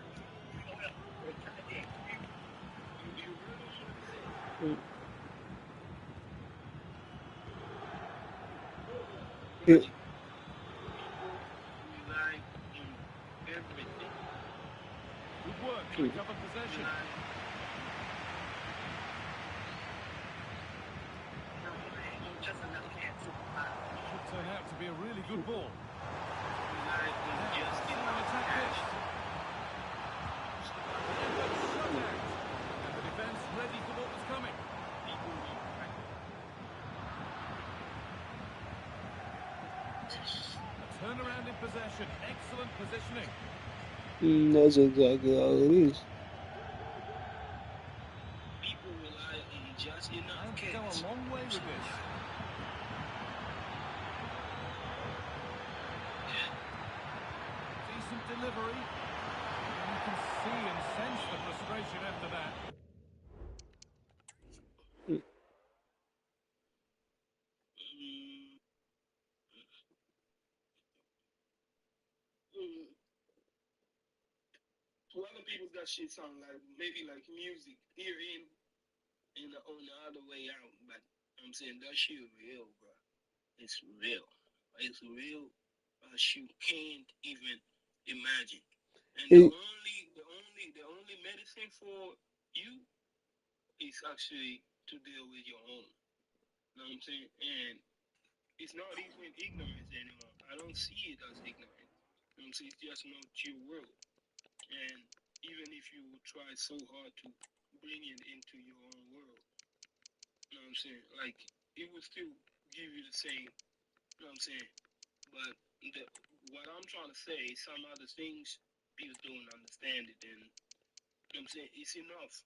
Yeah. Good work to recover possession. Could turn out to be a really good ball. And the defence ready for what was coming. A turnaround in possession. Excellent positioning. That's exactly how it is. And to go a long way with this. Decent delivery. And you can see and sense the frustration after that. To other people, that shit sound like maybe like music here and on the other way out. But I'm saying that shit real, bro. It's real. It's real as you can't even imagine. And the only medicine for you is actually to deal with your own. You know what I'm saying? And it's not even ignorance anymore. I don't see it as ignorance. You know what I'm saying? It's just not your world. And even if you try so hard to bring it into your own world, you know what I'm saying? Like, it will still give you the same, you know what I'm saying? But what I'm trying to say is some other things people don't understand it, and you know what I'm saying? It's enough.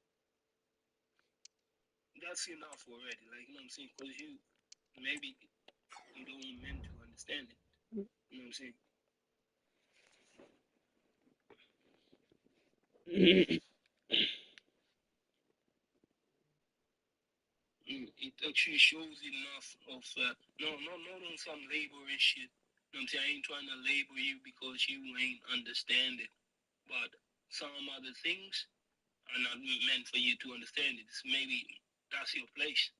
That's enough already, like, you know what I'm saying? Because maybe you don't meant to understand it, you know what I'm saying? It actually shows enough of not on some labor and shit, I'm saying? I ain't trying to label you because you ain't understanding. But some other things are not meant for you to understand it. So maybe that's your place.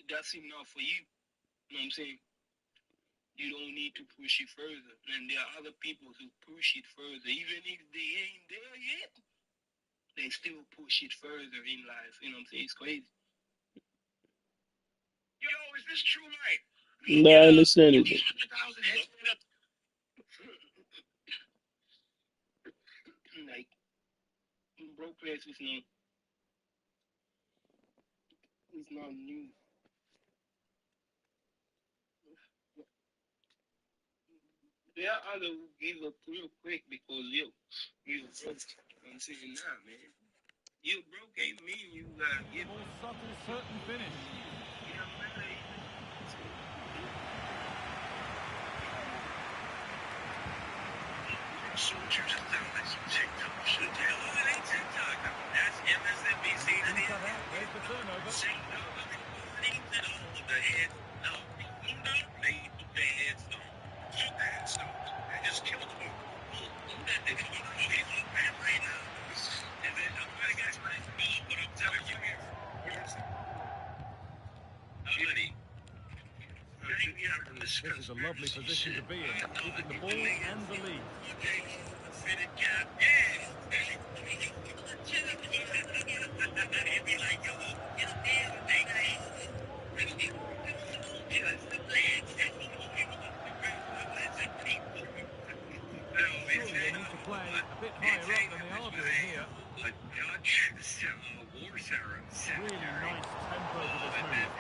That's enough for you. You know what I'm saying? You don't need to push it further. And there are other people who push it further. Even if they ain't there yet, they still push it further in life. You know what I'm saying? It's crazy. Yo, is this true, Mike? No, I understand it. Like, broke place is not new. There are others who give up real quick because you broke. I'm saying, nah, man. You broke ain't mean you give More subtle, certain finish. Soldiers of thousands of TikTok should tell. Oh, it ain't TikTok. That's MSNBC. There's the turnover. The heads, no, they put their heads on. Shoot the headstones. They just killed them. If you know he's up there right now, and then I'm going to get my but I'm telling you here. This is a lovely position to be in, keeping the ball and the lead. Fitted cap. He'd be like, yo, get up there and make Surely they need to play a bit higher up than they are doing here. A Dutch war secretary. Really nice tempo to this move.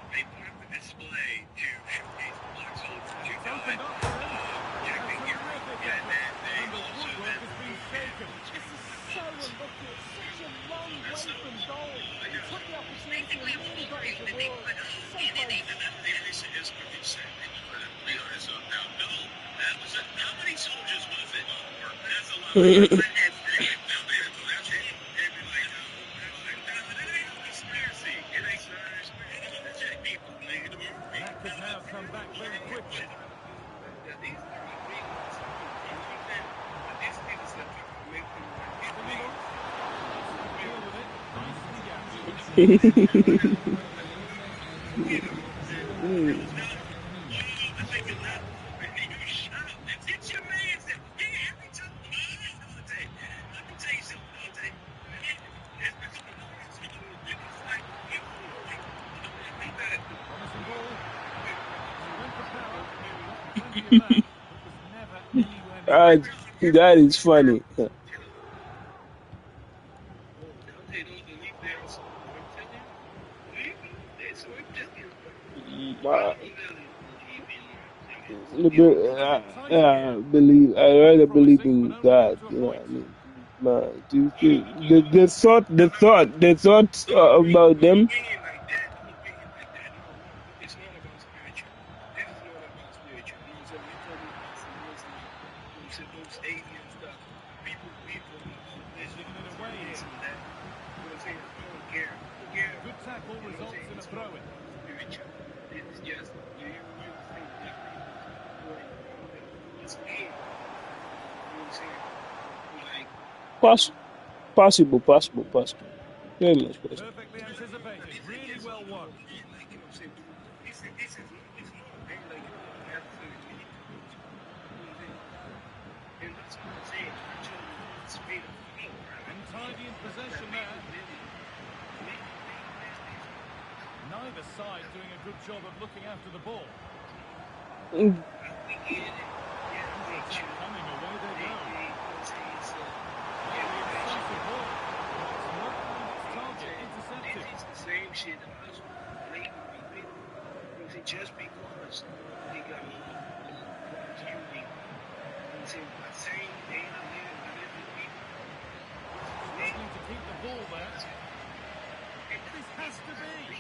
They put up a display to showcase the black soldiers who died protecting here. And then they also then has been shaken. This is so unlucky. It's such a long way from goal. He took the opportunity and really got it towards. So close. How many soldiers was it? That's a lot. That could now come back very quickly. That is funny. I'd rather believe in God. You know what I mean? The thoughts about them. Good tackle results in a throw-in. Possible. Very much possible. Perfectly anticipated. Really well won. Untidy in possession there. Neither side doing a good job of looking after the ball. Coming away they go. It's the same shit as just because they got unique. The same day struggling to keep the ball there. This has to be.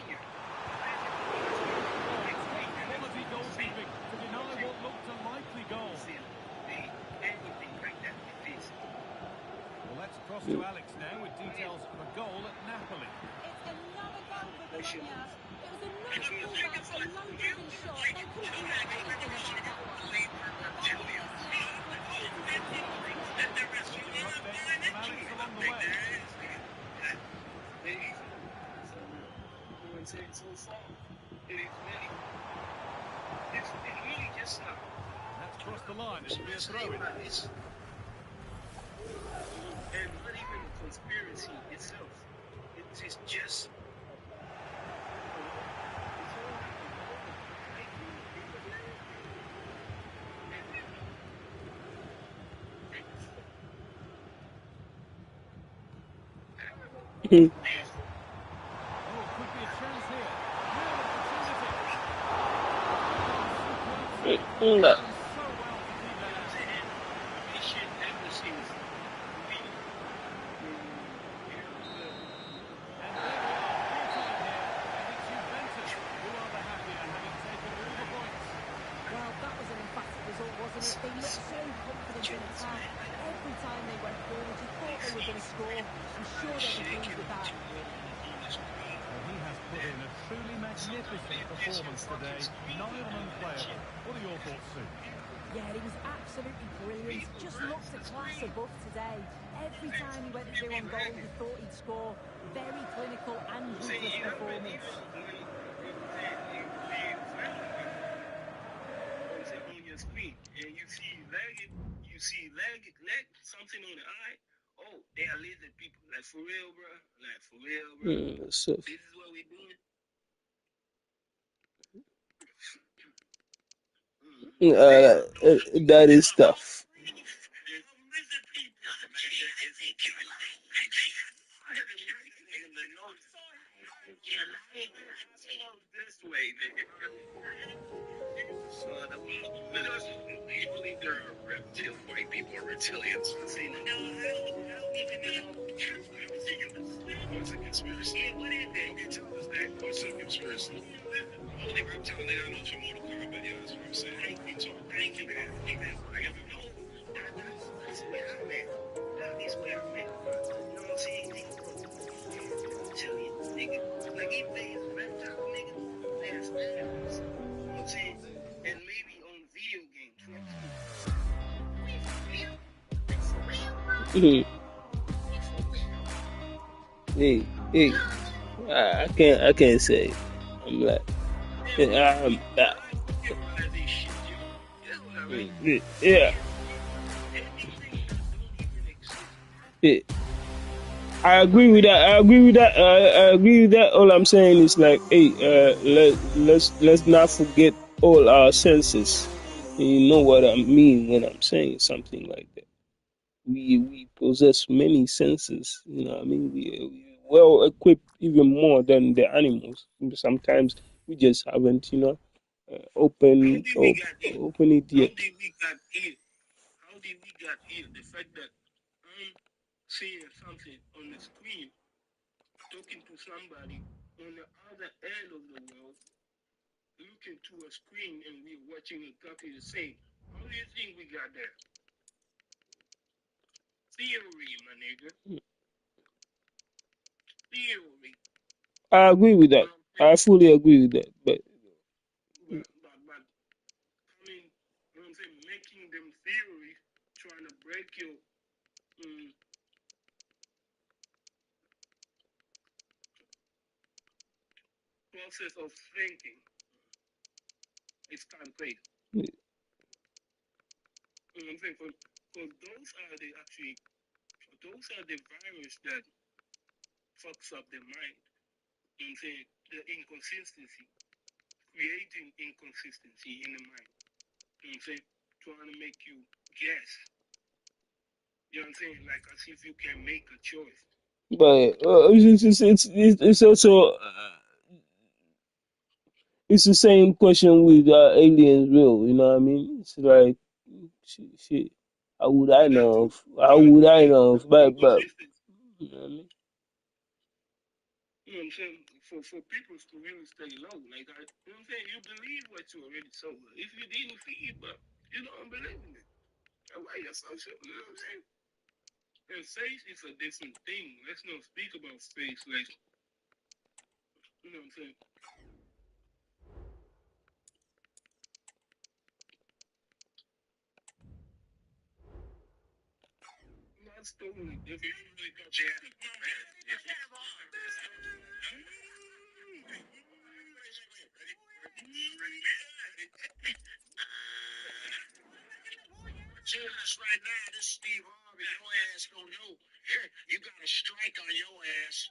Quality goalkeeping to deny what looked a likely goal. Anything like that, it is. Well, let's Across to Alex now with details of a goal at Napoli. It's another goal for Bologna. It was another fullback, a long-driven shot. They couldn't do anything about that one. They're back in this now with 86 minutes to go. Lots of updates from Alex along the way. So far, it's really just That's crossed the line. It'll be a throw-in. And not even the conspiracy itself. It is just. Oh, could be a chance here. Real opportunity. Well, that was an emphatic result, wasn't it? They looked so confident in attack. Every time they went forward, you thought they were going to score. I'm sure they'll be pleased with that. Well, he has put in a truly magnificent performance today. Nigh on unplayable. What are your thoughts, Sue? Yeah, he was absolutely brilliant. Just looked a class above today. Every time he went through on goal, you thought he'd score. Very clinical and ruthless performance. On your screen, and you see leg, something on the eye. Oh, they are lazy people. Like for real, bro. So This is what we're doing. that is tough. This way, nigga. You believe there are white people are reptilians? See, no, I don't even know. What's a conspiracy? What is it? Okay, tell us that. What's a conspiracy? Only reptile nigga I know from Mortal Kombat, yeah, that's what I'm saying. Thank you, man. That's where I'm at. That is where I'm at. You know what I'm saying? Reptilian, nigga. Like, even they is reptile, nigga. That's animals. You know what I'm saying? And maybe on video games. Hey, I can't say. I'm like, yeah. I agree with that. I agree with that. All I'm saying is like, hey, let's not forget all our senses. You know what I mean when I'm saying something like that. We possess many senses. You know what I mean? We're well equipped, even more than the animals. Sometimes we just haven't, open it yet. How did we get here? The fact that I'm seeing something on the screen, talking to somebody on the other end of the world, looking to a screen, and we're watching exactly the same. How do you think we got there? Theory, my nigga. Theory. I agree with that. I fully agree with that. But coming, you know what I'm saying, making them theories, trying to break your process of thinking. It's kind of crazy. You know what I'm saying? Because those are the virus that fucks up the mind. You know what I'm saying? The inconsistency, creating inconsistency in the mind. You know what I'm saying? Trying to make you guess. You know what I'm saying? Like as if you can make a choice. But it's also it's the same question with aliens, real. You know what I mean? It's like shit. How would I know? But You know what I mean? You know what I mean? You know what I'm saying? For people to really stay low, like you know what I'm saying? You believe what you already saw. If you didn't see it, but you don't believe in it. That's why you're so sure. You know what I'm saying? And faith is a different thing. Let's not speak about faith like, you know what I'm saying? That's totally different. This right now, this Steve Harvey, your ass gonna know. You got a strike on your ass.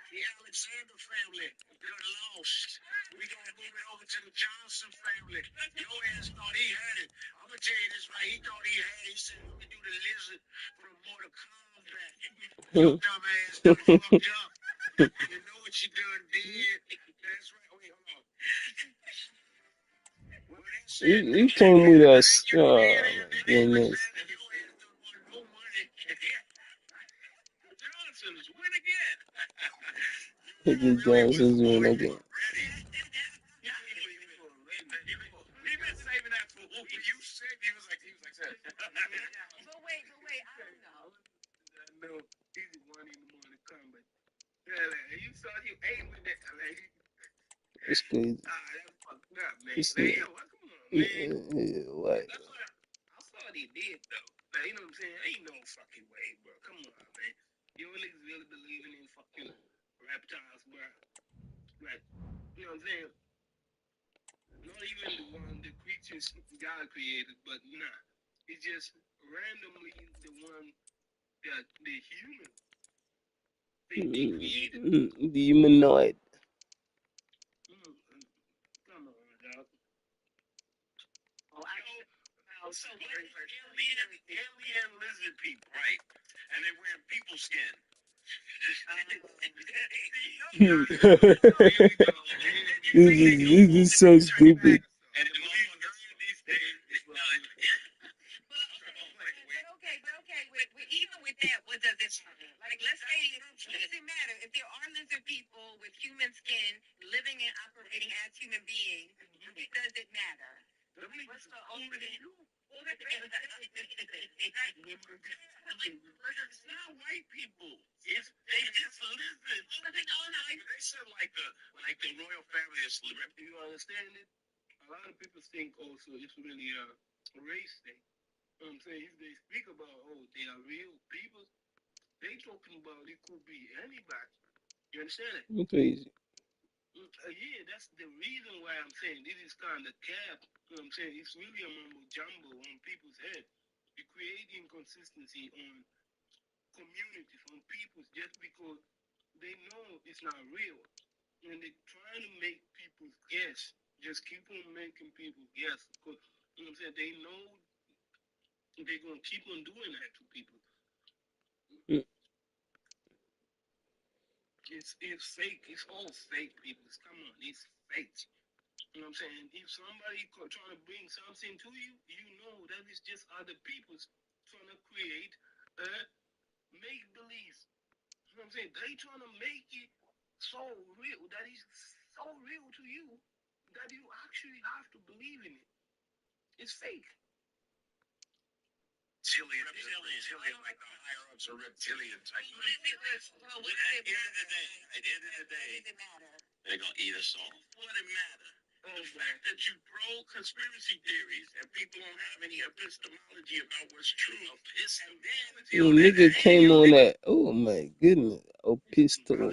The Alexander family got lost. We gonna move it over to the Johnson family. Your ass thought he had it. I'm gonna tell you this right. He thought he had it. He said, I'm gonna do the lizard from Mortal Kombat. Your dumb ass done fucked up. You know what you done did? That's right. Wait, hold on. You came with us. Oh, my goodness. Johnson's win again. Hickey Johnson's win again. He been saving that for who you said. He was like that. But wait, I don't know. No, he's the one in the morning combat. Yeah, like, you saw you ate with that. Like, It's crazy. that's fucked up, man. It's Like, yo, come on, man. what? That's what I saw they did, though. Like, you know what I'm saying? Ain't no fucking way, bro. Come on, man. You niggas really believing in fucking reptiles, bro. Like, you know what I'm saying? Not even the creatures God created, but nah. It's just randomly the one that the human they created. The humanoid. Come on, dog. So alien lizard people, right? And they wear people skin. This is so stupid. Even with that, what does it matter? Like, let's say, what does it matter if there are lizard people with human skin living and operating as human beings? It doesn't matter. What's the only It's not white people. It's lizards. They said like the royal family is lizard. You understand it? A lot of people think also it's really a race thing. You know what I'm saying? If they speak about, they are real people, they talking about it could be anybody. You understand it? Crazy. Yeah, that's the reason why I'm saying this is kind of cap. You know what I'm saying? It's really a mumbo jumbo on people's head. You create inconsistency on communities, on peoples, just because they know it's not real. And they're trying to make people guess. Just keep on making people guess. Because, you know what I'm saying? They know they're going to keep on doing that to people. It's fake. It's all fake, people. Come on, it's fake. You know what I'm saying? If somebody trying to bring something to you, you know that it's just other people trying to create a make-believe. You know what I'm saying? They trying to make it so real, that is so real to you, that you actually have to believe in it. It's fake. Reptilian, like the higher ups are reptilian type. At the end of the day, they're gonna eat us all. What it matter? The fact that you pro conspiracy theories and people don't have any epistemology about what's true. Nigga came on that. Oh my goodness. Pistol.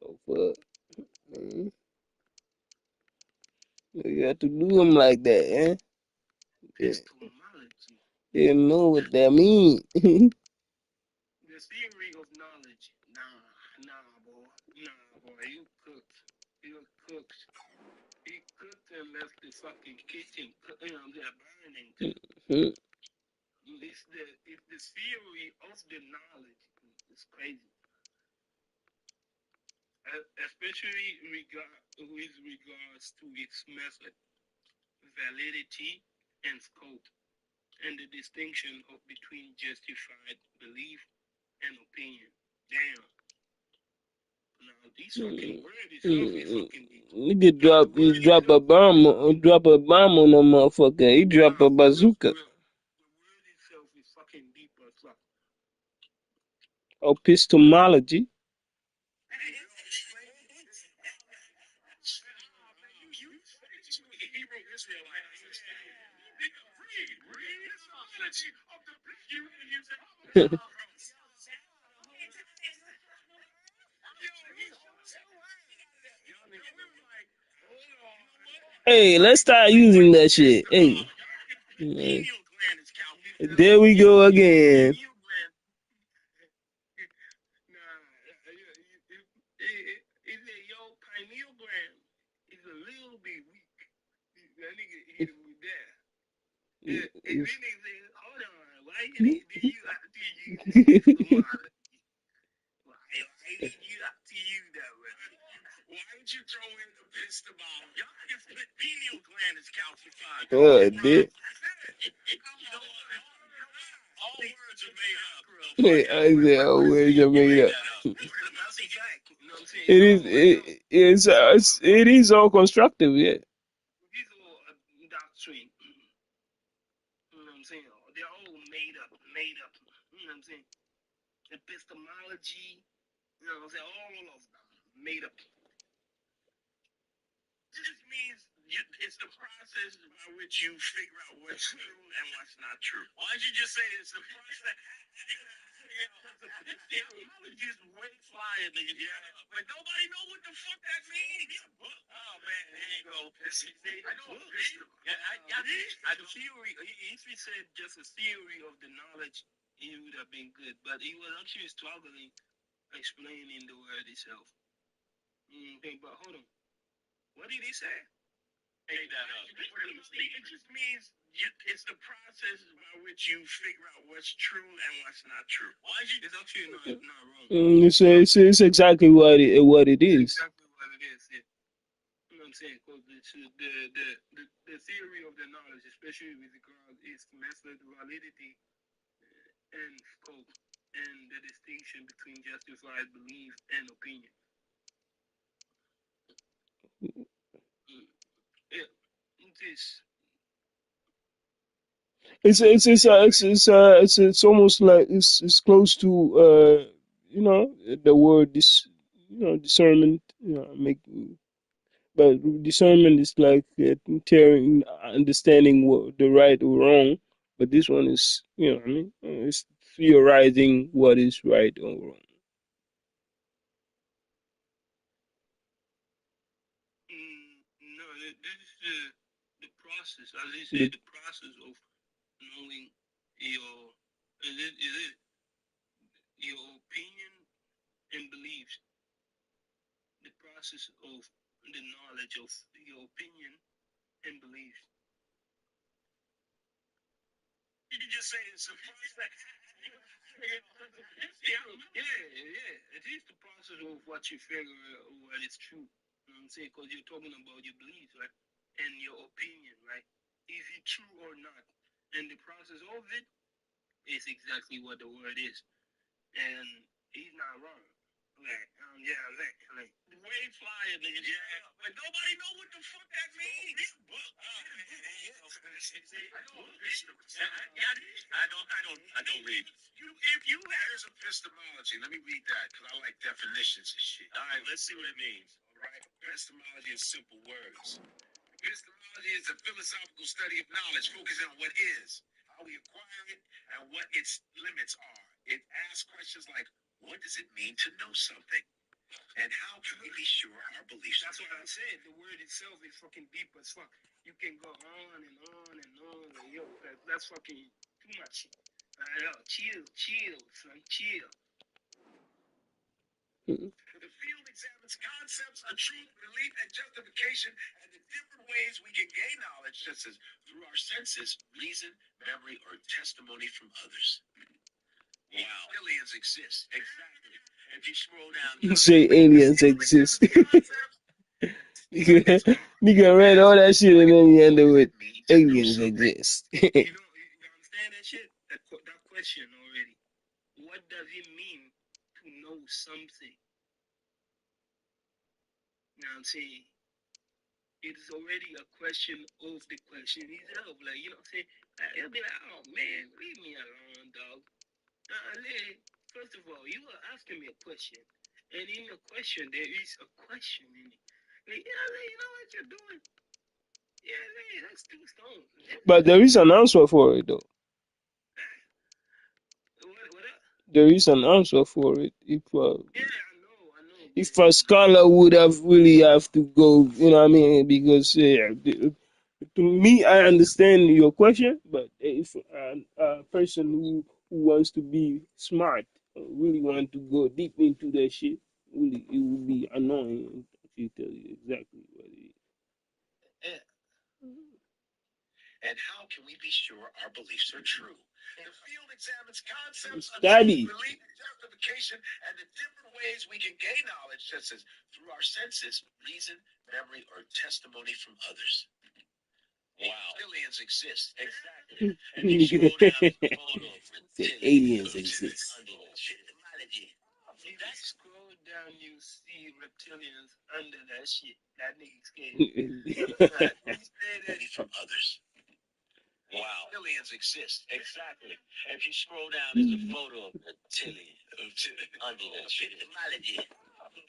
Oh fuck. You have to do him like that, eh? They know what that mean. The theory of knowledge. Nah, boy. You cooked. He cooked and left the fucking kitchen, burning. It's the theory of the knowledge. It's crazy. Especially with regards to its method, validity, and scope, and the distinction between justified belief and opinion. Damn. Now these fucking words is fucking. Nigga drop a bomb on a motherfucker. He drop a bazooka. itself is fucking deep as fuck. Epistemology. Hey, let's start using that shit. Hey. There we go again. Pineal gland is a little bit weak. That nigga hit him with that. And then they say, hold on, why do you have to use epistemology? Why did you have to use that word? Why did you throw in epistemology? Y'all niggas put pineal gland is calcified. Oh, dude. All words are made up. Hey, I said, all words are made up. It is all constructive, yeah. These are all doctrine. You know what I'm saying? They're all made up. You know what I'm saying? Epistemology, you know what I'm saying? All of them made up. This means it's the process by which you figure out what's true and what's not true. Why don't you just say it's the process? Epistemology is way flyer, nigga. Yeah. But nobody know what the fuck that means. Oh man, here you go. I know. Yeah, the theory. If he said just a theory of the knowledge, it would have been good. But he was actually struggling explaining the word itself. Okay, but hold on. What did he say? Make that up. It just means it's the process by which you figure out what's true and what's not true. It's actually not wrong. It's exactly what it is. Exactly what it is. Yeah. You know what I'm saying? Because the theory of the knowledge, especially with regard its method, validity, and scope, and the distinction between justified belief and opinion. Yeah, It's almost like it's close to the word discernment, but discernment is like understanding what the right or wrong, but this one is it's theorizing what is right or wrong. No, this is the process. As they say, the process of knowing your your opinion and beliefs. The process of the knowledge of your opinion and beliefs. You can just say it's a process. Yeah. It is the process of what you figure what is true. You know what I'm saying? Because you're talking about your beliefs, right? And your opinion, right? Is it true or not? And the process of it is exactly what the word is. And he's not wrong. Like, way flyer, nigga. Yeah, but nobody know what the fuck that means. I don't read. Here's epistemology. Let me read that because I like definitions and shit. All right, let's see what it means. All right, epistemology is simple words. Epistemology is a philosophical study of knowledge, focusing on what is, how we acquire it, and what its limits are. It asks questions like, what does it mean to know something? And how can we be sure our beliefs? That's what I said. The word itself is fucking deep as fuck. You can go on and on and on. And yo, that's fucking too much. Chill, son, chill. The field examines concepts of truth, belief, and justification, and the different ways we can gain knowledge, such as through our senses, reason, memory, or testimony from others. Wow. Aliens exist. Exactly. If you scroll down, You say aliens exist. Nigga read all that shit and then he ended with aliens exist. You understand that shit? That question already. What does it mean to know something? You know what I'm saying? It is already a question of the question itself. Like, you know what I'm saying? It'll be like, oh man, leave me alone. First of all, you were asking me a question, and in the question there is a question in it. Like, you know what you're doing? Yeah, that's 2 stones. But there is an answer for it, though. What up? There is an answer for it. If a scholar would have really have to go, you know what I mean? Because to me, I understand your question, but if a person who wants to be smart, really want to go deep into that shit, really, it would be annoying if you tell you exactly what it is. And how can we be sure our beliefs are true? The field examines concepts, Study. belief, justification, and the different ways we can gain knowledge, such as through our senses, reason, memory, or testimony from others. Wow. Aliens exist. Exactly. And you scroll down the photo of aliens exist. If you scroll down, you see reptilians under that shit. That nigga's scared. From others. Wow. Aliens exist. Exactly. And if you scroll down, there's a photo of reptilian under that shit.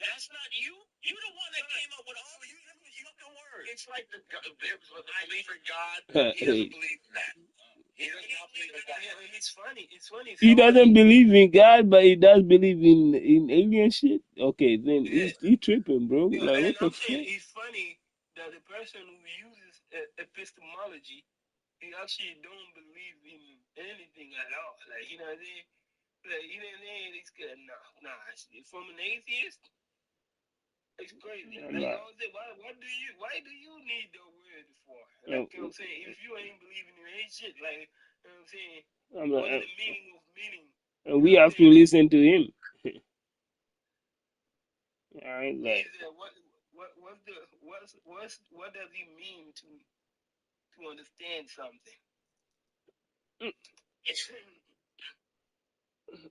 That's not you. You're the one that came up with all these fucking words. It's like I believe in God. He doesn't believe in that. He does not believe in God. Yeah, it's funny. He doesn't believe in God, but he does believe in alien shit. Okay, then he tripping, bro. Yeah, like, and what the I'm fuck? saying it's funny that the person who uses epistemology, he actually don't believe in anything at all. Like, you know what I mean? Like, you know what I mean? It's good. Nah. From an atheist, it's crazy. Like, I was saying, why do you need the word for? Like, you know what I'm saying? If you ain't believing in any shit, like, you know what I'm saying? What's the meaning of meaning? And we have to listen to him. I ain't like. What does he mean to understand something?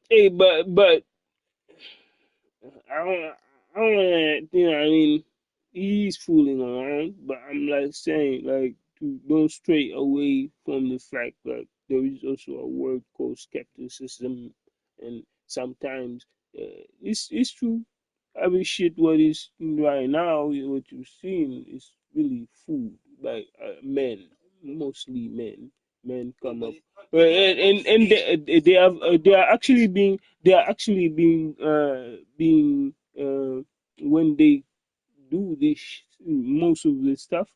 Hey, but I don't wanna, you know, I mean, he's fooling around, but I'm like saying, like, to don't stray away from the fact that there is also a word called skepticism, and sometimes it's true. Every shit what is right now, what you're seeing is really food by men, mostly men. Men come up, and they are actually being when they do this most of the stuff,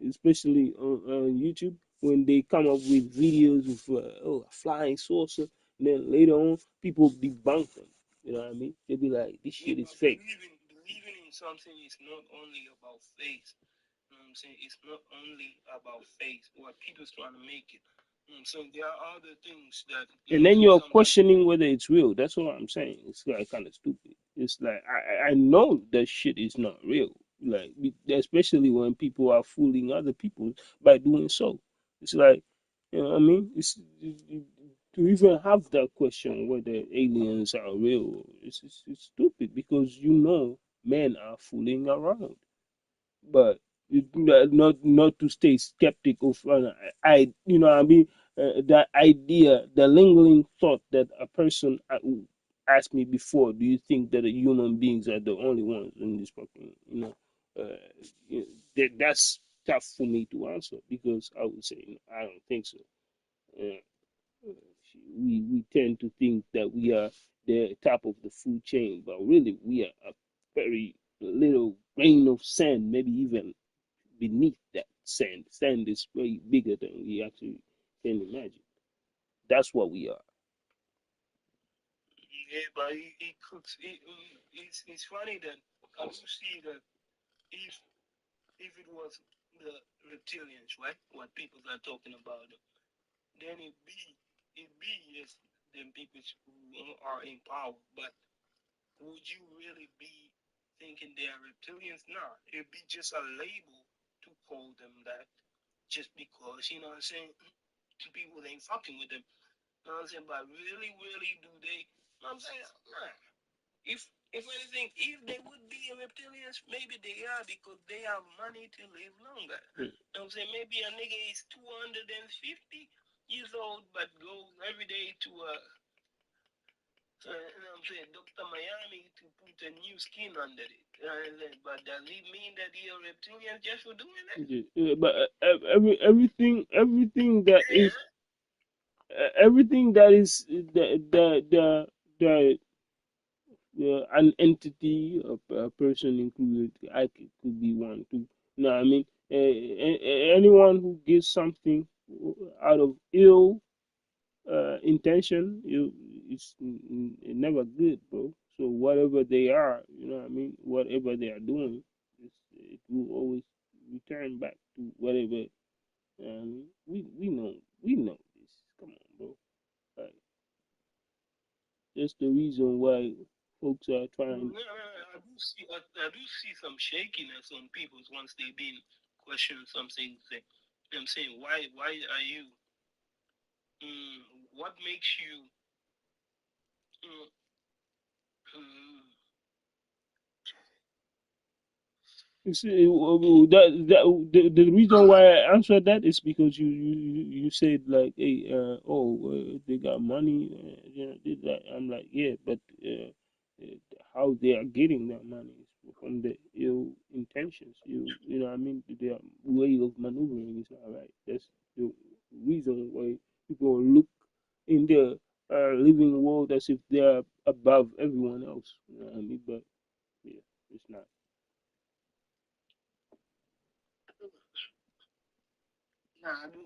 especially on YouTube, when they come up with videos of a flying saucer, and then later on people debunk them. You know what I mean? They'll be like, this shit is fake. Believing in something is not only about faith. You know what I'm saying? It's not only about faith. What people's trying to make it. So there are other things that. And then you're questioning whether it's real. That's what I'm saying. It's like kind of stupid. It's like I know that shit is not real. Like, especially when people are fooling other people by doing so. It's like, you know what I mean? It's to even have that question whether aliens are real. It's stupid because you know men are fooling around. But not to stay skeptic of you know what I mean, that idea, the lingering thought that a person asked me before, do you think that human beings are the only ones in this fucking, that's tough for me to answer, because I would say I don't think so. We tend to think that we are the top of the food chain, but really we are a very little grain of sand, maybe even beneath that sand. Sand is way bigger than we actually can imagine. That's what we are. Yeah, but it cooks. It's funny that you see that if it was the reptilians, right? What people are talking about, then it be yes, them people who are in power. But would you really be thinking they are reptilians? No, it'd be just a label to call them that, just because, you know what I'm saying? People ain't fucking with them. You know what I'm saying? But really, do they? You know what I'm saying? Nah. If anything, if they would be reptilians, maybe they are, because they have money to live longer. You know what I'm saying? Maybe a nigga is 250 years old but goes every day to So, you know what I'm saying? Dr. Miami to put a new skin under it. But does it mean that he a reptilian just for doing that? But everything that is everything that is an entity, a person included, could be one too. No, I mean, anyone who gives something out of ill intention, it's never good, bro. So whatever they are, you know what I mean, whatever they are doing, it will always return back to whatever. We know this. Come on, bro. Like, that's the reason why folks are trying. I do see some shakiness on people once they've been questioning some things. I'm saying, why are you? What makes you? You see, the reason why I answered that is because you said like, hey, they got money, did that. I'm like, yeah, but how they are getting that money is from the ill intentions. You know what I mean? Their way of maneuvering is not right. That's the reason why people look in the living world as if they're above everyone else. You know what I mean? But yeah, it's not. Nah, I do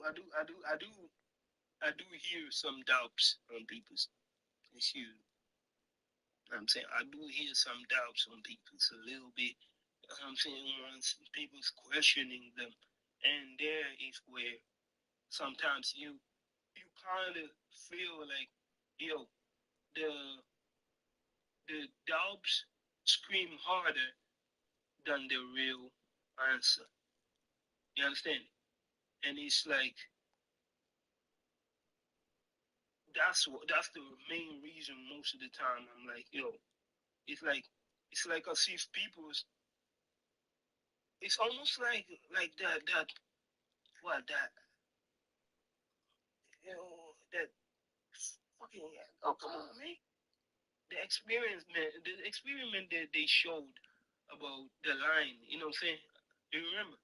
hear some doubts on people's issue. I'm saying I do hear some doubts on people's a little bit. I'm saying once people's questioning them, and there is where sometimes you kind of feel like, yo, the doubts scream harder than the real answer. You understand? And it's like that's the main reason most of the time I'm like, yo, it's like as if people's it's almost like that what that you know that fucking oh come on man. The experiment that they showed about the line, you know what I'm saying? You remember?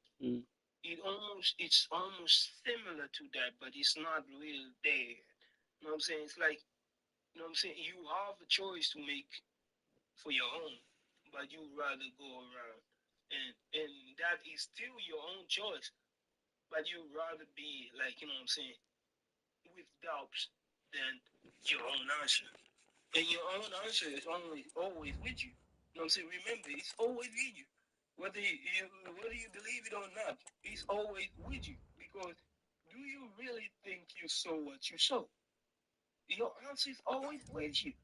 It's almost similar to that, but it's not really there. You know what I'm saying? It's like, you know what I'm saying? You have a choice to make for your own, but you rather go around. And that is still your own choice. But you rather be like, you know what I'm saying, with doubts than your own answer. And your own answer is always with you. You know what I'm saying? Remember, it's always with you. Whether you believe it or not, it's always with you. Because do you really think you saw what you saw? Your answer is always with you. You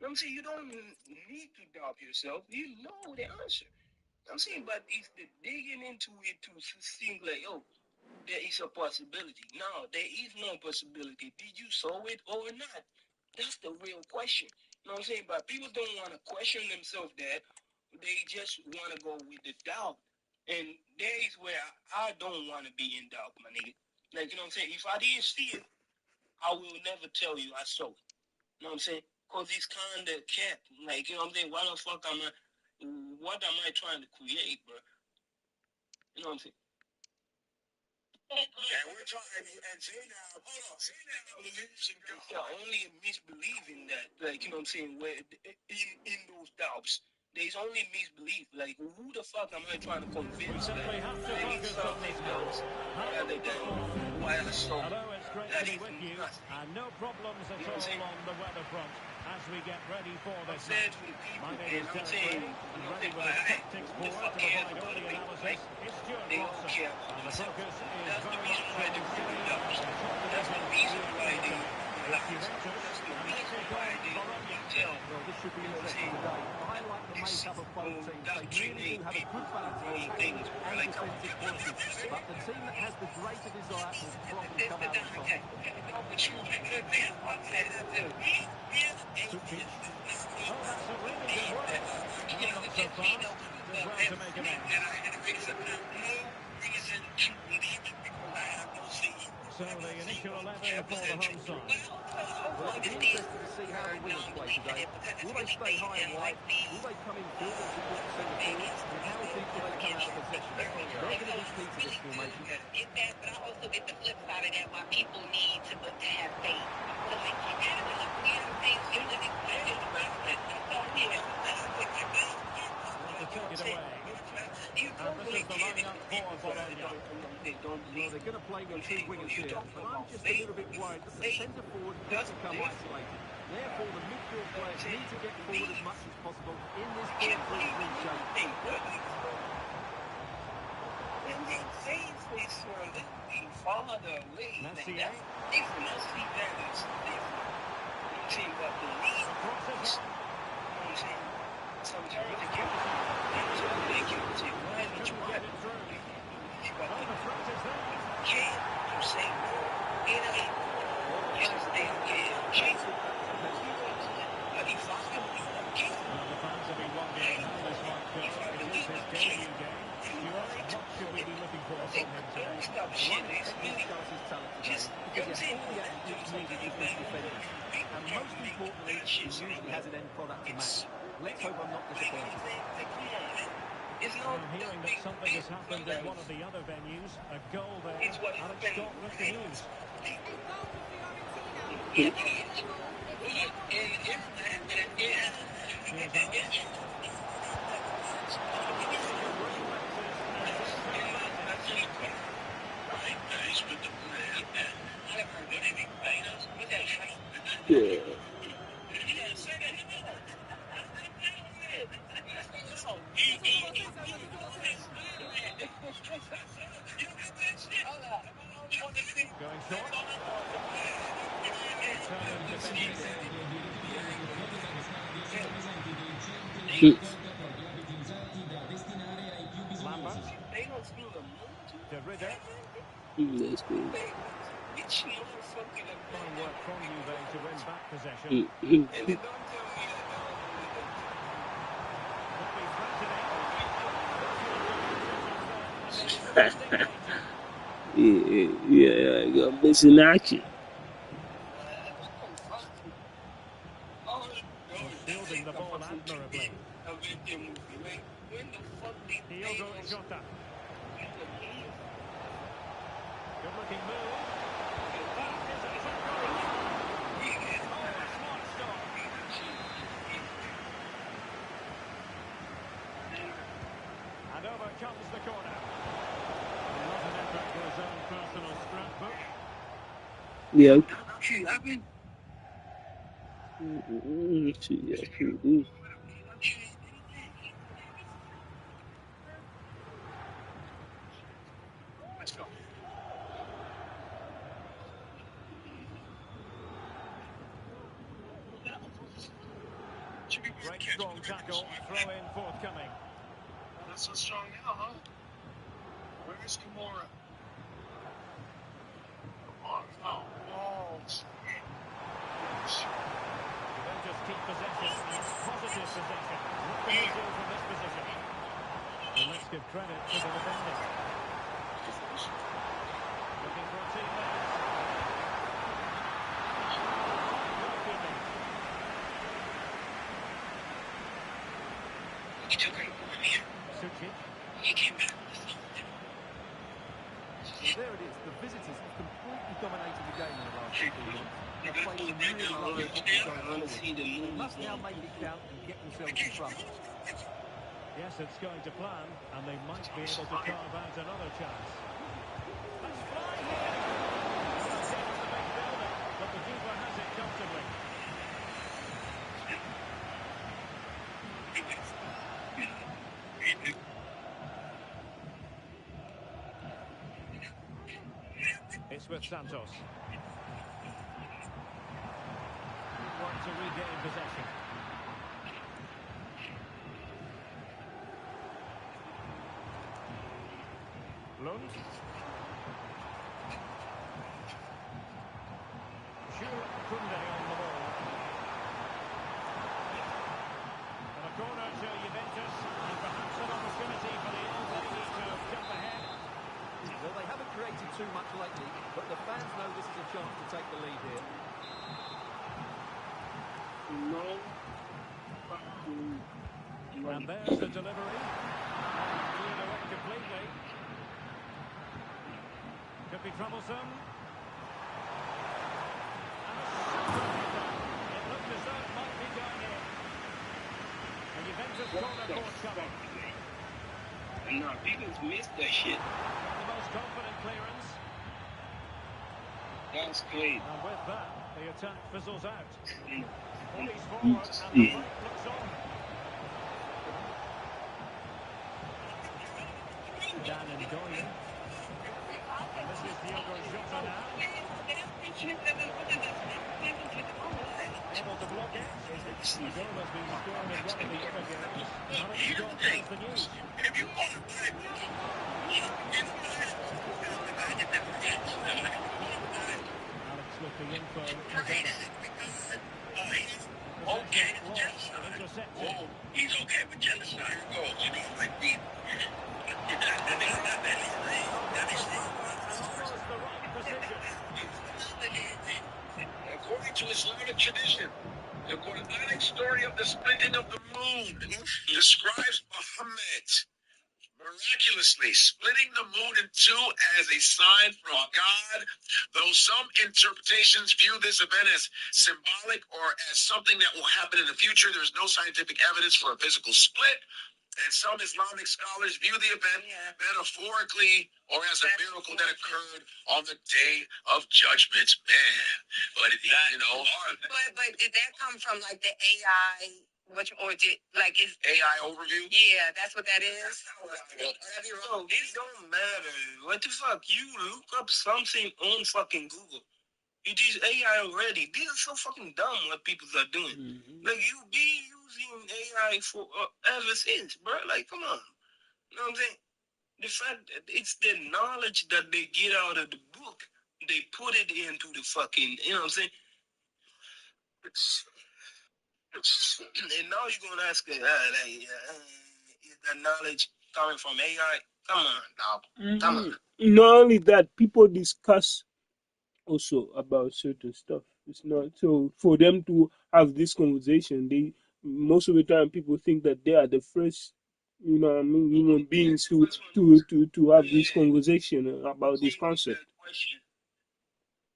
know what I'm saying? You don't need to doubt yourself. You know the answer. You know what I'm saying? But it's the digging into it to think like, oh, there is a possibility. No, there is no possibility. Did you saw it or not? That's the real question. You know what I'm saying? But people don't want to question themselves that. They just want to go with the doubt. And there is where I don't want to be in doubt, my nigga. Like, you know what I'm saying? If I didn't see it, I will never tell you I saw it. You know what I'm saying? Because it's kind of cap. Like, you know what I'm saying? What am I trying to create, bro? You know what I'm saying? And we're trying, and say now, hold on, say now believes in God. Yeah, only a misbelief in that. Like, you know what I'm saying? Where in those doubts, there's only misbelief. Like, who the fuck am I trying to convince that there is something else rather than what I saw? Hello, it's great That to be is with you, nothing. and no problems at You know what I'm saying? all on the weather front as we get ready for I'm this sad match. for the people, My name is and I'm Derek saying, Ray, you and know, ready they with his like, tactics who the board fuck to cares provide all about the the people? analysis Like, is Stuart they all Watson. care about And the themselves. focus is That's the very reason much why on they bring the City doubts. and the top That's the division reason League why they One. It's relax. Juventus, That's the and they reason take why on they Bologna. tell, Well, this should be you know what I'm interesting saying, today. I like the makeup of both teams. They really do indoctrinate have a people good with balance of wrong attacking things, bro. and Like, come on. defensive qualities. But the team that has the greater desire will probably come out on top. No, but you look there. Oh, that's a really good work. No, not so fast. Did well to make an end. So the initial 11 for the home side. Well, it'll be interesting to see how the wingers play today. Will they stay high and wide? Will they come in field and support the centre forward? And how deep will they come out of possession? They're going to be key to this formation. Get that, but I also get the flip side of that, why people need to have faith. Because they keep adding up, you know what I'm saying? So when they play this To take it away. And this is the lineup for Bologna. Well, they're going to play with two wingers here, but I'm just a little bit worried that the centre forward could become isolated. Therefore, the midfield players need to get forward as much as possible in this 4-3-3 shape. Messier. And most importantly, he usually has an end product to match. Let's hope I'm not disappointed. I'm hearing that something has happened in one of the other venues. A goal there, and it's got with the news. Here's Alex. Yeah. Going short. Determined defending. Lambert. De Ridder. Let's go. Fine work from Juve to win back possession. Could be threatening. Yeah, got missing action. Fielding the ball admirably. Diogo Jota. Good looking move. And over comes the corner. Not an effort for his own personal scrapbook. Yeah. Let's go. Great strong tackle, throw in forthcoming. Not so strong now, huh? Where's Kimura? Juventus keep possession, positive possession. What can they do from this position? And let's give credit to the defenders. Looking for a teammate. You took it from here. Sucic. He came back with the phone. Well, there it is. The visitors have completely dominated the game in the last 15 minutes. They've played some really lovely football going forward. They must now make it count and get themselves in front. Yes, it's going to plan, and they might be able to carve out another chance. Let's fly here! Well, here's the big build-up, but the keeper has it comfortably. It's with Santos. Want to regain possession. Lund. Jules Koundé on the ball. And a corner to Juventus, and perhaps an opportunity for the old lady to jump ahead. Well, they haven't created too much lately, but the fans know this is a chance to take the lead here. And there's the delivery. Cleared away completely. Could be troublesome. And a super header. It looked as though it might be going in. And Juventus corner forthcoming. And now people missed that shit. The most confident clearance. That's great. And with that, the attack fizzles out. Bodies forward You and the see. fight looks on. Dan and Goyen. And this is Diogo Jota now. Able to block it. The goal has been scored in one of the other games. Alex Scott has the news. If you want to play, Alex with the info. okay, Intercepted. oh, he's okay with genocide. You know, like me. According to Islamic tradition, the Quranic story of the splitting of the moon describes Muhammad miraculously splitting the moon in two as a sign from God, though some interpretations view this event as symbolic or as something that will happen in the future. There is no scientific evidence for a physical split, and some Islamic scholars view the event metaphorically or as a miracle that occurred on the Day of Judgment. Man, but you know, But did that come from like the AI? Or did like is AI overview? Yeah, that's what that is. Bro, it don't matter. What the fuck? You look up something on fucking Google. It is AI already. This is so fucking dumb what people are doing. Like, you be using AI for ever since, bro. Like, come on. You know what I'm saying? The fact that it's the knowledge that they get out of the book, they put it into the fucking, you know what I'm saying? And now you're gonna ask, is that knowledge coming from AI? Come on, dog. Come on. Not only that, people discuss also about certain stuff. It's not so for them to have this conversation. They most of the time people think that they are the first, you know what I mean, human beings to have this conversation about this concept.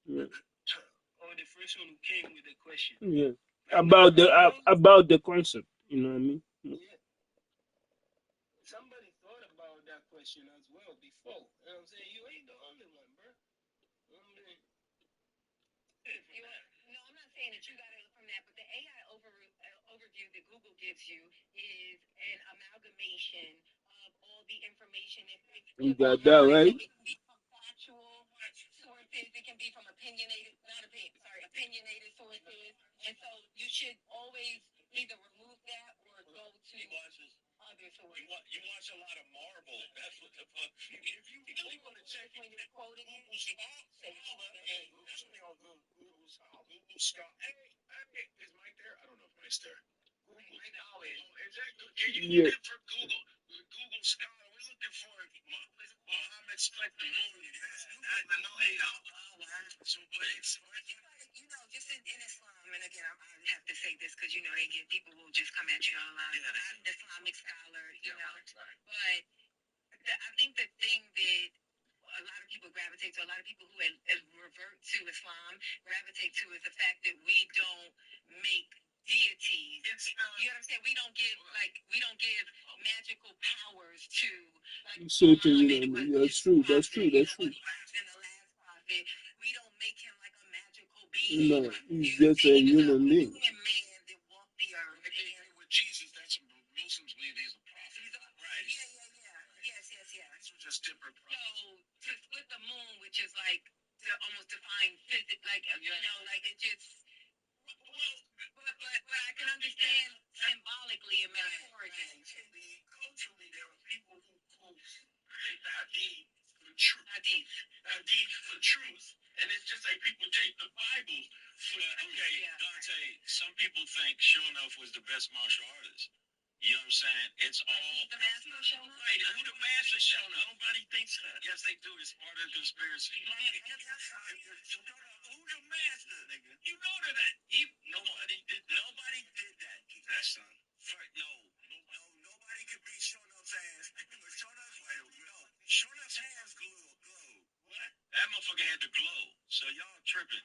Yeah. Or the first one who came with the question. Yeah. About the concept, you know what I mean? Yeah. Somebody thought about that question as well before. You know what I'm saying? You ain't the only one, bro. No, I'm not saying that you got it from that, but the AI overview that Google gives you is an amalgamation of all the information. You got that right? It can be from factual sources. It can be from opinionated sources. And so you should always either remove that or go to other sources. You watch a lot of Marvel. That's what the fuck. If you really want to check when you're quoting it, Google Scott. Hey, is Mike there? I don't know if Mike's there. Google. Exactly. Can you look for Google? Google Scholar. We're looking for Muhammad split the moon. So, but it's just in Islam, and again, I have to say this because again, people will just come at you online. I'm not an Islamic scholar, but I think the thing that a lot of people gravitate to, a lot of people who revert to Islam gravitate to, is the fact that we don't make deities. You know what I'm saying? We don't give magical powers to Certain, that's true. That's true. That's true. We don't make him like a magical being. No, he's just a human being. With Jesus, that's Muslims believe he's a prophet. Right. Yeah. These are just different prophets. So to split the moon, which is like to almost define physics, like like it just. But I can understand symbolically and metaphorically. Culturally, there are people who quote hadith for truth. Hadith for truth. And it's just like people take the Bible for Dante, some people think Shonuff was the best martial artist. You know what I'm saying? It's all the master of Shonuff? Right, who the master of Shonuff? Nobody thinks that. Yes, they do. It's part of the conspiracy. You know who the master, nigga? You know that. Nobody did that. That's son. No. That motherfucker had the glow. So y'all tripping.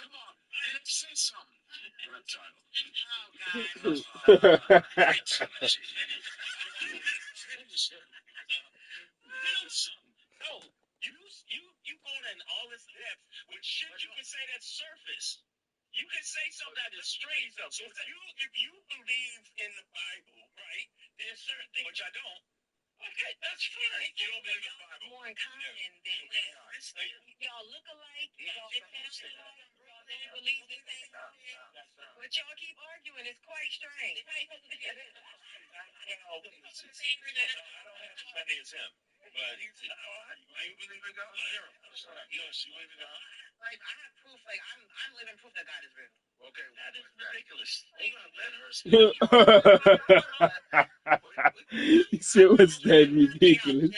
Come on. Say something. Reptile. Oh, God. Great challenge. No, you going in all this depth with shit you can say that's surface. You can say something that is strange though. So if you believe in the Bible, right? There's certain things which I don't. Okay, that's fine. You don't believe in the Bible. More in common than y'all look alike. Y'all sound alike. Y'all believe the same thing. But y'all keep arguing. It's quite strange. I don't have as many as him. But you believe in God? Yes, you believe in God. Like I have proof. Like I'm living proof that God is real. Okay, that is ridiculous. Let her He said, "What's that ridiculous?"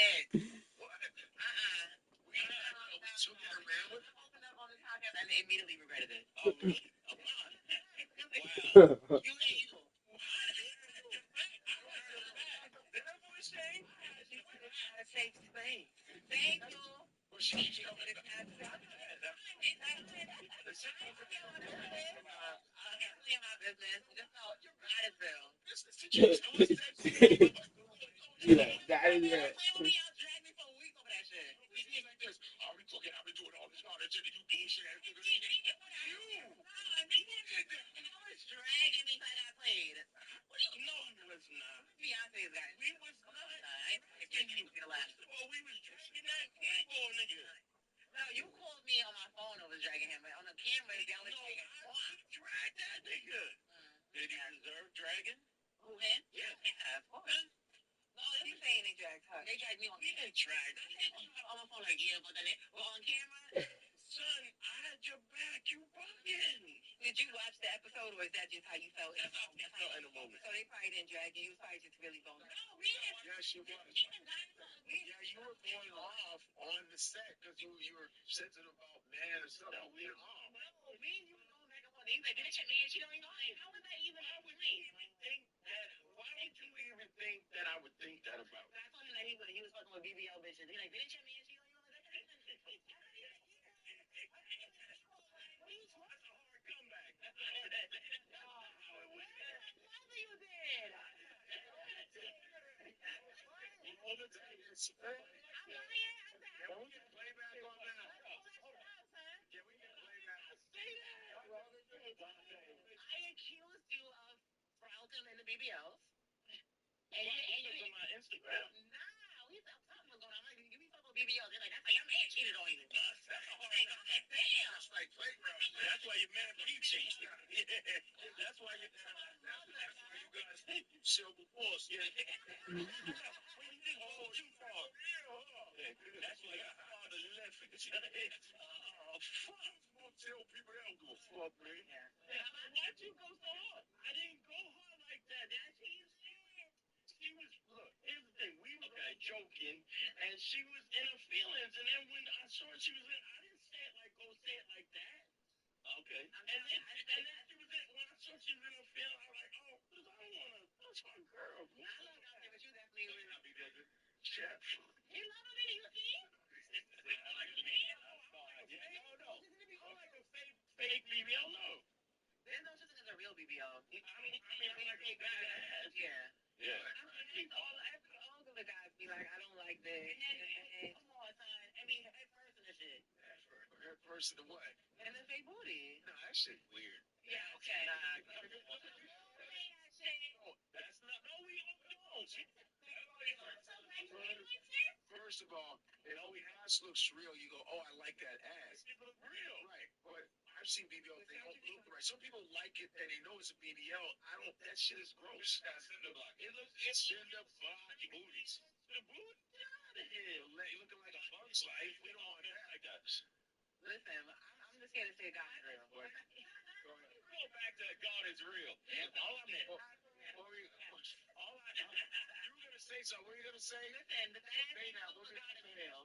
And immediately regretted it. Thank you. He like, that is it. I've been doing all this knowledge and you bullshit. Dragging me like I played. No, it was not. Beyonce's guy. We was not. I think you get a laugh. Oh, we was dragging that people, nigga. No, you called me on my phone and was dragging him, but on the camera, y'all was dragging. Drag that nigga. Did he deserve dragging? Who, him? Yeah, of course. No, they saying they dragged her. They dragged me on camera. He didn't drag. On my phone, like, yeah, but then we're on camera. Son, I had your back. You bugging. Did you watch the episode, or is that just how you felt in the moment? I felt in the moment. So they probably didn't drag you. You was probably just really vulnerable. No, we didn't. Yes, you was. Yeah, you were going off on the set because you were sensitive about man and stuff. No, we were off. No, me and you were going back and forth. He's like, didn't check me and she don't even know. How was that even up with me? Why would you even think that I would think that about? I told him that he was fucking with BBL bitches. He's like, didn't check me and she don't even know. I accused you of flouting in the BBLs. And you on my Instagram. Nah, we thought something was going on. Like, you be fucking with BBLs. They're like, that's why your man cheated on you. Damn. That's like playground. That's why your man peachy. Yeah. That's why you guys silver force. Yeah. Oh, you fall. That's why your father left. Oh, fuck. Don't tell people they don't give a fuck, man. Why'd you go so hard? I didn't go hard like that. That's what you said. She was, look, here's the thing. We were joking, and she was in her feelings, and then when I saw she was in, I didn't say it like, go say it like that. Okay. And then she was in, when I saw she was in her feelings, I was like, oh, because I don't want to, that's my girl. I love that, but you definitely would not be that good. Chef. You love him, you see? I like the BBL. No. I like a fake BBL, no. There's no such thing as a real BBL. I mean, I like a badass. Yeah. Yeah. All of the guys be like, I don't like this. Come on, son. I mean, head first in the shit. Head first in the what? And the fake booty. No, that shit weird. Yeah, okay. That's not, no, we don't. First of all, it always ass looks real. You go, oh, I like that ass. It look real. Right. But I've seen BBL, they don't look right. Some people like it and they know it's a BBL. That shit is gross. It's cinder block booties. The booty? Get out of here. Looking like a bug's life. We don't want that like that. Listen, I'm just here to say God is real. Go back to God is real. All I mean, you were going to say something. What are you going to say? Listen, the bad people God is real.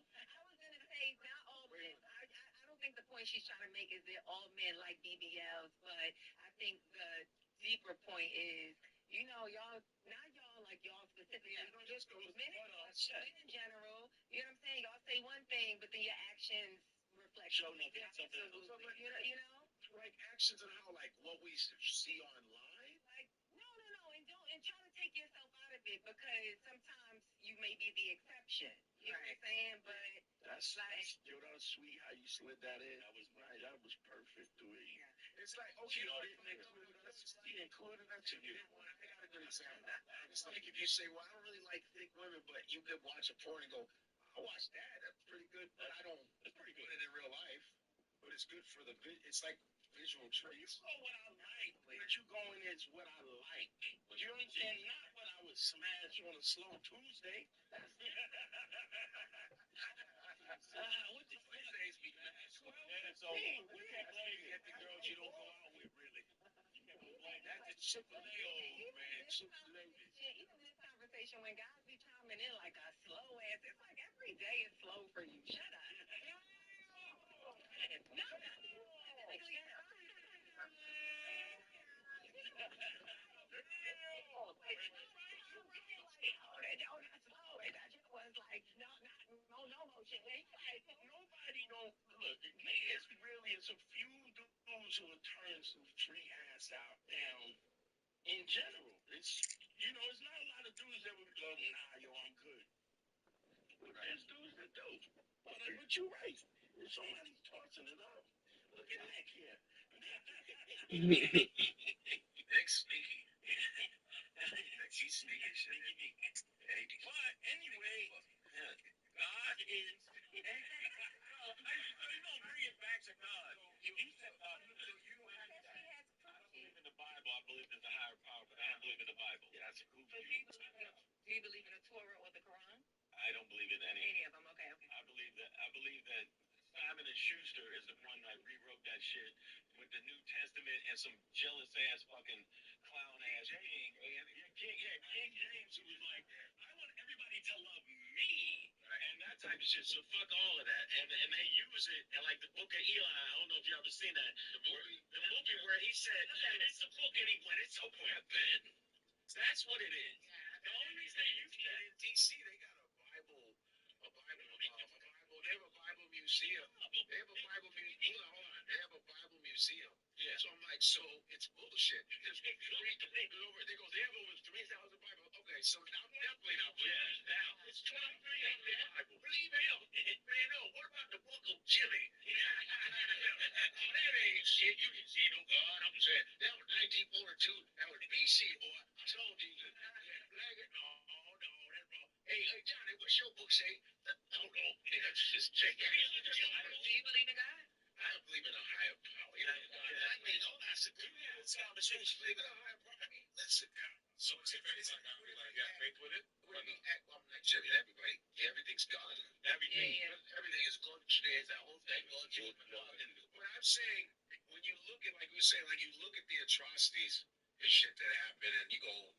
think the point she's trying to make is that all men like BBLs, but I think the deeper point is, y'all, not y'all, like y'all specifically, just men in general, you know what I'm saying? Y'all say one thing, but then your actions reflect something different. You know? Like actions and how, like what we see online? Like, no, and try to take yourself out of it, because sometimes you may be the exception. You know what I'm saying? But that's that was sweet how you slid that in. That was nice. That was perfect the way. Yeah. It's like, okay, they included us. He included us in you. I got a good example. It's like if you say, well, I don't really like thick women, but you could watch a porn and go, I watched that. That's pretty good, but I don't. It's pretty good in real life, but it's good for the. It's like visual traits. You go what I like, but you going is what I like. But you understand? Not what I would smash on a slow Tuesday. What the Tuesdays be fast? So we can't blame you at the girls you don't go out with, really. You can't blame that's the Chick-fil-A old man. Chick-fil-A. Even this conversation, when guys be chiming in like a slow ass, it's like every day is slow for you. Shut up. No motion. Nobody don't look. It's really a few dudes who will turn some free ass out down. In general, it's it's not a lot of dudes that would go, nah, yo, I'm good. But there's dudes that do. But you're right. If somebody's tossing it up, look at Nick here. Nick's sneaky. He's sneaky shit. But anyway, God is. You don't bring it back to God. You said God. I don't believe in the Bible. I believe in the higher power, but I don't believe in the Bible. Yeah, that's a goofy. Do you believe in the Torah or the Quran? I don't believe in any of them. Okay. I believe that Simon and Schuster is the one that rewrote that shit with the New Testament and some jealous ass fucking clown ass king. King James, who was like, I want everybody to love me, and that type of shit. So fuck all of that. And they use it, and like the Book of Eli. I don't know if you ever seen that. The movie where he said, it's the book, and he went, it's a weapon. That's what it is. The only reason they use that in DC, they got a Bible. They have a Bible museum. They have a Bible museum. Hold on. They have a Bible museum. Yeah. So I'm like, so it's bullshit. They go, they have over 3,000 Bibles. Okay, so I'm definitely not believing it. Now, it's 23 of the Bible. Believe him. Man, no, what about the book of Jimmy? Oh, that ain't shit. You didn't see no God. I'm saying, that was 1942. That was BC, boy. I told Jesus. No, that's wrong. Hey, Johnny, what's your book say? I don't know. That's just check it. Do you believe in God? I don't believe in a higher power. I mean, all that's a good conversation. Believe in a higher power. I mean, listen, so it's like, you have faith with it? I'm like Jimmy, everybody, everything's God. Everything is God. There's that whole thing. But I'm saying, when you look at, like we were saying, like you look at the atrocities and shit that happen, and you go,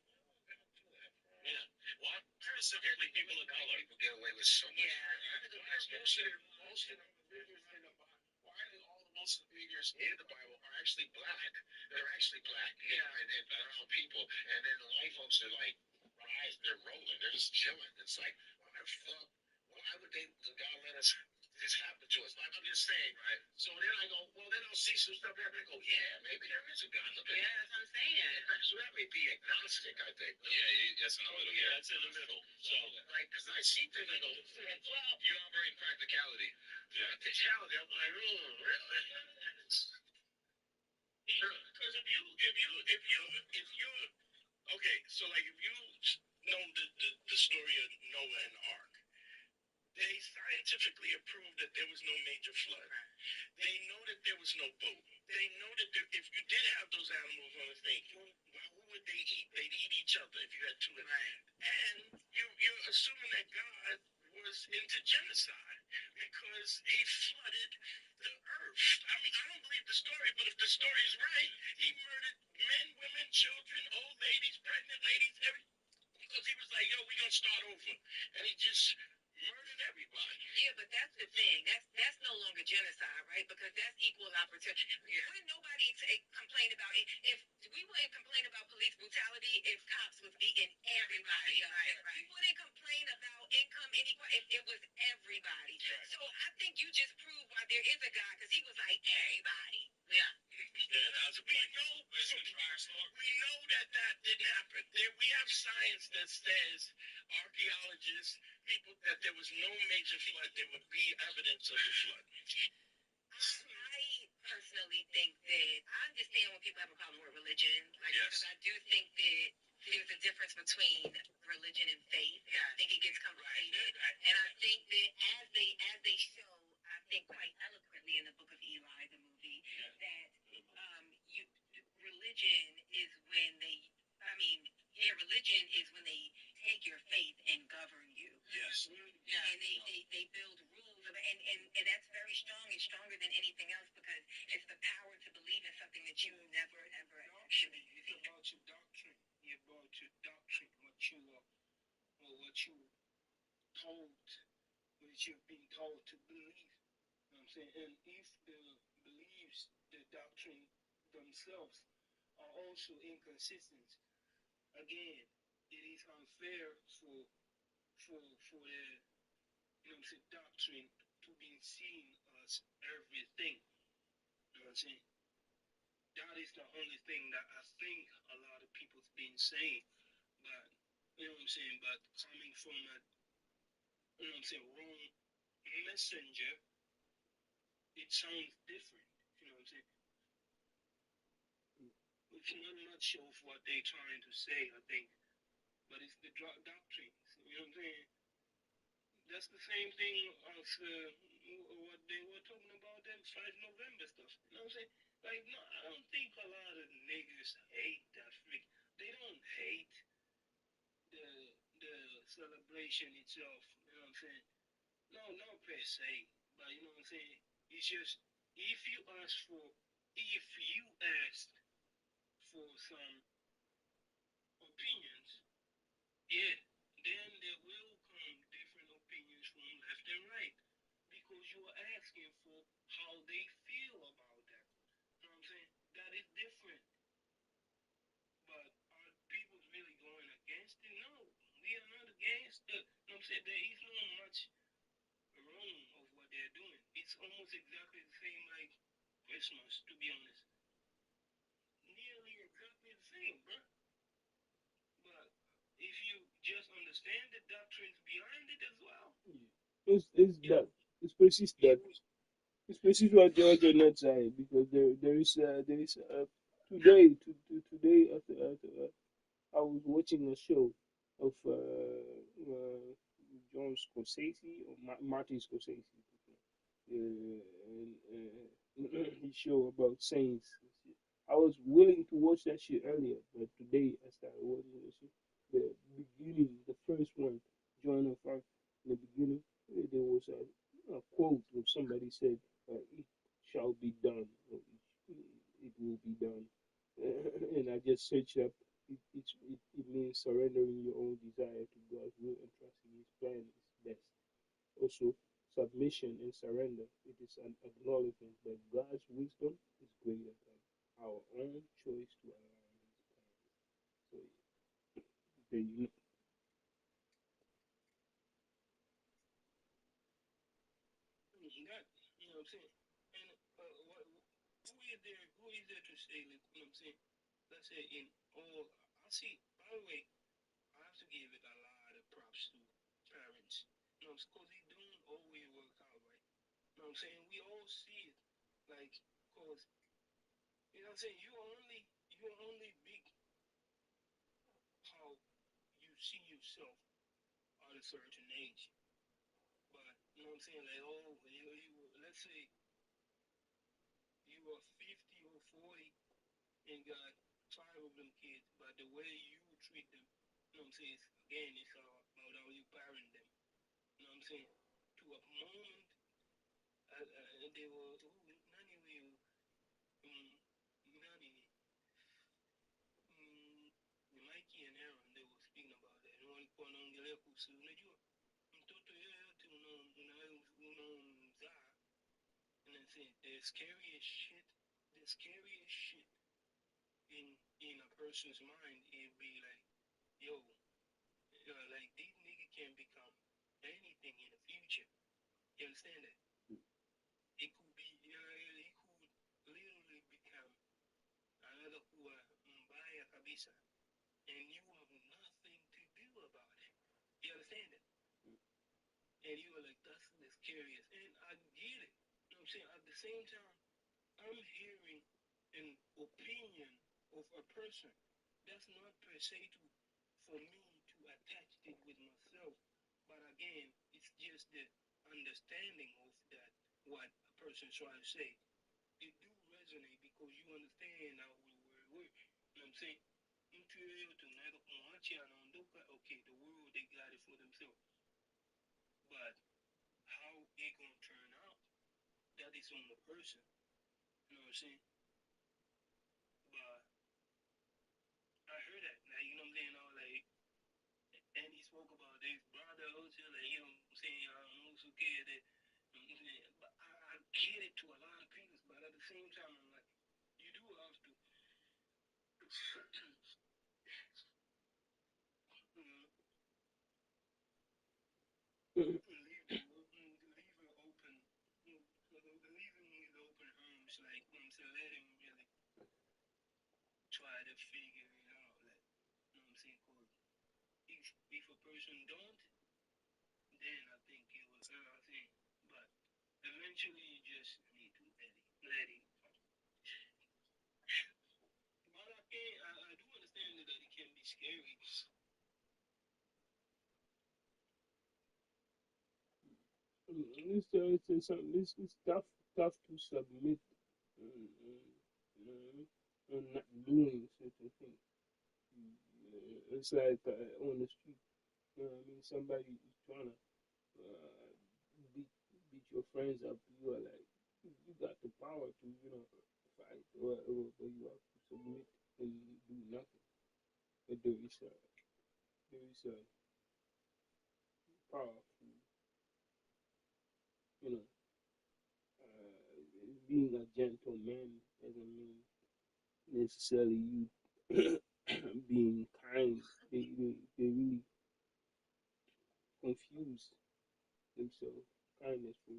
yeah. Why specifically people of color? People get away with so much. Most of the figures in the Bible, most of the figures in the Bible are actually black. They're actually black and brown people. And then the white folks are like, they're rolling. They're just chilling. It's like, why would God let us this happen to us? Like, I'm just saying, right? So then I go, well, then I'll see some stuff happen. I go, yeah, maybe there is a God. Yeah, that's what I'm saying. So that may be agnostic, I think. Yeah, that's in the middle. Yeah, that's in the middle. So, like, because I see things, I go, well, you operate practicality. Practicality, I'm like, really? Sure. Because if you, okay, so like if you know the story of Noah and the Ark, they scientifically approved that there was no major flood. They know that there was no boat. They know that if you did have those animals on the thing, who would they eat? They'd eat each other if you had two. And you're assuming that God was into genocide because he flooded the earth. I mean, I don't believe the story, but if the story is right, he murdered men, women, children, old ladies, pregnant ladies, because he was like, yo, we're going to start over. And he just murdered everybody. Yeah, but that's the thing. That's no longer genocide, right? Because that's equal opportunity. Wouldn't nobody complain about it? If we wouldn't complain about police brutality if cops was beating everybody up. Right. We wouldn't complain about income inequality if it was everybody. Right. So I think you just proved why there is a God, because he was like everybody. Yeah. Yeah, that's we know that didn't happen. We have science that says, archaeologists, people, that there was no major flood. There would be evidence of the flood. I personally think that I understand when people have a problem with religion, like because I do think that there's a difference between religion and faith. And I think it gets complicated, and I think that as they show, I think quite eloquently in the Book of Eli, the movie, that religion is when religion is when they take your faith and govern you. Yes. And they build rules of, and that's very strong. It's stronger than anything else because it's the power to believe in something that you never ever actually It's about your doctrine. It's about your doctrine, what you told, what you've been told to believe. You know what I'm saying? And if the beliefs, the doctrine themselves are also inconsistent, again, it is unfair for the doctrine to be seen as everything. You know what I'm saying? That is the only thing that I think a lot of people's been saying. But you know what I'm saying? But coming from a wrong messenger, it sounds different. You know what I'm saying? It's not much of what they're trying to say, I think. But it's the doctrines. You know what I'm saying? That's the same thing as what they were talking about that 5 November stuff. You know what I'm saying? Like, no, I don't think a lot of niggas hate that freak. They don't hate the celebration itself. You know what I'm saying? No, not per se. But you know what I'm saying? It's just if you asked for some opinions, yeah, then there will come different opinions from left and right because you're asking for how they feel about that. You know what I'm saying? That is different. But are people really going against it? No, we are not against it. You know what I'm saying? There is no much wrong of what they're doing. It's almost exactly the same like Christmas, to be honest. Nearly exactly the same, bro. But if you just understand the doctrines behind it as well. It's that. It's precis that. It's precis what you're not saying because there is today I was watching a show of John Scorsese or Martin Scorsese. His show about saints. I was willing to watch that shit earlier, but today I started watching the shit. The beginning, the first one, Joan of Arc. In the beginning, there was a quote where somebody said, "It shall be done," or "It will be done," and I just searched up. It means surrendering your own desire to God's will and trusting His plan is best. Also, submission and surrender. It is an acknowledgement that God's wisdom is greater than our own choice to align His plan. So, there you go. That, you know what I'm saying? And who is there to say, like, you know what I'm saying? Let's say in all, I see, by the way, I have to give it a lot of props to parents. You know, because they don't always work out right. You know what I'm saying? We all see it. Like, because, you know what I'm saying? You're only big how you see yourself at a certain age. But, you know what I'm saying? Like, oh, let's say you are 50 or 40 and got 5 of them kids, but the way you treat them, you know what I'm saying? Again, it's all about how you parent them. You know what I'm saying? To a moment, they were, nani wewe, nani, Mikey and Aaron, they were speaking about that. And walikuwa wanaongelea kuhusu, unajua, mtoto yoyote saying? The scariest shit in a person's mind, it'd be like, yo, like these niggas can become anything in the future. You understand that? It could be, it could literally become another mbaya kabisa, and you have nothing to do about it. You understand that? And you were like, that's the scariest. And I get it. You know what I'm saying? At the same time, I'm hearing an opinion of a person that's not per se for me to attach it with myself. But again, it's just the understanding of that, what a person's trying to say. It do resonate because you understand how the world works. You know what I'm saying? Okay, the world, they got it for themselves. But how it gonna turn out, that is on the person. You know what I'm saying? But I heard that. Now, you know what I'm saying? Like, and he spoke about this brother also, like, you know what I'm saying? I'm also scared that, you know what I'm saying? But I get it to a lot of people, but at the same time, I'm like, you do have to, leaving with open arms, like, you know what I'm saying? Let him really try to figure it out, like, you know what I'm saying? Because if a person don't, then I think it will hurt, I think. But eventually, you just need to let it. But I do understand that it can be scary. It's something. It's tough to submit and not doing certain things. It's like on the street. You know what I mean? Somebody is trying to beat your friends up. You are like, you got the power to, fight or whatever, but you have to submit and do nothing. But there is a powerful, you know, being a gentleman doesn't mean necessarily you being kind. They really confuse themselves. Kindness for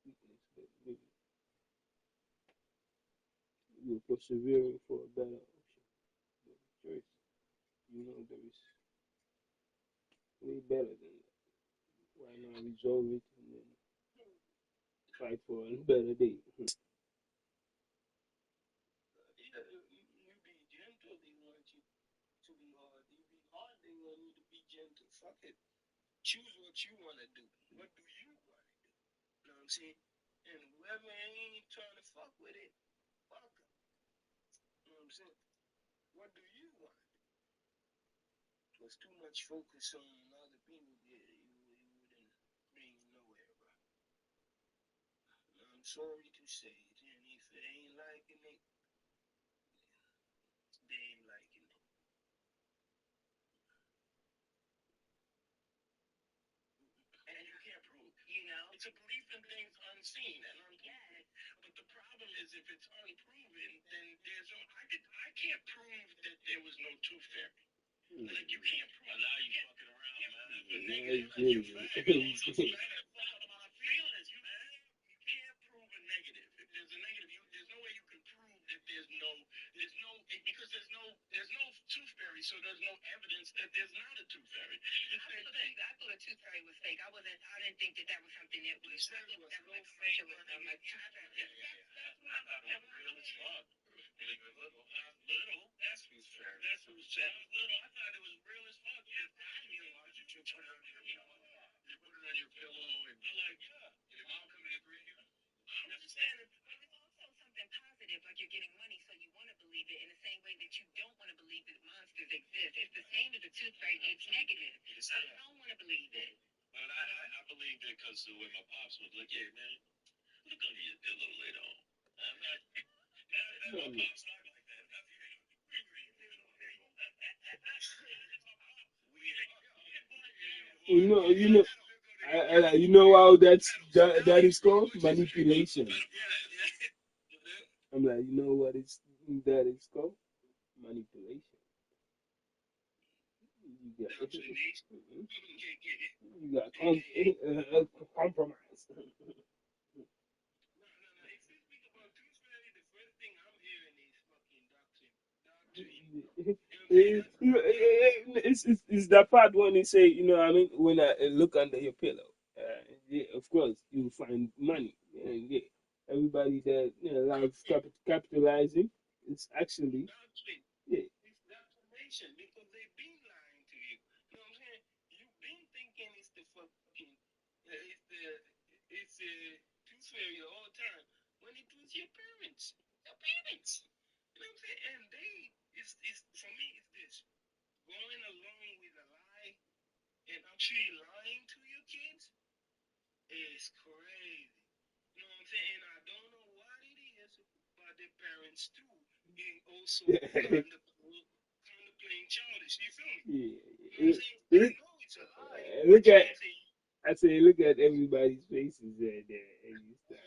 weakness, but maybe you're persevering for a better option, better choice. You know there is way better than that. Why not resolve it and then fight for a better day? Yeah, you be gentle, they want you to be hard. You be hard, they want you to be gentle. Fuck it. Choose what you want to do. What do you want to do? You know what I'm saying? And whoever ain't trying to fuck with it, fuck them. You know what I'm saying? What do you want to do? There's too much focus on other people there. You wouldn't bring nowhere, bro. I'm sorry to say it, and if it ain't liking it, they ain't liking it. And you can't prove, it's a belief in things unseen and unproven. But the problem is, if it's unproven, then there's no. I can't prove that there was no tooth fairy. Like, you can't prove. Now you fucking around, man. If a nigga, you fucking about my feelings, you can't prove a negative. If there's a negative, there's no way you can prove that there's no, because there's no tooth fairy, so there's no evidence that there's not a tooth fairy. I thought a tooth fairy was fake. I didn't think that was something that was. I thought that was like commercial with them. Like, I thought it was real as fuck. Little, that's who's fair. That's who's fair. Little, I thought it was real as fuck. You put it on your pillow, and I'm like, yeah. Your mom come in and bring you. I'm understanding. But it's also something positive, like you're getting money, so you want to believe it in the same way that you don't want to believe that monsters exist. It's the same as a tooth fairy. It's negative. So I don't want to believe it. But I believed it because the way my pops was like, yeah, man, look under your pillow later on. I'm not. My pop's not like that. You know, You know how that is called manipulation. I'm like, you know what that is called manipulation. You got compromise. It's that part when they say, you know what I mean, when I look under your pillow, yeah, of course, you find money. And yeah, everybody that loves capitalizing, it's actually, yeah. Because they've been lying to you. You know what I'm saying? You've been thinking it's the fucking, it's the tooth fairy the whole time. When it was your parents. Your parents. You know what I'm saying? And they, it's for me, it's this. Going along with a lie and actually lying to your kids is crazy. You know what I'm saying? And I don't know what it is about their parents too. And also kind of playing childish. You feel me? You know what I'm saying? They know it's a lie. Look at, I say, look at everybody's faces there, and you start.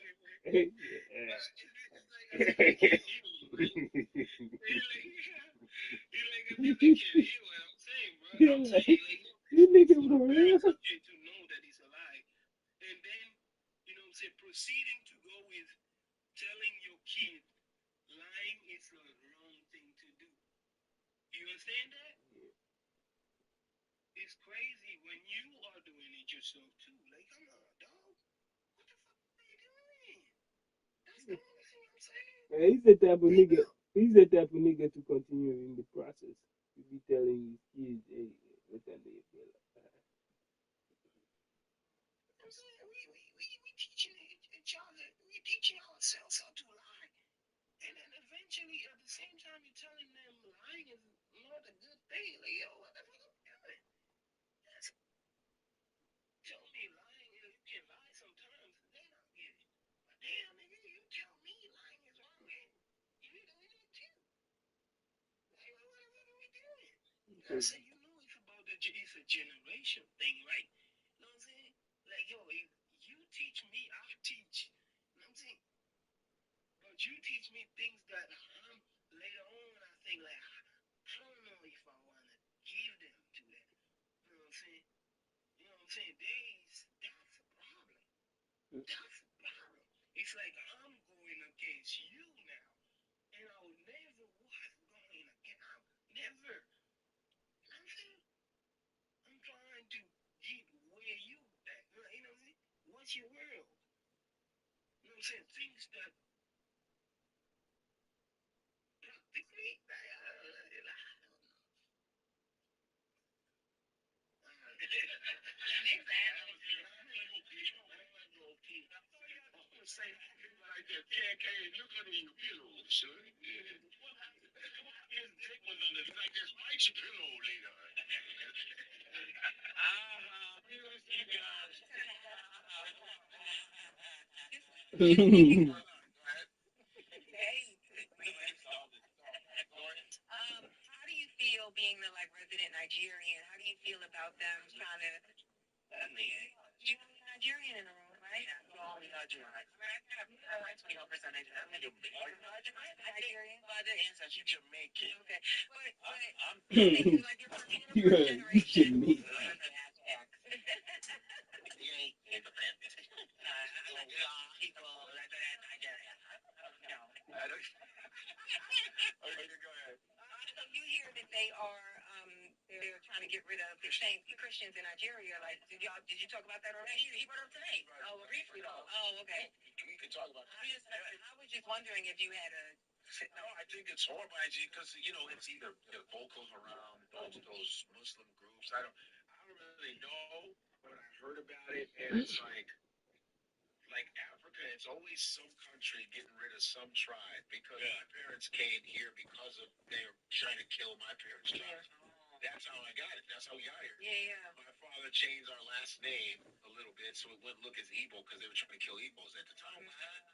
You nigga, bro. To know that it's a lie. And then, you know what I'm saying, proceeding to go with telling your kid lying is the wrong thing to do. You understand that? It's crazy when you are doing it yourself too. Like, come on, dog. What the fuck are you doing? That's the only thing I'm saying. He's the type of nigga. He's the type of nigga to continue in the process. To be telling his kids, hey, look under your pillow. I'm saying we teaching each other, we teaching ourselves how to lie. And then eventually at the same time you're telling them lying is not a good thing. Like, yo, what the fuck are you doing? Yes. Tell me lying, you can lie sometimes, then I'll get it. But damn nigga, you tell me lying is wrong, man. You doing it too. Like, what are we doing? I say, you know it's about it's a generation thing, right? You know what I'm saying? Like, yo, if you teach me, I'll teach. You know what I'm saying? But you teach me things that I'm later on, I think, like, I don't know if I want to give them to that. You know what I'm saying? You know what I'm saying? That's a problem. That's a problem. It's like I'm going against you now. And I never was going against, never. You know what I'm saying? I'm trying to get where you at. You know what I'm saying? What's your world? You know what I'm saying? Things that practically, look under your pillow, son. Take one under, like this bites your pillow later. How do you feel being the resident Nigerian? How do you feel about them trying to? You're Nigerian in the room, right? Well, I'm Nigerian. I like 21% Nigerian. Nigerian. Well, the ancestry Jamaican. Okay, but like you're first generation. People like that Nigeria. Okay, go ahead. So you hear that they're trying to get rid of the same Christians in Nigeria. Like, did you talk about that already? He brought up today. Oh, briefly though. Oh, okay. We can talk about it. I was just wondering if you had a. No, I think it's horrible, because it's either Boko Haram, those Muslim groups. I don't really know, but I heard about it, and it's like Africa, it's always some country getting rid of some tribe, because my parents came here because they were trying to kill my parents' tribe. That's how I got it. That's how we got here. Yeah. My father changed our last name a little bit so it wouldn't look as Igbo, because they were trying to kill Igbos at the time.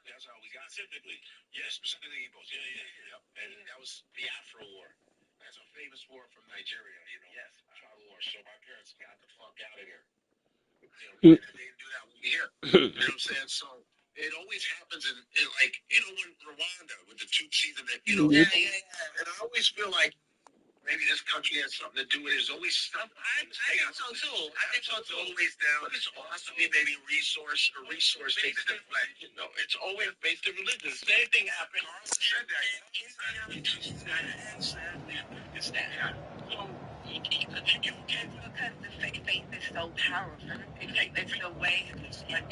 That's how we got specifically. Yes, specifically Igbos. Yeah. And that was the Afro War. That's a famous war from Nigeria, Yes. Tribal war. So my parents got the fuck out of here. They didn't do that over here. You know what I'm saying? So it always happens in like, when Rwanda with the Tutsis and Yep. and I always feel like maybe this country has something to do with it. There's always stuff. I think so too. I think so too. Always down. But it's also maybe a resource takes the play. It's always based in religion. Same thing happened. Carl said that. It's that. So you can't because the faith is so powerful. It's the way. It's like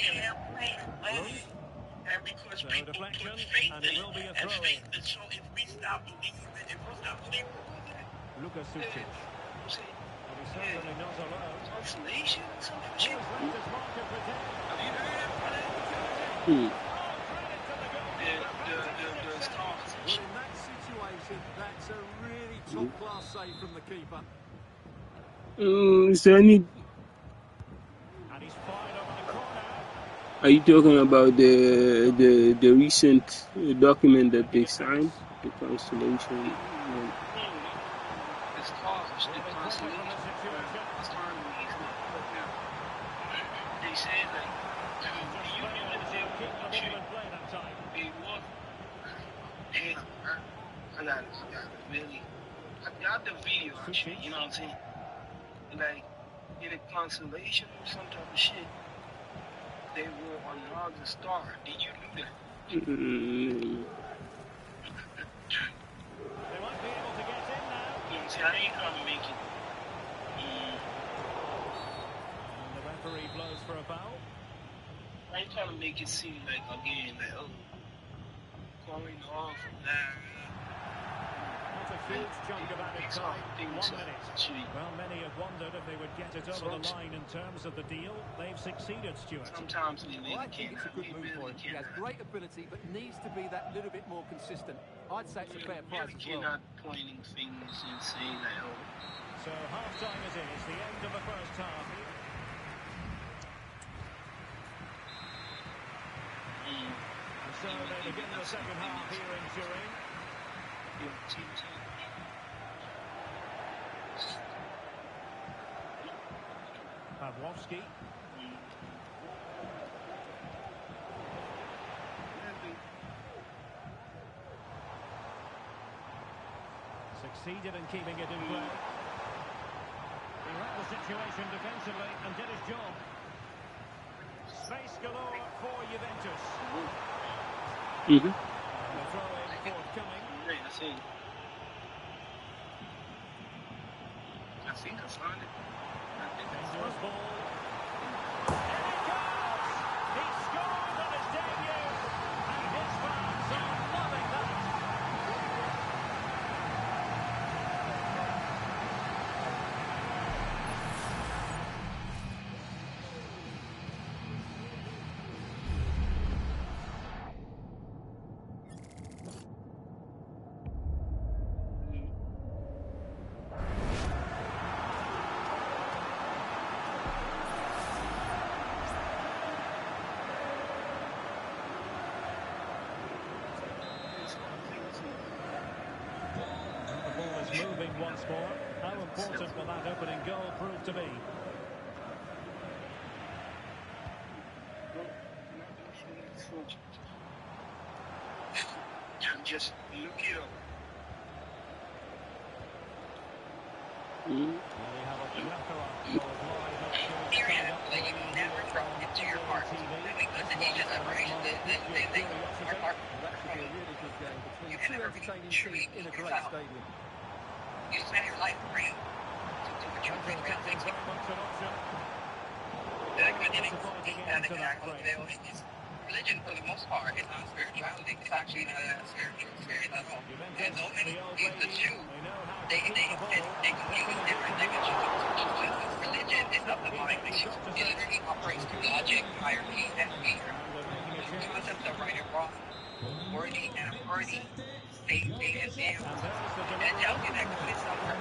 and because So people deflection, put faith and in it it. will be a And throw faith, in. so if we stop believing in it, Lucas Sucic. But he certainly knows a lot. consolation or something. Oh, he's left his marker for dead. Have you heard of Hmm. the stars? Well, in that situation, that's a really top-class save from the keeper. Is there any? And he's fired over the corner. Are you talking about the recent document that they signed, the Constellation? The stars, the consolation. They said like the union was able to keep the ball in play that time. It was. Damn, I got really. I got the video actually. You know what I'm saying? Like in a consolation or some type of shit. They were on the star. Did you do that? They might be able to get in now. See, I ain't trying to make it. And the referee blows for a foul. I ain't trying to make it seem like again that going off of that. Not a huge chunk of added time. 1 minute. Well, many have wondered if they would get it over the line in terms of the deal. They've succeeded, Stuart. Sometimes Well, I think it's a good move for him. He has great ability, but needs to be that little bit more consistent. I'd say it's a fair price as well. Not pointing fingers and saying that. So half-time is in. It's the end of the first half. And so they begin the second half here in Turin. Pawłowski. Succeeded in keeping it in play. He read the situation defensively and did his job. Space galore for Juventus. And the throw-in forthcoming. I think I found it. Dangerous ball. And it goes! He scored on his debut, and his fans are loving that. The ball is moving once more. How important will that opening goal prove to be? Just look it up. We have a plethora of live Period. Like you never drop it to your heart. Because the teacher separated they our heart. Between two entertaining teams in a great stadium. You spend your life praying to do what you think about things. Religion, for the most part, is not spirituality. It's actually not a spiritual experience at all. And so many believe the Jew, they confuse different dimensions of Jesus. Religion is of the mind. It literally operates through logic, hierarchy, and fear. The concepts of right and wrong, worthy and unworthy, safe and damned. That tells you that God is somewhere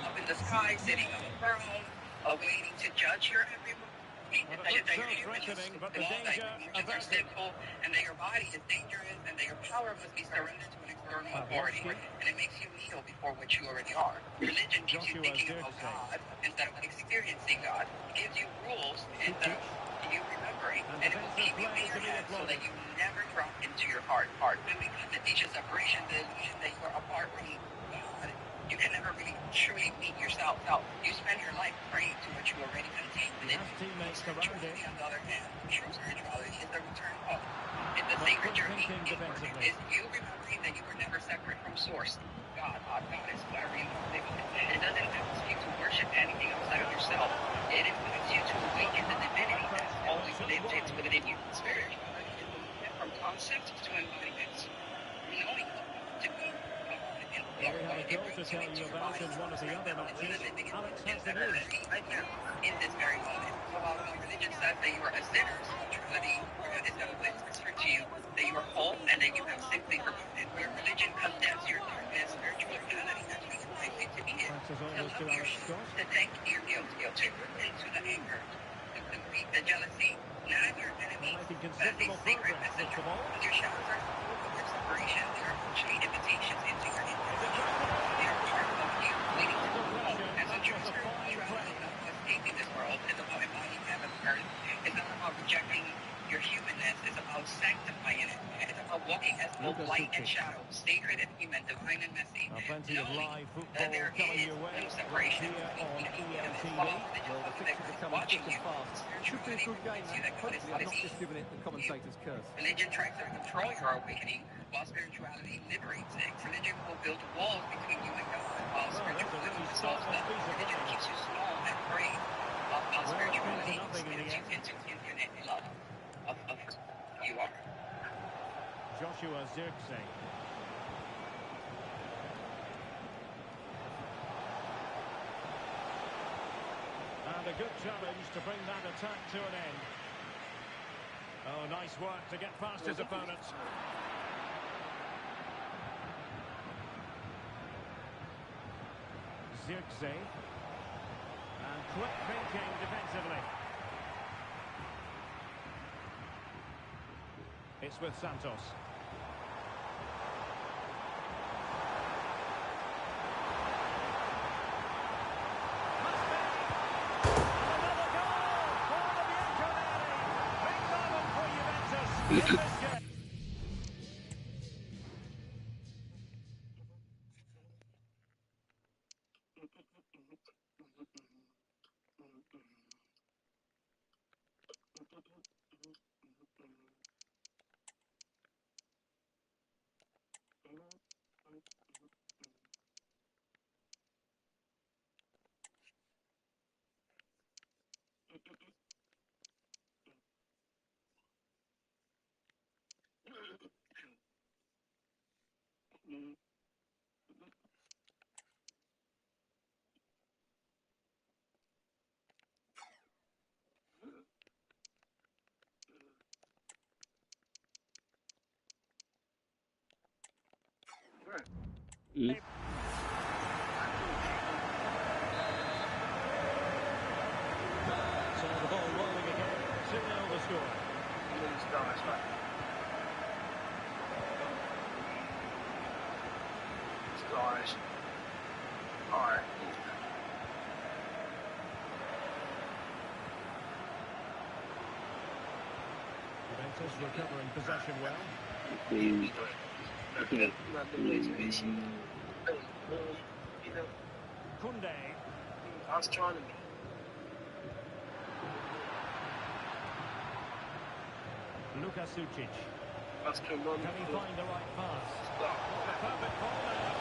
up in the sky, sitting on a throne, waiting to judge your every move. That your humans are sinful, and that your body is dangerous, and that your power must be surrendered to an your authority, and it makes you kneel before what you already are. Religion gives you thinking about God instead of experiencing God. It gives you rules instead of you remembering, and it will keep you in your head so that you never drop into your heart. And because it teaches separation, the illusion that you are apart from God, you can never really truly meet yourself. You spend your life praying to what you already contain within you. Spirituality, on the other hand, true spirituality is the return home. It's the sacred journey inward. It's you remembering that you were never separate from source. God is whoever you live with. It doesn't ask you to worship anything outside of yourself. It invites you to awaken the divinity that's always lived within you. Spirituality is the movement from concept to embodiment. Knowing to be We have a goal to tell you about in one of the other matches. Alex has the news. Right now, in this very moment. So while religion says that you are a sinner, spirituality is going to whisper to you that you are whole and that you have simply forgotten. Where religion condemns your darkness, spirituality actually invites you to be it. To love your shame, to thank your guilt, to rip into the anger, to grieve the jealousy. Not as your enemy, but as a sacred messenger. When your shadows are full of your separation, they are actually invitations into your inner. They are part of you, leading to home. As a true spirituality, it's not about escaping this world. It's about embodying heaven on earth. It's not about rejecting your humanness. It's about sanctifying it. It's about walking as both light and shadow, sacred and human, divine and messy. Plenty of live football That there coming is your way no separation here on EATV. Well, the fixtures are coming thick and fast. Should be a good game, then. Hopefully, I've not just given it the commentator's curse. Religion tries to control your awakening, while spirituality liberates it. Religion will build walls between you and God, while spirituality dissolves them. Religion keeps you small and brave, while spirituality spins you into infinite love of who you are. Joshua Zirkzee. And a good challenge to bring that attack to an end. Oh, nice work to get past his opponents. Zirkzee. And quick thinking defensively. It's with Santos. So the ball rolling again. 2-0 the score. These guys, right? These guys are. Juventus recovering possession well. Kunde. I was trying to be. Luka Sucic. Can he find the right pass? The perfect ball now.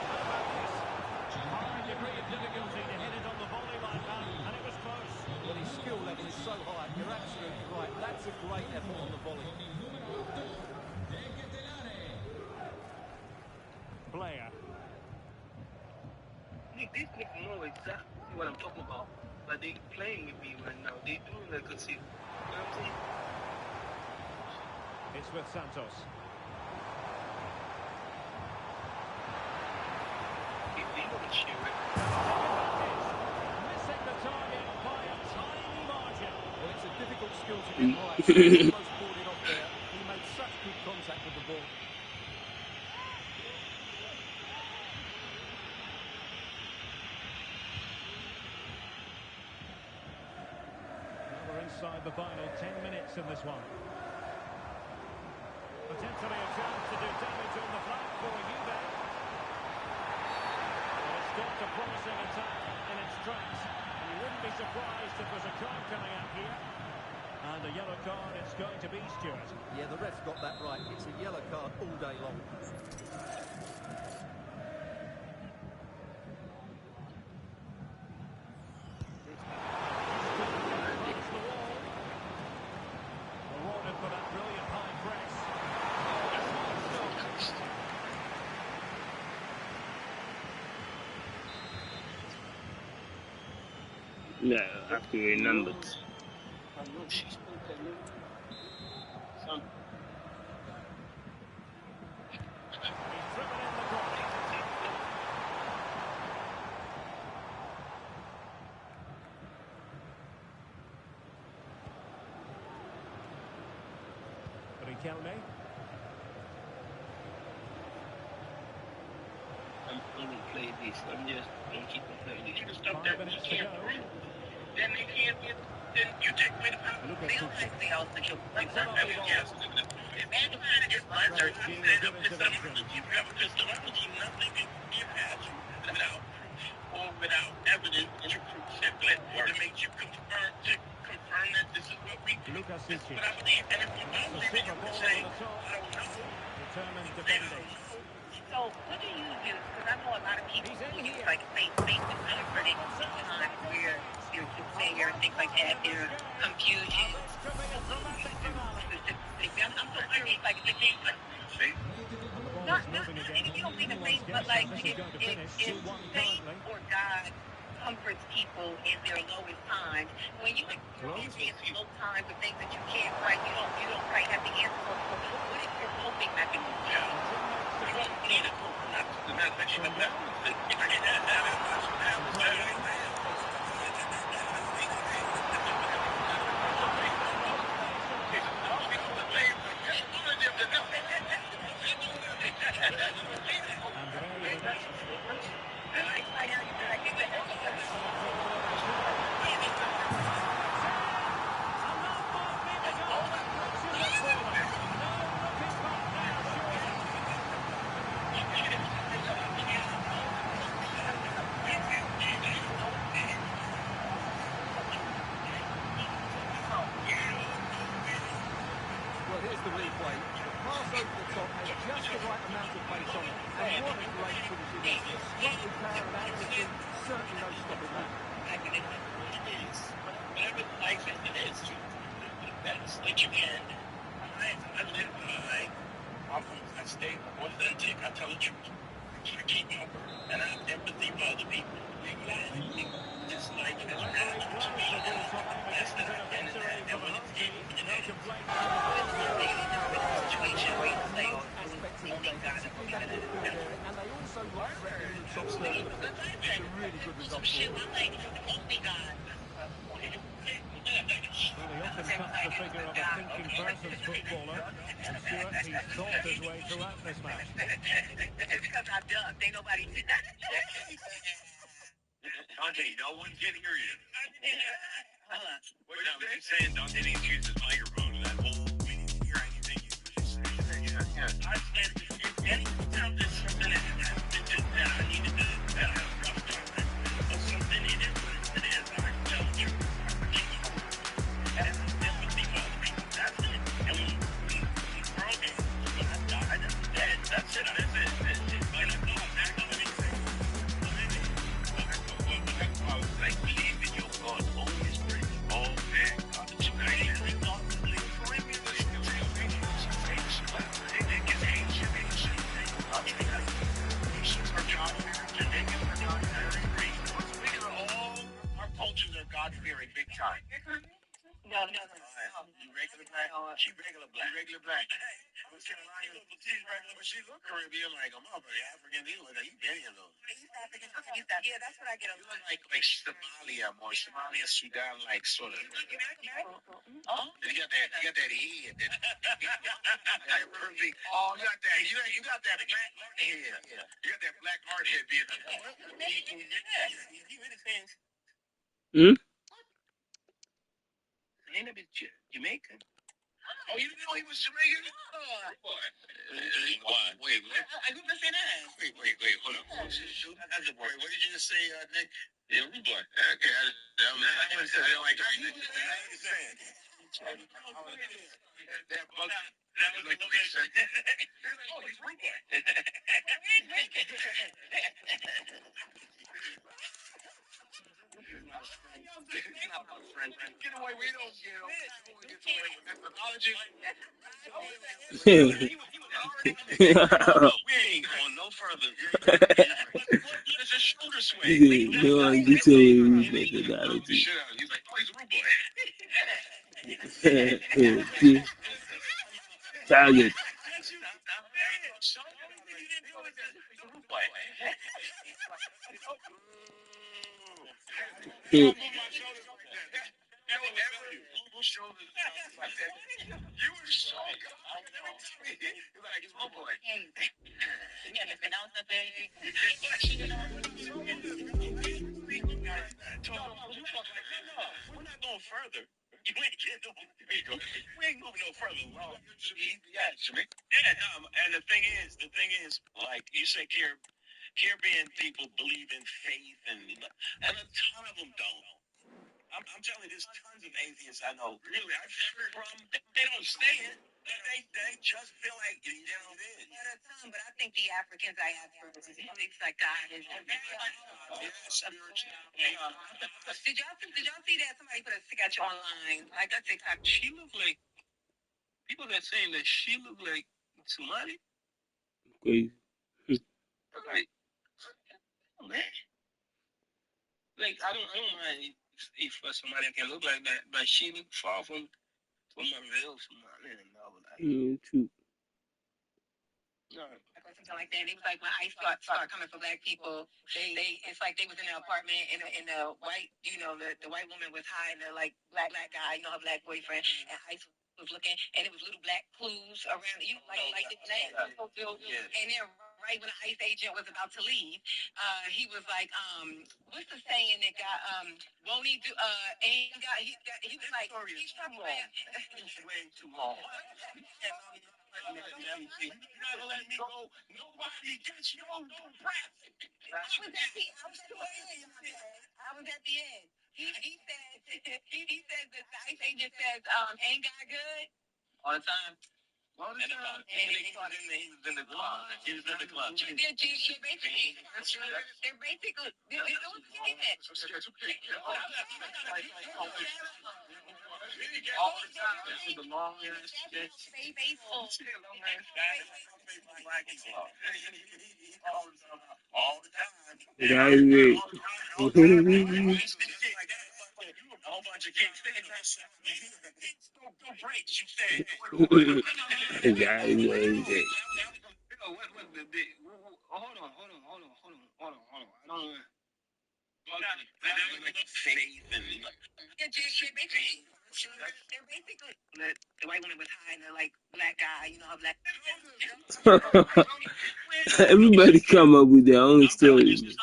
High degree of difficulty to hit it on the volley like that, and it was close. Well, his skill level is so high. You're absolutely right. That's a great effort on the volley. Blair. These people know exactly what I'm talking about. But they're playing with me right now. They're doing a good thing. You know what I'm saying? It's with Santos. Missing the target by a tiny margin. Well, it's a difficult skill to get right. He almost pulled it off there. He made such good contact with the ball. inside the final 10 minutes in this one. Potentially a chance to do damage on the flank for Juve. Well, it's stopped a promising attack in its tracks. And you wouldn't be surprised if there's a card coming out here. And a yellow card it's going to be, Stuart. Yeah, the ref's got that right. It's a yellow card all day long. Rewarded for that brilliant high press. No, I have to remember. I know she spoke a little. Some. Riquelme. I'm gonna play this. I'm just gonna keep on playing this. You can stop that. You can't win. Then they can't get. Then you take away the power. Feel like they also should play that. Yes. If you're trying to get my turn, stand up to someone that you have a technology, nothing can get past you without proof or without evidence and your proof set that to make you confirm that this is what we do. This is what I believe. And if you don't believe it, you can say, I don't know. Determined defending. So, what do you use? Because I know a lot of people who use like faith and comforting sometimes where you're saying and things like that. There's confusion. I'm so curious, like, if it's faith. Not you don't mean the faith, but like if faith or God comforts people in their lowest times. When you experience in low times of things that you can't quite, you don't quite have the answer for. What is your coping mechanism? You don't need a coping mechanism. Not that you Well, here's the replay. The pass over the top had just the right amount of pace on it. And what a great finish it is. Slightly power and accuracy, certainly no stopping that. Whatever life is, you do the best that you can. I live by, I stay authentic, I tell the truth. I keep my word, and I have empathy for other people. This life is magic to me, and that's the identity, and when it's in, Situation where you say, only God is going to be good. And they also like reckoning the top third of the pitch. It's a really good result for them. Only God. Well, he often cuts the figure of a thinking person's footballer. And Stuart, he's thought his way throughout this match. It's because I'm dumb. Ain't nobody. Dante, no one can hear you. What you're saying, Dante didn't use his microphone. That whole, we didn't hear anything you were just saying. Yeah. I said, if anytime there's something that I needed to, that I had a rough time, or something, it is what it is. I tell the truth. That's empathy for other people. That's it. And when I died, I'm dead. That's it. When I go back on anything, I was like, believe in your God, Holy Spirit, all man, God, the United States. Our cultures are God-fearing big time. No. You regular black? She regular black. Regular black. She's regular, but she look Caribbean like a mother. African, you look like you any of those. Yeah, that's what I get. You look like Somalia, more Somalia, Sudan, like sort of. Oh, you got that head. That perfect. Oh, you got that black head. You got that black hard head being. Hmm? Ain't it Jamaican. Oh, you didn't know he was Jamaican? Why? Wait, what? I grew up in St. Anne. Wait, hold on. That's a word. What did you just say, Nick? Yeah, rude boy. Okay, I didn't like that. That was like the way said. Oh, he's rude boy. Get away, we don't get away. No one gets away with methodology. We ain't going no further. It's a shoulder swing. No one gets away with methodology. Shit out. He's like, oh, he's a rude boy. Target. You were so like, oh boy. We're not going further. You ain't getting no. We ain't moving no further. Yeah, no. And the thing is, like you say, Caribbean people believe in faith, and a ton of them don't. I'm telling you, there's tons of atheists I know. Really, I've heard from. They don't stay in. They just feel like it is. Not a ton, but I think the Africans I have heard it's like God is. Did y'all see that somebody put a sketch online? Like that TikTok. She looked like people are saying that she looked like Somali. Crazy. Like I don't mind if somebody can look like that, but she looked far from a real Somali. True. No. Something like that. It was like when ICE started coming for black people, they it's like they was in an apartment and the white, the white woman was hiding the like black guy, her black boyfriend, and ICE was looking, and it was little black clues around it, like the black. And then right when the ICE agent was about to leave, he was like, what's the saying that got won't he do ain't got he was like he's talking about way too long. You're not gonna let me go. Nobody gets your breath. I was at the end. He said that the ICE agent says, ain't God good? All the time. And he was in the club. He was in the club. They're basically, all the time. The long ass shit. All the time. That is it. A whole bunch of kids. No breaks, you said. That is it. Hold on. I don't know. Faith and they're basically the white woman was hiding the like black guy, her black. Everybody come up with their own stories. Did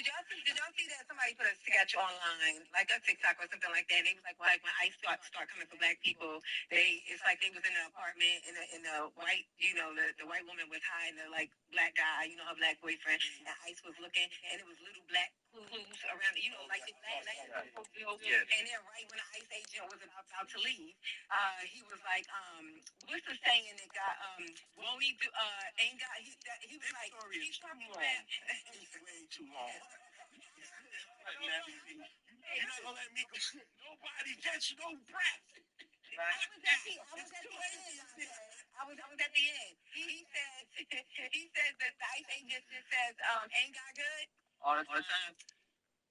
y'all see that somebody put a sketch online, like a TikTok or something like that? And it was like when ICE start coming for black people, it's like they was in an apartment in the white, the white woman was hiding the like black guy, her black boyfriend, and ICE was looking, and it was little black clues around it, like the black. And then right when the ICE agent was about to leave, he was like, what's the saying that got won't he do ain't got he was like he's talking about way too long. You're not gonna let me go. Nobody gets no breath. I was at the end. He says that the ICE agent says, ain't God good? All the time.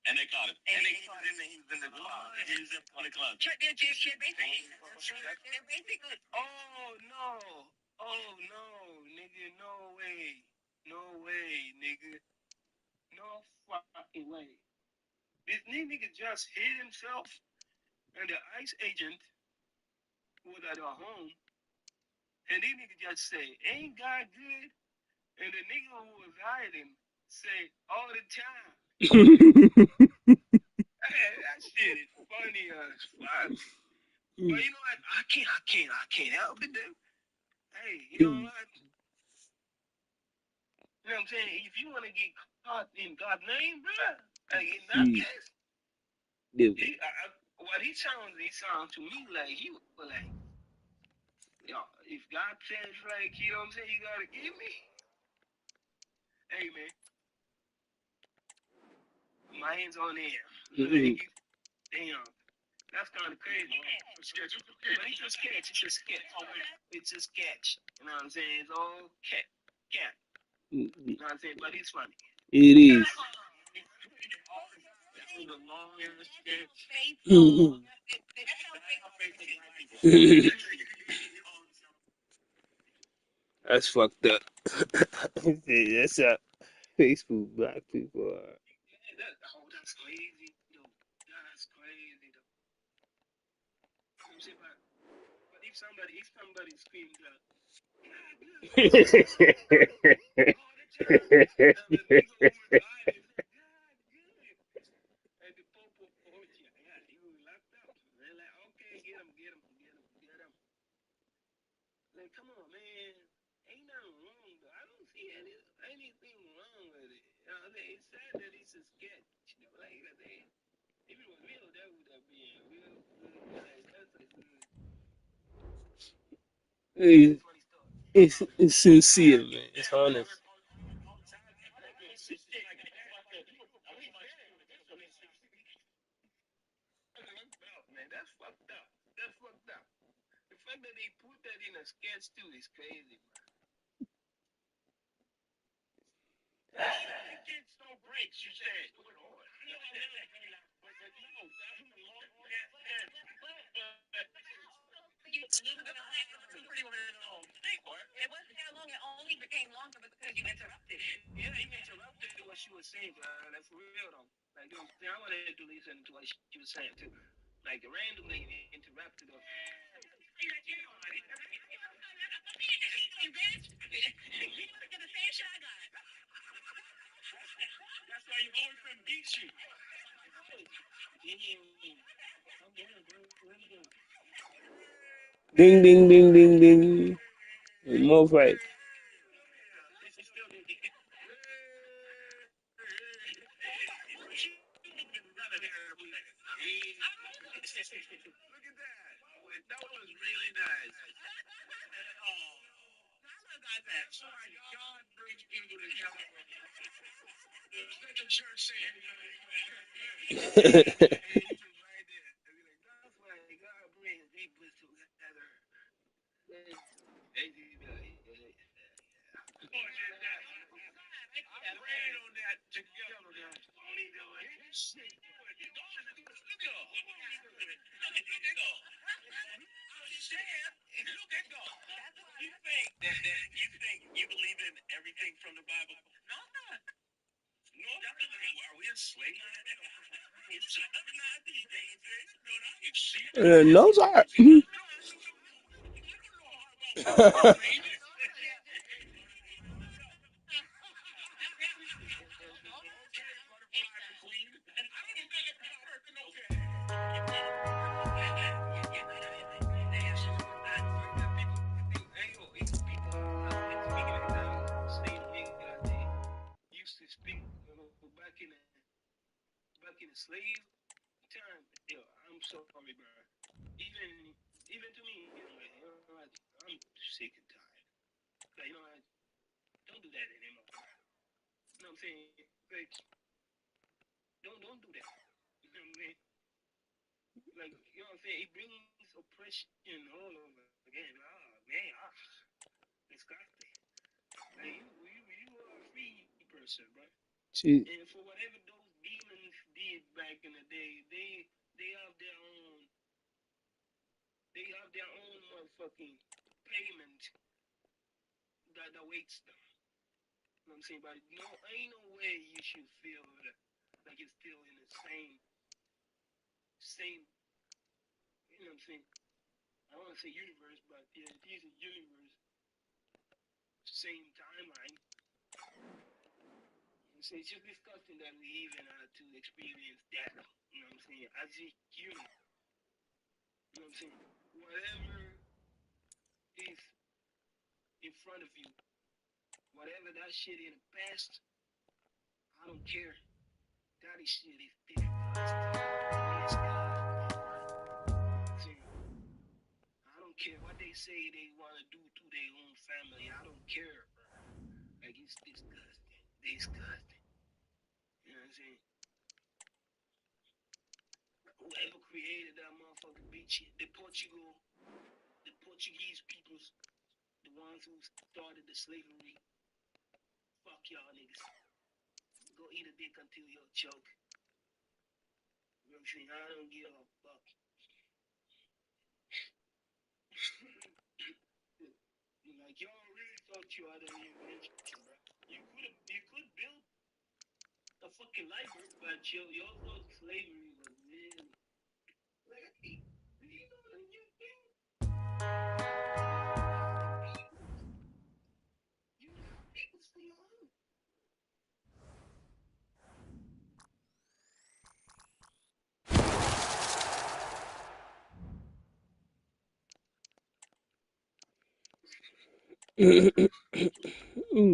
And they caught him. And he was in the club. He was in the club. They're basically. Oh no, nigga, no way, nigga. No fucking way. This nigga just hit himself, and the ICE agent was at our home, and this nigga just say, ain't God good? And the nigga who was hiding say all the time. Hey, that shit is funny as fuck. But you know what? I can't help it, dude. Hey, you know what? You know what I'm saying? If you want to get caught in God's name, bro, like in that case, what he sounds to me like he was like, yo, if God says like, you know what I'm saying, you gotta give me. Hey man, my hands on air. Like, damn, that's kind of crazy. But it's a sketch. It's a sketch. It's a sketch. You know what I'm saying? It's all cat. You know what I'm saying? But it's funny. It is. That's fucked up. That's how Facebook black people are. That's crazy, though. That's crazy, though. You know what I'm saying? But if somebody screams out, and the popo, oh yeah, he was locked up. They're like, okay, get him. Like, come on, man. Ain't nothing wrong, though. I don't see anything wrong with it. You know, it's sad that it's a sketch. You know, like I said, if it was real, that would have been real good. Like, that's a good. It's sincere, man. It's honest. Man, that's fucked up. That's fucked up. The fact that they put that in a sketch too is crazy, man. Kids don't break, you said. It wasn't that long. It only became longer because you interrupted. Yeah, you interrupted what she was saying, like for real though. Like, you know, I wanted to listen to what she was saying too. Like randomly interrupted her. That's why your boyfriend beats you. Ding, ding, ding, ding, ding. More fight. Look at that. That was really nice. Oh, I got that. Sorry, God brings people together. Let the church say anything. Right there. That's why God brings people together. I'm praying on that together. Only do it. Look at God. You think you believe in everything from the Bible? No, definitely. Are we enslaved? No, sir. Used to speak back in the slave time. Yo, I'm sorry, bro. Even to me, you know, I'm sick and tired. Like, you know, don't do that anymore. You know what I'm saying? Like, don't do that. You know what I'm saying? Like, you know what I'm saying? It brings oppression all over again. Oh man, disgusting. Like, you are a free person, bro. And for whatever those demons did back in the day, they have their own motherfucking payment that awaits them. You know what I'm saying? But no, ain't no way you should feel like you're still in the same, you know what I'm saying? I don't want to say universe, but yeah, it is a universe. Same timeline. You know what I'm So it's just disgusting that we even had to experience that. You know what I'm saying? As a human. You know what I'm saying? Whatever is in front of you, whatever that shit in the past, I don't care. That shit is disgusting. It's disgusting. I don't care what they say they want to do to their own family. I don't care, bro. Like, it's disgusting. Disgusting. You know what I'm saying? Whoever created that motherfucking bitch, the Portuguese peoples, the ones who started the slavery, fuck y'all niggas. Go eat a dick until you're choke. You know what I'm saying? I don't give a fuck. Like, y'all really thought you had an invention, bro. You could build a fucking library, but y'all thought slavery was really like, hey, you know the new thing? You have people stay on.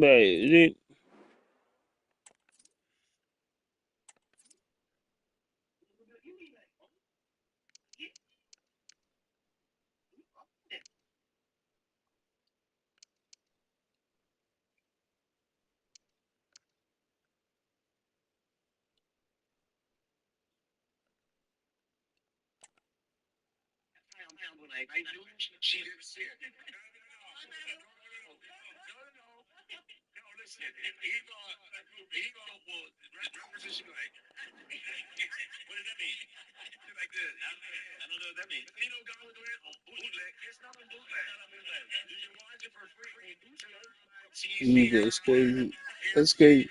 Beh, Like, I knew she didn't see it. No, listen. He thought, well, repetition, like, what does that mean? Like this. I don't know what that means. You know, God was doing it on bootleg. It's not a bootleg. You can watch it for free on YouTube. that's crazy. That's crazy.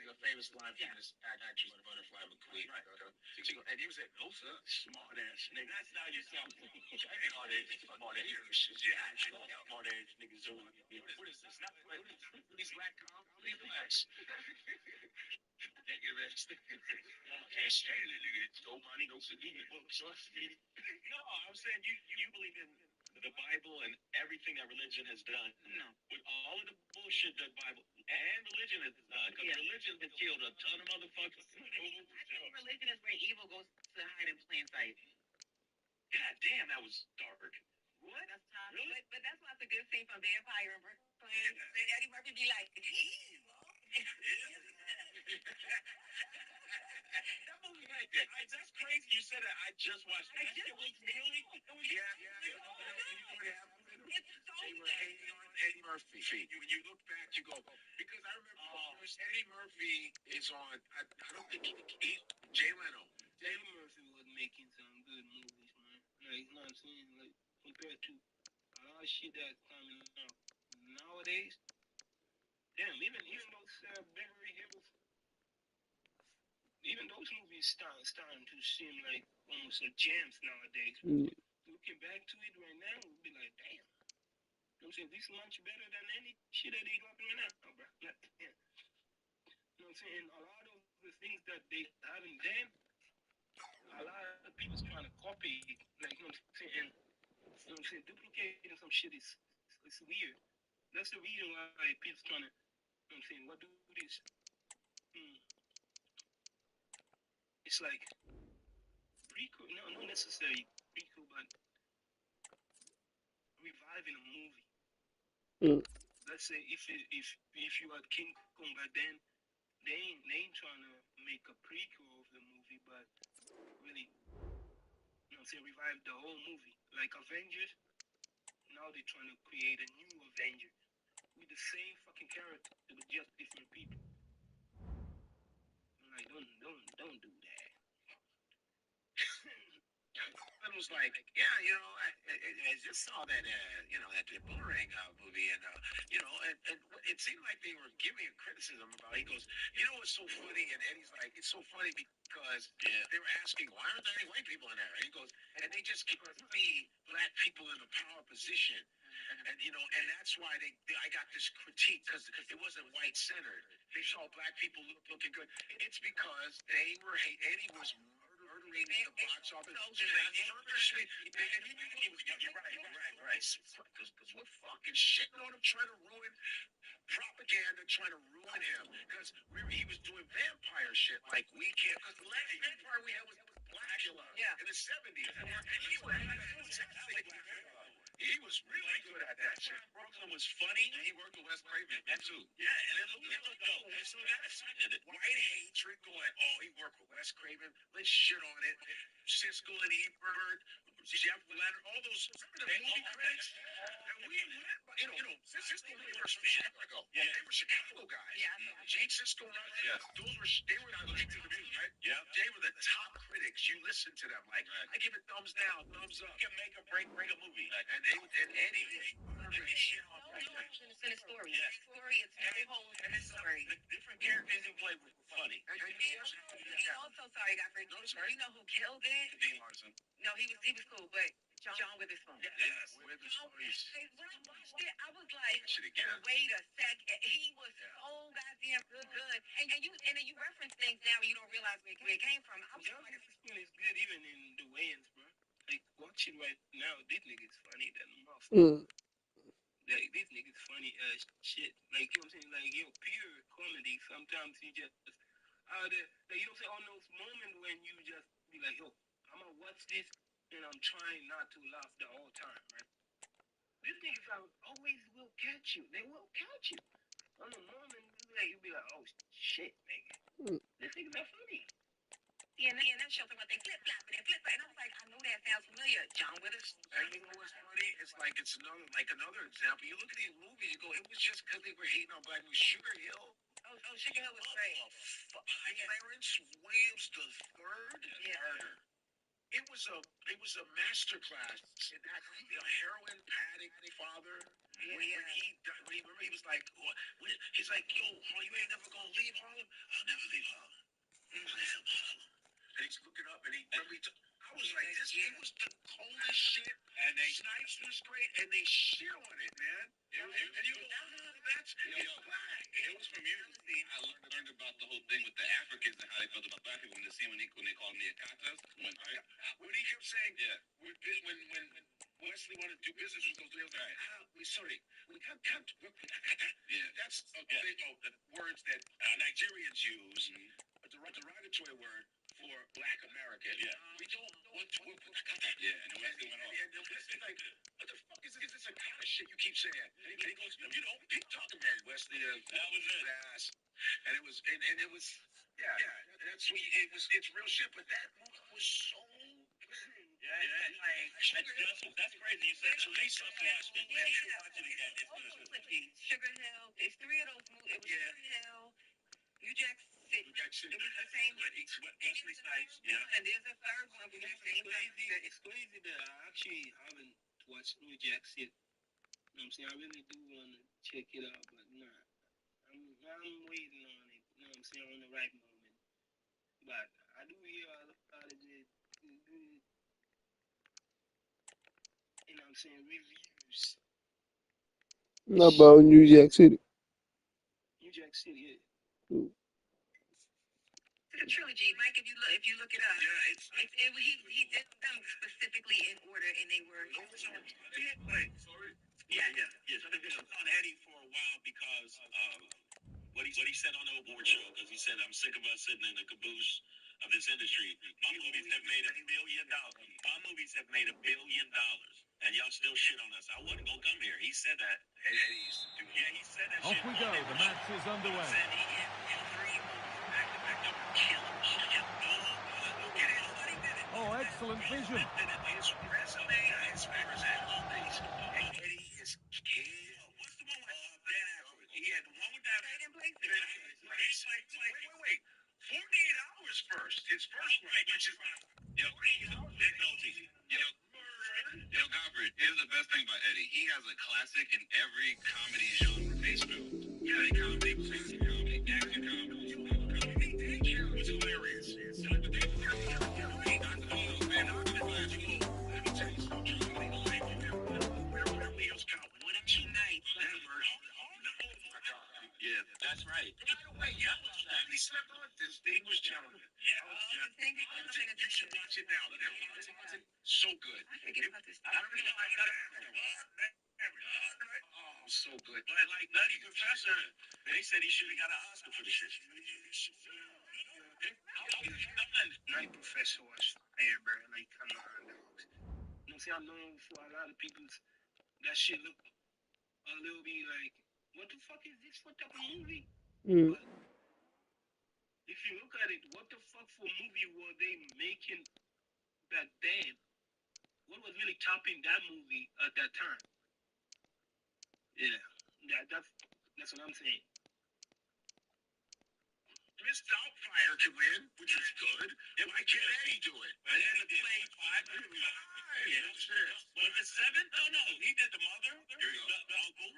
A famous line from this actress, Butterfly McQueen. Right. She go, and he was like, no, sir, smart ass nigga. That's not yourself. Smart ass niggas. What is this? Not these black comedy blacks. Thank you, man. Can't stand it, nigga. No money, no forgive. No, I'm saying you believe in the Bible and everything that religion has done. No. With all of the bullshit that Bible and religion has done. Because religion has killed a ton of motherfuckers. I think religion is where evil goes to hide in plain sight. God damn, that was dark. What? That's tough. Really? But that's not the good scene from Vampire in Brooklyn. And Eddie Murphy be like, evil. That movie like that. That's crazy you said that. I just watched it. It was really, they were hating on Eddie Murphy. When you look back, you go, because I remember Eddie Murphy is on, I don't think Jay Leno. Eddie Murphy was making some good movies, man. Like, you know what I'm saying? Like, compared to a lot of shit that's coming out nowadays. Damn, even those Beverly Hills, even those movies starting to seem like almost a gems nowadays. Looking back to it right now, we'll be like, damn. You know what I'm saying? This is much better than any shit that they got right now, bro. Yeah. You know what I'm saying? A lot of the things that they haven't done, a lot of people's trying to copy, like, you know what I'm saying? You know what I'm saying? Duplicating some shit is weird. That's the reason why people's trying to, you know what I'm saying? What do this? It's like prequel, no, not necessarily prequel, but reviving a movie. Let's say if you had King Kong back then, they ain't trying to make a prequel of the movie, but really, you know, say revive the whole movie. Like Avengers, now they're trying to create a new Avenger with the same fucking character, but just different people. I'm like, don't do that. It was like, yeah, you know, I just saw that, that Boomerang movie, and and it seemed like they were giving a criticism about. He goes, you know what's so funny? And Eddie's like, it's so funny because they were asking, why aren't there any white people in there? And he goes, and they just keep see black people in a power position. And, you know, and that's why I got this critique because it wasn't white-centered. They saw black people looking good. It's because they were, Eddie was murdering the box office. You're right. Because we're fucking shitting on him, trying to ruin propaganda, trying to ruin him. Because he was doing vampire shit like we can't. Because the last vampire we had was Blackula in the 70s. And he was really good at that shit. Brooklyn was funny. He worked with Wes Craven too. Yeah, and then look at it though. And so that's white hatred going, oh, he worked with Wes Craven. Let's shit on it. Siskel and Ebert, Jeff Leonard, all those movie critics. And we went, you know, Siskel and Ebert was Chicago. Yeah, they were Chicago guys. Yeah. Gene Siskel, those were they were right? Yeah. They were the top critics. You listen to them. Like, I give it thumbs down, thumbs up. You can make or break a movie. And Eddie shit on in a story. Yeah. The story is very whole in the story. The different characters he played were funny. And also, sorry, Godfrey. No, sorry. You know who killed it? Dean Larson. No, he was cool, but John Witherspoon. Yes, Witherspoon. When I watched it, I was like, wait a second. He was so goddamn good. And then you reference things now you don't realize where it came from. John Witherspoon is good even in the Wayans, bro. Like, watch it right now. This nigga's funny than a motherfucker. Like, this nigga's funny as shit. Like, you know what I'm saying? Like, pure comedy. Sometimes he just out there. Like, you know what I'm saying? On those moments when you just be like, yo, I'm gonna watch this and I'm trying not to laugh the whole time, right? These niggas always will catch you. They will catch you. On the moment, you be like, oh, shit, nigga. This nigga's not funny. Yeah, and that show about they flip-flopping and flip-flopping. And I was like, I know that sounds familiar. John Witherspoon. And you know what's funny? It's like another example. You look at these movies, you go, it was just because they were hating on black movies. Sugar Hill. Oh, Sugar Hill was great. Clarence Williams III. Yeah. It was a masterclass in that heroin addict father. When he was like, he's like, yo, you ain't never gonna leave Harlem. I'll never leave Harlem. And he's looking up, and I was like, it was the coldest shit. And Snipes was great, and they shit on it, man. And you go, that's black. It was from you. I learned about the whole thing with the Africans and how they felt about black people when they called them the Akatas. When he kept saying, when Wesley wanted to do business with those little guys, we can't work with Akata. Yeah, that's the words that Nigerians use. The derogatory word for black American. Yeah. We don't want to work with Akata. Yeah, and then Wesley went off. And Wesley like, what the fuck is this Akata shit you keep saying? And he goes, keep talking, man, Wesley. That was it. Ass. And it was, that's sweet. It's real shit, but that movie was so that's crazy. You said police watched it. You should watch it again. Sugar Hill. There's three of those movies. It was Sugar Hill, New Jack City. It was the same. Wesley Snipes. Yeah. And there's a third one. It's crazy that I actually haven't watched New Jack City. You know what I'm saying? I really do want to check it out, but nah. I'm waiting on it. You know what I'm saying? On the right moment. But I do hear a lot of good, you know what I'm saying, reviews. About New Jack City. New Jack City, yeah. It's a trilogy, Mike. If you look it up, he did them specifically in order, and they were. So they've been on Eddie for a while because what he said on the award show. Because he said, "I'm sick of us sitting in the caboose of this industry. My movies have made $1 billion. My movies have made $1 billion, and y'all still shit on us. I wouldn't go come here." He said that. Eddie used to do. Yeah, he said that. Off we go. The match is underway. Oh, excellent vision. His resume, his movies. Eddie is kid. What's the one with Ben Affleck? He had the one with that. Wait. 48 hours first. His first one, which is Godfrey, here's the best thing about Eddie. He has a classic in every comedy genre-based film. Yeah, comedy, action comedy. What's hilarious think it's something You should watch it now. So good. Forget about this. I don't know. Oh, so good. But like Nutty Professor, they said he should have got an Oscar for this shit. Nutty Professor was fire, bro. Like, come on, dogs. You know, see, I know for a lot of people, that shit look a little bit like, what the fuck is this? What type of movie? But if you look at it, what the fuck for movie were they making back then? What was really topping that movie at that time? Yeah, that's what I'm saying. Miss Doubtfire can win, which is good. And why can't Eddie do it? And then the playing five. Was it seven? No. He did the mother, the uncle,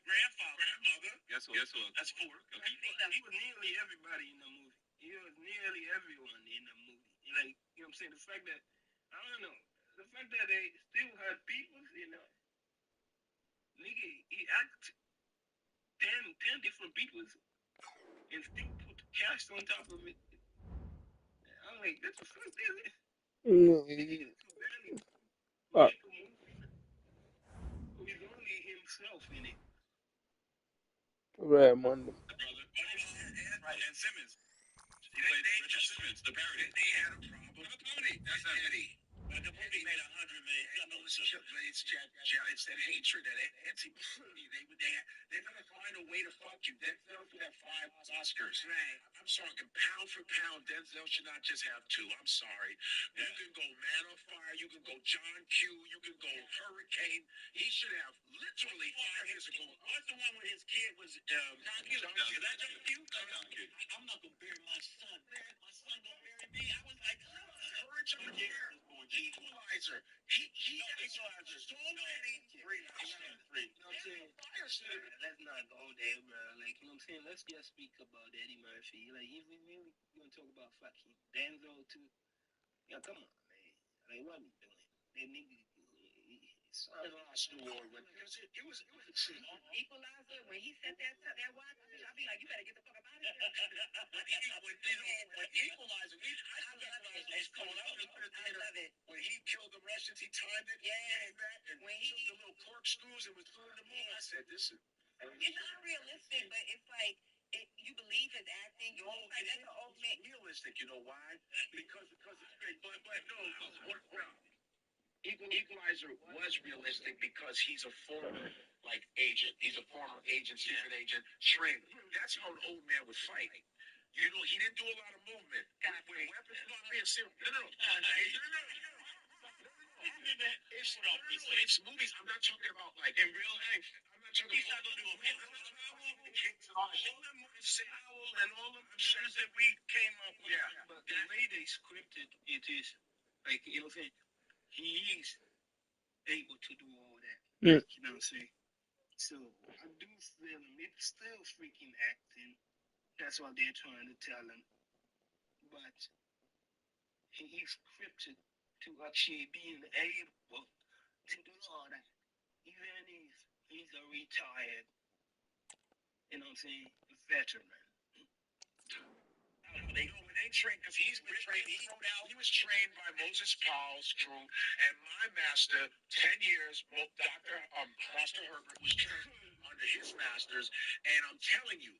grandmother. Guess what? That's four. Okay. He was nearly everybody in the movie. He was nearly everyone in the movie. Like, you know what I'm saying? The fact that, I don't know, the fact that they still had people, you know, nigga, he act 10 different people and still put cast on top of it. I'm like, that's the first thing. He's only himself in it. Right, man. Right, and Simmons. He played Richard Simmons, the parody. They had a problem with a pony. That's not Eddie. But the movie made $100 million. It's that hatred, that anti-movie. They're gonna find a way to fuck you. Denzel should have 5 Oscars. Right. I'm sorry, pound for pound, Denzel should not just have 2. I'm sorry. You can go Man on Fire. You can go John Q. You can go Hurricane. He should have literally 5 years ago. What's the one where his kid was John Q? Is that John Q? I'm not gonna bury my son, man. My son gonna bury me. I was like, courage of the year. Equalizer. He Equalizer. So many. Three. Let's not go there, bro. Like, you know what I'm saying? Let's just speak about Eddie Murphy. Like, if we really gonna talk about fucking Denzel too, yeah, come on, man. Like, what are we doing? That nigga, I lost the war when it was a treat. Equalizer, when he said that watch, I'll be like, you better get the fuck up out of here. When Equalizer, I love it. When he killed the Russians, he timed it. Yeah. When he took the little corkscrews and was throwing them in, I said, this is. It's unrealistic, but it's like, you believe his acting. You know, like, that's an old man. Realistic, you know why? Because it's great. But no. Equalizer was realistic because he's a former agent. He's a former agent, secret agent, trained. That's how an old man would fight. You know, he didn't do a lot of movement. When weapons not being serious. No. It's movies. I'm not talking about in real life. I'm not talking about. He's not going to do and all of them shows that we came up with. Yeah, but the way they scripted it is, like, you know what I'm saying? He is able to do all that. You know what I'm saying? So I do feel him. It's still freaking acting. That's what they're trying to tell him. But he is scripted to actually being able to do all that. Even if he's a retired, you know what I'm saying, veteran. They trained because he was trained by Moses Powell's crew, and my master, 10 years, Dr. Foster Herbert was trained under his masters, and I'm telling you,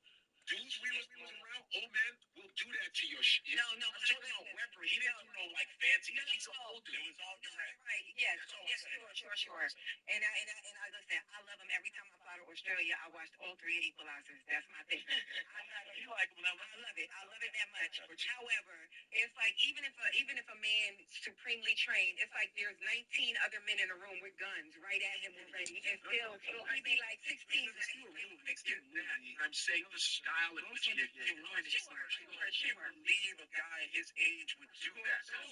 dudes we was around, old man will do that to your shit. No, I'm talking about Weber. He didn't do no fancy. He's an old dude. It was all direct. Right. Yes. Sure. And I listen. I love him. Every time I fly to Australia, I watched all 3 Equalizers. That's my thing. You like him? I love it. I love it that much. However, it's like even if a man supremely trained, it's like there's 19 other men in a room with guns right at him already, and still he'd be like 16. I'm saying the style in which he did it. I can't believe a guy his age would do that. All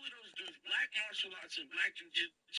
of those dudes, black martial arts and black jiu-jitsu.